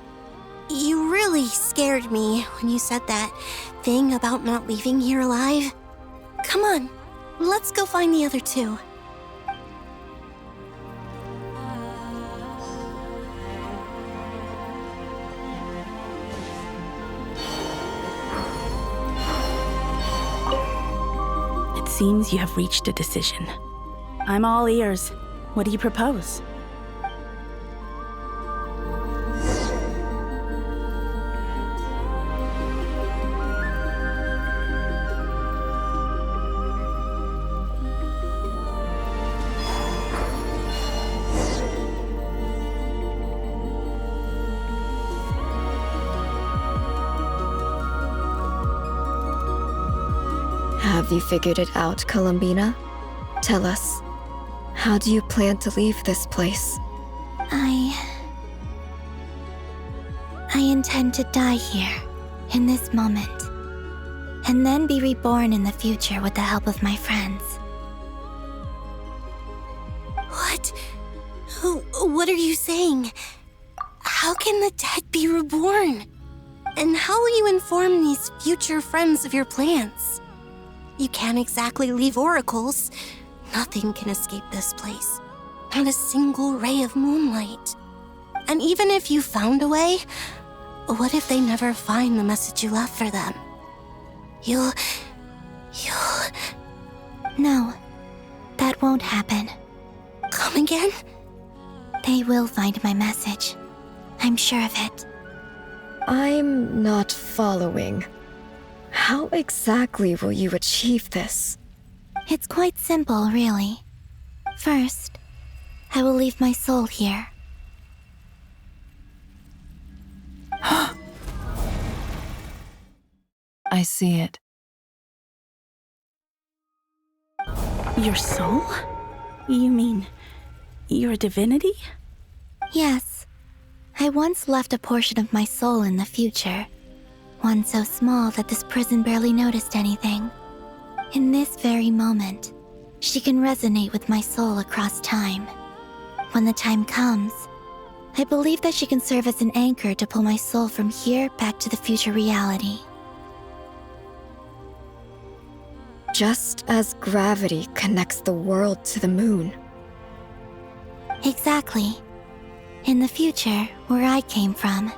You really scared me when you said that thing about not leaving here alive. Come on, let's go find the other two. It seems you have reached a decision. I'm all ears. What do you propose? Have you figured it out, Columbina? Tell us. How do you plan to leave this place? I intend to die here, in this moment, and then be reborn in the future with the help of my friends. What? What are you saying? How can the dead be reborn? And how will you inform these future friends of your plans? You can't exactly leave oracles. Nothing can escape this place. Not a single ray of moonlight. And even if you found a way, what if they never find the message you left for them? You'll... No, that won't happen. Come again? They will find my message. I'm sure of it. I'm not following. How exactly will you achieve this? It's quite simple, really. First, I will leave my soul here. I see it. Your soul? You mean you're a divinity? Yes. I once left a portion of my soul in the future. One so small that this prison barely noticed anything. In this very moment, she can resonate with my soul across time. When the time comes, I believe that she can serve as an anchor to pull my soul from here back to the future reality. Just as gravity connects the world to the moon. Exactly. In the future, where I came from,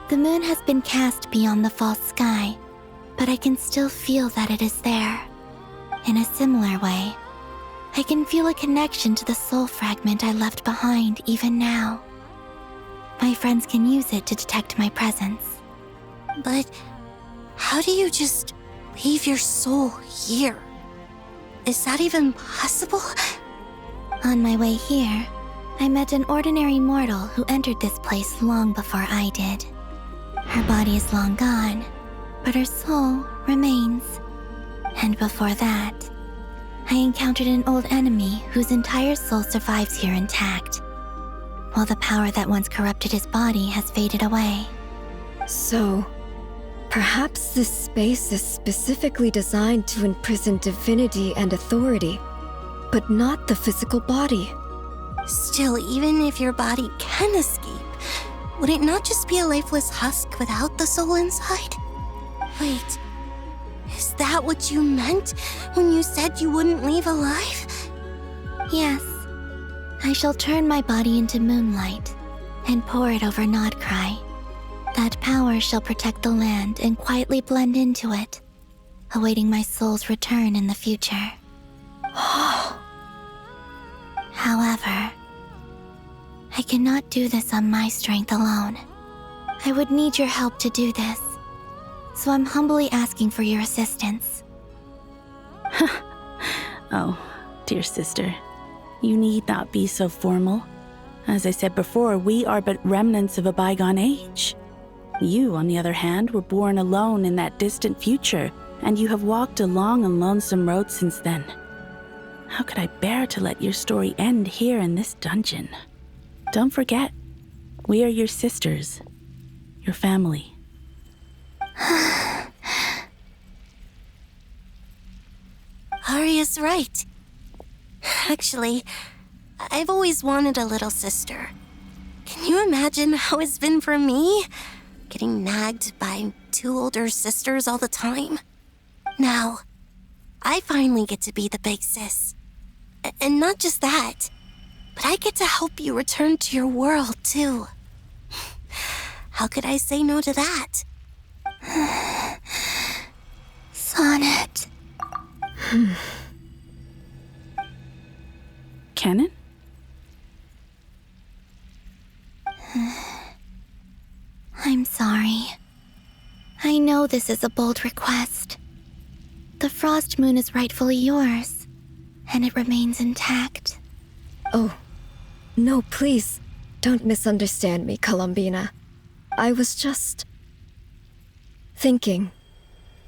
the moon has been cast beyond the false sky, but I can still feel that it is there. In a similar way, I can feel a connection to the soul fragment I left behind even now. My friends can use it to detect my presence. But how do you just leave your soul here? Is that even possible? On my way here, I met an ordinary mortal who entered this place long before I did. Her body is long gone, but her soul remains. And before that, I encountered an old enemy whose entire soul survives here intact, while the power that once corrupted his body has faded away. So, perhaps this space is specifically designed to imprison divinity and authority, but not the physical body. Still, even if your body can escape, would it not just be a lifeless husk without the soul inside? Wait, is that what you meant when you said you wouldn't leave alive? Yes. I shall turn my body into moonlight and pour it over Nodcry. That power shall protect the land and quietly blend into it, awaiting my soul's return in the future. However, I cannot do this on my strength alone. I would need your help to do this, so I'm humbly asking for your assistance. Oh, dear sister, you need not be so formal. As I said before, we are but remnants of a bygone age. You, on the other hand, were born alone in that distant future, and you have walked a long and lonesome road since then. How could I bear to let your story end here in this dungeon? Don't forget, we are your sisters, your family. Arya's right. Actually, I've always wanted a little sister. Can you imagine how it's been for me? Getting nagged by two older sisters all the time. Now, I finally get to be the big sis. And not just that, but I get to help you return to your world, too. How could I say no to that? Sonnet. Canon? I'm sorry. I know this is a bold request. The Frost Moon is rightfully yours, and it remains intact. Oh, no, please, don't misunderstand me, Columbina. I was just thinking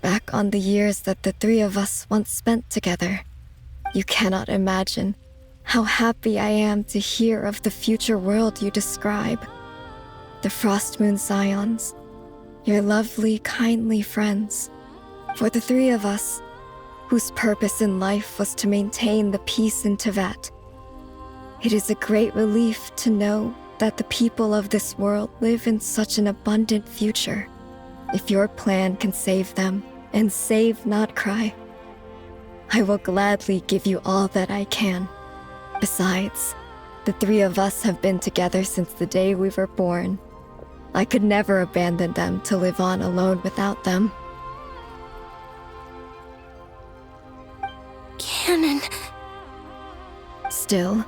back on the years that the three of us once spent together. You cannot imagine how happy I am to hear of the future world you describe. The Frost Moon Scions, your lovely, kindly friends. For the three of us, whose purpose in life was to maintain the peace in Teyvat. It is a great relief to know that the people of this world live in such an abundant future. If your plan can save them and save Nodcry, I will gladly give you all that I can. Besides, the three of us have been together since the day we were born. I could never abandon them to live on alone without them. Canon. Still,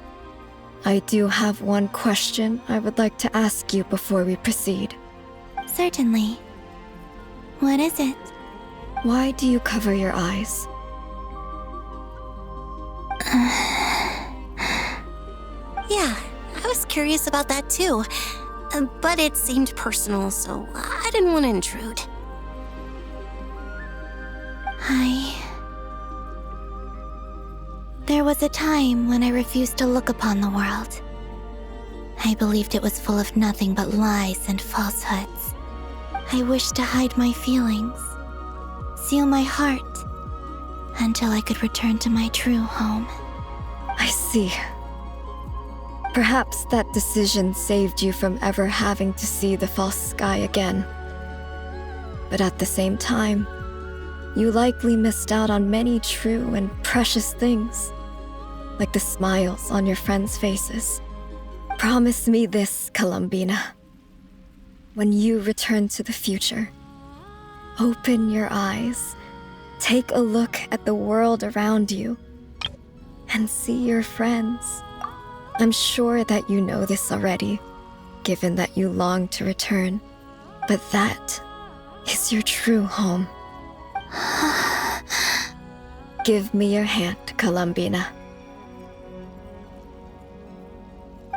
I do have one question I would like to ask you before we proceed. Certainly. What is it? Why do you cover your eyes? Yeah, I was curious about that too. But it seemed personal, so I didn't want to intrude. There was a time when I refused to look upon the world. I believed it was full of nothing but lies and falsehoods. I wished to hide my feelings, seal my heart, until I could return to my true home. I see. Perhaps that decision saved you from ever having to see the false sky again. But at the same time, you likely missed out on many true and precious things, like the smiles on your friends' faces. Promise me this, Columbina. When you return to the future, open your eyes, take a look at the world around you, and see your friends. I'm sure that you know this already, given that you long to return, but that is your true home. Give me your hand, Columbina.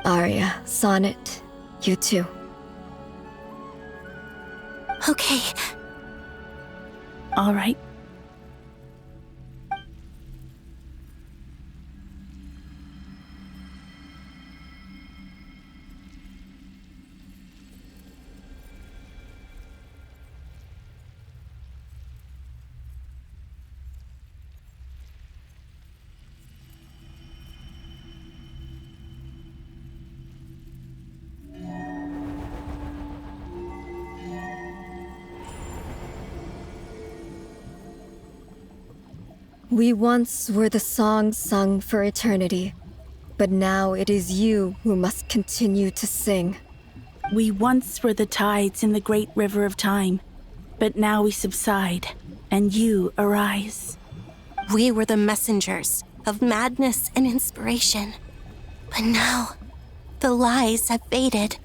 Arya, Sonnet, you too. Okay. All right. We once were the songs sung for eternity, but now it is you who must continue to sing. We once were the tides in the great river of time, but now we subside, and you arise. We were the messengers of madness and inspiration, but now the lies have faded,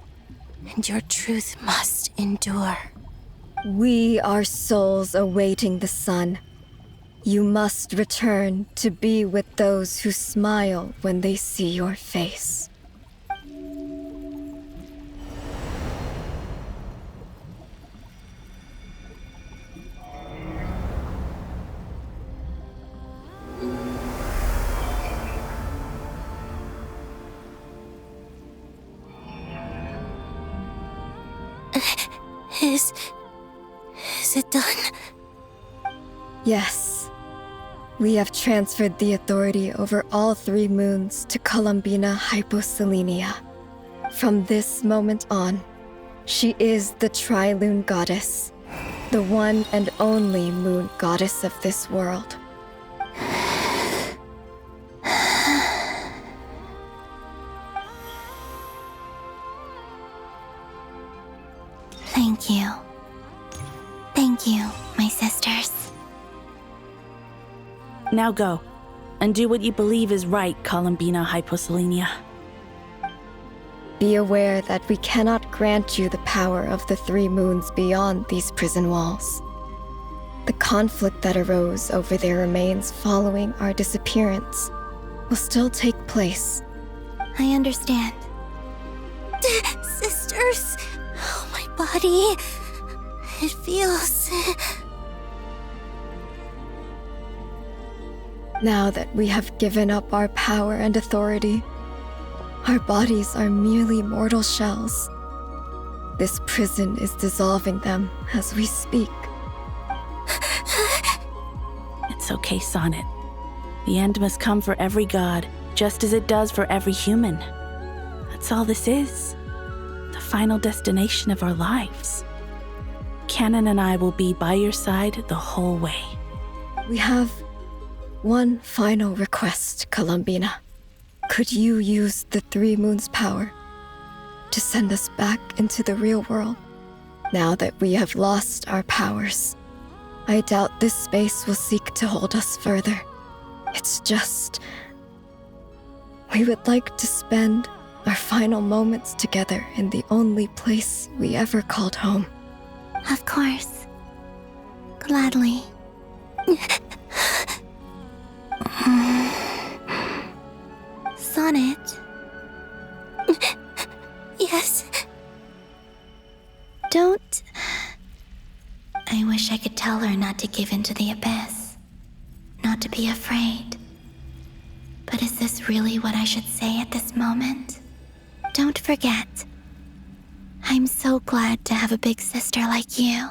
and your truth must endure. We are souls awaiting the sun. You must return to be with those who smile when they see your face. Is it done? Yes. We have transferred the authority over all 3 moons to Columbina Hyposelenia. From this moment on, she is the Tri-Lune Goddess, the one and only moon goddess of this world. Thank you. Thank you, my sisters. Now go, and do what you believe is right, Columbina Hyposelenia. Be aware that we cannot grant you the power of the 3 moons beyond these prison walls. The conflict that arose over their remains following our disappearance will still take place. I understand. Sisters, oh, my body. It feels... Now that we have given up our power and authority, our bodies are merely mortal shells. This prison is dissolving them as we speak. It's okay, Sonnet. The end must come for every god, just as it does for every human. That's all this is. The final destination of our lives. Canon and I will be by your side the whole way. We have one final request, Columbina. Could you use the 3 moons' power to send us back into the real world? Now that we have lost our powers, I doubt this space will seek to hold us further. It's just... we would like to spend our final moments together in the only place we ever called home. Of course. Gladly. Sonnet? Yes? Don't... I wish I could tell her not to give in to the abyss. not to be afraid. But is this really what I should say at this moment? Don't forget, I'm so glad to have a big sister like you.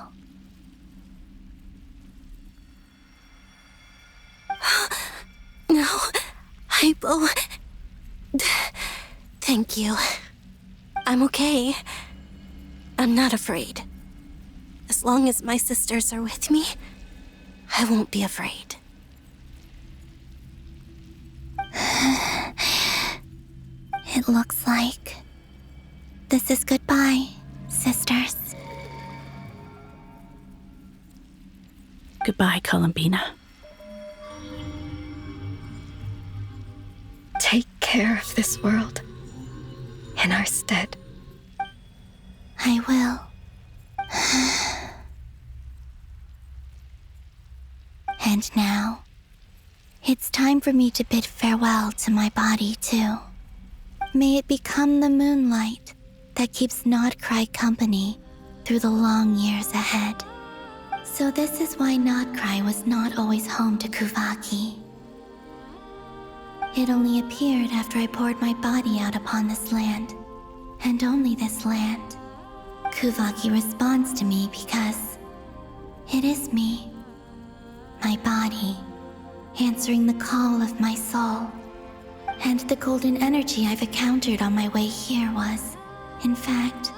No, Hypo. Thank you. I'm okay. I'm not afraid. As long as my sisters are with me, I won't be afraid. It looks like this is goodbye, sisters. Goodbye, Columbina. Take care of this world in our stead. I will. And now, it's time for me to bid farewell to my body, too. May it become the moonlight that keeps Notcry company through the long years ahead. So this is why Notcry was not always home to Kuvaki. It only appeared after I poured my body out upon this land, and only this land. Kuvaki responds to me because it is me, my body, answering the call of my soul. And the golden energy I've encountered on my way here was, in fact,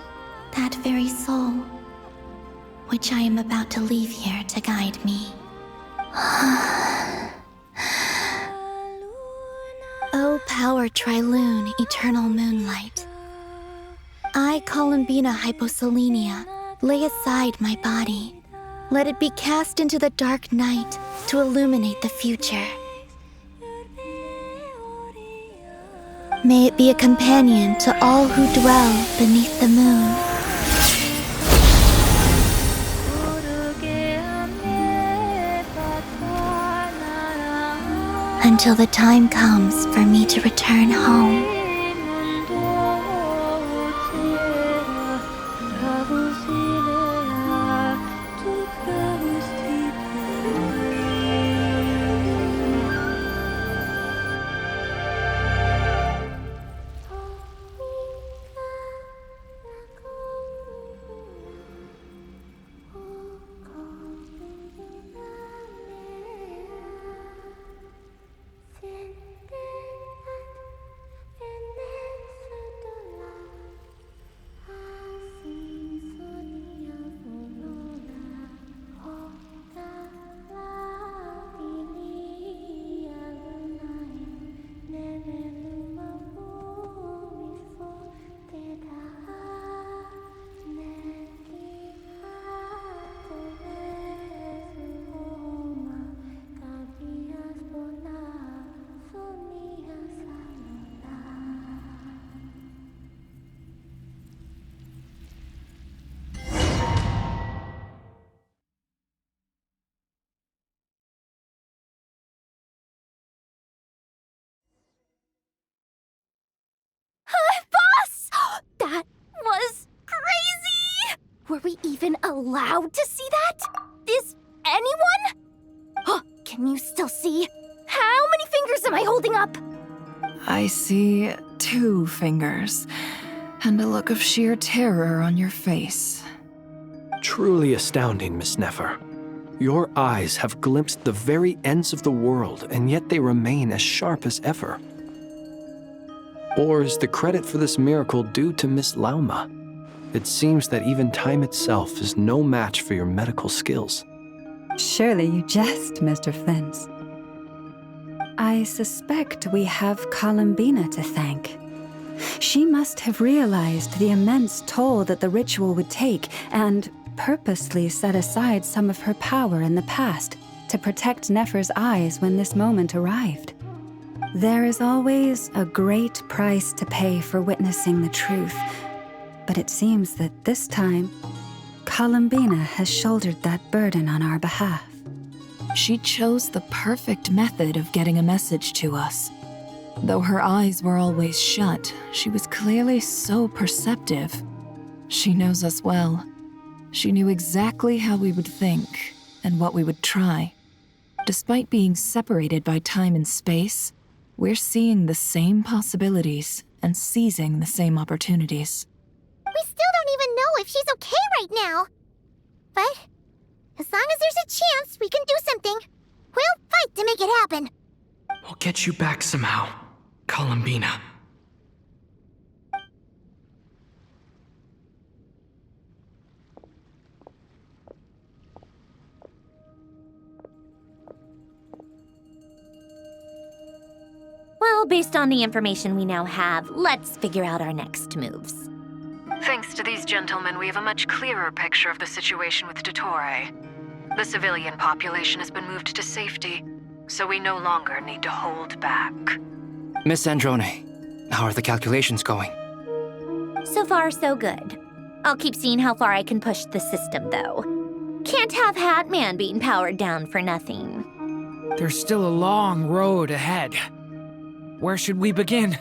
that very soul, which I am about to leave here to guide me. O power Trilune, eternal moonlight. I, Columbina Hyposelenia, lay aside my body. Let it be cast into the dark night to illuminate the future. May it be a companion to all who dwell beneath the moon. Until the time comes for me to return home. Boss! That was crazy! Were we even allowed to see that? Is anyone? Oh, can you still see? How many fingers am I holding up? I see 2 fingers, and a look of sheer terror on your face. Truly astounding, Miss Nefer. Your eyes have glimpsed the very ends of the world, and yet they remain as sharp as ever. Or is the credit for this miracle due to Miss Lauma? It seems that even time itself is no match for your medical skills. Surely you jest, Mr. Flins. I suspect we have Columbina to thank. She must have realized the immense toll that the ritual would take and purposely set aside some of her power in the past to protect Nefer's eyes when this moment arrived. There is always a great price to pay for witnessing the truth, but it seems that this time, Columbina has shouldered that burden on our behalf. She chose the perfect method of getting a message to us. Though her eyes were always shut, she was clearly so perceptive. She knows us well. She knew exactly how we would think and what we would try. Despite being separated by time and space, we're seeing the same possibilities and seizing the same opportunities. We still don't even know if she's okay right now. But as long as there's a chance we can do something, we'll fight to make it happen. We'll get you back somehow, Columbina. Well, based on the information we now have, let's figure out our next moves. Thanks to these gentlemen, we have a much clearer picture of the situation with Dottore. The civilian population has been moved to safety, so we no longer need to hold back. Miss Androne, how are the calculations going? So far, so good. I'll keep seeing how far I can push the system, though. Can't have Hat Man being powered down for nothing. There's still a long road ahead. Where should we begin?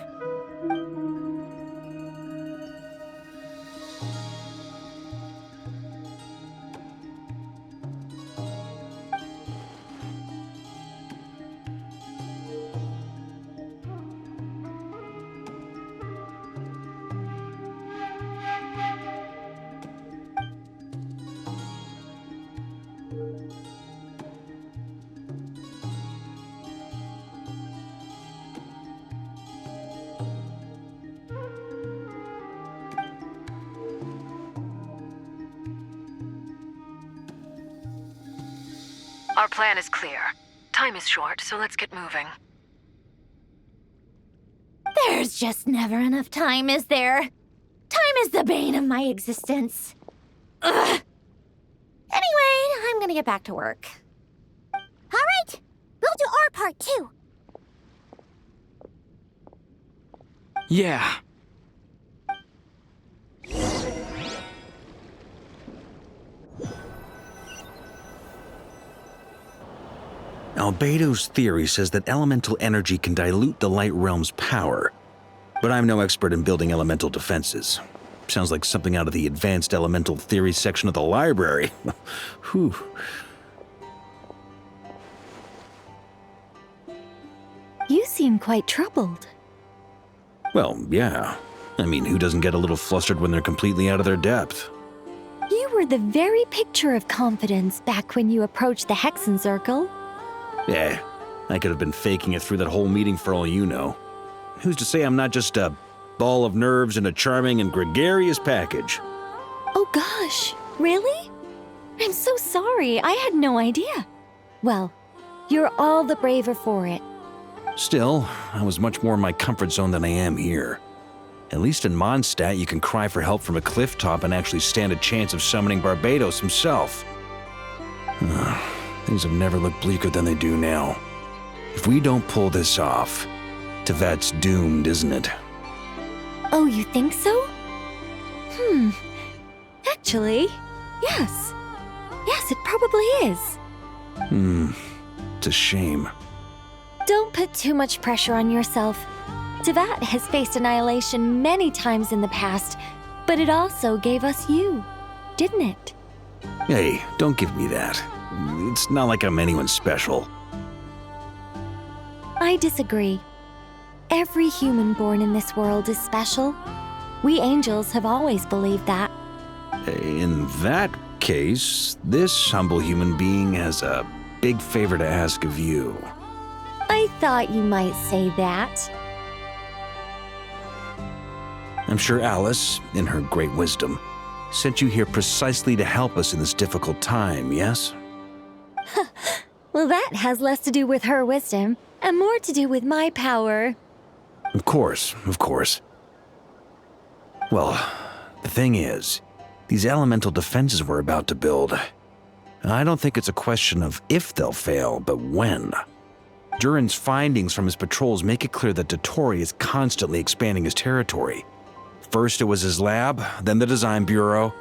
Our plan is clear. Time is short, so let's get moving. There's just never enough time, is there? Time is the bane of my existence. Ugh. Anyway, I'm gonna get back to work. All right, we'll do our part too. Yeah. Albedo's theory says that elemental energy can dilute the light realm's power, but I'm no expert in building elemental defenses. Sounds like something out of the advanced elemental theory section of the library. Whew. You seem quite troubled. Well, yeah. I mean, who doesn't get a little flustered when they're completely out of their depth? You were the very picture of confidence back when you approached the Hexen Circle. Yeah, I could have been faking it through that whole meeting for all you know. Who's to say I'm not just a ball of nerves in a charming and gregarious package? Oh gosh, really? I'm so sorry, I had no idea. Well, you're all the braver for it. Still, I was much more in my comfort zone than I am here. At least in Mondstadt, you can cry for help from a cliff top and actually stand a chance of summoning Barbados himself. Things have never looked bleaker than they do now. If we don't pull this off, Tevat's doomed, isn't it? Oh, you think so? Actually, yes. Yes, it probably is. It's a shame. Don't put too much pressure on yourself. Tevat has faced annihilation many times in the past, but it also gave us you, didn't it? Hey, don't give me that. It's not like I'm anyone special. I disagree. Every human born in this world is special. We angels have always believed that. In that case, this humble human being has a big favor to ask of you. I thought you might say that. I'm sure Alice, in her great wisdom, sent you here precisely to help us in this difficult time, yes? Well, that has less to do with her wisdom and more to do with my power. Of course, of course. Well, the thing is, these elemental defenses we're about to build, I don't think it's a question of if they'll fail, but when. Durin's findings from his patrols make it clear that Dottore is constantly expanding his territory. First it was his lab, then the design bureau,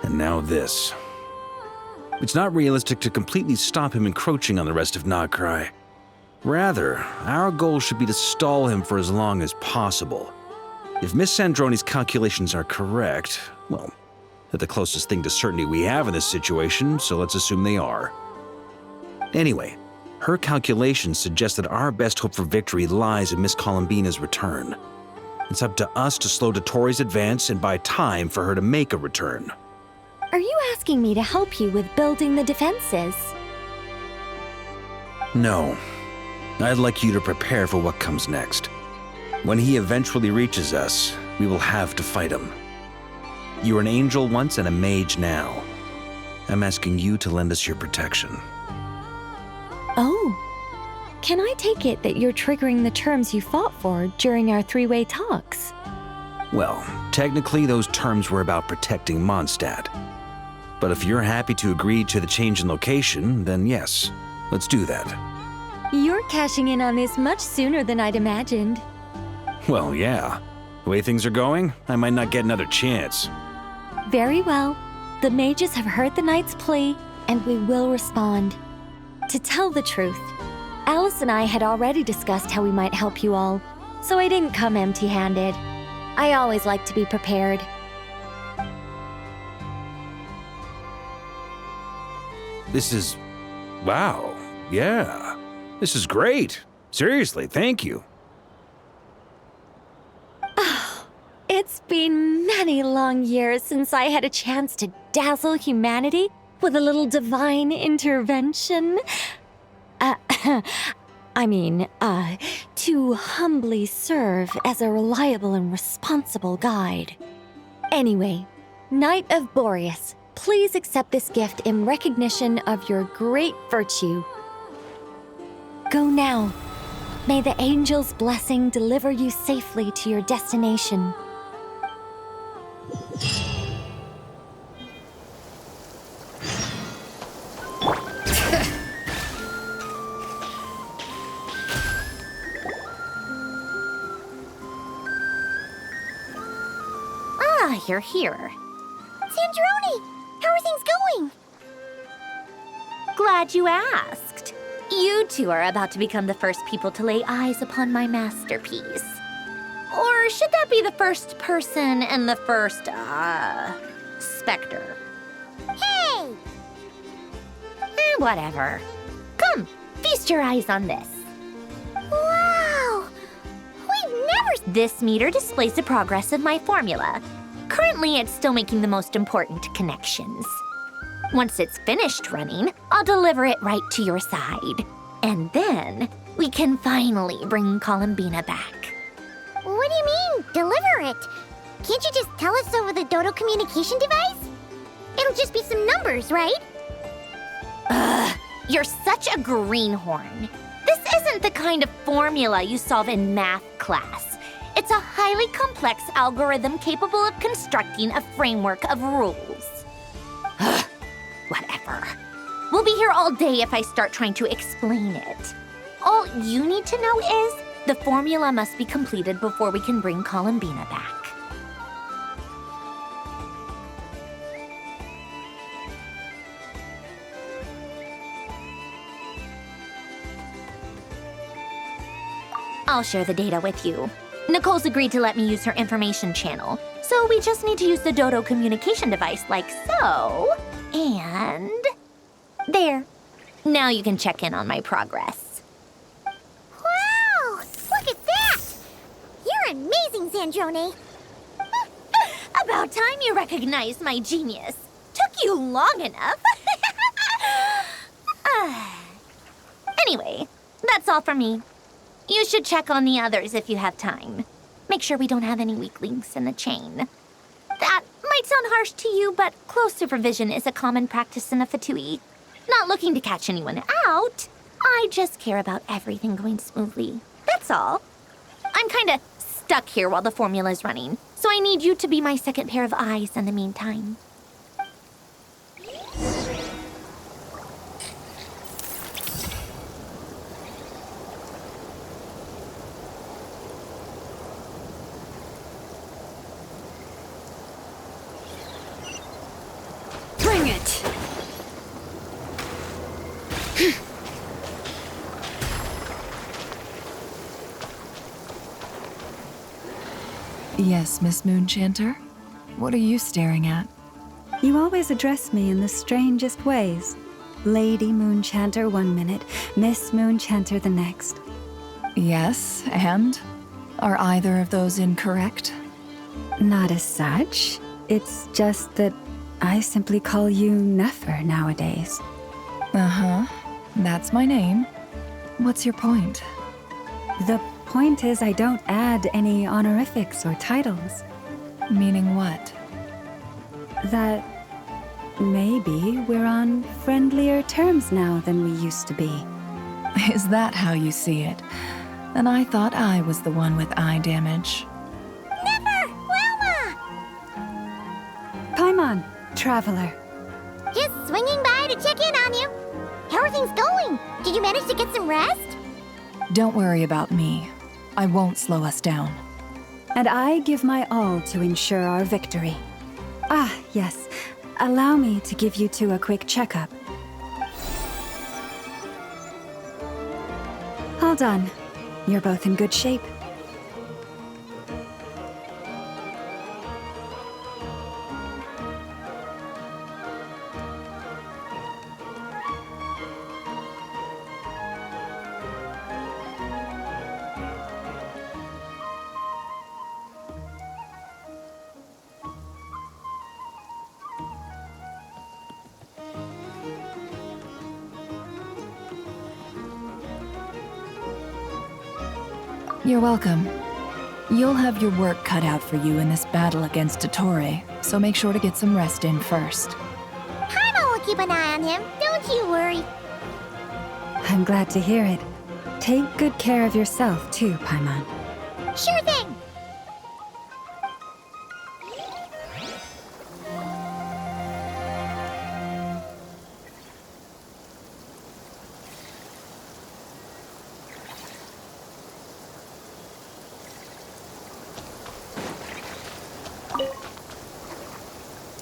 and now this. It's not realistic to completely stop him encroaching on the rest of Nagcry. Rather, our goal should be to stall him for as long as possible. If Miss Androne's calculations are correct, well, they're the closest thing to certainty we have in this situation, so let's assume they are. Anyway, Her calculations suggest that our best hope for victory lies in Miss Columbina's return. It's up to us to slow Dottoro's advance and buy time for her to make a return. Are you asking me to help you with building the defenses? No. I'd like you to prepare for what comes next. When he eventually reaches us, we will have to fight him. You were an angel once and a mage now. I'm asking you to lend us your protection. Oh. Can I take it that you're triggering the terms you fought for during our three-way talks? Well, technically those terms were about protecting Mondstadt. But if you're happy to agree to the change in location, then yes, let's do that. You're cashing in on this much sooner than I'd imagined. Well, yeah. The way things are going, I might not get another chance. Very well. The mages have heard the knight's plea, and we will respond. To tell the truth, Alice and I had already discussed how we might help you all, so I didn't come empty-handed. I always like to be prepared. This is... wow. Yeah. This is great. Seriously, thank you. It's been many long years since I had a chance to dazzle humanity with a little divine intervention. To humbly serve as a reliable and responsible guide. Anyway, Knight of Boreas, please accept this gift in recognition of your great virtue. Go now. May the angel's blessing deliver you safely to your destination. You're here. Sandrone! How are things going? Glad you asked. You two are about to become the first people to lay eyes upon my masterpiece. Or should that be the first person and the first, specter? Hey! Whatever. Come, feast your eyes on this. Wow! We've never... This meter displays the progress of my formula. Currently, it's still making the most important connections. Once it's finished running, I'll deliver it right to your side. And then, we can finally bring Columbina back. What do you mean, deliver it? Can't you just tell us over the Dodo communication device? It'll just be some numbers, right? Ugh, you're such a greenhorn. This isn't the kind of formula you solve in math class. It's a highly complex algorithm capable of constructing a framework of rules. Ugh, whatever. We'll be here all day if I start trying to explain it. All you need to know is the formula must be completed before we can bring Columbina back. I'll share the data with you. Nicole's agreed to let me use her information channel, so we just need to use the Dodo communication device like so. And... there. Now you can check in on my progress. Wow! Look at that! You're amazing, Sandrone. About time you recognized my genius. Took you long enough. Anyway, that's all from me. You should check on the others if you have time. Make sure we don't have any weak links in the chain. That might sound harsh to you, but close supervision is a common practice in the Fatui. Not looking to catch anyone out. I just care about everything going smoothly. That's all. I'm kinda stuck here while the formula's running, so I need you to be my second pair of eyes in the meantime. Bring it! Yes, Miss Moonchanter? What are you staring at? You always address me in the strangest ways. Lady Moonchanter 1 minute, Miss Moonchanter the next. Yes, and? Are either of those incorrect? Not as such. It's just that I simply call you Nefer nowadays. Uh-huh. That's my name. What's your point? The point is I don't add any honorifics or titles. Meaning what? That maybe we're on friendlier terms now than we used to be. Is that how you see it? And I thought I was the one with eye damage. Never! Wilma! Paimon, traveler. Just swinging by to check in on you. How are things going? Did you manage to get some rest? Don't worry about me. I won't slow us down. And I give my all to ensure our victory. Ah, yes. Allow me to give you two a quick checkup. All done. You're both in good shape. You're welcome. You'll have your work cut out for you in this battle against Dottore, so make sure to get some rest in first. Paimon will keep an eye on him, don't you worry. I'm glad to hear it. Take good care of yourself too, Paimon. Sure thing!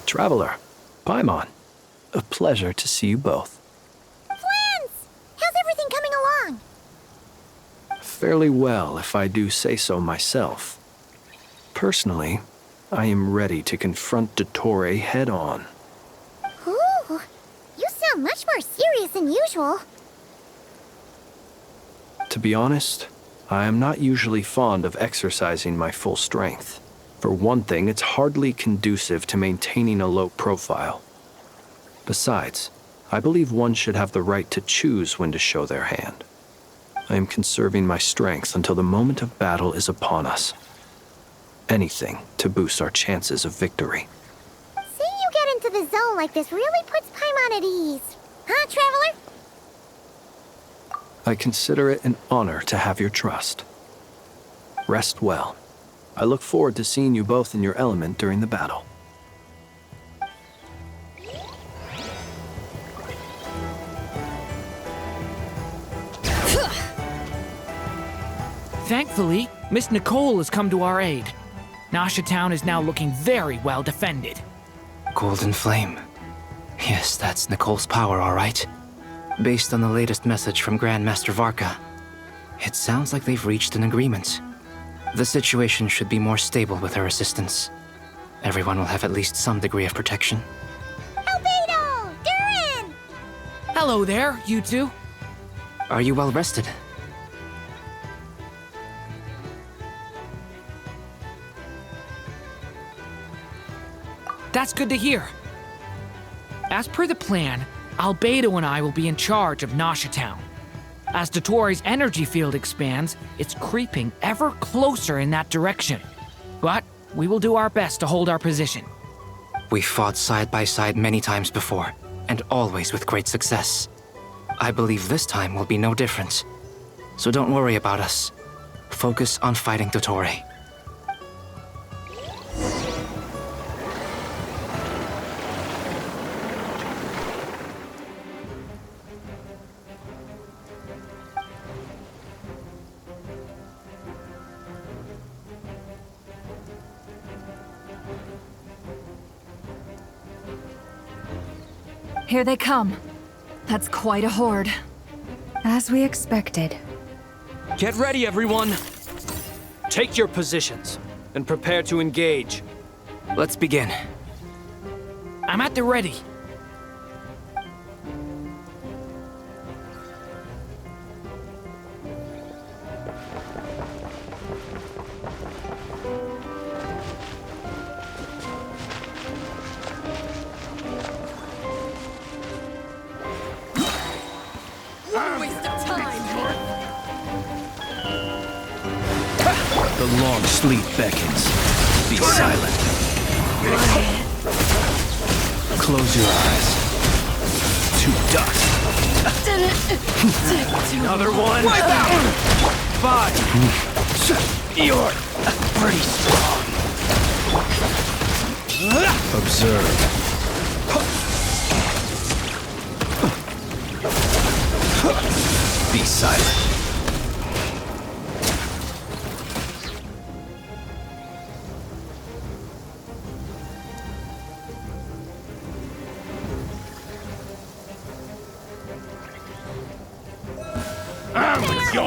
Traveler, Paimon, a pleasure to see you both. Twins! How's everything coming along? Fairly well, if I do say so myself. Personally, I am ready to confront Dottore head-on. Ooh, you sound much more serious than usual. To be honest, I am not usually fond of exercising my full strength. For one thing, it's hardly conducive to maintaining a low profile. Besides, I believe one should have the right to choose when to show their hand. I am conserving my strength until the moment of battle is upon us. Anything to boost our chances of victory. Seeing you get into the zone like this really puts Paimon at ease. Huh, Traveler? I consider it an honor to have your trust. Rest well. I look forward to seeing you both in your element during the battle. Thankfully, Miss Nicole has come to our aid. Nasha Town is now looking very well defended. Golden Flame. Yes, that's Nicole's power, all right. Based on the latest message from Grandmaster Varka, it sounds like they've reached an agreement. The situation should be more stable with her assistance. Everyone will have at least some degree of protection. Albedo! Durin! Hello there, you two. Are you well rested? That's good to hear. As per the plan, Albedo and I will be in charge of Nasha Town. As Dottore's energy field expands, it's creeping ever closer in that direction. But we will do our best to hold our position. We fought side by side many times before, and always with great success. I believe this time will be no different. So don't worry about us. Focus on fighting Dottore. Here they come. That's quite a horde. As we expected. Get ready, everyone! Take your positions and prepare to engage. Let's begin. I'm at the ready. The long sleep beckons. Be silent. Close your eyes. To dust. Another one. Wipe out! 5. You're pretty strong. Observe. Be silent.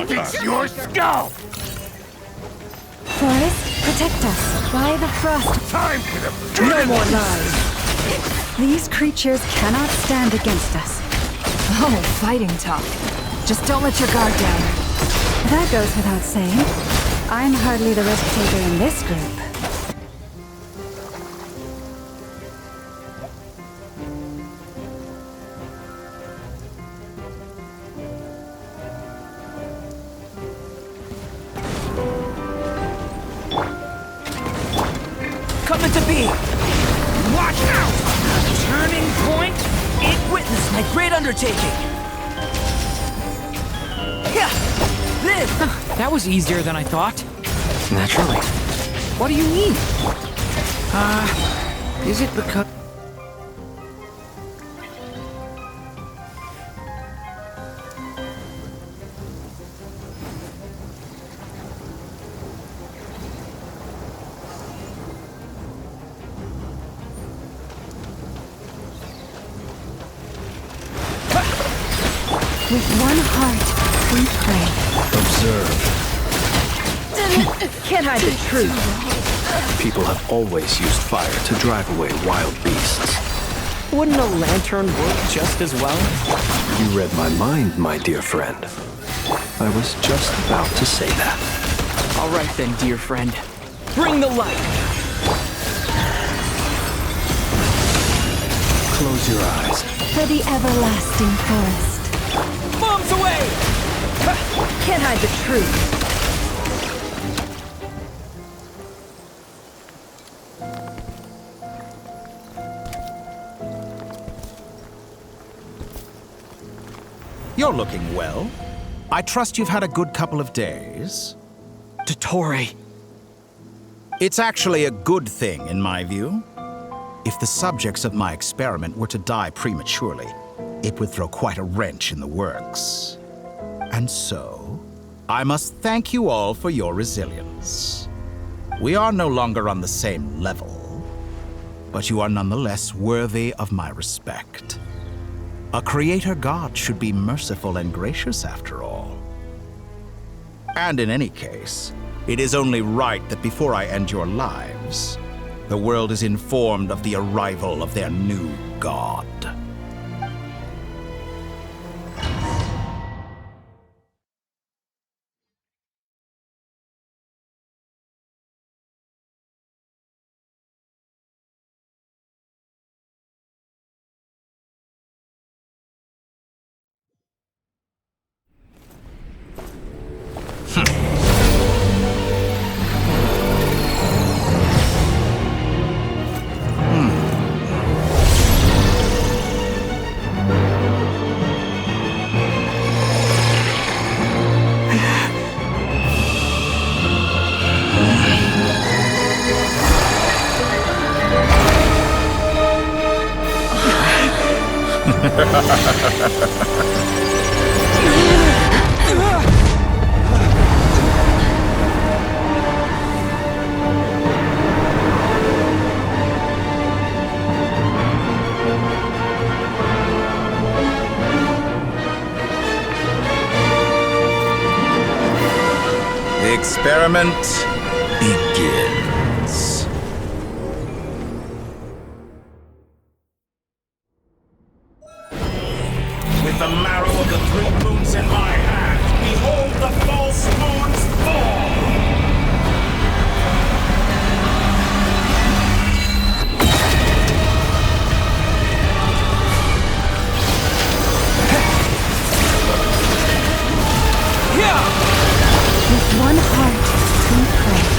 It's your scalp! Forest, protect us. By the frost. Time for the No more lies. These creatures cannot stand against us. Oh, fighting talk. Just don't let your guard down. That goes without saying. I'm hardly the risk taker in this group. Coming to be! Watch out! Turning point? It witnessed my great undertaking! Yeah! This! That was easier than I thought. Naturally. What do you mean? Is it because... With one heart, we pray. Observe. Can't hide the truth. People have always used fire to drive away wild beasts. Wouldn't a lantern work just as well? You read my mind, my dear friend. I was just about to say that. All right then, dear friend. Bring the light! Close your eyes. For the everlasting forest. Bombs away! Can't hide the truth. You're looking well. I trust you've had a good couple of days. Dottore. It's actually a good thing, in my view. If the subjects of my experiment were to die prematurely, it would throw quite a wrench in the works. And so, I must thank you all for your resilience. We are no longer on the same level, but you are nonetheless worthy of my respect. A creator god should be merciful and gracious after all. And in any case, it is only right that before I end your lives, the world is informed of the arrival of their new god. The experiment begins. With the marrow of the 3 moons in my hand, behold the false moons fall! With one heart, we pray.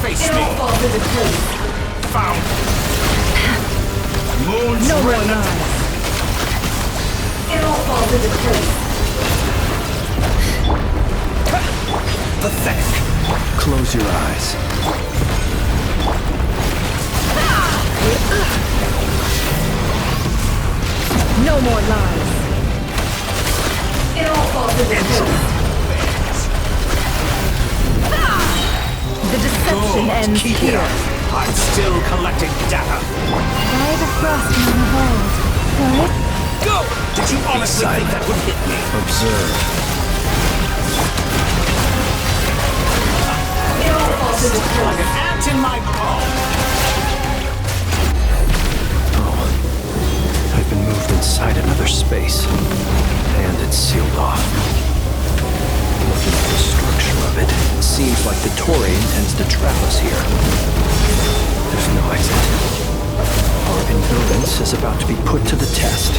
face me! Found! Moon's No more remnant! lies. It all falls into place. Pathetic! Close your eyes. No more lies. It all falls into place. The deception ends Keep it here. up. I'm still collecting data. By the frostman of old. What? Go! Did you honestly think that would hit me? Observe. It all falls into Like place. an ant in my palm. I've been moved inside another space, and it's sealed off. Looking at the structure of it, it seems like the Tory intends to trap us here. There's no exit. Our endurance is about to be put to the test.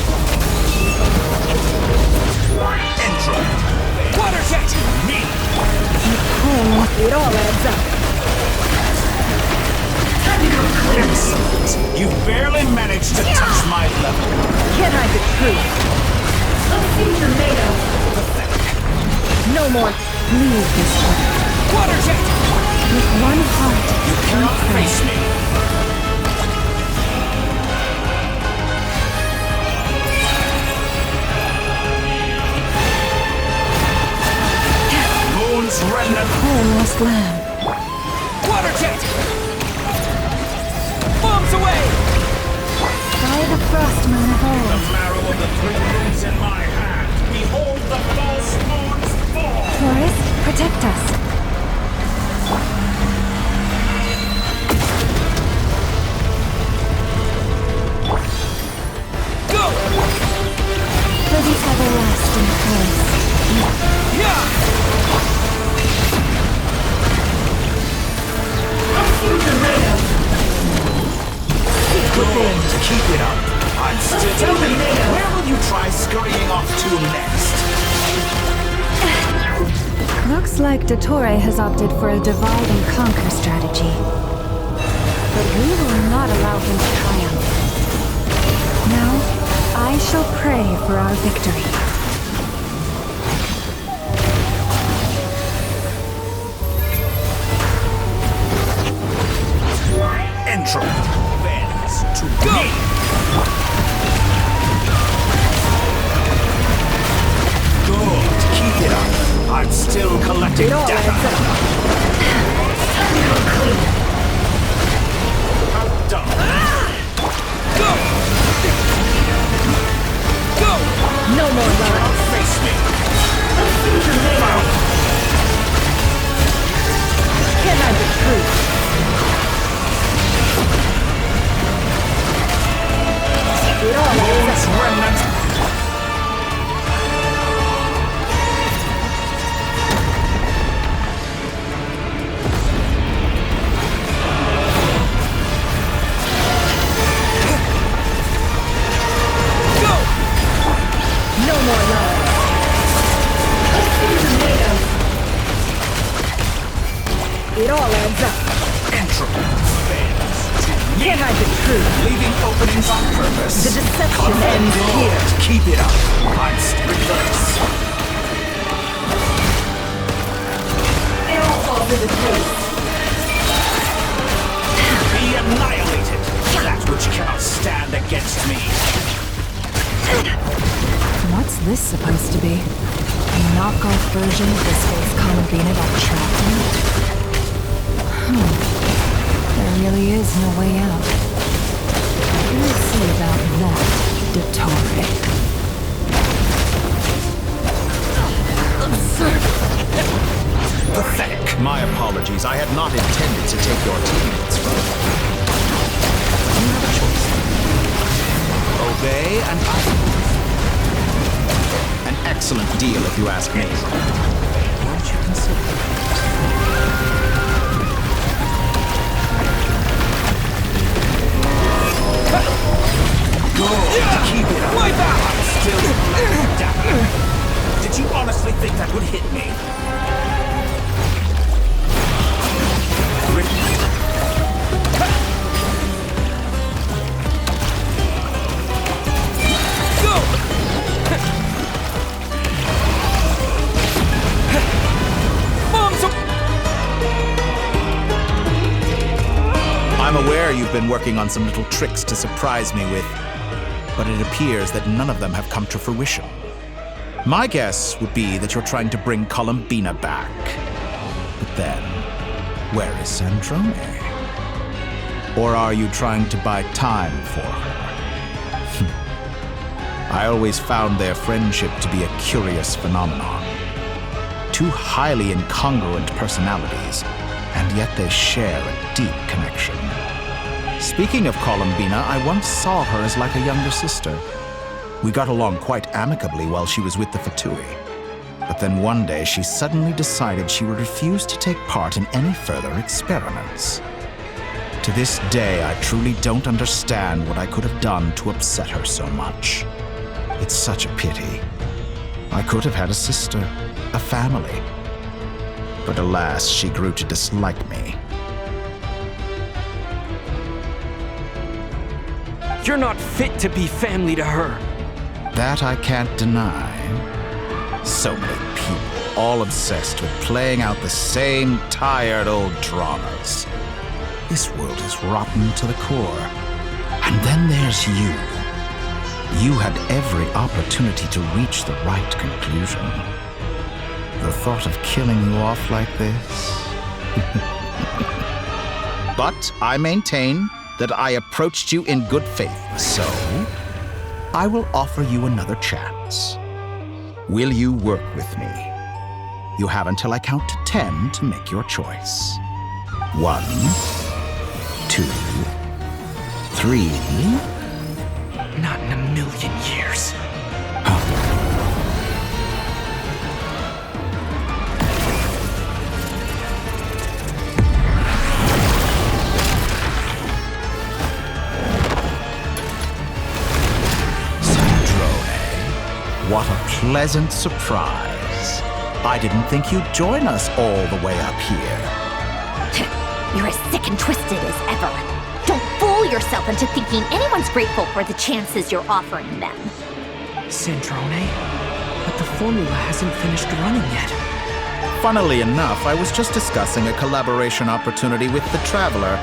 Intro. Water jet! Me! It all adds up. Excellent! You barely managed to touch my level. Can't hide the truth. Let's see what you're made of. No more. Leave this one. Water jet! With one heart, You cannot face me. Moon's remnant. almost lamb. Water jet! Bombs away! By the frostman of The old. marrow of the three moons in my hand. Behold the false moon's fall. Forest, protect us. Go! For the everlasting place. Yeah! Good. Keep it up. I'm still. Tell me, where will you try scurrying off to next? Looks like Dottore has opted for a divide and conquer strategy. But we will not allow him to triumph. Now, I shall pray for our victory. Intro. Bends to go. Good. Keep it up. I'm still collecting data. How dumb. Go. Go. No more lies. Face me. Can't hide the truth. It all adds Moon's remnant. Go. No more lies. Let's see what you're made of. It all adds up. Intro. Bends to Can't hide the truth. leaving openings on purpose. The deception ends here. Keep it up. I'm reverse. It all falls into place. Be annihilated. That which cannot stand against me. What's this supposed to be? A knockoff version of the space Columbina that trapped him? There really is no way out. We'll see about that, Dottore. Pathetic. My apologies. I had not intended to take your teammates from you. You have a choice. Obey and I. An excellent deal, if you ask me. Won't you consider it? Good. Keep it up. Wipe out. I'm still collecting data. Did you honestly think that would hit me? I'm aware you've been working on some little tricks to surprise me with, but it appears that none of them have come to fruition. My guess would be that you're trying to bring Columbina back. But then, where is Sandrone? Or are you trying to buy time for her? I always found their friendship to be a curious phenomenon. Two highly incongruent personalities, and yet they share a deep connection. Speaking of Columbina, I once saw her as like a younger sister. We got along quite amicably while she was with the Fatui. But then one day she suddenly decided she would refuse to take part in any further experiments. To this day, I truly don't understand what I could have done to upset her so much. It's such a pity. I could have had a sister, a family. But alas, she grew to dislike me. You're not fit to be family to her. That I can't deny. So many people, all obsessed with playing out the same tired old dramas. This world is rotten to the core. And then there's you. You had every opportunity to reach the right conclusion. The thought of killing you off like this? But I maintain that I approached you in good faith, so I will offer you another chance. Will you work with me? You have until I count to 10 to make your choice. 1, 2, 3. Not in a million years. What a pleasant surprise. I didn't think you'd join us all the way up here. You're as sick and twisted as ever. Don't fool yourself into thinking anyone's grateful for the chances you're offering them. Sandrone? But the formula hasn't finished running yet. Funnily enough, I was just discussing a collaboration opportunity with the Traveler,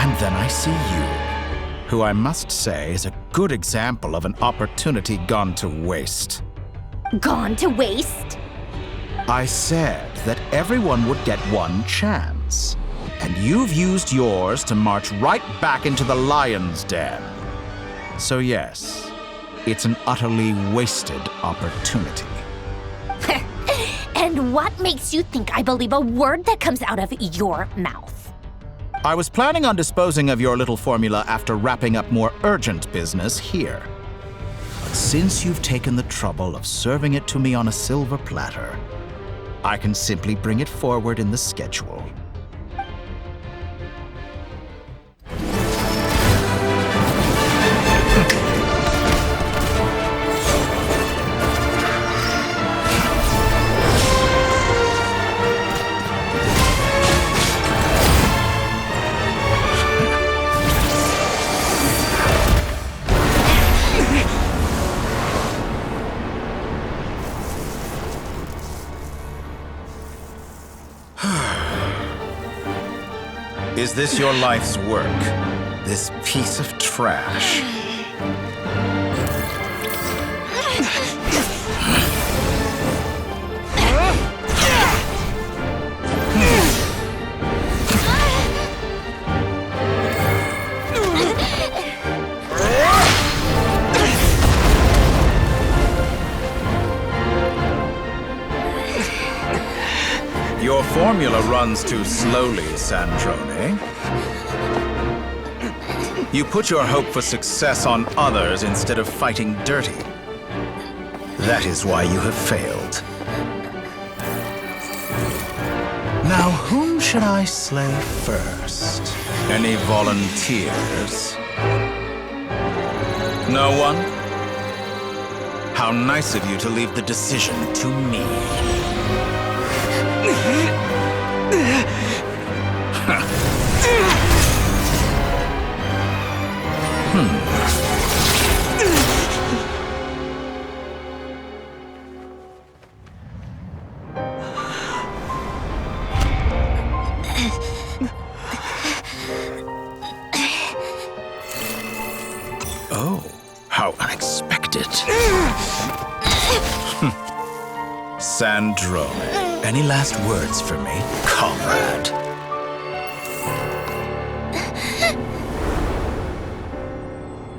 and then I see you, who I must say is a good example of an opportunity gone to waste. Gone to waste? I said that everyone would get one chance, and you've used yours to march right back into the lion's den. So yes, it's an utterly wasted opportunity. And what makes you think I believe a word that comes out of your mouth? I was planning on disposing of your little formula after wrapping up more urgent business here. But since you've taken the trouble of serving it to me on a silver platter, I can simply bring it forward in the schedule. Is this your life's work? This piece of trash? Your formula runs too slowly, Sandrone. You put your hope for success on others instead of fighting dirty. That is why you have failed. Now, whom should I slay first? Any volunteers? No one? How nice of you to leave the decision to me. expected. Sandrone, any last words for me, comrade?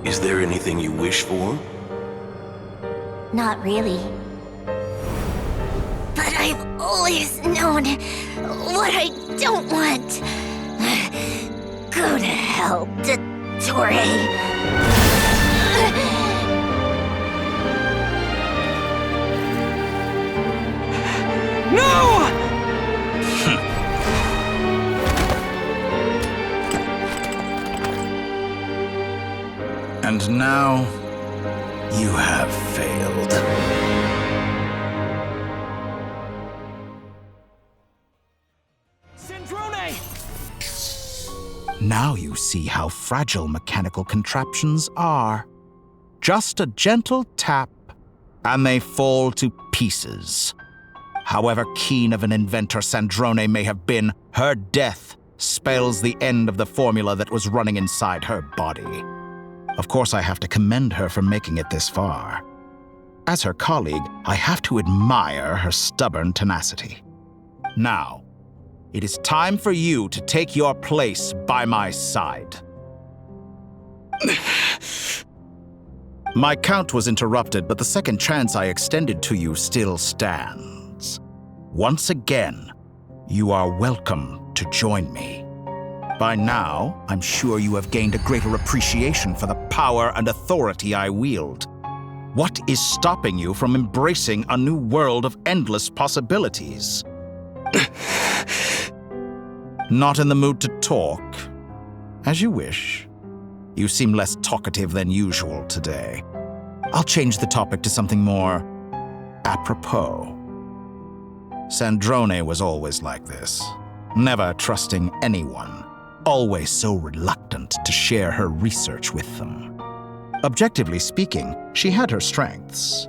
Is there anything you wish for? Not really. But I've always known what I don't want. Go to hell, Dottore. No! And now, you have failed. Sandrone! Now you see how fragile mechanical contraptions are. Just a gentle tap, and they fall to pieces. However keen of an inventor Sandrone may have been, her death spells the end of the formula that was running inside her body. Of course, I have to commend her for making it this far. As her colleague, I have to admire her stubborn tenacity. Now, it is time for you to take your place by my side. My count was interrupted, but the second chance I extended to you still stands. Once again, you are welcome to join me. By now, I'm sure you have gained a greater appreciation for the power and authority I wield. What is stopping you from embracing a new world of endless possibilities? Not in the mood to talk? As you wish. You seem less talkative than usual today. I'll change the topic to something more apropos. Sandrone was always like this, never trusting anyone, always so reluctant to share her research with them. Objectively speaking, she had her strengths.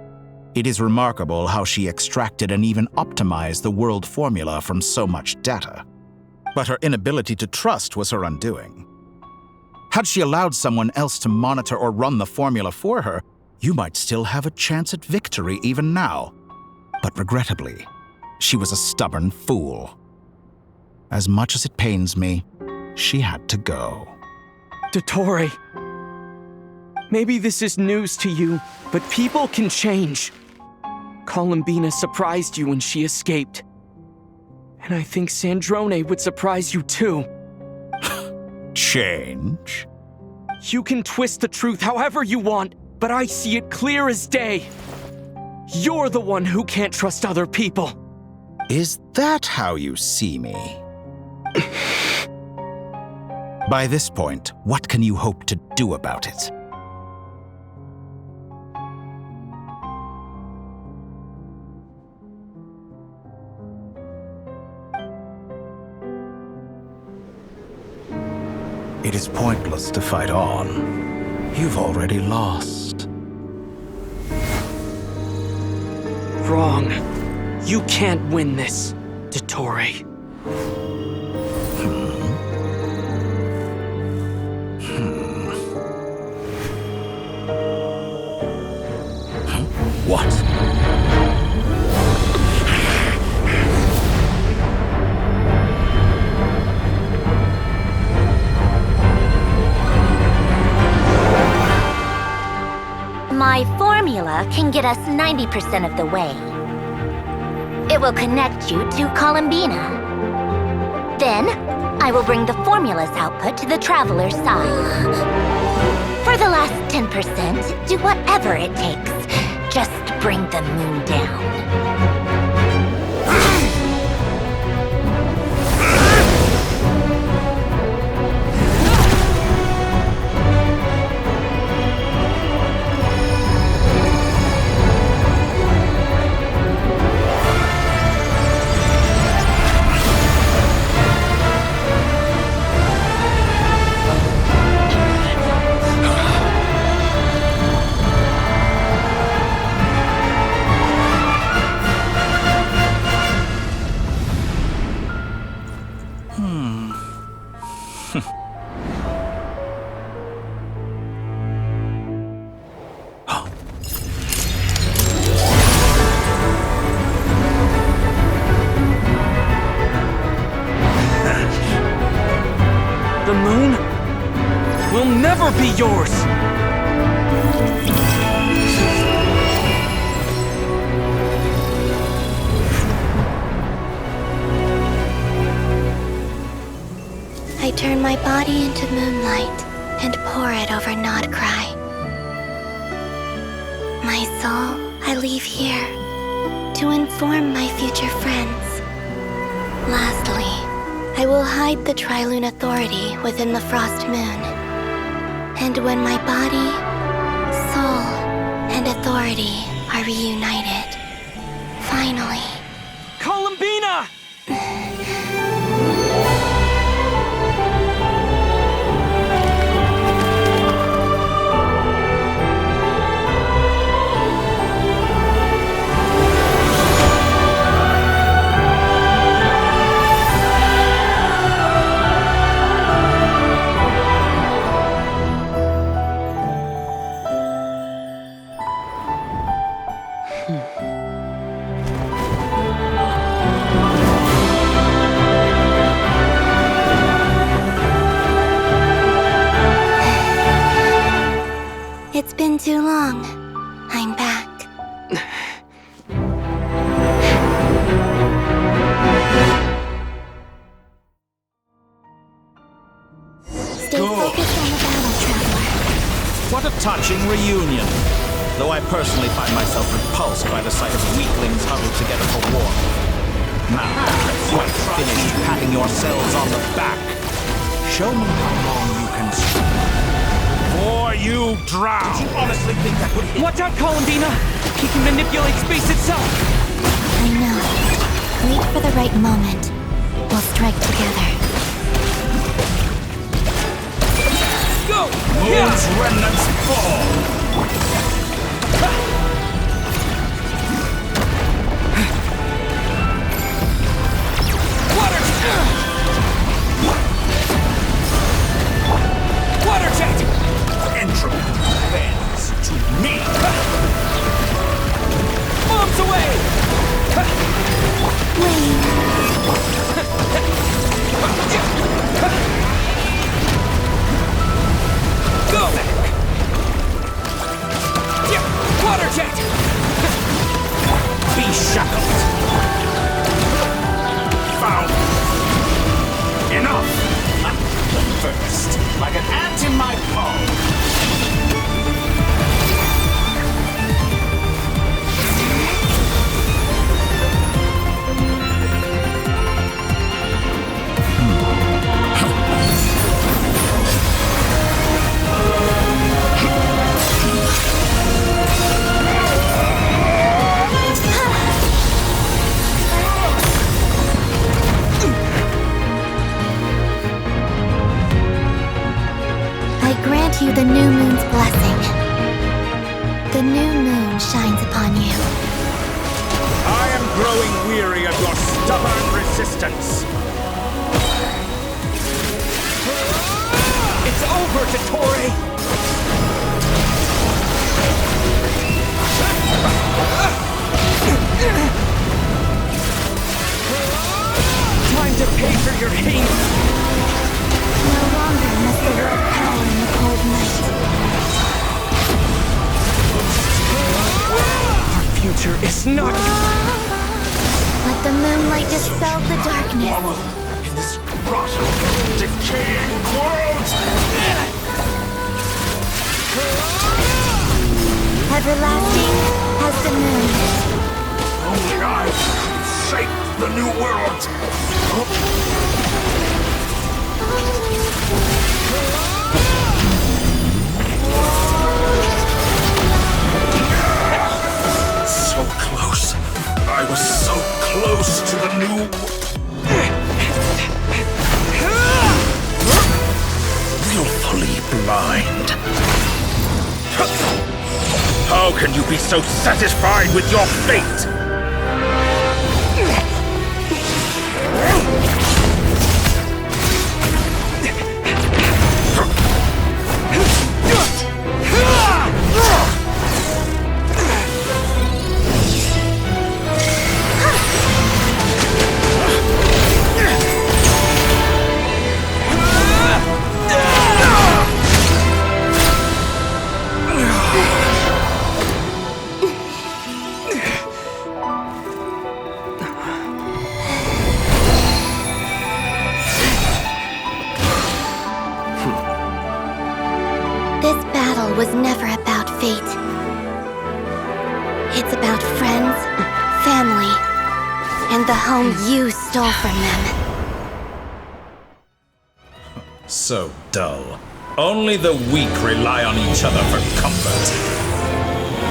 It is remarkable how she extracted and even optimized the world formula from so much data. But her inability to trust was her undoing. Had she allowed someone else to monitor or run the formula for her, you might still have a chance at victory even now. But regrettably, she was a stubborn fool. As much as it pains me, she had to go. Dottore, maybe this is news to you, but people can change. Columbina surprised you when she escaped. And I think Sandrone would surprise you too. Change? You can twist the truth however you want, but I see it clear as day. You're the one who can't trust other people. Is that how you see me? By this point, what can you hope to do about it? It is pointless to fight on. You've already lost. Wrong. You can't win this, Dottore. What? My formula can get us 90% of the way. It will connect you to Columbina. Then, I will bring the formula's output to the Traveler's side. For the last 10%, do whatever it takes. Just bring the moon down. will never be yours! I turn my body into moonlight and pour it over Nodcry. My soul, I leave here to inform my future friends. Lastly, I will hide the Trilune Authority within the Frost Moon. And when my body, soul, and authority are reunited, finally... Columbina! It's been too long. I'm back. Stay focused on the battle, Traveler. What a touching reunion. Though I personally find myself repulsed by the sight of weaklings huddled together for war. Now, quite finished patting yourselves on the back. Show me how long you can stand. Or you drown! Did you honestly think that would hit? Watch out, Columbina! He can manipulate space itself! I know. Wait for the right moment. We'll strike together. Go! Moon's remnants fall! Water jet! Entropy bends to me! Bombs away! Go! Water jet! Be shackled! Found! Enough! First, like an ant in my palm! You the new moon's blessing. The new moon shines upon you. I am growing weary of your stubborn resistance. It's over, Dottore! Time to pay for your hate! No longer must the world cower in the cold night. Our future is not... Let the moonlight dispel the darkness. In this rotten, decaying world! Everlasting as the moon. Only I can shape the new world! So close. I was so close to the new... Willfully blind. How can you be so satisfied with your fate? is never about fate. It's about friends, family, and the home you stole from them. So dull. Only the weak rely on each other for comfort.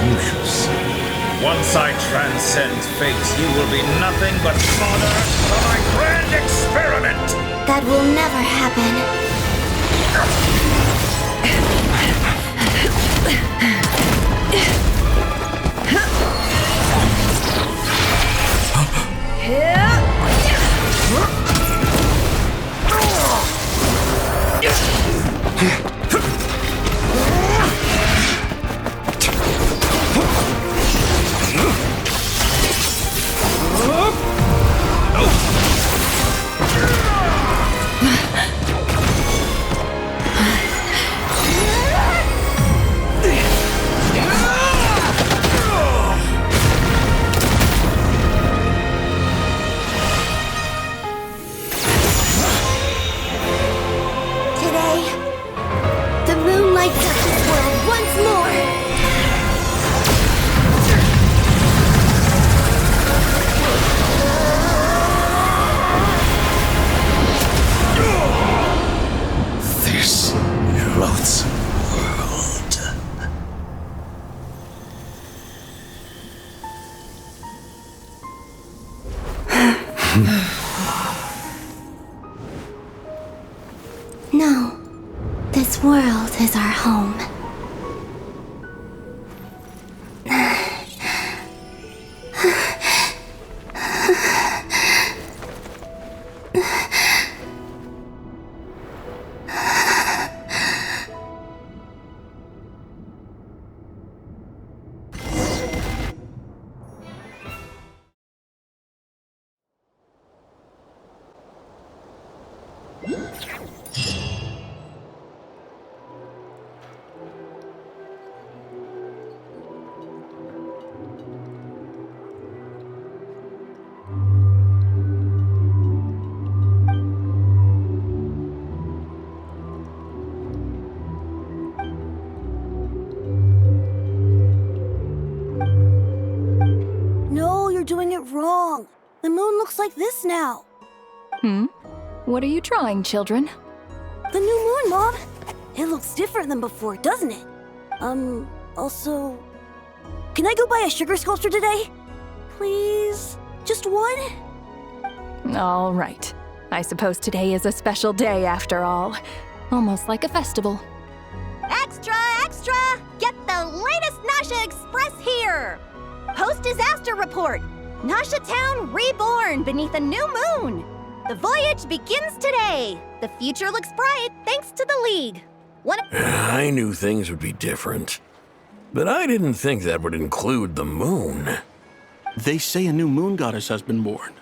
You shall see. Once I transcend fate, you will be nothing but fodder for my grand experiment! That will never happen. No, this world is our home. No, you're doing it wrong. The moon looks like this now. What are you trying, children? The new moon, Mom. It looks different than before, doesn't it? Also... Can I go buy a sugar sculpture today? Please? Just one? All right. I suppose today is a special day after all. Almost like a festival. Extra, extra! Get the latest Nasha Express here! Post-disaster report! Nasha Town reborn beneath a new moon! The voyage begins today! The future looks bright thanks to the League. I knew things would be different, but I didn't think that would include the moon. They say a new moon goddess has been born.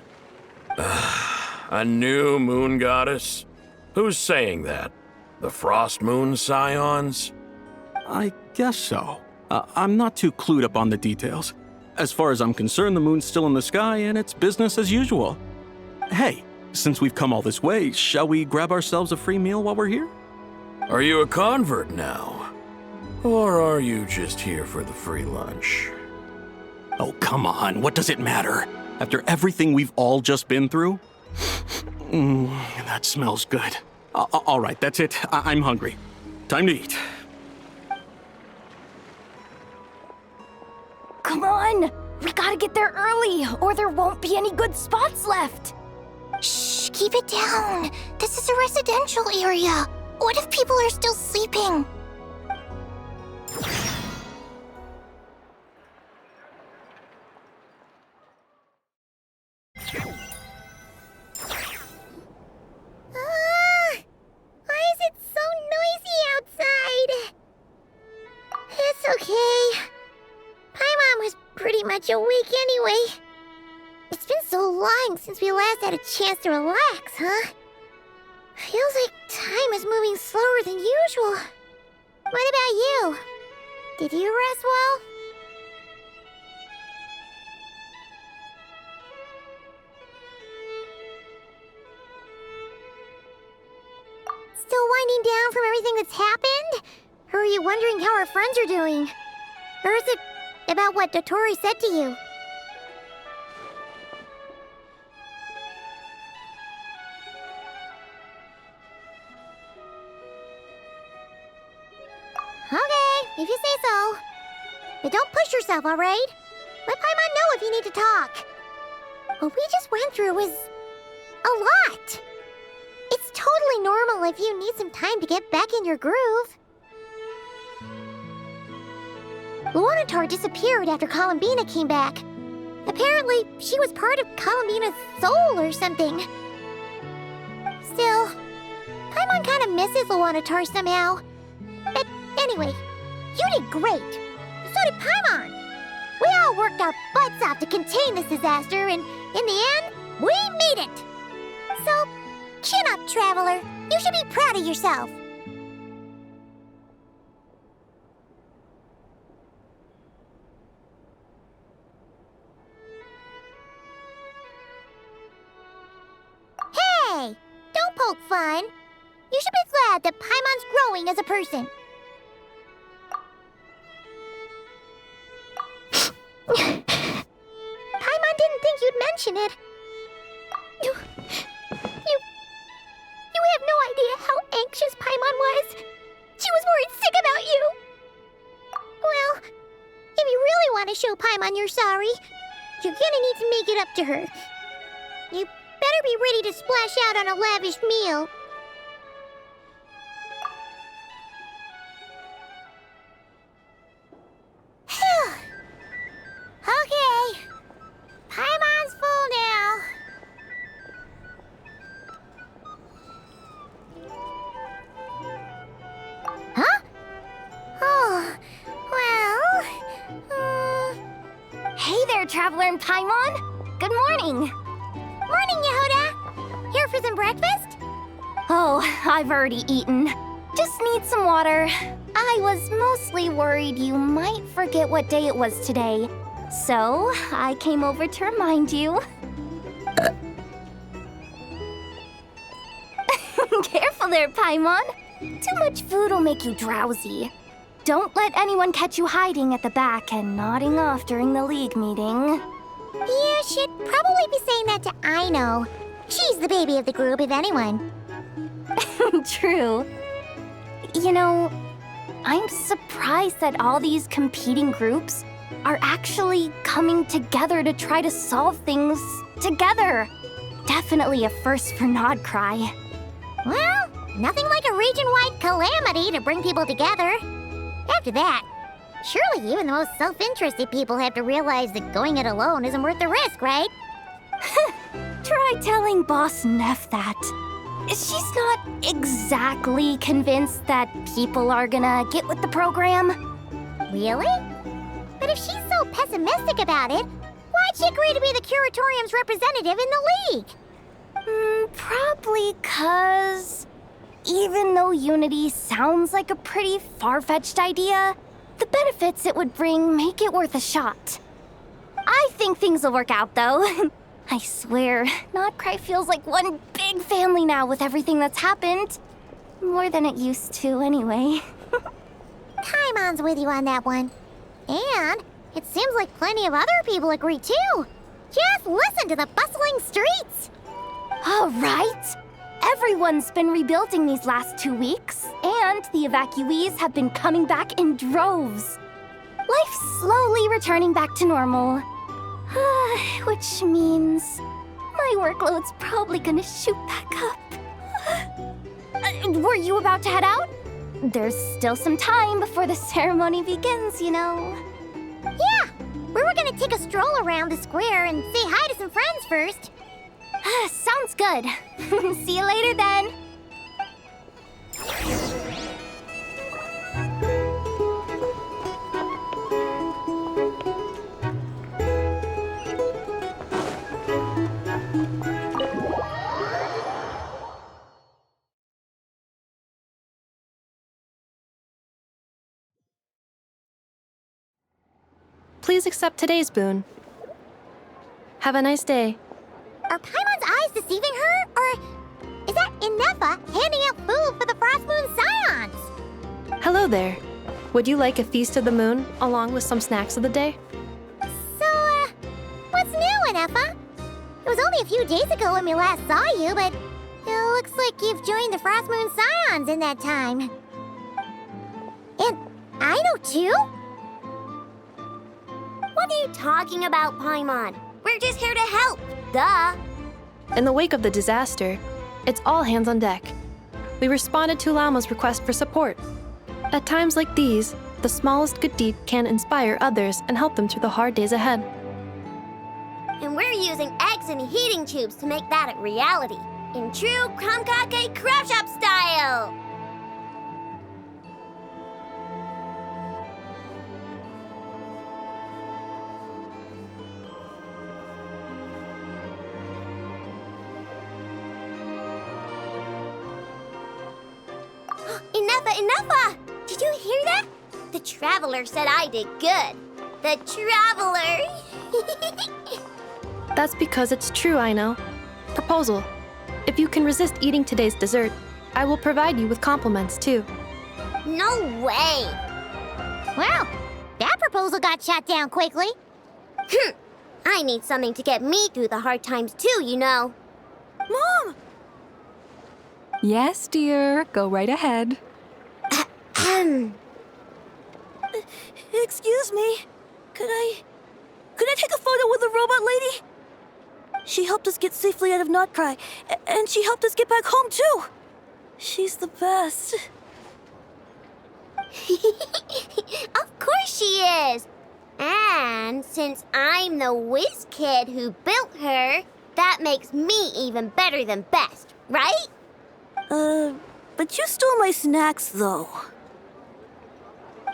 A new moon goddess? Who's saying that? The Frost Moon Scions? I guess so. I'm not too clued up on the details. As far as I'm concerned, the moon's still in the sky and it's business as usual. Hey, since we've come all this way, shall we grab ourselves a free meal while we're here? Are you a convert now? Or are you just here for the free lunch? Oh, come on. What does it matter? After everything we've all just been through? That smells good. All right, that's it. I'm hungry. Time to eat. Come on! We gotta get there early, or there won't be any good spots left! Shh, keep it down. This is a residential area. What if people are still sleeping? Why is it so noisy outside? It's okay. Paimon was pretty much awake anyway. It's been so long since we last had a chance to relax, huh? Feels like time is moving slower than usual. What about you? Did you rest well? Still winding down from everything that's happened? Or Or are you wondering how our friends are doing? Or is it about what Dotori said to you? Okay, if you say so. But don't push yourself, alright? Let Paimon know if you need to talk. What we just went through was a lot. It's totally normal if you need some time to get back in your groove. Luonatar disappeared after Columbina came back. Apparently, she was part of Columbina's soul or something. Still, Paimon kind of misses Luonatar somehow. But anyway, you did great. So did Paimon. We all worked our butts off to contain this disaster, and in the end, we made it. So, chin up, Traveler. You should be proud of yourself. Hey, don't poke fun. You should be glad that Paimon's growing as a person. Paimon didn't think you'd mention it. You have no idea how anxious Paimon was. She was worried sick about you. Well, if you really want to show Paimon you're sorry, you're gonna need to make it up to her. You better be ready to splash out on a lavish meal. Okay. Paimon's full now. Huh? Oh, well... Hey there, Traveler and Paimon! Good morning! Morning, Yehuda! Here for some breakfast? Oh, I've already eaten. Just need some water. I was mostly worried you might forget what day it was today. So, I came over to remind you. Careful there, Paimon. Too much food will make you drowsy. Don't let anyone catch you hiding at the back and nodding off during the league meeting. You should probably be saying that to Aino. She's the baby of the group, if anyone. True. You know, I'm surprised that all these competing groups are actually coming together to try to solve things together. Definitely a first for Nodcry. Well, nothing like a region-wide calamity to bring people together. After that, surely even the most self-interested people have to realize that going it alone isn't worth the risk, right? Try telling Boss Neff that. She's not exactly convinced that people are gonna get with the program. Really? But if she's so pessimistic about it, why'd she agree to be the Curatorium's representative in the league? Probably 'cause even though Unity sounds like a pretty far-fetched idea, the benefits it would bring make it worth a shot. I think things will work out, though. I swear, Nodcry feels like one big family now with everything that's happened. More than it used to, anyway. Paimon's with you on that one. And it seems like plenty of other people agree, too. Just listen to the bustling streets. All right. Everyone's been rebuilding these last 2 weeks, and the evacuees have been coming back in droves. Life's slowly returning back to normal. Which means my workload's probably gonna shoot back up. Were you about to head out? There's still some time before the ceremony begins, you know. Yeah, we were gonna take a stroll around the square and say hi to some friends first. Sounds good. See you later then. Please accept today's boon. Have a nice day. Are Paimon's eyes deceiving her? Or is that Inefa handing out food for the Frost Moon Scions? Hello there. Would you like a feast of the moon, along with some snacks of the day? So, what's new, Inefa? It was only a few days ago when we last saw you, but it looks like you've joined the Frost Moon Scions in that time. And I know too? What are you talking about, Paimon? We're just here to help, duh. In the wake of the disaster, it's all hands on deck. We responded to Lama's request for support. At times like these, the smallest good deed can inspire others and help them through the hard days ahead. And we're using eggs and heating tubes to make that a reality, in true Kromkake craft shop style! Enough! Did you hear that? The Traveler said I did good. The Traveler! That's because it's true, I know. Proposal. If you can resist eating today's dessert, I will provide you with compliments too. No way! Wow, that proposal got shot down quickly. I need something to get me through the hard times too, you know. Mom! Yes, dear. Go right ahead. Excuse me. Could I take a photo with the robot lady? She helped us get safely out of Notcry, and she helped us get back home too. She's the best. Of course she is! And since I'm the whiz kid who built her, that makes me even better than best, right? But you stole my snacks, though.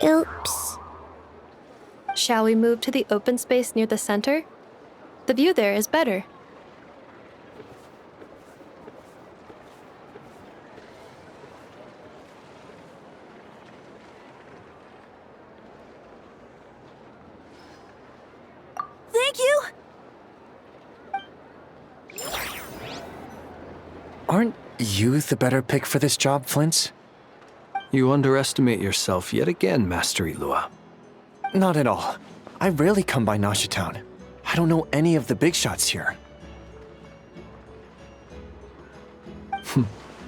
Oops. Shall we move to the open space near the center? The view there is better. Thank you! Aren't you the better pick for this job, Flint? You underestimate yourself yet again, Master Ilua. Not at all. I rarely come by Nasha Town. I don't know any of the big shots here.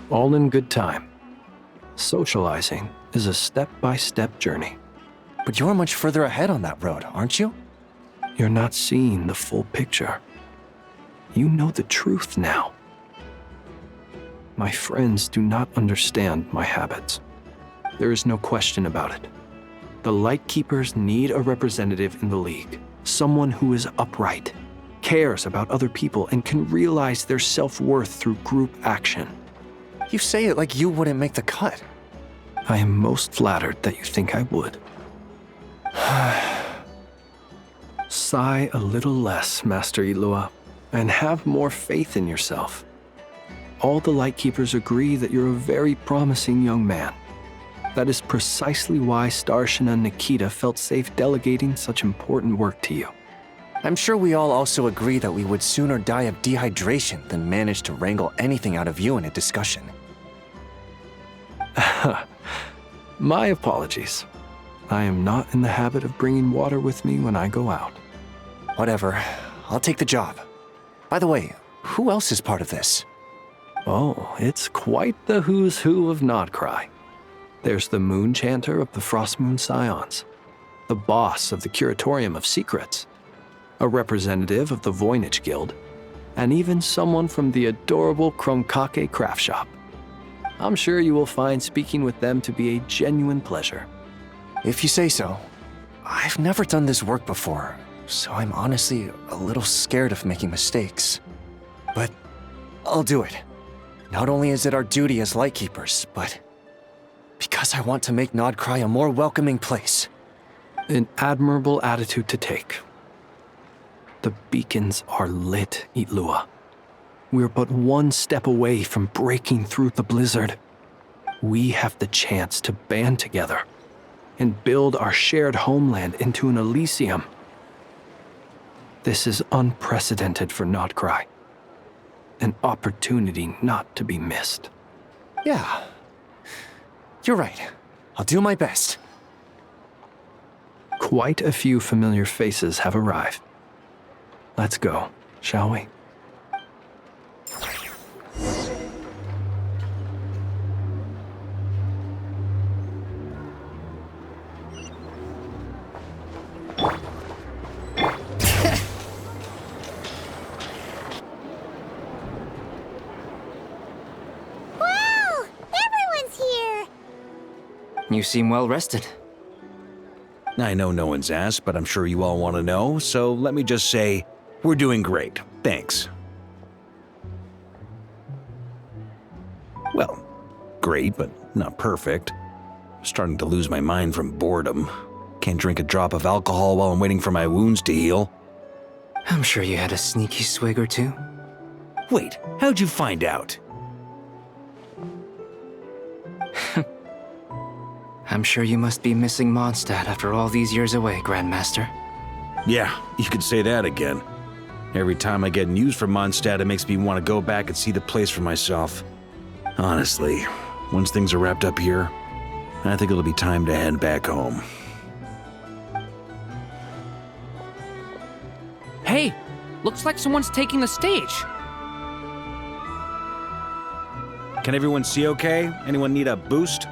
All in good time. Socializing is a step-by-step journey. But you're much further ahead on that road, aren't you? You're not seeing the full picture. You know the truth now. My friends do not understand my habits. There is no question about it. The Lightkeepers need a representative in the League. Someone who is upright, cares about other people, and can realize their self-worth through group action. You say it like you wouldn't make the cut. I am most flattered that you think I would. Sigh a little less, Master Ilua, and have more faith in yourself. All the Lightkeepers agree that you're a very promising young man. That is precisely why Starshina and Nikita felt safe delegating such important work to you. I'm sure we all also agree that we would sooner die of dehydration than manage to wrangle anything out of you in a discussion. My apologies. I am not in the habit of bringing water with me when I go out. Whatever. I'll take the job. By the way, who else is part of this? Oh, it's quite the who's who of Notcry. There's the Moon Chanter of the Frost Moon Scions, the boss of the Curatorium of Secrets, a representative of the Voynich Guild, and even someone from the adorable Kromkake craft shop. I'm sure you will find speaking with them to be a genuine pleasure. If you say so. I've never done this work before, so I'm honestly a little scared of making mistakes. But I'll do it. Not only is it our duty as Lightkeepers, but because I want to make Notcry a more welcoming place. An admirable attitude to take. The beacons are lit, Ilua. We're but one step away from breaking through the blizzard. We have the chance to band together and build our shared homeland into an Elysium. This is unprecedented for Notcry. An opportunity not to be missed. Yeah. You're right. I'll do my best. Quite a few familiar faces have arrived. Let's go, shall we? Wow! Everyone's here! You seem well rested. I know no one's asked, but I'm sure you all want to know, so let me just say, we're doing great. Thanks. Well, great, but not perfect. I'm starting to lose my mind from boredom. Can't drink a drop of alcohol while I'm waiting for my wounds to heal. I'm sure you had a sneaky swig or two. Wait, how'd you find out? I'm sure you must be missing Mondstadt after all these years away, Grandmaster. Yeah, you could say that again. Every time I get news from Mondstadt, it makes me want to go back and see the place for myself. Honestly, once things are wrapped up here, I think it'll be time to head back home. Hey, looks like someone's taking the stage. Can everyone see okay? Anyone need a boost?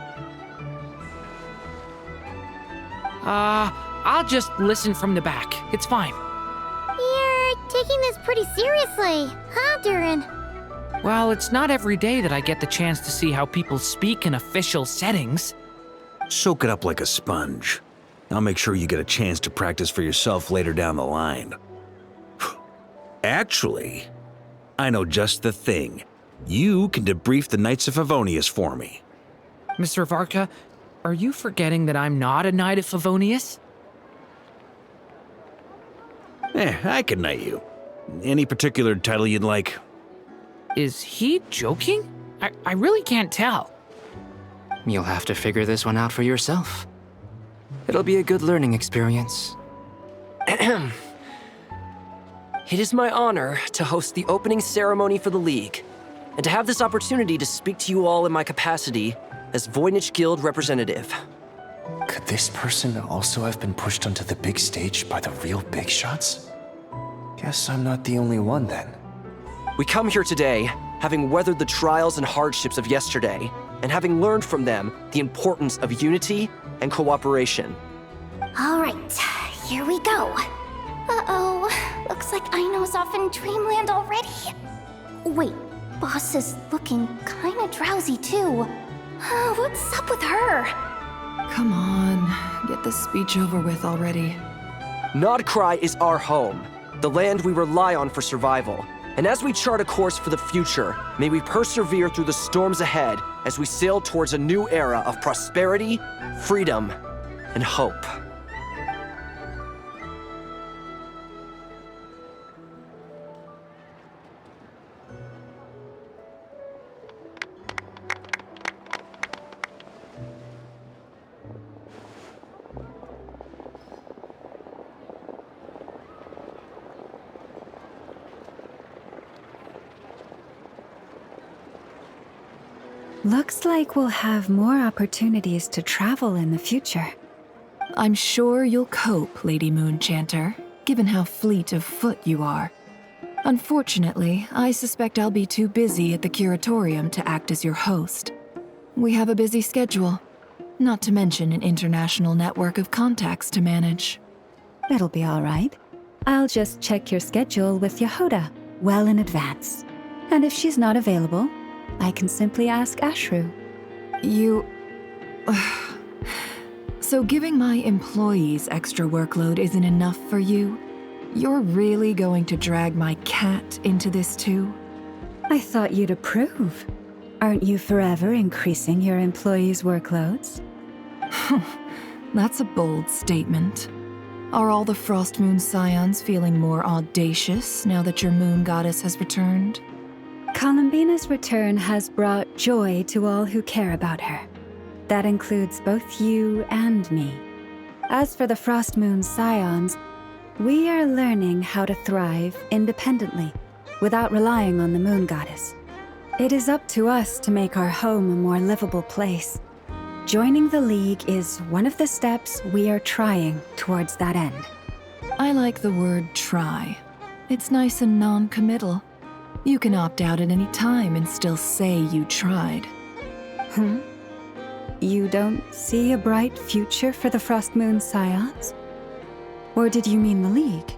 I'll just listen from the back. It's fine. You're taking this pretty seriously, huh, Durin? Well, it's not every day that I get the chance to see how people speak in official settings. Soak it up like a sponge. I'll make sure you get a chance to practice for yourself later down the line. Actually, I know just the thing. You can debrief the Knights of Favonius for me. Mr. Varka, are you forgetting that I'm not a Knight of Favonius? I can knight you. Any particular title you'd like? Is he joking? I really can't tell. You'll have to figure this one out for yourself. It'll be a good learning experience. It is my honor to host the opening ceremony for the League, and to have this opportunity to speak to you all in my capacity as Voynich Guild representative. Could this person also have been pushed onto the big stage by the real big shots? Guess I'm not the only one then. We come here today, having weathered the trials and hardships of yesterday, and having learned from them the importance of unity and cooperation. All right, here we go. Uh-oh, looks like Aino's off in Dreamland already. Wait, Boss is looking kinda drowsy too. What's up with her? Come on, get this speech over with already. Nodcry is our home, the land we rely on for survival. And as we chart a course for the future, may we persevere through the storms ahead as we sail towards a new era of prosperity, freedom, and hope. Looks like we'll have more opportunities to travel in the future. I'm sure you'll cope, Lady Moonchanter, given how fleet of foot you are. Unfortunately, I suspect I'll be too busy at the Curatorium to act as your host. We have a busy schedule, not to mention an international network of contacts to manage. It'll be all right. I'll just check your schedule with Yehoda well in advance. And if she's not available, I can simply ask Ashru. You... So giving my employees extra workload isn't enough for you? You're really going to drag my cat into this too? I thought you'd approve. Aren't you forever increasing your employees' workloads? That's a bold statement. Are all the Frost Moon Scions feeling more audacious now that your moon goddess has returned? Columbina's return has brought joy to all who care about her. That includes both you and me. As for the Frost Moon Scions, we are learning how to thrive independently, without relying on the moon goddess. It is up to us to make our home a more livable place. Joining the League is one of the steps we are trying towards that end. I like the word try. It's nice and non-committal. You can opt out at any time and still say you tried. You don't see a bright future for the Frost Moon Scions? Or did you mean the League?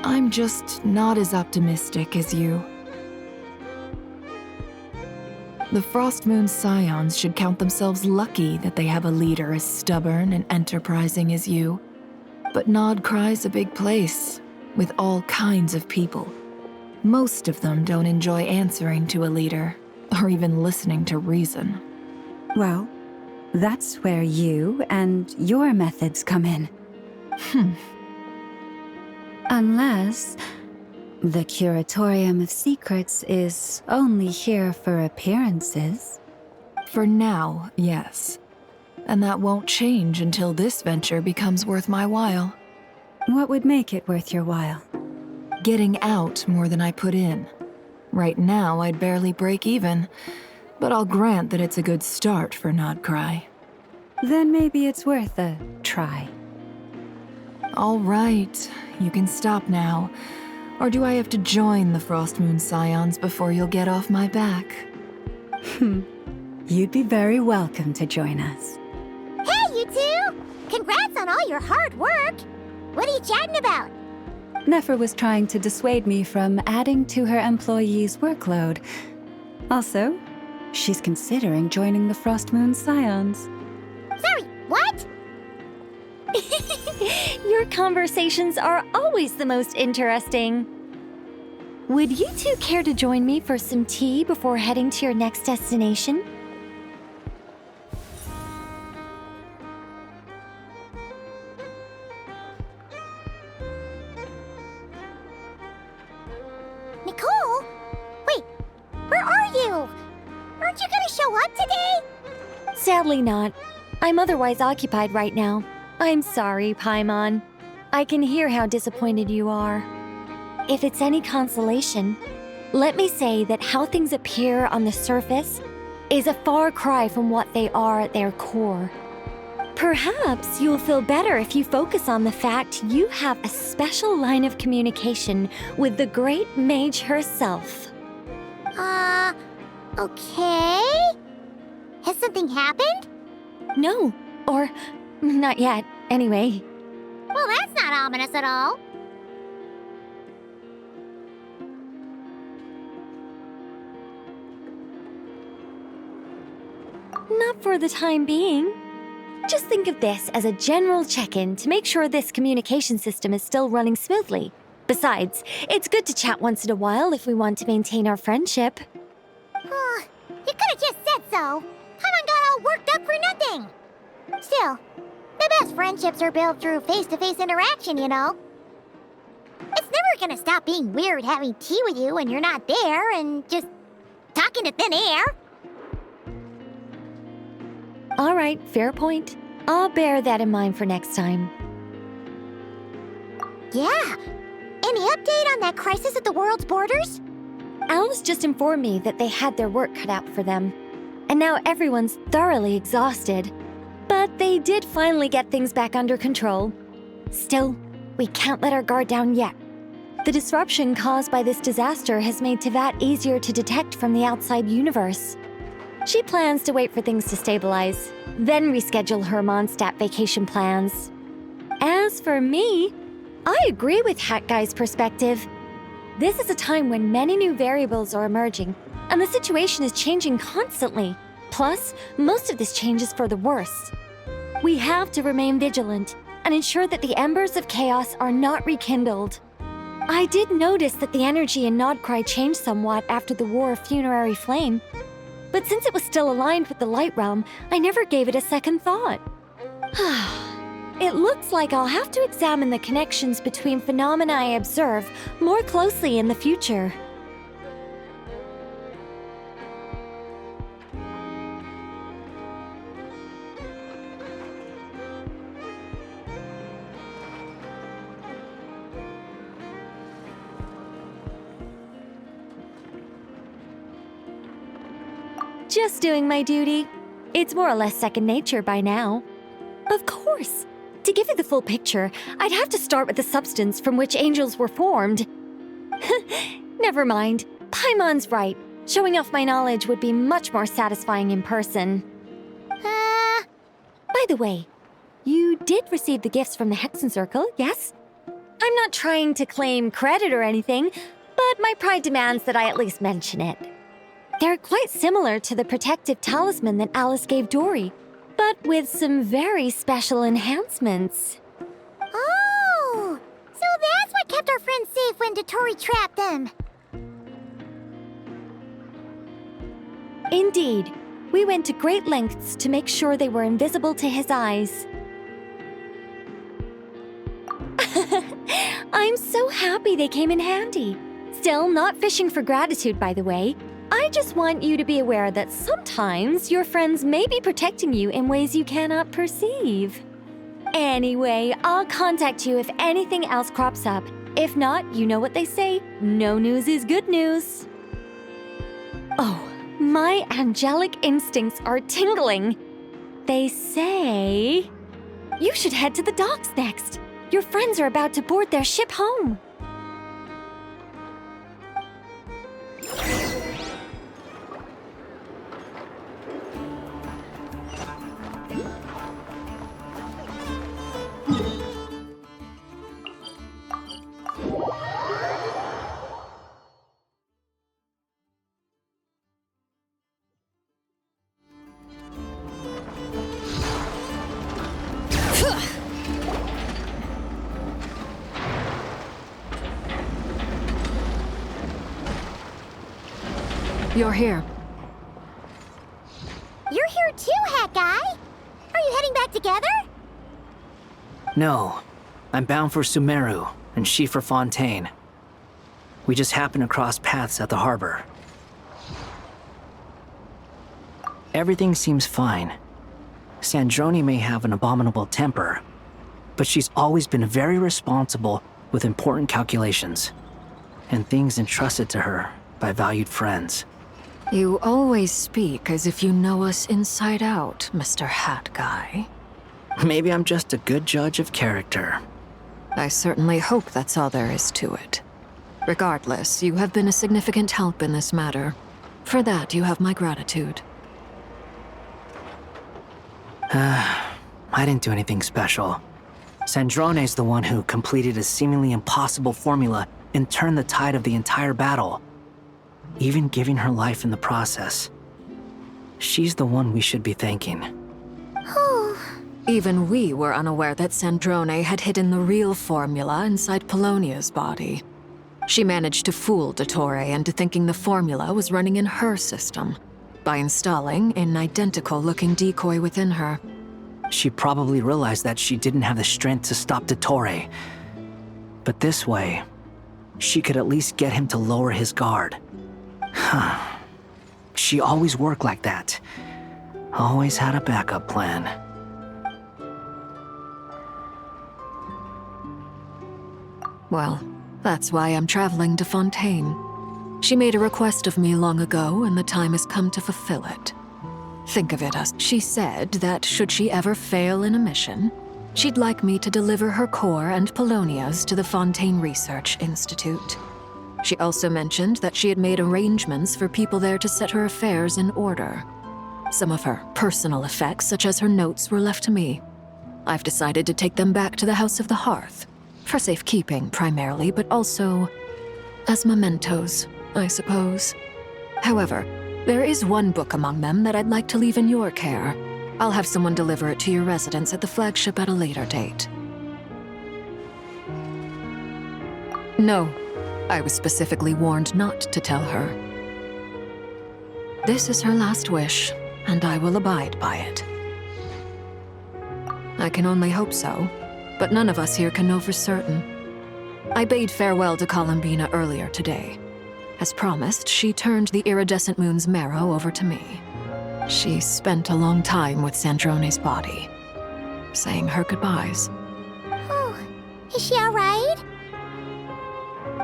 I'm just not as optimistic as you. The Frost Moon Scions should count themselves lucky that they have a leader as stubborn and enterprising as you. But Nodcry's a big place, with all kinds of people. Most of them don't enjoy answering to a leader, or even listening to reason. Well, that's where you and your methods come in. Unless the Curatorium of Secrets is only here for appearances. For now, yes. And that won't change until this venture becomes worth my while. What would make it worth your while? Getting out more than I put in. Right now, I'd barely break even, but I'll grant that it's a good start for Nodcry. Then maybe it's worth a try. All right, you can stop now. Or do I have to join the Frost Moon Scions before you'll get off my back? You'd be very welcome to join us. Hey, you two! Congrats on all your hard work! What are you chatting about? Nefer was trying to dissuade me from adding to her employees' workload. Also, she's considering joining the Frost Moon Scions. Sorry, what? Your conversations are always the most interesting. Would you two care to join me for some tea before heading to your next destination? Nicole? Wait, where are you? Aren't you gonna show up today? Sadly not. I'm otherwise occupied right now. I'm sorry, Paimon. I can hear how disappointed you are. If it's any consolation, let me say that how things appear on the surface is a far cry from what they are at their core. Perhaps you'll feel better if you focus on the fact you have a special line of communication with the great mage herself. Okay? Has something happened? No, or not yet, anyway. Well, that's not ominous at all. Not for the time being. Just think of this as a general check-in to make sure this communication system is still running smoothly. Besides, it's good to chat once in a while if we want to maintain our friendship. You could have just said so. Paimon got all worked up for nothing. Still, the best friendships are built through face-to-face interaction, you know. It's never gonna stop being weird having tea with you when you're not there and just talking to thin air. All right, fair point. I'll bear that in mind for next time. Yeah. Any update on that crisis at the world's borders? Alice just informed me that they had their work cut out for them. And now everyone's thoroughly exhausted. But they did finally get things back under control. Still, we can't let our guard down yet. The disruption caused by this disaster has made Teyvat easier to detect from the outside universe. She plans to wait for things to stabilize, then reschedule her Mondstadt vacation plans. As for me, I agree with Hat Guy's perspective. This is a time when many new variables are emerging, and the situation is changing constantly. Plus, most of this change is for the worse. We have to remain vigilant and ensure that the embers of chaos are not rekindled. I did notice that the energy in Nodcry changed somewhat after the War of Funerary Flame, but since it was still aligned with the Light Realm, I never gave it a second thought. It looks like I'll have to examine the connections between phenomena I observe more closely in the future. Just doing my duty. It's more or less second nature by now. Of course. To give you the full picture, I'd have to start with the substance from which angels were formed. Never mind. Paimon's right. Showing off my knowledge would be much more satisfying in person. By the way, you did receive the gifts from the Hexen Circle, yes? I'm not trying to claim credit or anything, but my pride demands that I at least mention it. They're quite similar to the protective talisman that Alice gave Dory, but with some very special enhancements. Oh! So that's what kept our friends safe when Dotori trapped them. Indeed. We went to great lengths to make sure they were invisible to his eyes. I'm so happy they came in handy. Still, not fishing for gratitude, by the way. I just want you to be aware that sometimes your friends may be protecting you in ways you cannot perceive. Anyway, I'll contact you if anything else crops up. If not, you know what they say, no news is good news. Oh, my angelic instincts are tingling. They say you should head to the docks next. Your friends are about to board their ship home. You're here. You're here too, Hat Guy. Are you heading back together? No. I'm bound for Sumeru, and she for Fontaine. We just happened to cross paths at the harbor. Everything seems fine. Sandrone may have an abominable temper, but she's always been very responsible with important calculations, and things entrusted to her by valued friends. You always speak as if you know us inside out, Mr. Hat Guy. Maybe I'm just a good judge of character. I certainly hope that's all there is to it. Regardless, you have been a significant help in this matter. For that, you have my gratitude. I didn't do anything special. Sandrone's the one who completed a seemingly impossible formula and turned the tide of the entire battle, even giving her life in the process. She's the one we should be thanking. Even we were unaware that Sandrone had hidden the real formula inside Polonia's body. She managed to fool Dottore into thinking the formula was running in her system by installing an identical-looking decoy within her. She probably realized that she didn't have the strength to stop Dottore. But this way, she could at least get him to lower his guard. She always worked like that. Always had a backup plan. Well, that's why I'm traveling to Fontaine. She made a request of me long ago, and the time has come to fulfill it. Think of it as she said that should she ever fail in a mission, she'd like me to deliver her core and Polonia's to the Fontaine Research Institute. She also mentioned that she had made arrangements for people there to set her affairs in order. Some of her personal effects, such as her notes, were left to me. I've decided to take them back to the House of the Hearth. For safekeeping, primarily, but also as mementos, I suppose. However, there is one book among them that I'd like to leave in your care. I'll have someone deliver it to your residence at the flagship at a later date. No, I was specifically warned not to tell her. This is her last wish, and I will abide by it. I can only hope so, but none of us here can know for certain. I bade farewell to Columbina earlier today. As promised, she turned the iridescent moon's marrow over to me. She spent a long time with Sandrone's body, saying her goodbyes. Oh, is she all right?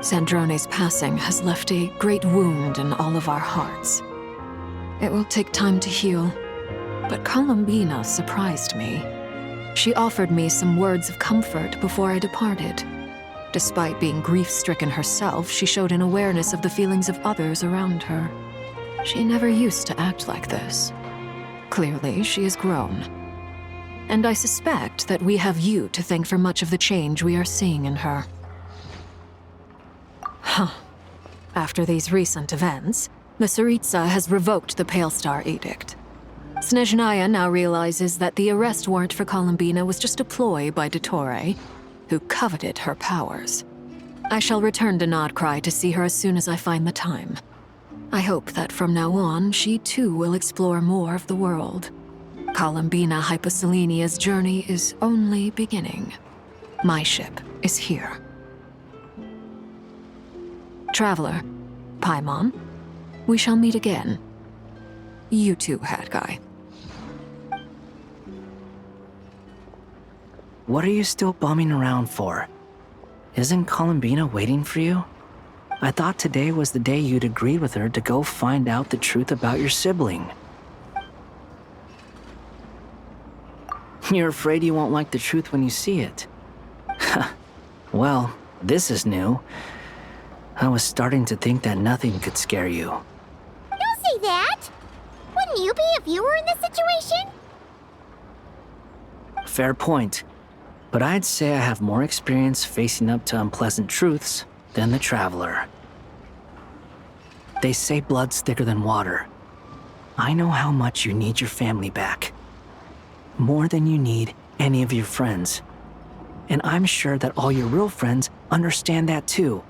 Sandrone's passing has left a great wound in all of our hearts. It will take time to heal, But Columbina surprised me. She offered me some words of comfort before I departed. Despite being grief-stricken herself, she showed an awareness of the feelings of others around her. She never used to act like this. Clearly, she has grown. And I suspect that we have you to thank for much of the change we are seeing in her. Huh. After these recent events, the Tsaritsa has revoked the Pale Star Edict. Snezhnaya now realizes that the arrest warrant for Columbina was just a ploy by Dottore, who coveted her powers. I shall return to Nodcry to see her as soon as I find the time. I hope that from now on, she too will explore more of the world. Columbina Hyposelenia's journey is only beginning. My ship is here. Traveler, Paimon, we shall meet again. You too, Hat Guy. What are you still bumming around for? Isn't Columbina waiting for you? I thought today was the day you'd agreed with her to go find out the truth about your sibling. You're afraid you won't like the truth when you see it. Well, this is new. I was starting to think that nothing could scare you. Don't say that! Wouldn't you be if you were in this situation? Fair point. But I'd say I have more experience facing up to unpleasant truths than the Traveler. They say blood's thicker than water. I know how much you need your family back. More than you need any of your friends. And I'm sure that all your real friends understand that too.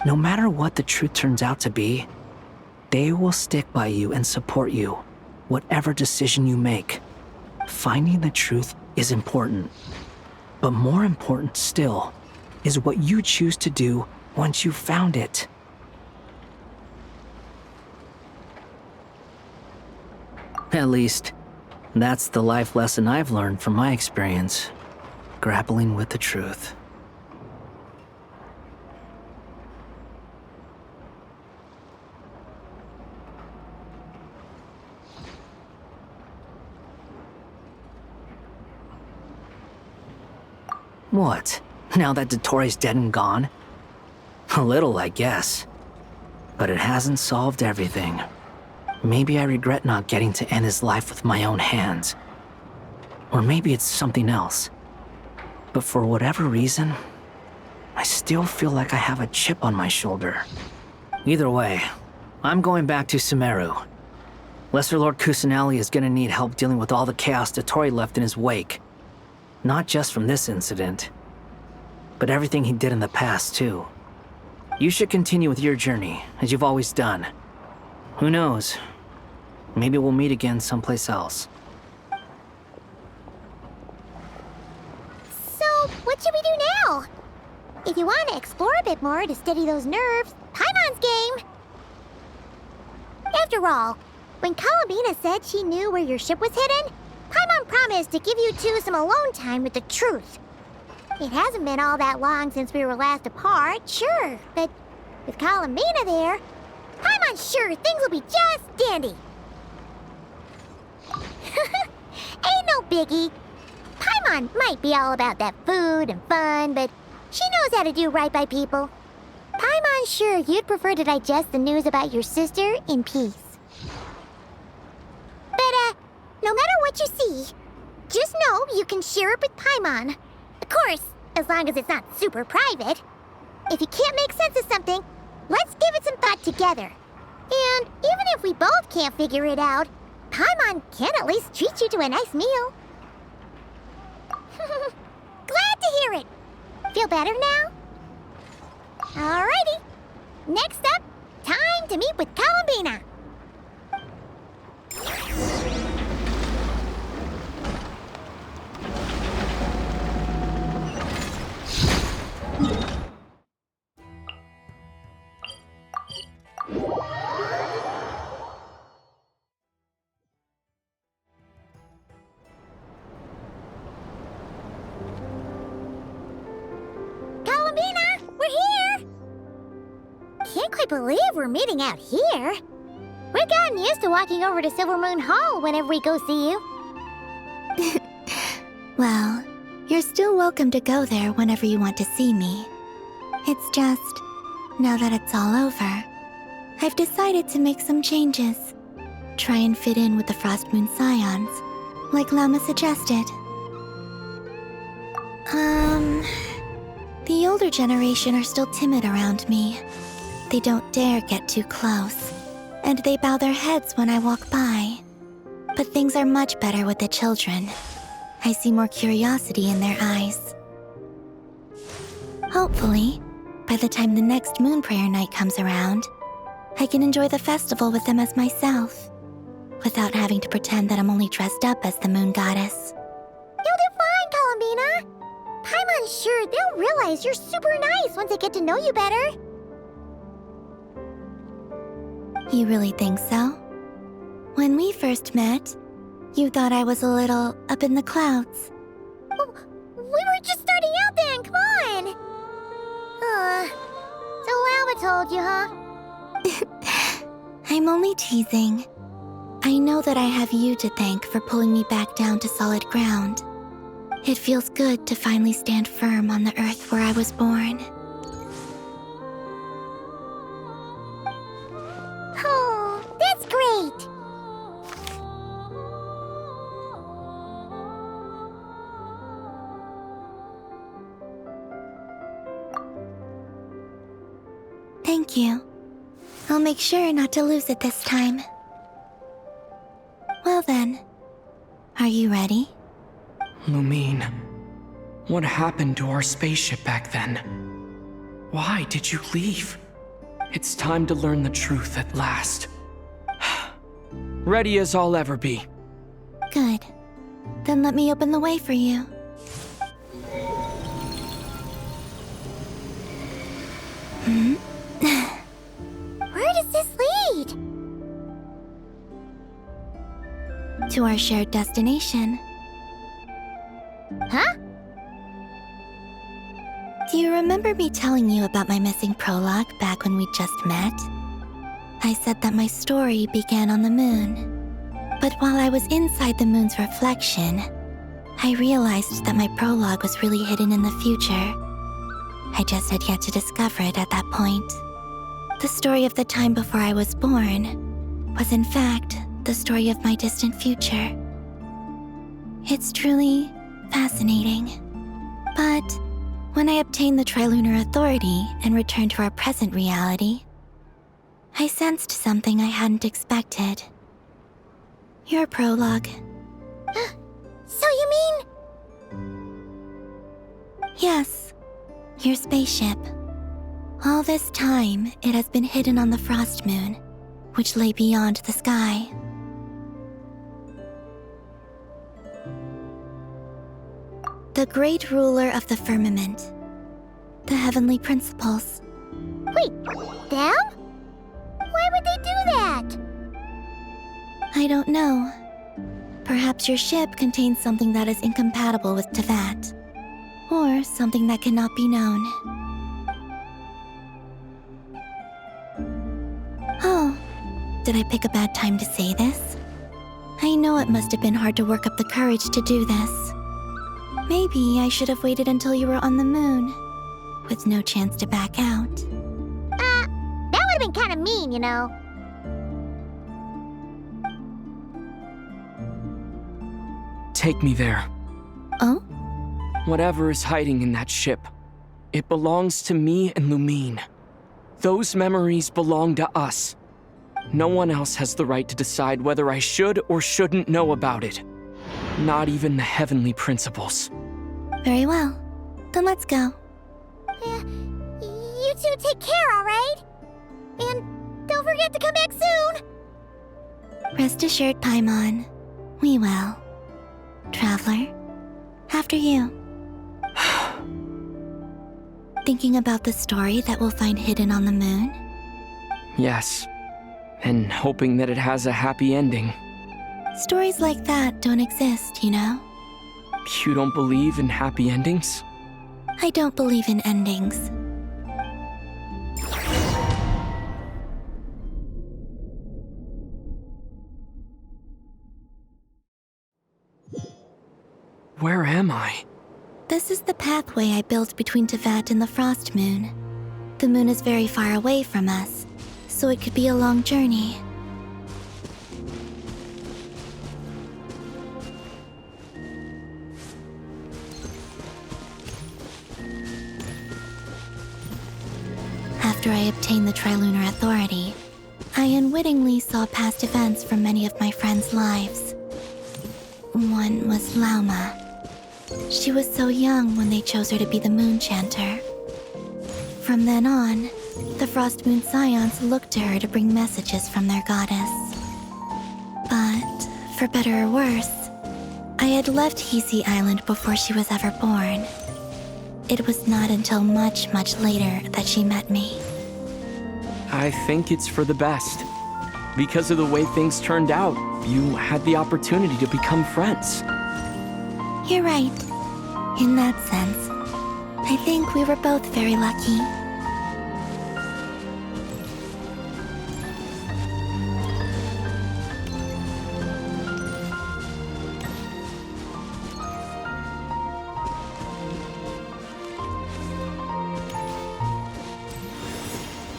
No matter what the truth turns out to be, they will stick by you and support you, whatever decision you make. Finding the truth is important. But more important still is what you choose to do once you've found it. At least, that's the life lesson I've learned from my experience, grappling with the truth. What? Now that Dottore's dead and gone? A little, I guess. But it hasn't solved everything. Maybe I regret not getting to end his life with my own hands. Or maybe it's something else. But for whatever reason, I still feel like I have a chip on my shoulder. Either way, I'm going back to Sumeru. Lesser Lord Kusanali is gonna need help dealing with all the chaos Dottore left in his wake. Not just from this incident, but everything he did in the past, too. You should continue with your journey, as you've always done. Who knows? Maybe we'll meet again someplace else. So, what should we do now? If you want to explore a bit more to steady those nerves, Paimon's game! After all, when Columbina said she knew where your ship was hidden, Paimon promised to give you two some alone time with the truth. It hasn't been all that long since we were last apart, sure, but with Columbina there, Paimon's sure things will be just dandy. Ain't no biggie. Paimon might be all about that food and fun, but she knows how to do right by people. Paimon's sure you'd prefer to digest the news about your sister in peace. But, no matter what you see, just know you can share it with Paimon. Of course, as long as it's not super private. If you can't make sense of something, let's give it some thought together. And even if we both can't figure it out, Paimon can at least treat you to a nice meal. Glad to hear it. Feel better now? Alrighty. Next up, time to meet with Columbina. Can't quite believe we're meeting out here. We've gotten used to walking over to Silver Moon Hall whenever we go see you. Well, you're still welcome to go there whenever you want to see me. It's just, now that it's all over, I've decided to make some changes. Try and fit in with the Frost Moon Scions, like Llama suggested. The older generation are still timid around me. They don't dare get too close, and they bow their heads when I walk by. But things are much better with the children. I see more curiosity in their eyes. Hopefully, by the time the next Moon Prayer night comes around, I can enjoy the festival with them as myself, without having to pretend that I'm only dressed up as the Moon Goddess. You'll do fine, Columbina. Paimon's sure they'll realize you're super nice once they get to know you better. You really think so? When we first met, you thought I was a little up in the clouds. Well, we were just starting out then, come on! So Llama told you, huh? I'm only teasing. I know that I have you to thank for pulling me back down to solid ground. It feels good to finally stand firm on the earth where I was born. Oh, that's great! Thank you. I'll make sure not to lose it this time. Well then, are you ready? Lumine, what happened to our spaceship back then? Why did you leave? It's time to learn the truth at last. Ready as I'll ever be. Good. Then let me open the way for you. Where does this lead? To our shared destination. Huh? Do you remember me telling you about my missing prologue back when we just met? I said that my story began on the moon. But while I was inside the moon's reflection, I realized that my prologue was really hidden in the future. I just had yet to discover it at that point. The story of the time before I was born was in fact the story of my distant future. It's truly fascinating. But when I obtained the Trilunar Authority and returned to our present reality, I sensed something I hadn't expected. Your prologue. So you mean... Yes, your spaceship. All this time, it has been hidden on the Frost Moon, which lay beyond the sky. The great ruler of the firmament. The heavenly principles. Wait, them? Why would they do that? I don't know. Perhaps your ship contains something that is incompatible with Tevat. Or something that cannot be known. Oh, did I pick a bad time to say this? I know it must have been hard to work up the courage to do this. Maybe I should have waited until you were on the moon, with no chance to back out. That would have been kind of mean, you know. Take me there. Oh? Whatever is hiding in that ship, it belongs to me and Lumine. Those memories belong to us. No one else has the right to decide whether I should or shouldn't know about it. Not even the heavenly principles. Very well. Then let's go. You two take care, alright? And don't forget to come back soon! Rest assured, Paimon. We will. Traveler, after you. Thinking about the story that we'll find hidden on the moon? Yes. And hoping that it has a happy ending. Stories like that don't exist, you know? You don't believe in happy endings? I don't believe in endings. Where am I? This is the pathway I built between Tevat and the Frost Moon. The moon is very far away from us, so it could be a long journey. After I obtained the Trilunar Authority, I unwittingly saw past events from many of my friends' lives. One was Lauma. She was so young when they chose her to be the Moon Chanter. From then on, the Frost Moon Scions looked to her to bring messages from their goddess. But, for better or worse, I had left Hisi Island before she was ever born. It was not until much, much later that she met me. I think it's for the best. Because of the way things turned out, you had the opportunity to become friends. You're right. In that sense, I think we were both very lucky.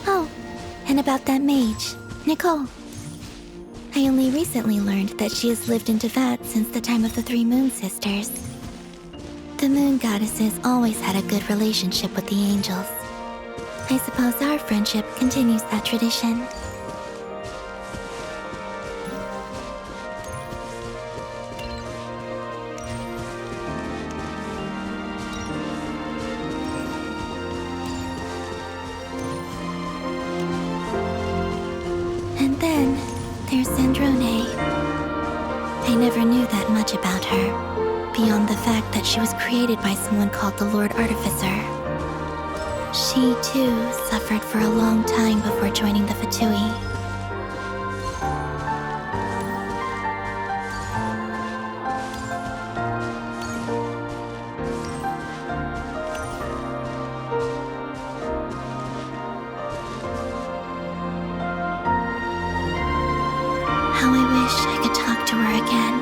Oh, and about that mage, Nicole. I only recently learned that she has lived in Tevat since the time of the Three Moon Sisters. The Moon Goddesses always had a good relationship with the angels. I suppose our friendship continues that tradition. And then, there's Sandrone. I never knew that much about her, beyond the fact that she was created by someone called the Lord Artificer. She, too, suffered for a long time before joining the Fatui. How I wish I could talk to her again,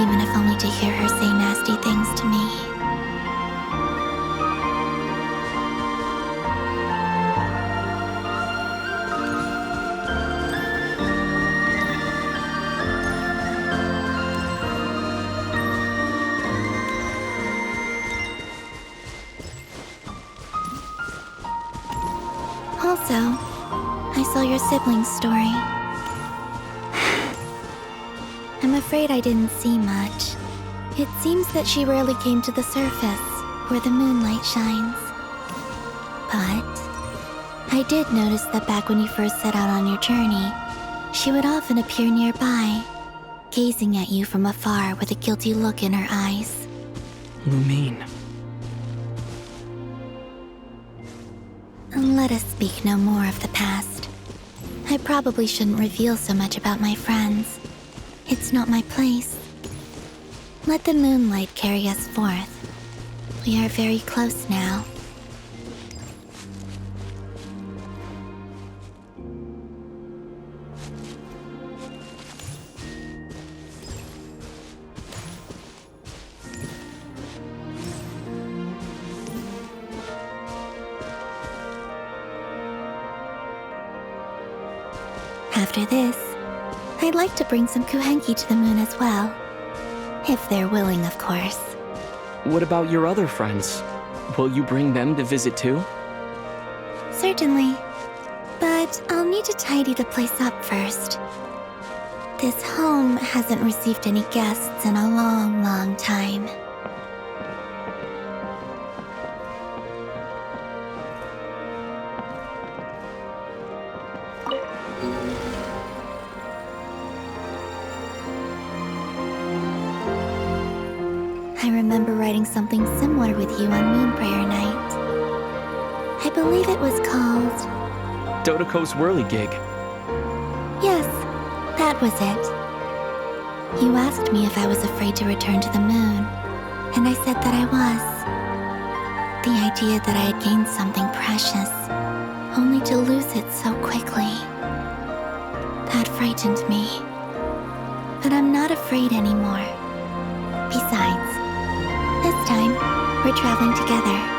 even if only to hear her say nasty things to me. Also, I saw your siblings' story. I'm afraid I didn't see much. It seems that she rarely came to the surface, where the moonlight shines. But I did notice that back when you first set out on your journey, she would often appear nearby, gazing at you from afar with a guilty look in her eyes. Lumine. Let us speak no more of the past. I probably shouldn't reveal so much about my friends. It's not my place. Let the moonlight carry us forth. We are very close now. After this, I'd like to bring some Kuhenki to the moon as well. If they're willing, of course. What about your other friends? Will you bring them to visit too? Certainly. But I'll need to tidy the place up first. This home hasn't received any guests in a long, long time. I remember writing something similar with you on Moon Prayer Night. I believe it was called... Dodoko's Whirligig. Yes, that was it. You asked me if I was afraid to return to the moon, and I said that I was. The idea that I had gained something precious, only to lose it so quickly. That frightened me. But I'm not afraid anymore. Besides, for traveling together.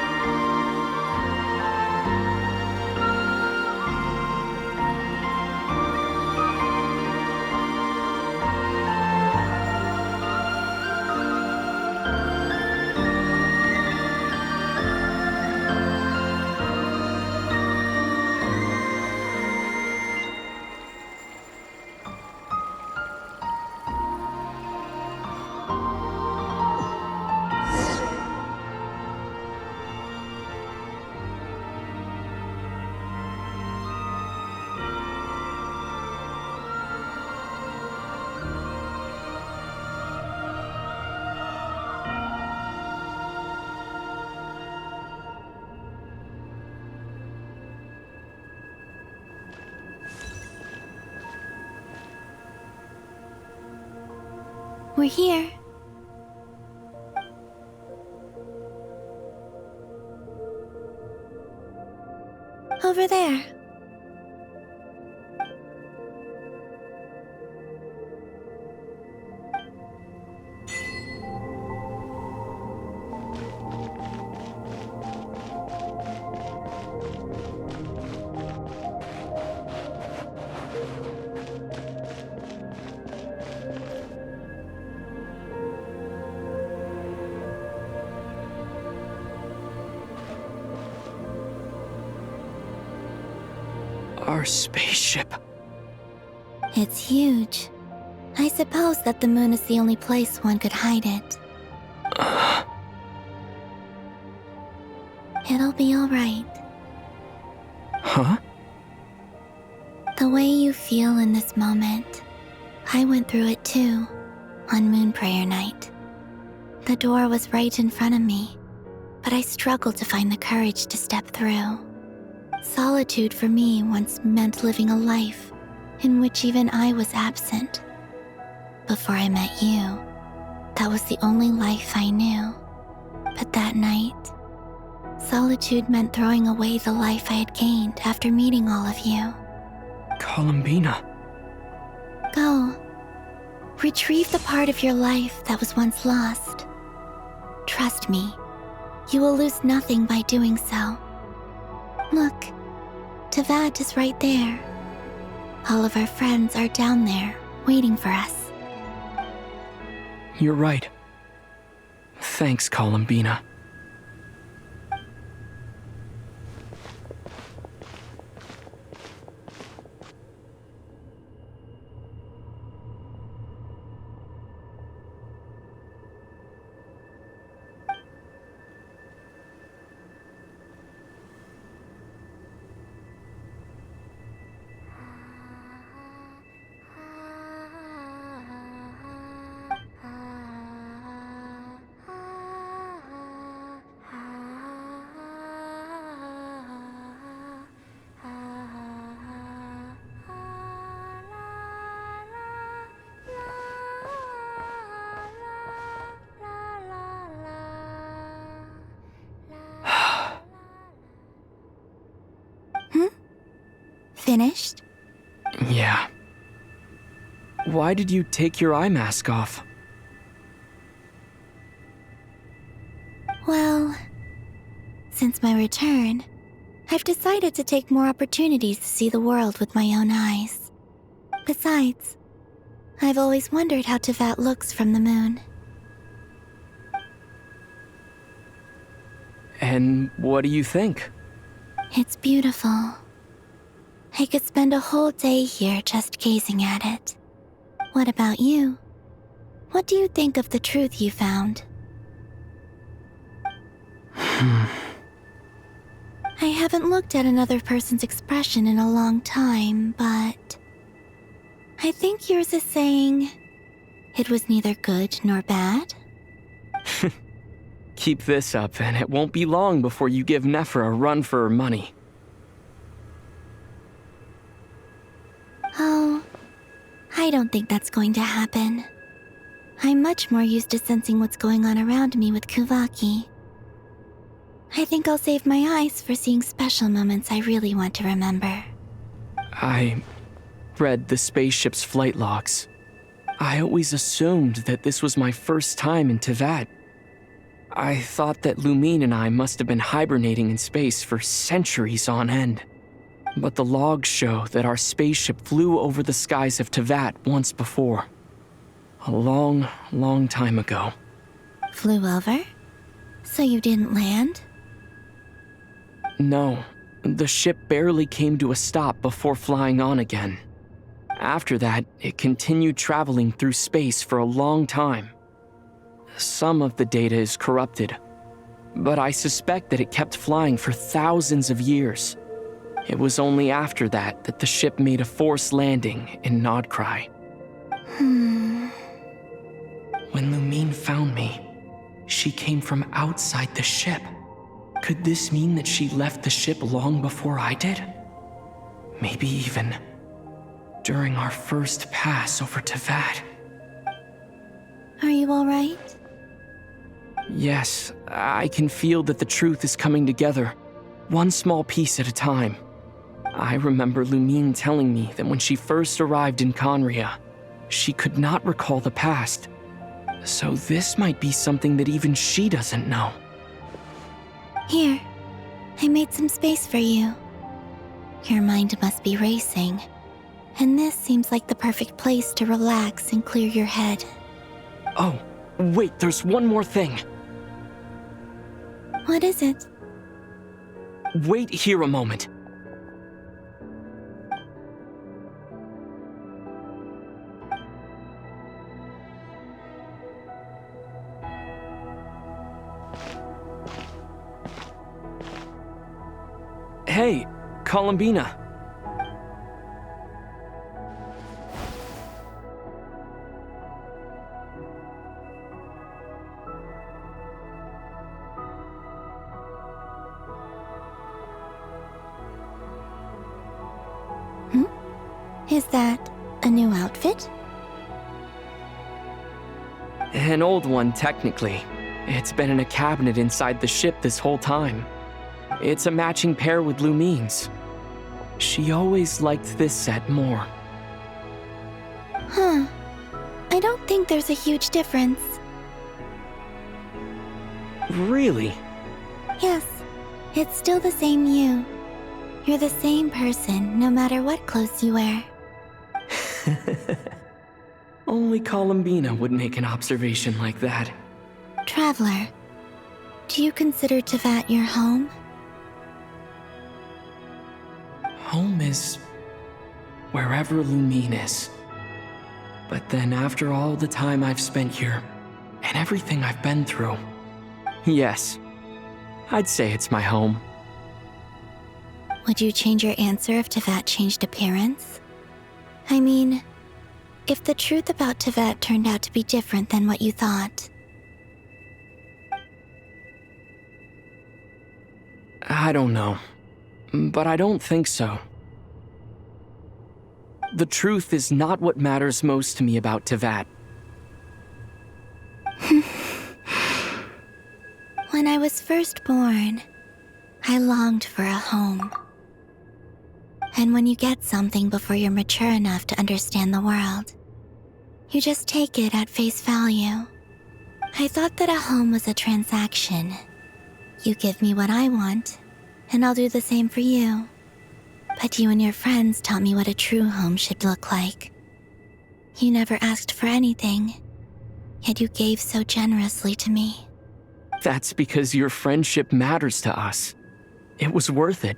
We're here. Over there. Our spaceship. It's huge. I suppose that the moon is the only place one could hide it. It'll be alright. Huh? The way you feel in this moment, I went through it too, on Moon Prayer Night. The door was right in front of me, but I struggled to find the courage to step through. Solitude for me once meant living a life in which even I was absent. Before I met you, that was the only life I knew. But that night, solitude meant throwing away the life I had gained after meeting all of you. Columbina. Go. Retrieve the part of your life that was once lost. Trust me, you will lose nothing by doing so. Look, Teyvat is right there. All of our friends are down there, waiting for us. You're right. Thanks, Columbina. Finished? Yeah. Why did you take your eye mask off? Well, since my return, I've decided to take more opportunities to see the world with my own eyes. Besides, I've always wondered how Teyvat looks from the moon. And what do you think? It's beautiful. I could spend a whole day here just gazing at it. What about you? What do you think of the truth you found? I haven't looked at another person's expression in a long time, but I think yours is saying it was neither good nor bad. Keep this up, and it won't be long before you give Nephra a run for her money. Oh, I don't think that's going to happen. I'm much more used to sensing what's going on around me with Kuvaki. I think I'll save my eyes for seeing special moments I really want to remember. I read the spaceship's flight logs. I always assumed that this was my first time in Teyvat. I thought that Lumine and I must have been hibernating in space for centuries on end. But the logs show that our spaceship flew over the skies of Tevat once before. A long, long time ago. Flew over? So you didn't land? No, the ship barely came to a stop before flying on again. After that, it continued traveling through space for a long time. Some of the data is corrupted, but I suspect that it kept flying for thousands of years. It was only after that that the ship made a forced landing in Nodcry. When Lumine found me, she came from outside the ship. Could this mean that she left the ship long before I did? Maybe even during our first pass over Tevat. Are you all right? Yes, I can feel that the truth is coming together, one small piece at a time. I remember Lumine telling me that when she first arrived in Conria, she could not recall the past. So this might be something that even she doesn't know. Here, I made some space for you. Your mind must be racing, and this seems like the perfect place to relax and clear your head. Oh, wait, there's one more thing. What is it? Wait here a moment. Hey, Columbina. Is that a new outfit? An old one, technically. It's been in a cabinet inside the ship this whole time. It's a matching pair with Lumine's. She always liked this set more. Huh. I don't think there's a huge difference. Really? Yes, it's still the same you. You're the same person, no matter what clothes you wear. Only Columbina would make an observation like that. Traveler, do you consider Tevat your home? Home is wherever Lumine is. But then after all the time I've spent here, and everything I've been through, yes, I'd say it's my home. Would you change your answer if Tevat changed appearance? I mean, if the truth about Tevat turned out to be different than what you thought. I don't know, but I don't think so. The truth is not what matters most to me about Tevat. When I was first born, I longed for a home. And when you get something before you're mature enough to understand the world, you just take it at face value. I thought that a home was a transaction. You give me what I want, and I'll do the same for you. But you and your friends taught me what a true home should look like. You never asked for anything, yet you gave so generously to me. That's because your friendship matters to us. It was worth it.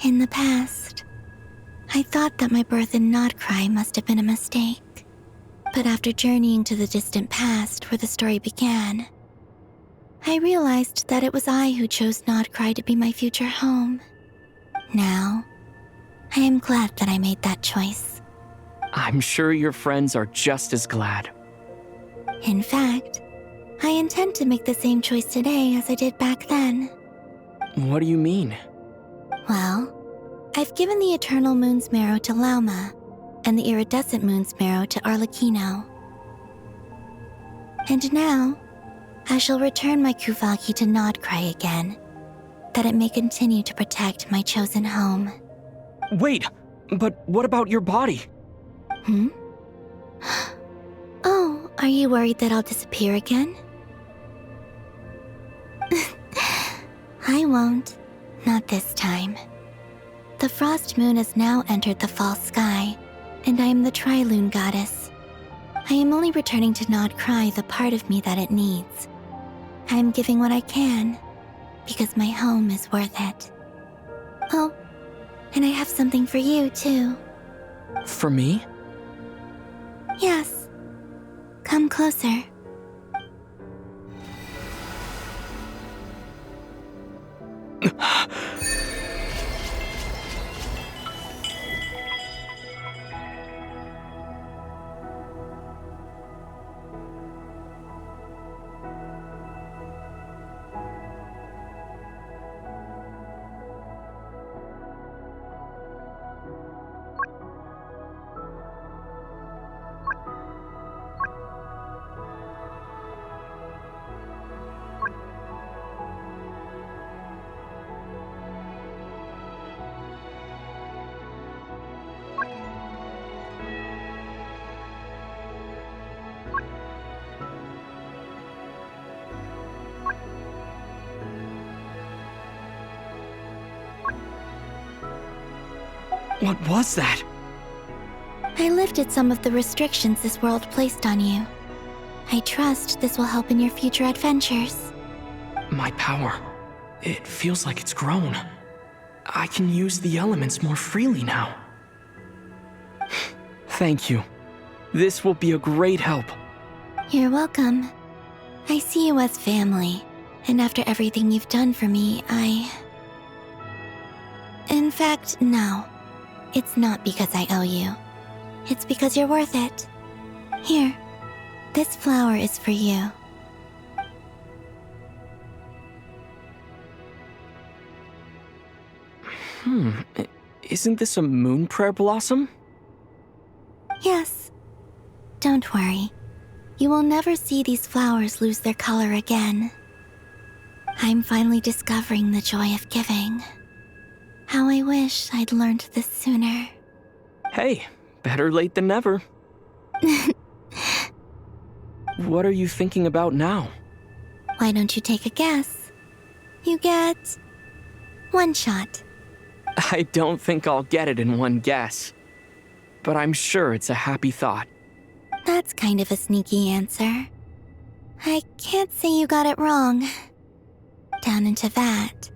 In the past, I thought that my birth in Nodcry must have been a mistake. But after journeying to the distant past where the story began, I realized that it was I who chose Nodcry to be my future home. Now, I am glad that I made that choice. I'm sure your friends are just as glad. In fact, I intend to make the same choice today as I did back then. What do you mean? Well, I've given the Eternal Moon's Marrow to Lauma, and the Iridescent Moon's Marrow to Arlecchino. And now, I shall return my Kuvagi to Nodcry again, that it may continue to protect my chosen home. Wait, but what about your body? Oh, Are you worried that I'll disappear again? I won't. Not this time. The Frost Moon has now entered the fall sky, and I am the Trilune Goddess. I am only returning to not cry the part of me that it needs. I am giving what I can, because my home is worth it. Oh, and I have something for you, too. For me? Yes. Come closer. What was that? I lifted some of the restrictions this world placed on you. I trust this will help in your future adventures. My power. It feels like it's grown. I can use the elements more freely now. Thank you. This will be a great help. You're welcome. I see you as family, and after everything you've done for me, In fact, no. It's not because I owe you. It's because you're worth it. Here, this flower is for you. Isn't this a moon prayer blossom? Yes. Don't worry. You will never see these flowers lose their color again. I'm finally discovering the joy of giving. How I wish I'd learned this sooner. Hey, better late than never. What are you thinking about now? Why don't you take a guess? You get 1 shot. I don't think I'll get it in one guess. But I'm sure it's a happy thought. That's kind of a sneaky answer. I can't say you got it wrong. Down into that,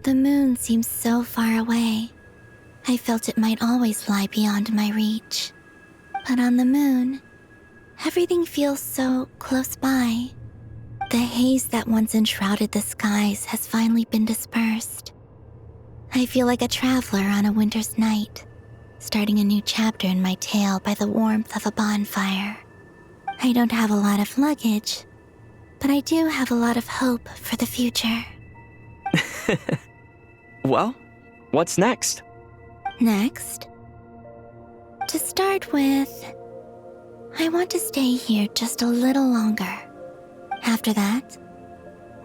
the moon seems so far away. I felt it might always lie beyond my reach. But on the moon, everything feels so close by. The haze that once enshrouded the skies has finally been dispersed. I feel like a traveler on a winter's night, starting a new chapter in my tale by the warmth of a bonfire. I don't have a lot of luggage, but I do have a lot of hope for the future. Well, what's next? Next? To start with, I want to stay here just a little longer. After that,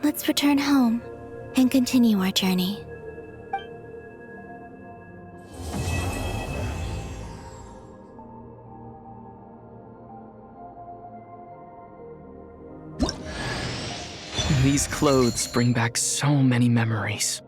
let's return home and continue our journey. These clothes bring back so many memories.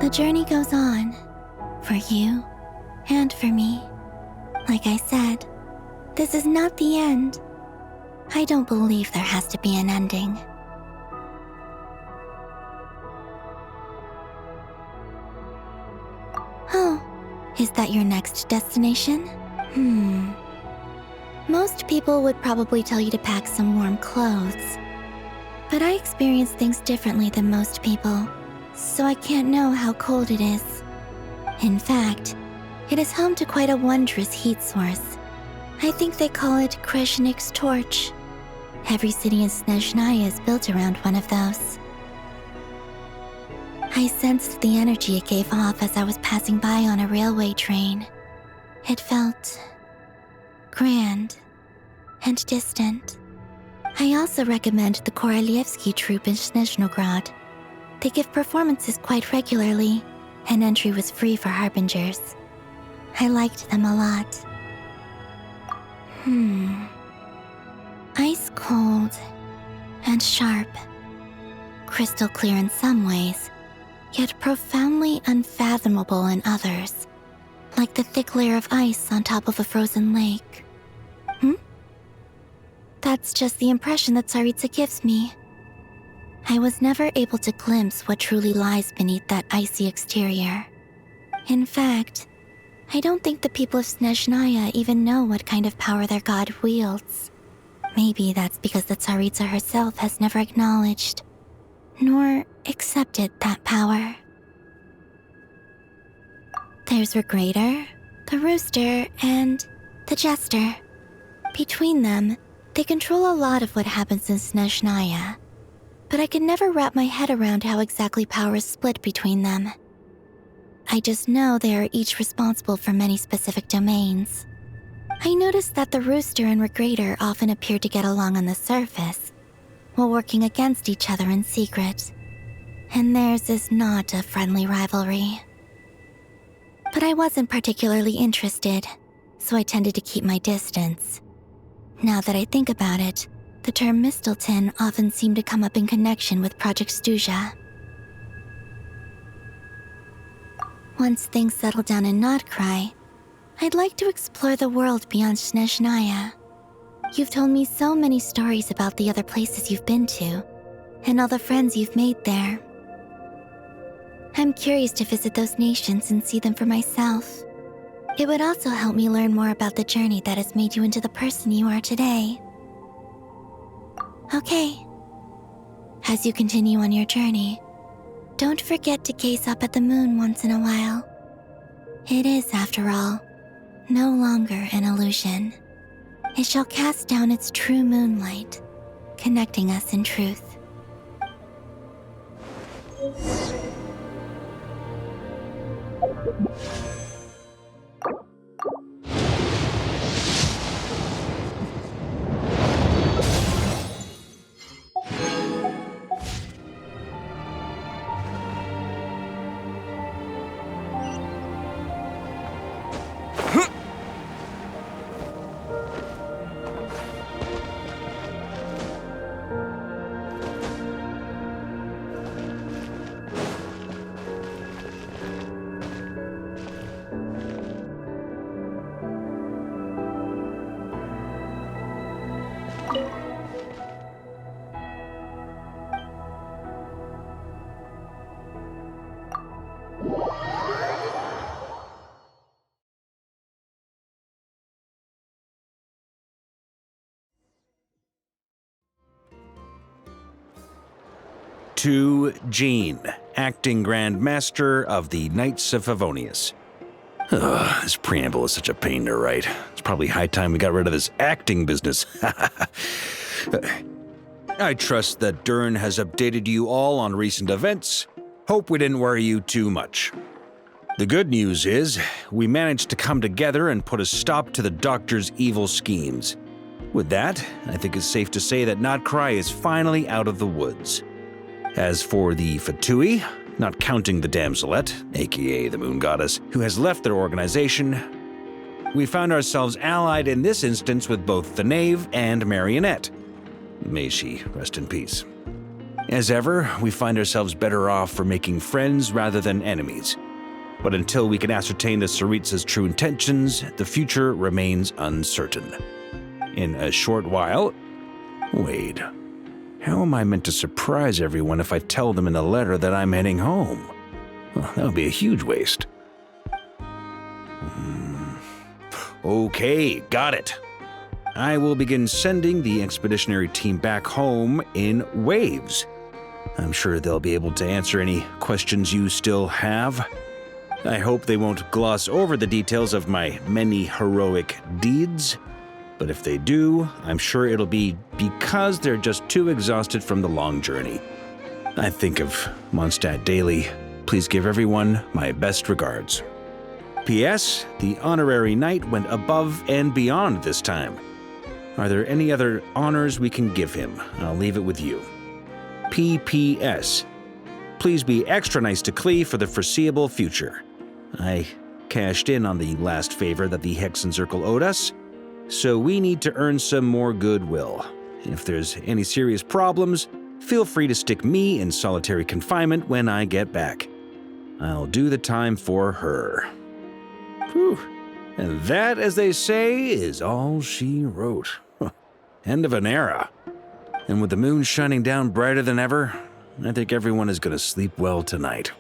The journey goes on, for you And for me, like I said, this is not the end. I don't believe there has to be an ending. Oh, is that your next destination? Most people would probably tell you to pack some warm clothes. But I experience things differently than most people, so I can't know how cold it is. In fact, it is home to quite a wondrous heat source. I think they call it Kreshnik's torch. Every city in Snezhnaya is built around one of those. I sensed the energy it gave off as I was passing by on a railway train. It felt grand and distant. I also recommend the Korolievsky troupe in Snezhnograd. They give performances quite regularly, and entry was free for harbingers. I liked them a lot. Ice cold and sharp. Crystal clear in some ways, yet profoundly unfathomable in others. Like the thick layer of ice on top of a frozen lake. That's just the impression that Tsaritsa gives me. I was never able to glimpse what truly lies beneath that icy exterior. In fact, I don't think the people of Snezhnaya even know what kind of power their god wields. Maybe that's because the Tsaritsa herself has never acknowledged, nor accepted that power. There's Regrator, the Rooster, and the Jester. Between them, they control a lot of what happens in Snezhnaya, but I can never wrap my head around how exactly power is split between them. I just know they are each responsible for many specific domains. I noticed that the Rooster and Regrator often appear to get along on the surface, while working against each other in secret, and theirs is not a friendly rivalry. But I wasn't particularly interested, so I tended to keep my distance. Now that I think about it, the term Mistelton often seemed to come up in connection with Project Stuja. Once things settle down in Notcry, I'd like to explore the world beyond Snezhnaya. You've told me so many stories about the other places you've been to, and all the friends you've made there. I'm curious to visit those nations and see them for myself. It would also help me learn more about the journey that has made you into the person you are today. Okay. As you continue on your journey, don't forget to gaze up at the moon once in a while. It is, after all, no longer an illusion. It shall cast down its true moonlight, connecting us in truth. To Jean, acting Grand Master of the Knights of Favonius. This preamble is such a pain to write. It's probably high time we got rid of this acting business. I trust that Dern has updated you all on recent events. Hope we didn't worry you too much. The good news is, we managed to come together and put a stop to the Doctor's evil schemes. With that, I think it's safe to say that Notcry is finally out of the woods. As for the Fatui, not counting the Damselette, aka the Moon Goddess, who has left their organization, we found ourselves allied in this instance with both the Knave and Marionette. May she rest in peace. As ever, we find ourselves better off for making friends rather than enemies. But until we can ascertain the Tsaritsa's true intentions, the future remains uncertain. In a short while... Wait. How am I meant to surprise everyone if I tell them in a letter that I'm heading home? Well, that would be a huge waste. Okay, got it. I will begin sending the expeditionary team back home in waves. I'm sure they'll be able to answer any questions you still have. I hope they won't gloss over the details of my many heroic deeds. But if they do, I'm sure it'll be because they're just too exhausted from the long journey. I think of Mondstadt daily. Please give everyone my best regards. P.S. The honorary knight went above and beyond this time. Are there any other honors we can give him? I'll leave it with you. P.P.S. Please be extra nice to Klee for the foreseeable future. I cashed in on the last favor that the Hexen Circle owed us, so we need to earn some more goodwill. If there's any serious problems, feel free to stick me in solitary confinement when I get back. I'll do the time for her. Whew. And that, as they say, is all she wrote. End of an era. And with the moon shining down brighter than ever, I think everyone is going to sleep well tonight.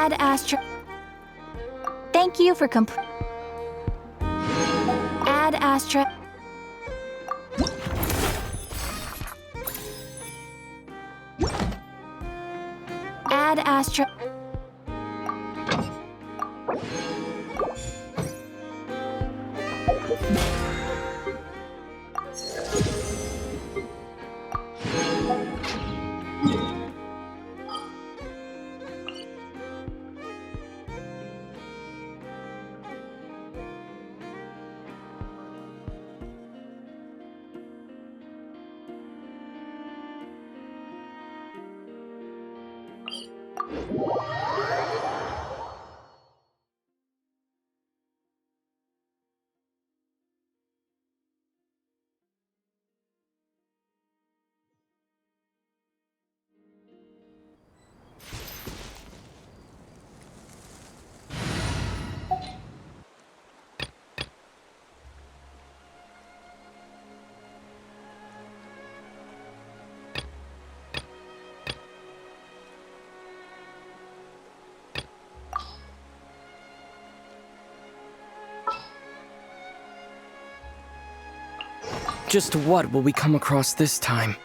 Add Astra. Thank you for Add Astra. Add Astra. Just what will we come across this time?